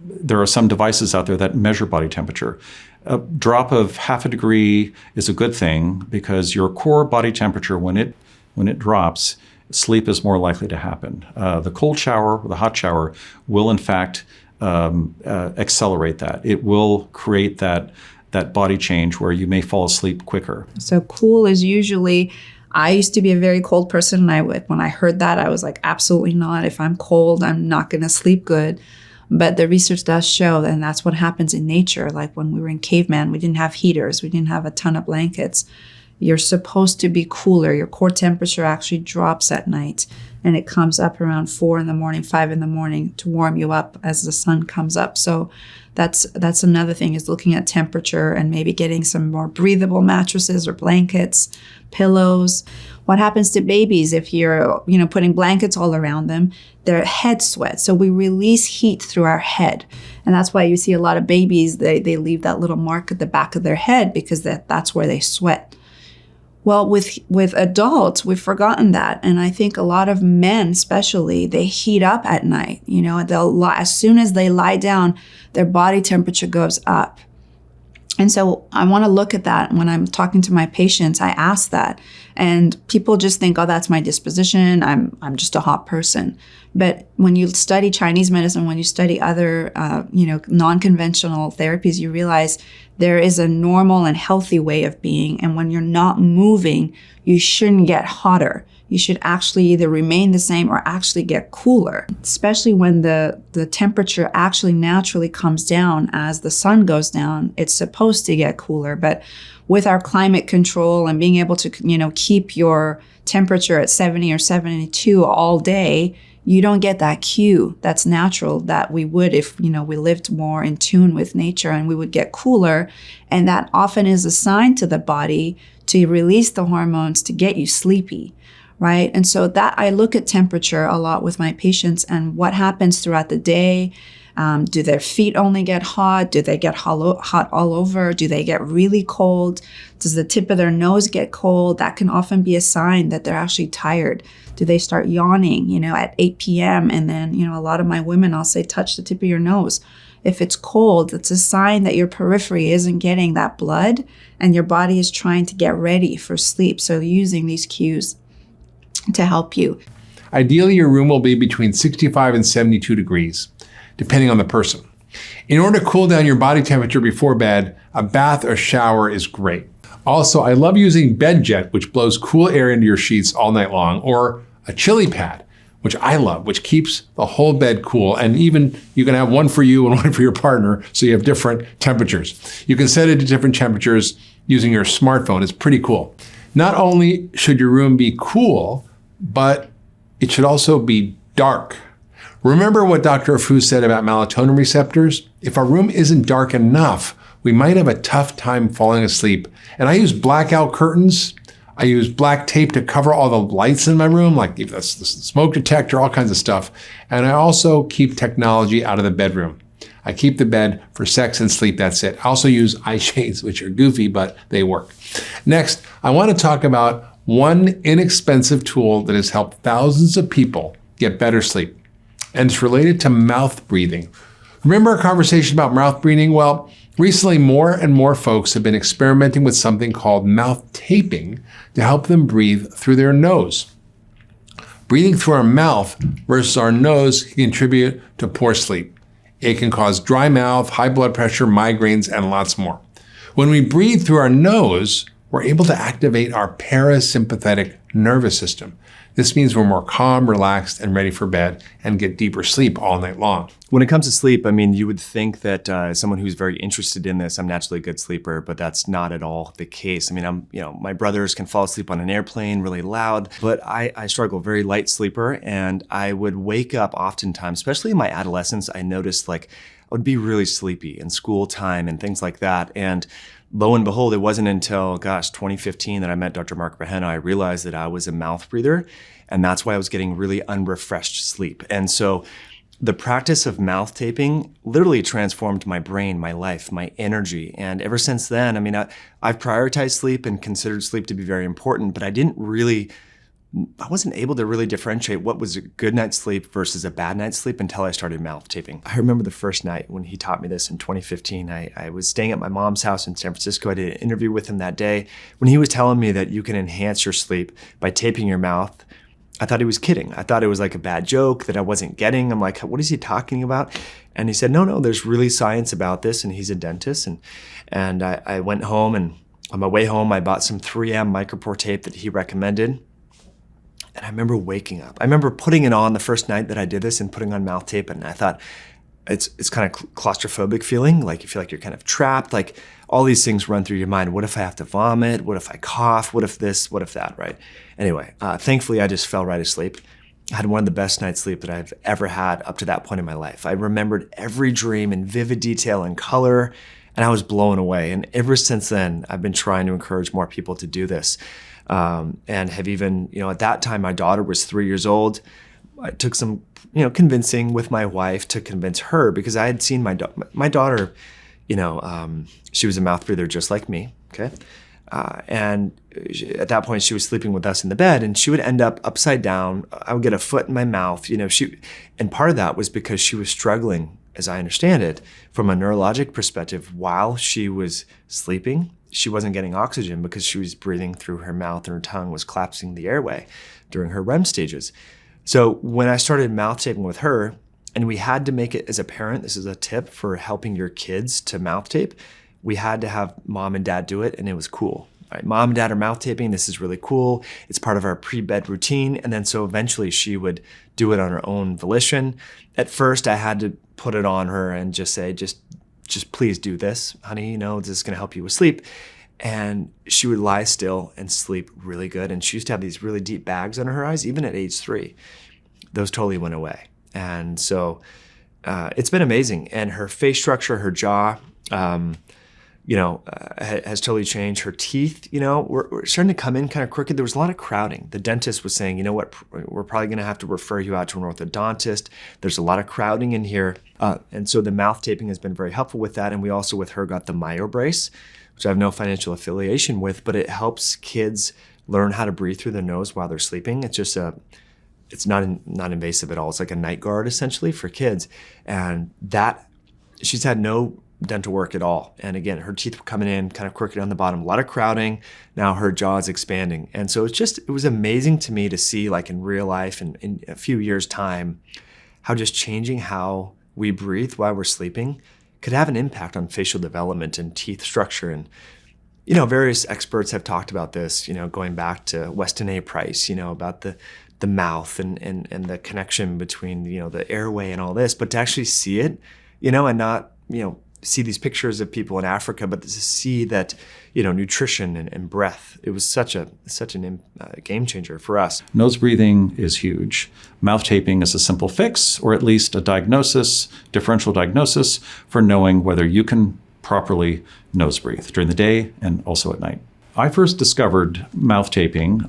there are some devices out there that measure body temperature. A drop of 0.5 degree is a good thing, because your core body temperature, when it drops, sleep is more likely to happen. The cold shower or the hot shower will in fact accelerate that. It will create that body change where you may fall asleep quicker. So cool is usually, I used to be a very cold person, and when I heard that, I was like, absolutely not. If I'm cold, I'm not going to sleep good. But the research does show, and that's what happens in nature. Like when we were in caveman, we didn't have heaters. We didn't have a ton of blankets. You're supposed to be cooler. Your core temperature actually drops at night, and it comes up around 4 in the morning, 5 in the morning to warm you up as the sun comes up. So that's another thing, is looking at temperature and maybe getting some more breathable mattresses or blankets, pillows. What happens to babies if you're, putting blankets all around them? Their head sweats. So we release heat through our head. And that's why you see a lot of babies, they leave that little mark at the back of their head, because that's where they sweat. Well, with adults, we've forgotten that. And I think a lot of men, especially, they heat up at night. As soon as they lie down, their body temperature goes up. And so I want to look at that. When I'm talking to my patients, I ask that. And people just think, oh, that's my disposition. I'm just a hot person. But when you study Chinese medicine, when you study other, non-conventional therapies, you realize there is a normal and healthy way of being. And when you're not moving, you shouldn't get hotter. You should actually either remain the same or actually get cooler, especially when the temperature actually naturally comes down as the sun goes down. It's supposed to get cooler, but with our climate control and being able to, keep your temperature at 70 or 72 all day, you don't get that cue that's natural that we would if, we lived more in tune with nature, and we would get cooler. And that often is a sign to the body to release the hormones to get you sleepy. Right. And so that I look at temperature a lot with my patients and what happens throughout the day. Do their feet only get hot? Do they get hot all over? Do they get really cold? Does the tip of their nose get cold? That can often be a sign that they're actually tired. Do they start yawning, at 8 p.m.? And then, a lot of my women, I'll say, touch the tip of your nose. If it's cold, it's a sign that your periphery isn't getting that blood and your body is trying to get ready for sleep. So using these cues to help you. Ideally, your room will be between 65 and 72 degrees, depending on the person. In order to cool down your body temperature before bed, a bath or shower is great. Also, I love using Bed Jet, which blows cool air into your sheets all night long, or a chili pad, which I love, which keeps the whole bed cool. And even you can have one for you and one for your partner, so you have different temperatures. You can set it to different temperatures using your smartphone. It's pretty cool. Not only should your room be cool, but it should also be dark. Remember what Dr. Afrouz said about melatonin receptors? If our room isn't dark enough, we might have a tough time falling asleep. And I use blackout curtains. I use black tape to cover all the lights in my room, like the smoke detector, all kinds of stuff. And I also keep technology out of the bedroom. I keep the bed for sex and sleep, that's it. I also use eye shades, which are goofy, but they work. Next, I want to talk about one inexpensive tool that has helped thousands of people get better sleep. And it's related to mouth breathing. Remember our conversation about mouth breathing? Well, recently more and more folks have been experimenting with something called mouth taping to help them breathe through their nose. Breathing through our mouth versus our nose can contribute to poor sleep. It can cause dry mouth, high blood pressure, migraines, and lots more. When we breathe through our nose, we're able to activate our parasympathetic nervous system. This means we're more calm, relaxed, and ready for bed and get deeper sleep all night long. When it comes to sleep, you would think that as someone who's very interested in this, I'm naturally a good sleeper, but that's not at all the case. My brothers can fall asleep on an airplane really loud, but I struggle, very light sleeper, and I would wake up oftentimes, especially in my adolescence. I noticed I would be really sleepy in school time and things like that. And lo and behold, it wasn't until, 2015 that I met Dr. Mark Burhenne. I realized that I was a mouth breather, and that's why I was getting really unrefreshed sleep. And so the practice of mouth taping literally transformed my brain, my life, my energy. And ever since then, I've prioritized sleep and considered sleep to be very important, but I wasn't able to really differentiate what was a good night's sleep versus a bad night's sleep until I started mouth taping. I remember the first night when he taught me this in 2015. I was staying at my mom's house in San Francisco. I did an interview with him that day. When he was telling me that you can enhance your sleep by taping your mouth, I thought he was kidding. I thought it was like a bad joke that I wasn't getting. I'm like, what is he talking about? And he said, no, there's really science about this. And he's a dentist. And I went home, and on my way home, I bought some 3M micropore tape that he recommended. And I remember waking up. I remember putting it on the first night that I did this and putting on mouth tape. And I thought, it's kind of claustrophobic feeling, like you feel like you're kind of trapped, like all these things run through your mind. What if I have to vomit? What if I cough? What if this? What if that, right? Anyway, thankfully I just fell right asleep. I had one of the best night's sleep that I've ever had up to that point in my life. I remembered every dream in vivid detail and color, and I was blown away. And ever since then, I've been trying to encourage more people to do this. And have even, at that time, my daughter was 3 years old. I took some, convincing with my wife to convince her, because I had seen my daughter, she was a mouth breather just like me, okay? And at that point, she was sleeping with us in the bed, and she would end up upside down. I would get a foot in my mouth, and part of that was because she was struggling, as I understand it, from a neurologic perspective. While she was sleeping, she wasn't getting oxygen because she was breathing through her mouth, and her tongue was collapsing the airway during her REM stages. So when I started mouth taping with her, and we had to make it as a parent, this is a tip for helping your kids to mouth tape, we had to have mom and dad do it, and it was cool. All right, mom and dad are mouth taping. This is really cool. It's part of our pre-bed routine. And then so eventually she would do it on her own volition. At first, I had to put it on her and just say, just please do this, honey. This is going to help you with sleep. And she would lie still and sleep really good. And she used to have these really deep bags under her eyes, even at age 3. Those totally went away. And so it's been amazing. And her face structure, her jaw, has totally changed. Her teeth, were starting to come in kind of crooked. There was a lot of crowding. The dentist was saying, you know what, we're probably going to have to refer you out to an orthodontist. There's a lot of crowding in here. And so the mouth taping has been very helpful with that. And we also, with her, got the myo brace, which I have no financial affiliation with, but it helps kids learn how to breathe through their nose while they're sleeping. It's just it's not invasive at all. It's like a night guard essentially for kids. And that, she's had no dental work at all. And again, her teeth were coming in kind of crooked on the bottom, a lot of crowding. Now her jaw is expanding. And so it was amazing to me to see, like in real life and in a few years' time, how just changing how we breathe while we're sleeping could have an impact on facial development and teeth structure. And various experts have talked about this, going back to Weston A. Price, about the mouth and the connection between, the airway and all this, but to actually see it, and not, see these pictures of people in Africa, but to see that, nutrition and breath, it was such a game changer for us. Nose breathing is huge. Mouth taping is a simple fix, or at least a differential diagnosis for knowing whether you can properly nose breathe during the day and also at night. I first discovered mouth taping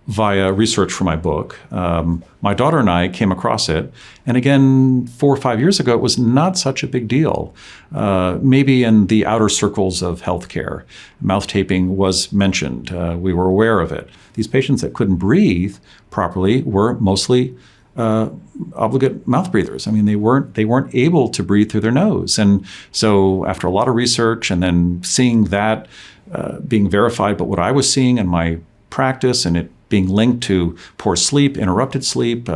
via research for my book. My daughter and I came across it. And again, 4 or 5 years ago, it was not such a big deal. Maybe in the outer circles of healthcare, mouth taping was mentioned. We were aware of it. These patients that couldn't breathe properly were mostly obligate mouth breathers. I mean, they weren't able to breathe through their nose. And so after a lot of research and then seeing that being verified, but what I was seeing in my practice and it being linked to poor sleep, interrupted sleep,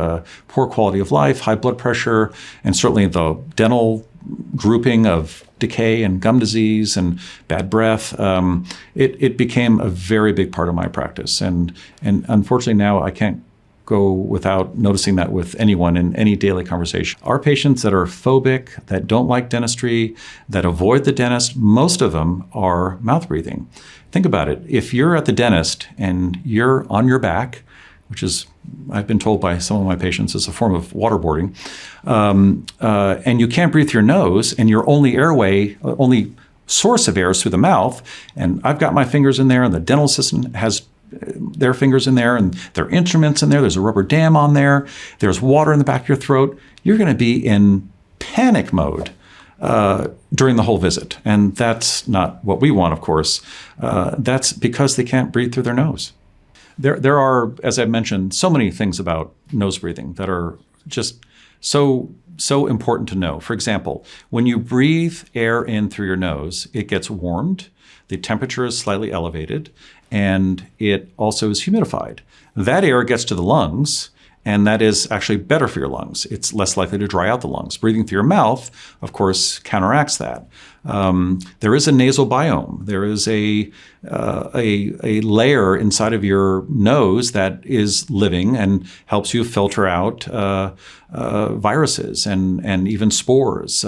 poor quality of life, high blood pressure, and certainly the dental grouping of decay and gum disease and bad breath, it became a very big part of my practice. And unfortunately now I can't go without noticing that with anyone in any daily conversation. Our patients that are phobic, that don't like dentistry, that avoid the dentist, most of them are mouth breathing. Think about it. If you're at the dentist and you're on your back, which is, I've been told by some of my patients, is a form of waterboarding, and you can't breathe through your nose, and your only source of air is through the mouth, and I've got my fingers in there, and the dental assistant has their fingers in there, and their instruments in there, there's a rubber dam on there, there's water in the back of your throat, you're going to be in panic mode during the whole visit. And that's not what we want, of course. That's because they can't breathe through their nose. There are, as I mentioned, so many things about nose breathing that are just so important to know. For example, when you breathe air in through your nose, it gets warmed, the temperature is slightly elevated, and it also is humidified. That air gets to the lungs, and that is actually better for your lungs. It's less likely to dry out the lungs. Breathing through your mouth, of course, counteracts that. There is a nasal biome. There is a layer inside of your nose that is living and helps you filter out viruses and even spores.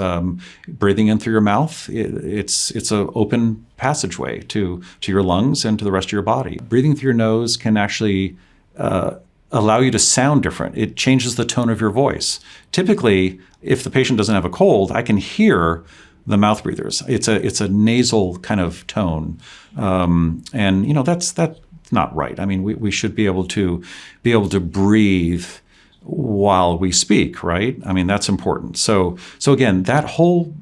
Breathing in through your mouth, it's an open passageway to your lungs and to the rest of your body. Breathing through your nose can actually allow you to sound different. It changes the tone of your voice. Typically, if the patient doesn't have a cold, I can hear the mouth breathers. It's a nasal kind of tone, and that's not right. I mean, we should be able to breathe while we speak, right? I mean, that's important. So again, that whole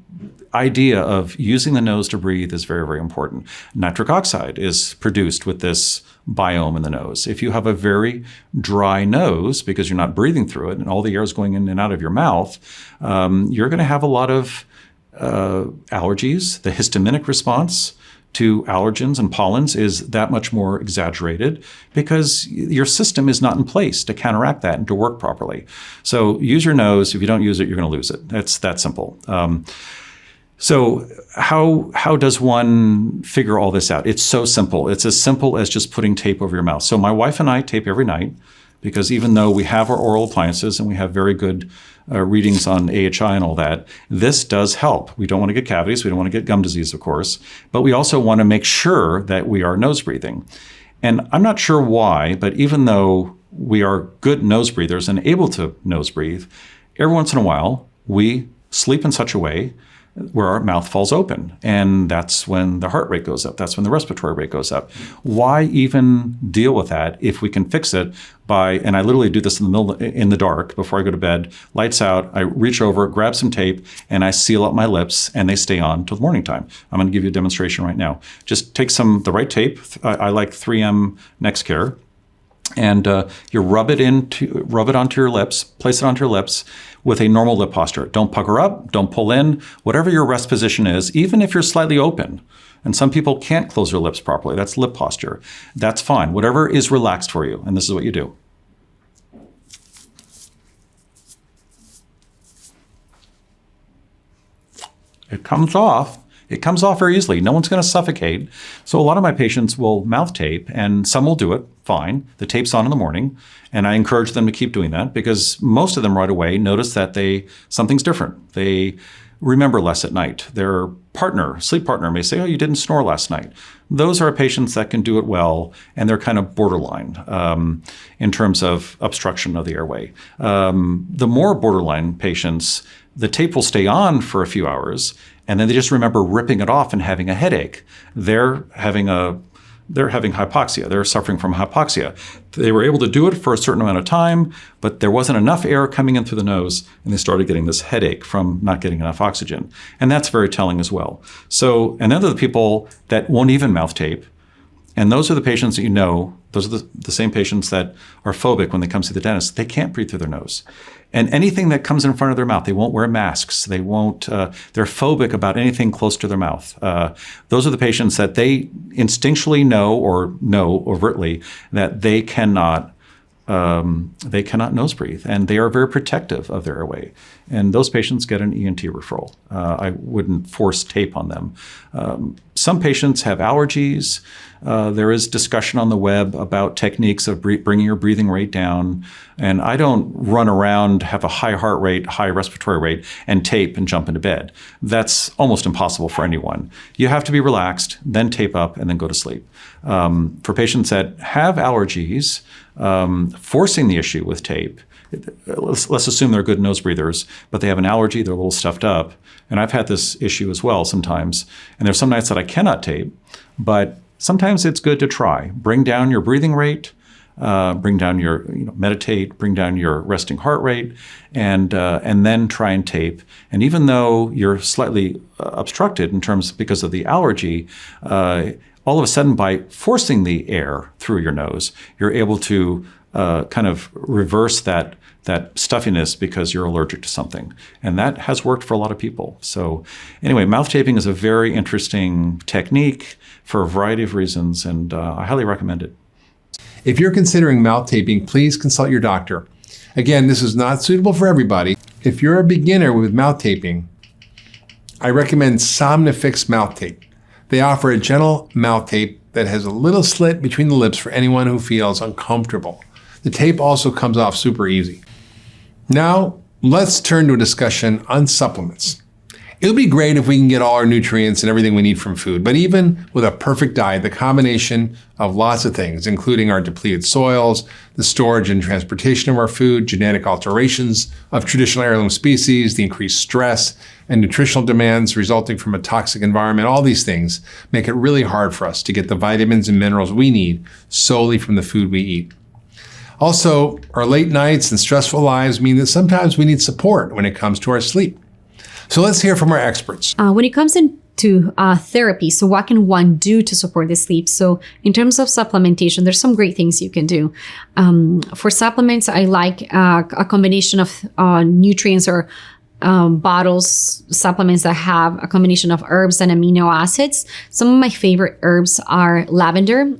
idea of using the nose to breathe is very, very important. Nitric oxide is produced with this biome in the nose. If you have a very dry nose because you're not breathing through it and all the air is going in and out of your mouth, you're going to have a lot of allergies. The histaminic response to allergens and pollens is that much more exaggerated because your system is not in place to counteract that and to work properly. So use your nose. If you don't use it, you're going to lose it. That's that simple. So how does one figure all this out? It's so simple. It's as simple as just putting tape over your mouth. So my wife and I tape every night because even though we have our oral appliances and we have very good readings on AHI and all that, this does help. We don't want to get cavities. We don't want to get gum disease, of course. But we also want to make sure that we are nose breathing. And I'm not sure why, but even though we are good nose breathers and able to nose breathe, every once in a while, we sleep in such a way where our mouth falls open. And that's when the heart rate goes up. That's when the respiratory rate goes up. Why even deal with that if we can fix it by, and I literally do this in the dark before I go to bed, lights out, I reach over, grab some tape, and I seal up my lips, and they stay on till the morning time. I'm going to give you a demonstration right now. Just take the right tape. I like 3M NextCare. And you rub it onto your lips, place it onto your lips with a normal lip posture. Don't pucker up, don't pull in, whatever your rest position is, even if you're slightly open. And some people can't close their lips properly. That's lip posture. That's fine. Whatever is relaxed for you. And this is what you do. It comes off. It comes off very easily. No one's going to suffocate. So a lot of my patients will mouth tape, and some will do it fine. The tape's on in the morning, and I encourage them to keep doing that because most of them right away notice that something's different. They remember less at night. Their sleep partner may say, "Oh, you didn't snore last night." Those are patients that can do it well, and they're kind of borderline in terms of obstruction of the airway. The more borderline patients, the tape will stay on for a few hours, and then they just remember ripping it off and having a headache. They're having hypoxia. They're suffering from hypoxia. They were able to do it for a certain amount of time, but there wasn't enough air coming in through the nose, and they started getting this headache from not getting enough oxygen. And that's very telling as well. So, and then there are the people that won't even mouth tape, and those are the patients that those are the same patients that are phobic when they come to the dentist. They can't breathe through their nose. And anything that comes in front of their mouth, they won't wear masks. They're phobic about anything close to their mouth. Those are the patients that they instinctually know overtly that they cannot nose breathe, and they are very protective of their airway. And those patients get an ENT referral. I wouldn't force tape on them. Some patients have allergies. There is discussion on the web about techniques of bringing your breathing rate down. And I don't run around, have a high heart rate, high respiratory rate, and tape and jump into bed. That's almost impossible for anyone. You have to be relaxed, then tape up, and then go to sleep. For patients that have allergies, forcing the issue with tape, let's assume they're good nose breathers, but they have an allergy, they're a little stuffed up. And I've had this issue as well sometimes. And there's some nights that I cannot tape, but sometimes it's good to try. Bring down your breathing rate, bring down your, meditate, bring down your resting heart rate, and then try and tape. And even though you're slightly obstructed because of the allergy, all of a sudden by forcing the air through your nose, you're able to kind of reverse that stuffiness because you're allergic to something. And that has worked for a lot of people. So anyway, mouth taping is a very interesting technique for a variety of reasons, and I highly recommend it. If you're considering mouth taping, please consult your doctor. Again, this is not suitable for everybody. If you're a beginner with mouth taping, I recommend Somnifix mouth tape. They offer a gentle mouth tape that has a little slit between the lips for anyone who feels uncomfortable. The tape also comes off super easy. Now, let's turn to a discussion on supplements. It would be great if we can get all our nutrients and everything we need from food, but even with a perfect diet, the combination of lots of things, including our depleted soils, the storage and transportation of our food, genetic alterations of traditional heirloom species, the increased stress and nutritional demands resulting from a toxic environment, all these things make it really hard for us to get the vitamins and minerals we need solely from the food we eat. Also, our late nights and stressful lives mean that sometimes we need support when it comes to our sleep. So let's hear from our experts. When it comes into therapy, so what can one do to support the sleep? So in terms of supplementation, there's some great things you can do. For supplements, I like a combination of nutrients or bottles, supplements that have a combination of herbs and amino acids. Some of my favorite herbs are lavender.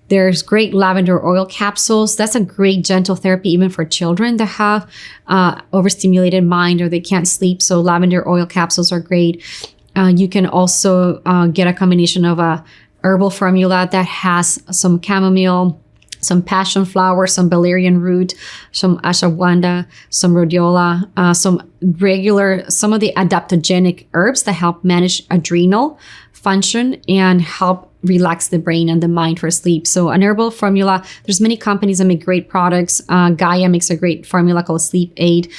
There's great lavender oil capsules. That's a great gentle therapy even for children that have overstimulated mind or they can't sleep. So lavender oil capsules are great. You can also get a combination of a herbal formula that has some chamomile, some passion flower, some valerian root, some ashwagandha, some rhodiola, some of the adaptogenic herbs that help manage adrenal function and help relax the brain and the mind for sleep. So an herbal formula, there's many companies that make great products. Gaia makes a great formula called Sleep Aid.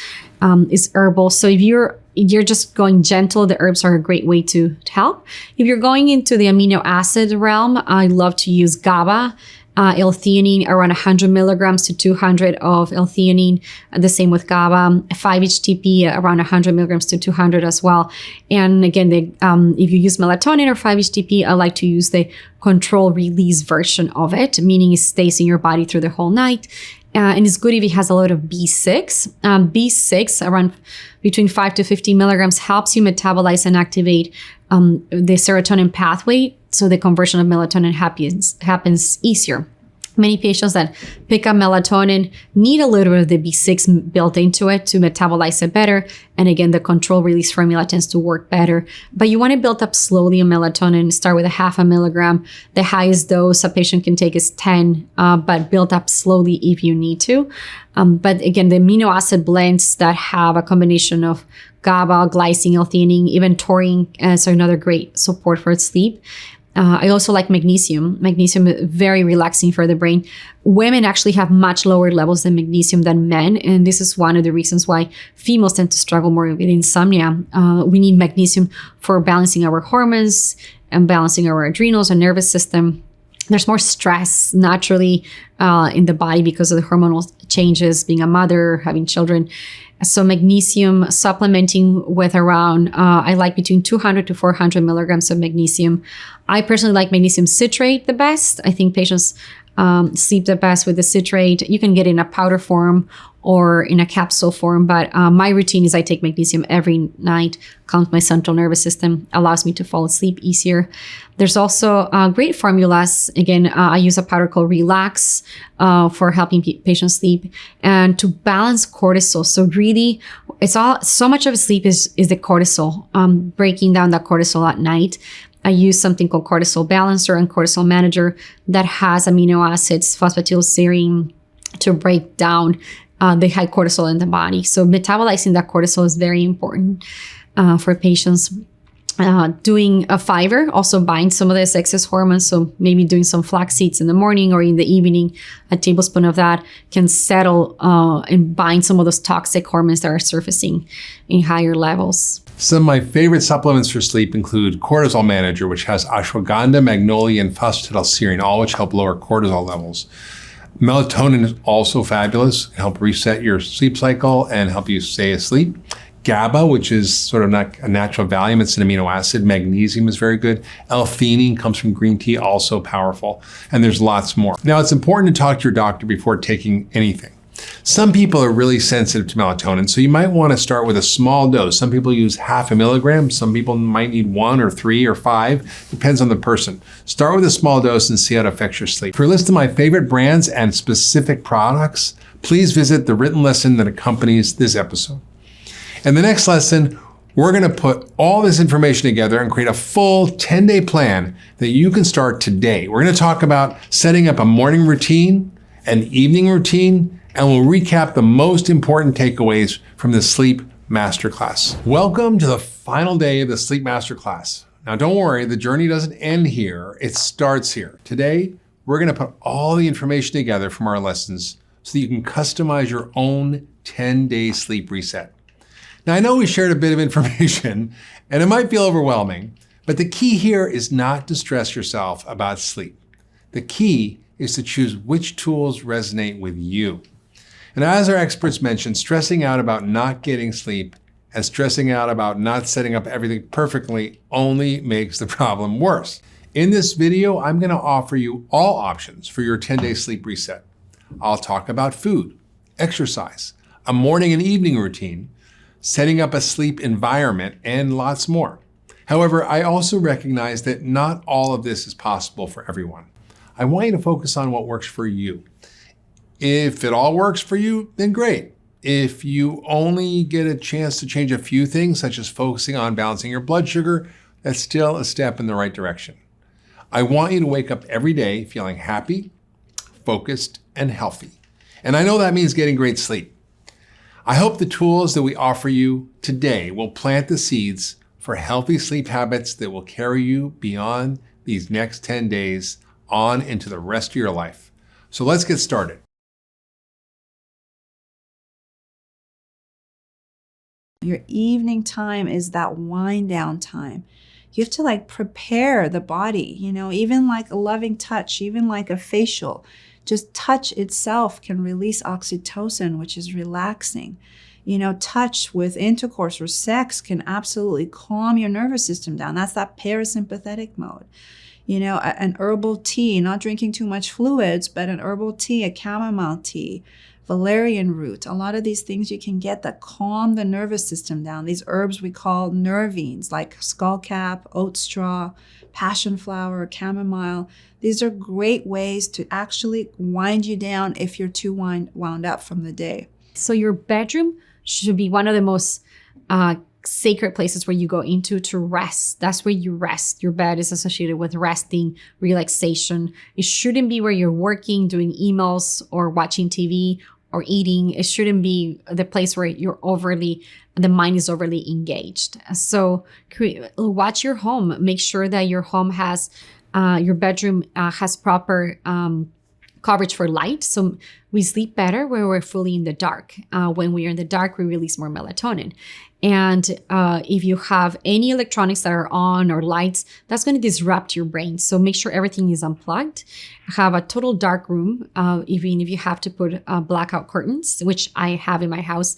Is herbal. So if you're you're just going gentle, the herbs are a great way to help. If you're going into the amino acid realm, I love to use GABA, L-theanine around 100 milligrams to 200 of L-theanine. The same with GABA, 5-HTP around 100 milligrams to 200 as well. And again, if you use melatonin or 5-HTP, I like to use the control release version of it, meaning it stays in your body through the whole night. And it's good if it has a lot of B6. B6, around between 5 to 15 milligrams, helps you metabolize and activate the serotonin pathway, so the conversion of melatonin happens easier. Many patients that pick up melatonin need a little bit of the B6 built into it to metabolize it better. And again, the control release formula tends to work better. But you want to build up slowly on melatonin. Start with 0.5 milligram. The highest dose a patient can take is 10, but build up slowly if you need to. But again, the amino acid blends that have a combination of GABA, glycine, L-theanine, even taurine, so another great support for sleep. I also like magnesium. Magnesium is very relaxing for the brain. Women actually have much lower levels of magnesium than men. And this is one of the reasons why females tend to struggle more with insomnia. We need magnesium for balancing our hormones and balancing our adrenals and nervous system. There's more stress naturally in the body because of the hormonal changes, being a mother, having children. So magnesium supplementing with around, I like between 200 to 400 milligrams of magnesium. I personally like magnesium citrate the best. I think patients sleep the best with the citrate. You can get it in a powder form or in a capsule form, but my routine is I take magnesium every night, calms my central nervous system, allows me to fall asleep easier. There's also great formulas. Again, I use a powder called Relax for helping patients sleep and to balance cortisol. So really, so much of sleep is the cortisol, breaking down that cortisol at night. I use something called Cortisol Balancer and Cortisol Manager that has amino acids, phosphatidylserine, to break down the high cortisol in the body. So metabolizing that cortisol is very important for patients. Doing a fiber also binds some of this excess hormones. So maybe doing some flax seeds in the morning or in the evening, a tablespoon of that can settle and bind some of those toxic hormones that are surfacing in higher levels. Some of my favorite supplements for sleep include Cortisol Manager, which has ashwagandha, magnolia, and phosphatidylserine, all which help lower cortisol levels. Melatonin is also fabulous, help reset your sleep cycle and help you stay asleep. GABA, which is sort of not a natural Valium, it's an amino acid. Magnesium is very good. L-theanine comes from green tea, also powerful. And there's lots more. Now, it's important to talk to your doctor before taking anything. Some people are really sensitive to melatonin, so you might want to start with a small dose. Some people use 0.5 milligram. Some people might need 1 or 3 or 5. Depends on the person. Start with a small dose and see how it affects your sleep. For a list of my favorite brands and specific products, please visit the written lesson that accompanies this episode. In the next lesson, we're going to put all this information together and create a full 10-day plan that you can start today. We're going to talk about setting up a morning routine, an evening routine, and we'll recap the most important takeaways from the Sleep Masterclass. Welcome to the final day of the Sleep Masterclass. Now, don't worry, the journey doesn't end here. It starts here. Today, we're going to put all the information together from our lessons so that you can customize your own 10-day sleep reset. Now, I know we shared a bit of information, and it might feel overwhelming, but the key here is not to stress yourself about sleep. The key is to choose which tools resonate with you. And as our experts mentioned, stressing out about not getting sleep and stressing out about not setting up everything perfectly only makes the problem worse. In this video, I'm going to offer you all options for your 10-day sleep reset. I'll talk about food, exercise, a morning and evening routine, setting up a sleep environment, and lots more. However, I also recognize that not all of this is possible for everyone. I want you to focus on what works for you. If it all works for you, then great. If you only get a chance to change a few things, such as focusing on balancing your blood sugar, that's still a step in the right direction. I want you to wake up every day feeling happy, focused, and healthy. And I know that means getting great sleep. I hope the tools that we offer you today will plant the seeds for healthy sleep habits that will carry you beyond these next 10 days on into the rest of your life. So let's get started. Your evening time is that wind down time. You have to like prepare the body, even like a loving touch, even like a facial. Just touch itself can release oxytocin, which is relaxing. Touch with intercourse or sex can absolutely calm your nervous system down. That's that parasympathetic mode. An herbal tea, not drinking too much fluids, but an herbal tea, a chamomile tea, valerian root, a lot of these things you can get that calm the nervous system down. These herbs we call nervines, like skullcap, oat straw, passion flower, chamomile. These are great ways to actually wind you down if you're too wound up from the day. So your bedroom should be one of the most sacred places where you go into to rest. That's where you rest. Your bed is associated with resting, relaxation. It shouldn't be where you're working, doing emails, or watching TV, or eating. It shouldn't be the place where the mind is overly engaged. So watch your home. Make sure that your home has, your bedroom has proper coverage for light. So we sleep better when we're fully in the dark. When we are in the dark, we release more melatonin. And if you have any electronics that are on or lights, that's going to disrupt your brain. So make sure everything is unplugged. Have a total dark room, even if you have to put blackout curtains, which I have in my house.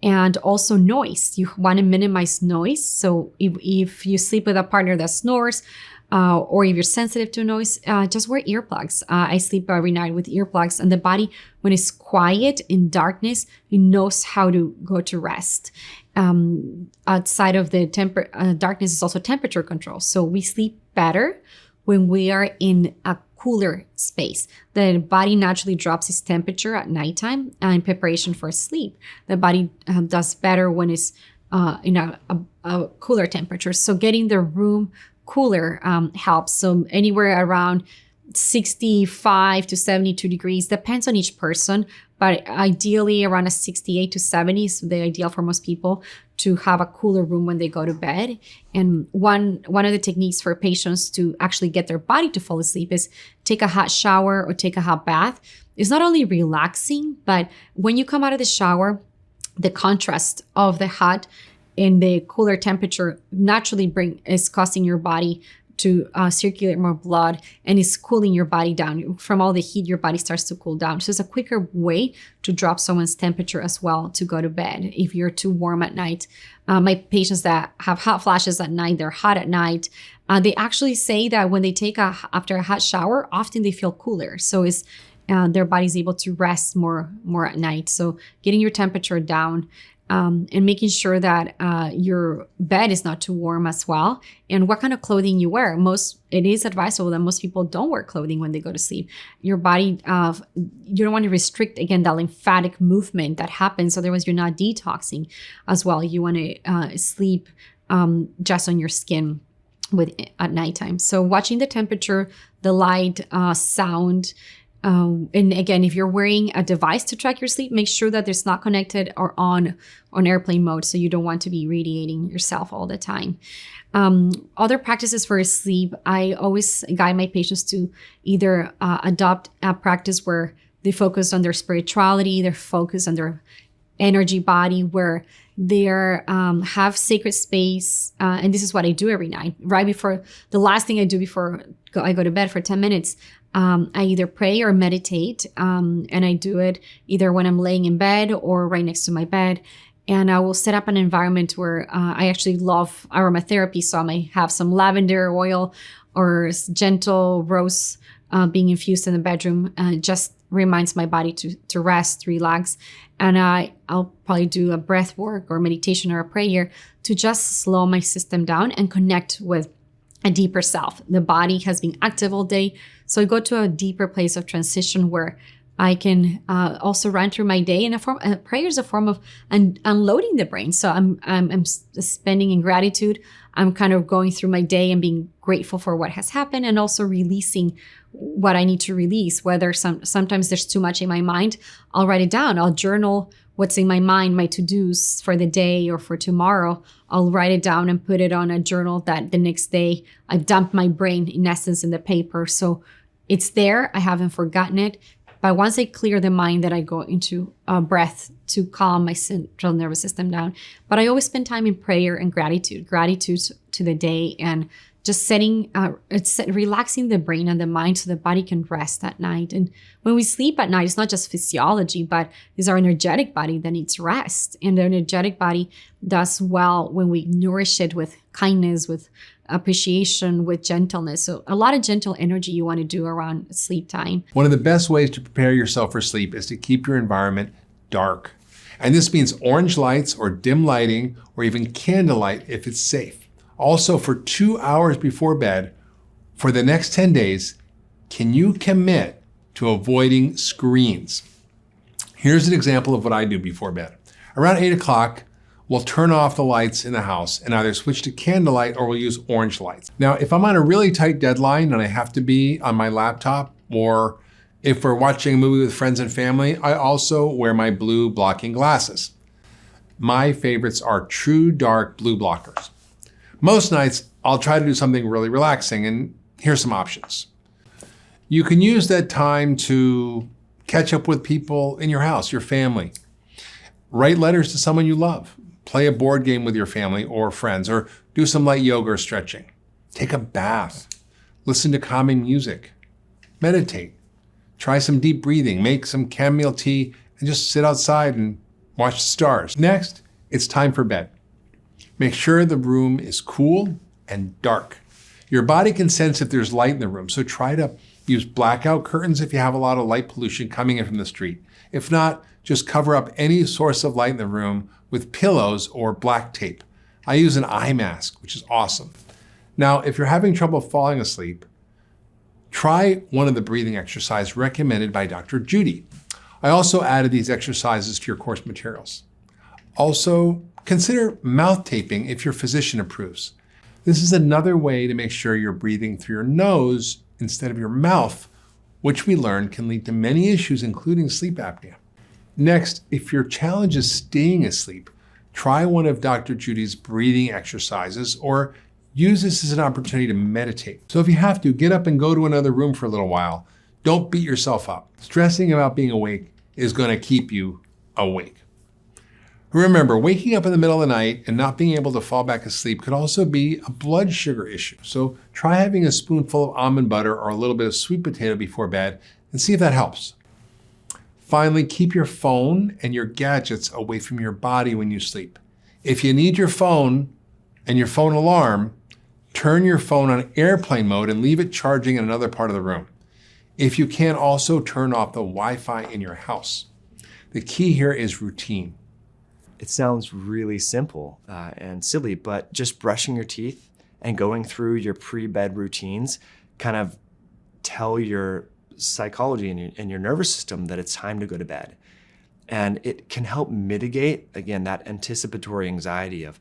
And also noise. You want to minimize noise. So if you sleep with a partner that snores, or if you're sensitive to noise, just wear earplugs. I sleep every night with earplugs, and the body, when it's quiet in darkness, it knows how to go to rest. Outside of the darkness is also temperature control. So we sleep better when we are in a cooler space. The body naturally drops its temperature at nighttime in preparation for sleep. The body does better when it's in a cooler temperature. So getting the room cooler helps. So anywhere around 65 to 72 degrees, depends on each person, but ideally around a 68 to 70 is the ideal for most people to have a cooler room when they go to bed. And one of the techniques for patients to actually get their body to fall asleep is take a hot shower or take a hot bath. It's not only relaxing, but when you come out of the shower, the contrast of the hot and the cooler temperature naturally is causing your body to circulate more blood, and is cooling your body down. From all the heat, your body starts to cool down. So it's a quicker way to drop someone's temperature as well to go to bed if you're too warm at night. My patients that have hot flashes at night, they're hot at night. They actually say that when they take after a hot shower, often they feel cooler. So it's their body's able to rest more at night. So getting your temperature down. And making sure that your bed is not too warm as well, and what kind of clothing you wear. It is advisable that most people don't wear clothing when they go to sleep. Your body, you don't want to restrict, again, that lymphatic movement that happens, otherwise you're not detoxing as well. You want to sleep just on your skin at nighttime. So watching the temperature, the light, sound. And again, if you're wearing a device to track your sleep, make sure that it's not connected or on airplane mode, so you don't want to be radiating yourself all the time. Other practices for sleep, I always guide my patients to either adopt a practice where they focus on their spirituality, they focus on their energy body, where they have sacred space. And this is what I do every night. Right before, the last thing I do before I go to bed for 10 minutes, I either pray or meditate. And I do it either when I'm laying in bed or right next to my bed. And I will set up an environment where I actually love aromatherapy. So I might have some lavender oil or gentle rose being infused in the bedroom. Just reminds my body to rest, relax. And I'll probably do a breath work or meditation or a prayer to just slow my system down and connect with a deeper self. The body has been active all day. So I go to a deeper place of transition where I can also run through my day. And prayer is a form of unloading the brain. So I'm spending in gratitude. I'm kind of going through my day and being grateful for what has happened, and also releasing what I need to release. Whether sometimes there's too much in my mind, I'll write it down. I'll journal what's in my mind, my to-dos for the day or for tomorrow. I'll write it down and put it on a journal that the next day I dump my brain, in essence, in the paper. So it's there. I haven't forgotten it. But once I clear the mind, then I go into breath to calm my central nervous system down. But I always spend time in prayer and gratitude to the day, and just relaxing the brain and the mind so the body can rest at night. And when we sleep at night, it's not just physiology, but it's our energetic body that needs rest. And the energetic body does well when we nourish it with kindness, with appreciation, with gentleness. So a lot of gentle energy you want to do around sleep time. One of the best ways to prepare yourself for sleep is to keep your environment dark. And this means orange lights or dim lighting, or even candlelight if it's safe. Also, for 2 hours before bed, for the next 10 days, can you commit to avoiding screens? Here's an example of what I do before bed. Around 8 o'clock, we'll turn off the lights in the house and either switch to candlelight or we'll use orange lights. Now, if I'm on a really tight deadline and I have to be on my laptop, or if we're watching a movie with friends and family, I also wear my blue blocking glasses. My favorites are true dark blue blockers. Most nights, I'll try to do something really relaxing, and here's some options. You can use that time to catch up with people in your house, your family. Write letters to someone you love. Play a board game with your family or friends, or do some light yoga or stretching. Take a bath. Listen to calming music. Meditate. Try some deep breathing. Make some chamomile tea, and just sit outside and watch the stars. Next, it's time for bed. Make sure the room is cool and dark. Your body can sense if there's light in the room, so try to use blackout curtains if you have a lot of light pollution coming in from the street. If not, just cover up any source of light in the room with pillows or black tape. I use an eye mask, which is awesome. Now, if you're having trouble falling asleep, try one of the breathing exercises recommended by Dr. Judy. I also added these exercises to your course materials. Also, consider mouth taping if your physician approves. This is another way to make sure you're breathing through your nose instead of your mouth, which we learned can lead to many issues, including sleep apnea. Next, if your challenge is staying asleep, try one of Dr. Judy's breathing exercises, or use this as an opportunity to meditate. So if you have to, get up and go to another room for a little while. Don't beat yourself up. Stressing about being awake is going to keep you awake. Remember, waking up in the middle of the night and not being able to fall back asleep could also be a blood sugar issue. So try having a spoonful of almond butter or a little bit of sweet potato before bed and see if that helps. Finally, keep your phone and your gadgets away from your body when you sleep. If you need your phone and your phone alarm, turn your phone on airplane mode and leave it charging in another part of the room. If you can, also turn off the Wi-Fi in your house. The key here is routine. It sounds really simple and silly, but just brushing your teeth and going through your pre-bed routines kind of tell your psychology and your nervous system that it's time to go to bed. And it can help mitigate, again, that anticipatory anxiety of,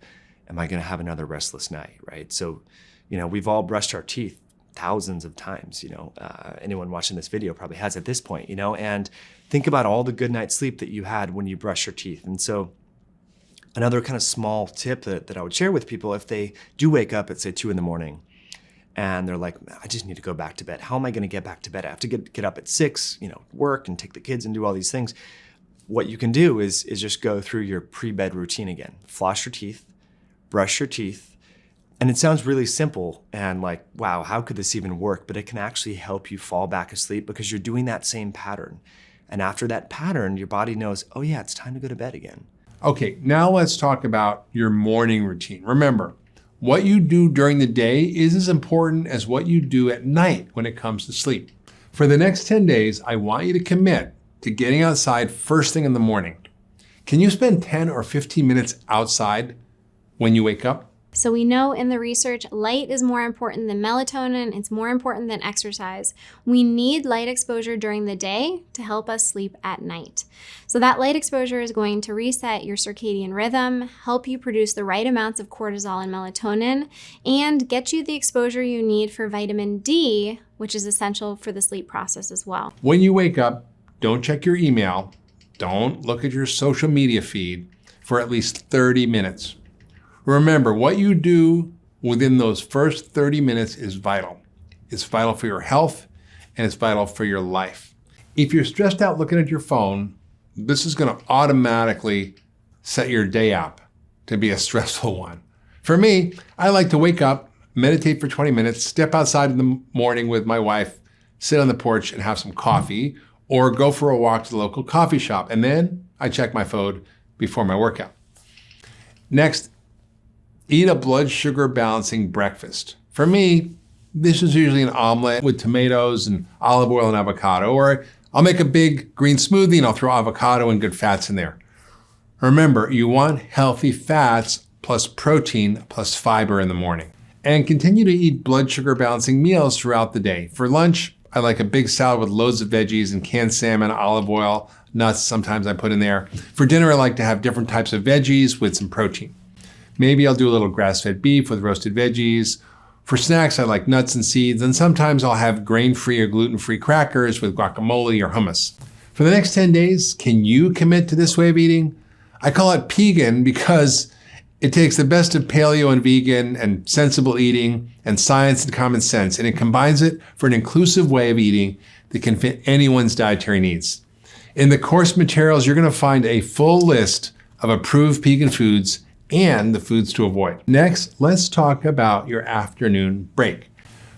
am I going to have another restless night, right? So, we've all brushed our teeth thousands of times, anyone watching this video probably has at this point, and think about all the good night's sleep that you had when you brush your teeth. And so another kind of small tip that I would share with people, if they do wake up at say 2 a.m. and they're like, I just need to go back to bed. How am I going to get back to bed? I have to get up at 6, work and take the kids and do all these things. What you can do is just go through your pre-bed routine again. Floss your teeth, brush your teeth. And it sounds really simple and like, wow, how could this even work? But it can actually help you fall back asleep because you're doing that same pattern. And after that pattern, your body knows, oh yeah, it's time to go to bed again. Okay, now let's talk about your morning routine. Remember, what you do during the day is as important as what you do at night when it comes to sleep. For the next 10 days, I want you to commit to getting outside first thing in the morning. Can you spend 10 or 15 minutes outside when you wake up? So we know in the research, light is more important than melatonin. It's more important than exercise. We need light exposure during the day to help us sleep at night. So that light exposure is going to reset your circadian rhythm, help you produce the right amounts of cortisol and melatonin, and get you the exposure you need for vitamin D, which is essential for the sleep process as well. When you wake up, don't check your email. Don't look at your social media feed for at least 30 minutes. Remember, what you do within those first 30 minutes is vital. It's vital for your health and it's vital for your life. If you're stressed out looking at your phone, this is going to automatically set your day up to be a stressful one. For me, I like to wake up, meditate for 20 minutes, step outside in the morning with my wife, sit on the porch and have some coffee, or go for a walk to the local coffee shop. And then I check my phone before my workout. Next, eat a blood sugar balancing breakfast. For me, this is usually an omelet with tomatoes and olive oil and avocado, or I'll make a big green smoothie and I'll throw avocado and good fats in there. Remember, you want healthy fats plus protein plus fiber in the morning. And continue to eat blood sugar balancing meals throughout the day. For lunch, I like a big salad with loads of veggies and canned salmon, olive oil, nuts sometimes I put in there. For dinner, I like to have different types of veggies with some protein. Maybe I'll do a little grass-fed beef with roasted veggies. For snacks, I like nuts and seeds, and sometimes I'll have grain-free or gluten-free crackers with guacamole or hummus. For the next 10 days, can you commit to this way of eating? I call it Pegan because it takes the best of paleo and vegan and sensible eating and science and common sense, and it combines it for an inclusive way of eating that can fit anyone's dietary needs. In the course materials, you're going to find a full list of approved vegan foods and the foods to avoid. Next, let's talk about your afternoon break.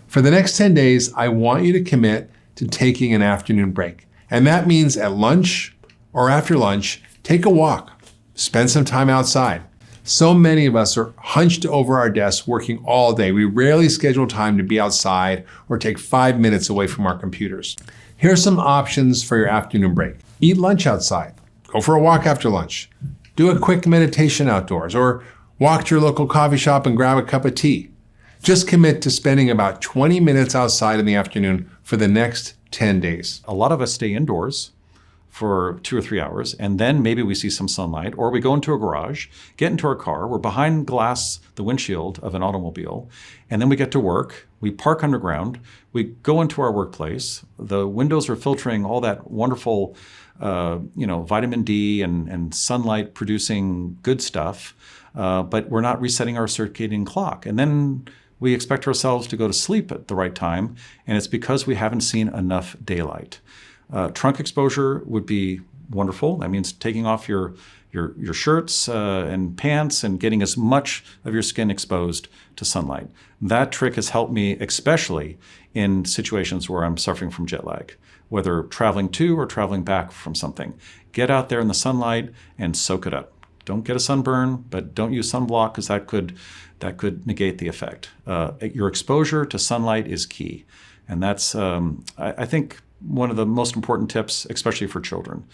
For the next 10 days, I want you to commit to taking an afternoon break. And that means at lunch or after lunch, take a walk, spend some time outside. So many of us are hunched over our desks working all day. We rarely schedule time to be outside or take 5 minutes away from our computers. Here are some options for your afternoon break. Eat lunch outside. Go for a walk after lunch. Do a quick meditation outdoors, or walk to your local coffee shop and grab a cup of tea. Just commit to spending about 20 minutes outside in the afternoon for the next 10 days. A lot of us stay indoors for 2 or 3 hours, and then maybe we see some sunlight, or we go into a garage, get into our car, we're behind glass, the windshield of an automobile, and then we get to work, we park underground, we go into our workplace, the windows are filtering all that wonderful vitamin D and sunlight producing good stuff, but we're not resetting our circadian clock. And then we expect ourselves to go to sleep at the right time, and it's because we haven't seen enough daylight. Trunk exposure would be wonderful. That means taking off your shirts and pants and getting as much of your skin exposed to sunlight. That trick has helped me, especially in situations where I'm suffering from jet lag, whether traveling to or traveling back from something. Get out there in the sunlight and soak it up. Don't get a sunburn, but don't use sunblock because that could negate the effect. Your exposure to sunlight is key. And that's, I think, one of the most important tips, especially for children.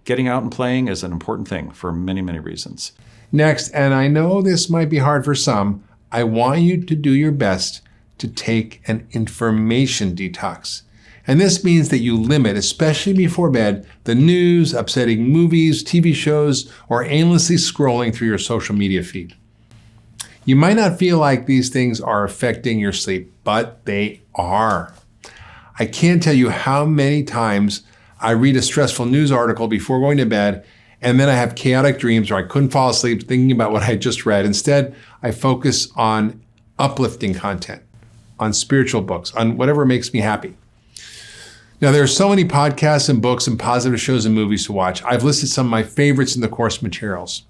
Getting out and playing is an important thing for many, many reasons. Next, and I know this might be hard for some, I want you to do your best to take an information detox. And this means that you limit, especially before bed, the news, upsetting movies, TV shows, or aimlessly scrolling through your social media feed. You might not feel like these things are affecting your sleep, but they are. I can't tell you how many times I read a stressful news article before going to bed, and then I have chaotic dreams or I couldn't fall asleep thinking about what I just read. Instead, I focus on uplifting content, on spiritual books, on whatever makes me happy. Now, there are so many podcasts and books and positive shows and movies to watch. I've listed some of my favorites in the course materials.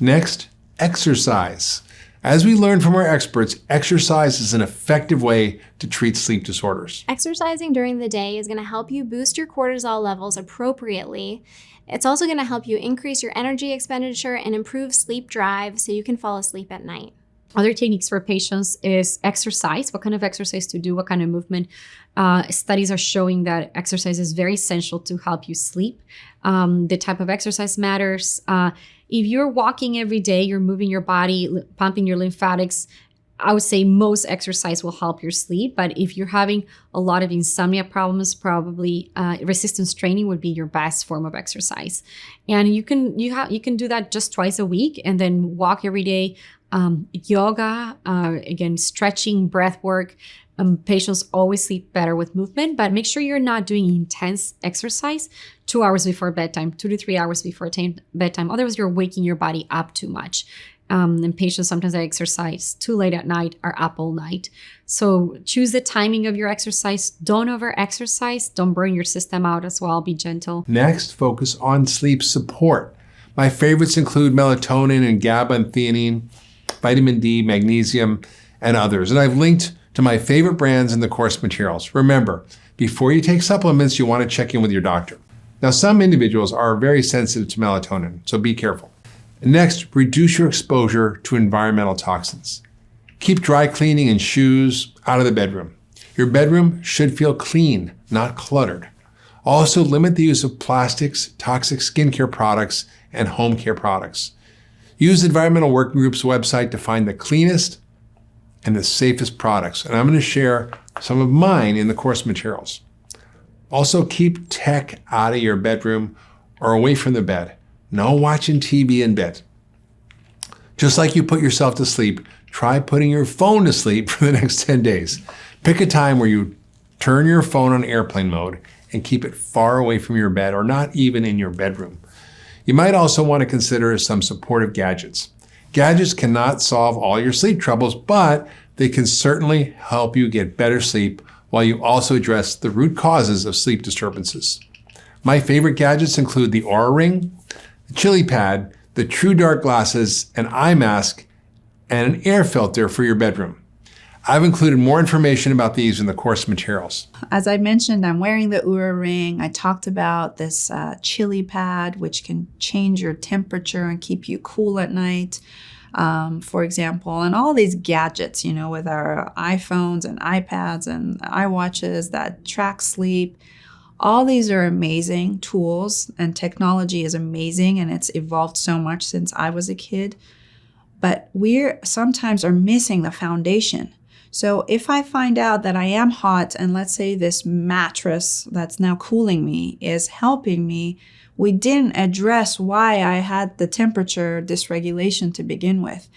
Next, exercise. As we learned from our experts, exercise is an effective way to treat sleep disorders. Exercising during the day is going to help you boost your cortisol levels appropriately. It's also going to help you increase your energy expenditure and improve sleep drive so you can fall asleep at night. Other techniques for patients is exercise. What kind of exercise to do? What kind of movement? Studies are showing that exercise is very essential to help you sleep. The type of exercise matters. If you're walking every day, you're moving your body, pumping your lymphatics, I would say most exercise will help your sleep. But if you're having a lot of insomnia problems, probably resistance training would be your best form of exercise. And you can do that just twice a week, and then walk every day. Yoga, again, stretching, breath work. Patients always sleep better with movement, but make sure you're not doing intense exercise 2 hours before bedtime, 2 to 3 hours before bedtime. Otherwise, you're waking your body up too much. And patients sometimes that exercise too late at night are up all night. So choose the timing of your exercise. Don't over-exercise. Don't burn your system out as well. Be gentle. Next, focus on sleep support. My favorites include melatonin and GABA and theanine, vitamin D, magnesium, and others. And I've linked to my favorite brands in the course materials. Remember, before you take supplements, you want to check in with your doctor. Now, some individuals are very sensitive to melatonin, so be careful. Next, reduce your exposure to environmental toxins. Keep dry cleaning and shoes out of the bedroom. Your bedroom should feel clean, not cluttered. Also, limit the use of plastics, toxic skincare products, and home care products. Use the Environmental Working Group's website to find the cleanest and the safest products. And I'm going to share some of mine in the course materials. Also, keep tech out of your bedroom or away from the bed. No watching TV in bed. Just like you put yourself to sleep, try putting your phone to sleep for the next 10 days. Pick a time where you turn your phone on airplane mode and keep it far away from your bed or not even in your bedroom. You might also want to consider some supportive gadgets. Gadgets cannot solve all your sleep troubles, but they can certainly help you get better sleep while you also address the root causes of sleep disturbances. My favorite gadgets include the Oura Ring, the Chili Pad, the True Dark glasses, an eye mask, and an air filter for your bedroom. I've included more information about these in the course materials. As I mentioned, I'm wearing the Oura Ring. I talked about this Chili Pad, which can change your temperature and keep you cool at night, for example. And all these gadgets, with our iPhones and iPads and iWatches that track sleep. All these are amazing tools, and technology is amazing, and it's evolved so much since I was a kid. But we sometimes are missing the foundation. So if I find out that I am hot, and let's say this mattress that's now cooling me is helping me, we didn't address why I had the temperature dysregulation to begin with.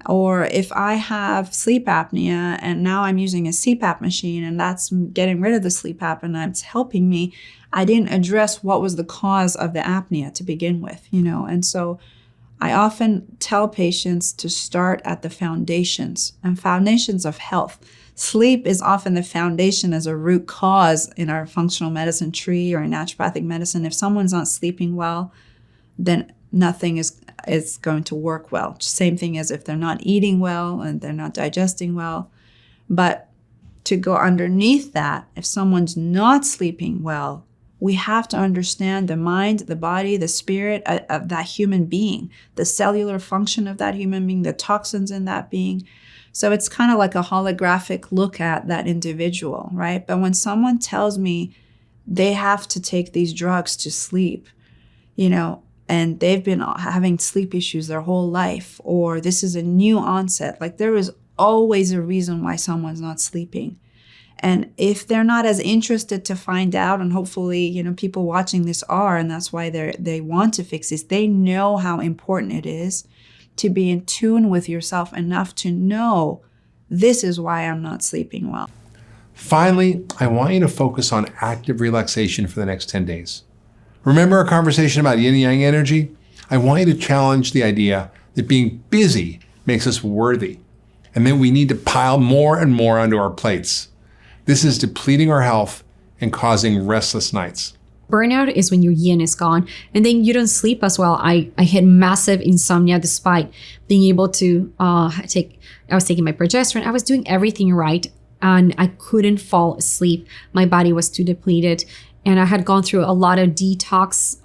Or if I have sleep apnea and now I'm using a CPAP machine and that's getting rid of the sleep apnea and it's helping me, I didn't address what was the cause of the apnea to begin with, And so I often tell patients to start at the foundations and foundations of health. Sleep is often the foundation as a root cause in our functional medicine tree or in naturopathic medicine. If someone's not sleeping well, then nothing is going to work well. Same thing as if they're not eating well and they're not digesting well. But to go underneath that, if someone's not sleeping well, we have to understand the mind, the body, the spirit of that human being, the cellular function of that human being, the toxins in that being. So it's kind of like a holographic look at that individual, right? But when someone tells me they have to take these drugs to sleep, and they've been having sleep issues their whole life, or this is a new onset, like there is always a reason why someone's not sleeping. And if they're not as interested to find out, and hopefully, people watching this are, and that's why they want to fix this, they know how important it is to be in tune with yourself enough to know this is why I'm not sleeping well. Finally, I want you to focus on active relaxation for the next 10 days. Remember our conversation about yin and yang energy? I want you to challenge the idea that being busy makes us worthy, and that we need to pile more and more onto our plates. This is depleting our health and causing restless nights. Burnout is when your yin is gone, and then you don't sleep as well. I had massive insomnia despite being able to I was taking my progesterone. I was doing everything right, and I couldn't fall asleep. My body was too depleted. And I had gone through a lot of detox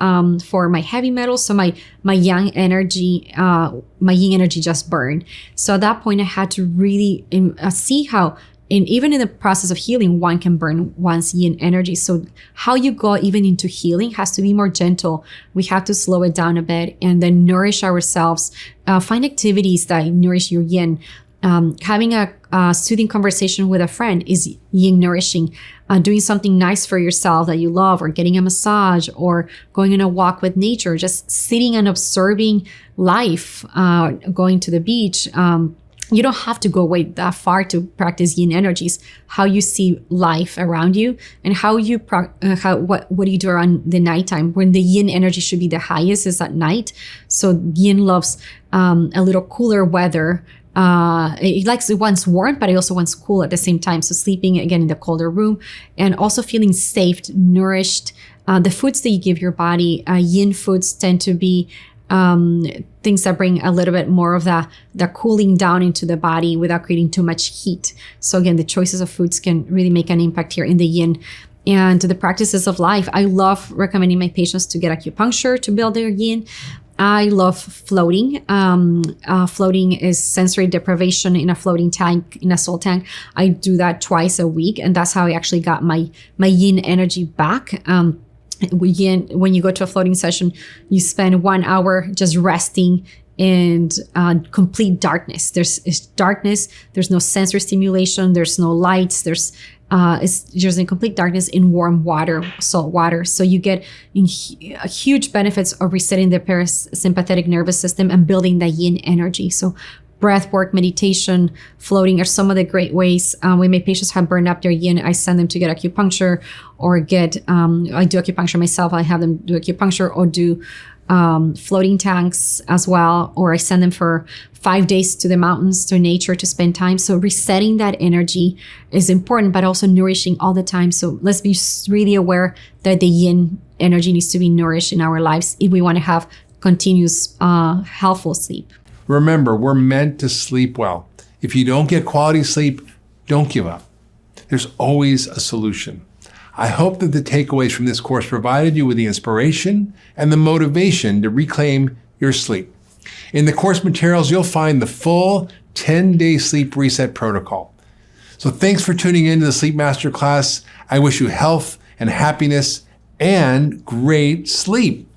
for my heavy metals. So my yin energy just burned. So at that point, I had to really see how, even in the process of healing, one can burn one's yin energy. So how you go even into healing has to be more gentle. We have to slow it down a bit and then nourish ourselves. Find activities that nourish your yin. Having a soothing conversation with a friend is yin nourishing. Doing something nice for yourself that you love, or getting a massage, or going on a walk with nature, just sitting and observing life, going to the beach, You don't have to go away that far to practice yin energies. How you see life around you, and how you what do you do around the nighttime when the yin energy should be the highest is at night. So yin loves a little cooler weather. It wants warm, but it also wants cool at the same time. So sleeping again in the colder room, and also feeling safe, nourished. The foods that you give your body, yin foods tend to be things that bring a little bit more of the cooling down into the body without creating too much heat. So again, the choices of foods can really make an impact here in the yin. And the practices of life, I love recommending my patients to get acupuncture to build their yin. I love floating. Floating is sensory deprivation in a floating tank, in a salt tank. I do that twice a week, and that's how I actually got my yin energy back. When you go to a floating session, you spend 1 hour just resting in complete darkness. There's darkness. There's no sensory stimulation. There's no lights. It's just in complete darkness in warm water, salt water. So you get huge benefits of resetting the parasympathetic nervous system and building that yin energy. So breath work, meditation, floating are some of the great ways. When my patients have burned up their yin, I send them to get acupuncture or I do acupuncture myself. I have them do acupuncture or do floating tanks as well, or I send them for 5 days to the mountains, to nature, to spend time. So resetting that energy is important, but also nourishing all the time. So let's be really aware that the yin energy needs to be nourished in our lives if we want to have continuous healthful sleep. Remember, we're meant to sleep well. If you don't get quality sleep, don't give up. There's always a solution. I hope that the takeaways from this course provided you with the inspiration and the motivation to reclaim your sleep. In the course materials, you'll find the full 10-day sleep reset protocol. So thanks for tuning in to the Sleep Masterclass. I wish you health and happiness and great sleep.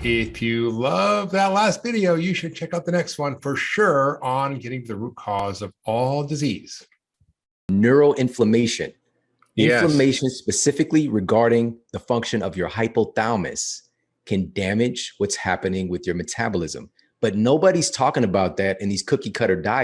If you love that last video, you should check out the next one for sure on getting to the root cause of all disease. Neuroinflammation. Yes. Inflammation specifically regarding the function of your hypothalamus can damage what's happening with your metabolism. But nobody's talking about that in these cookie cutter diets.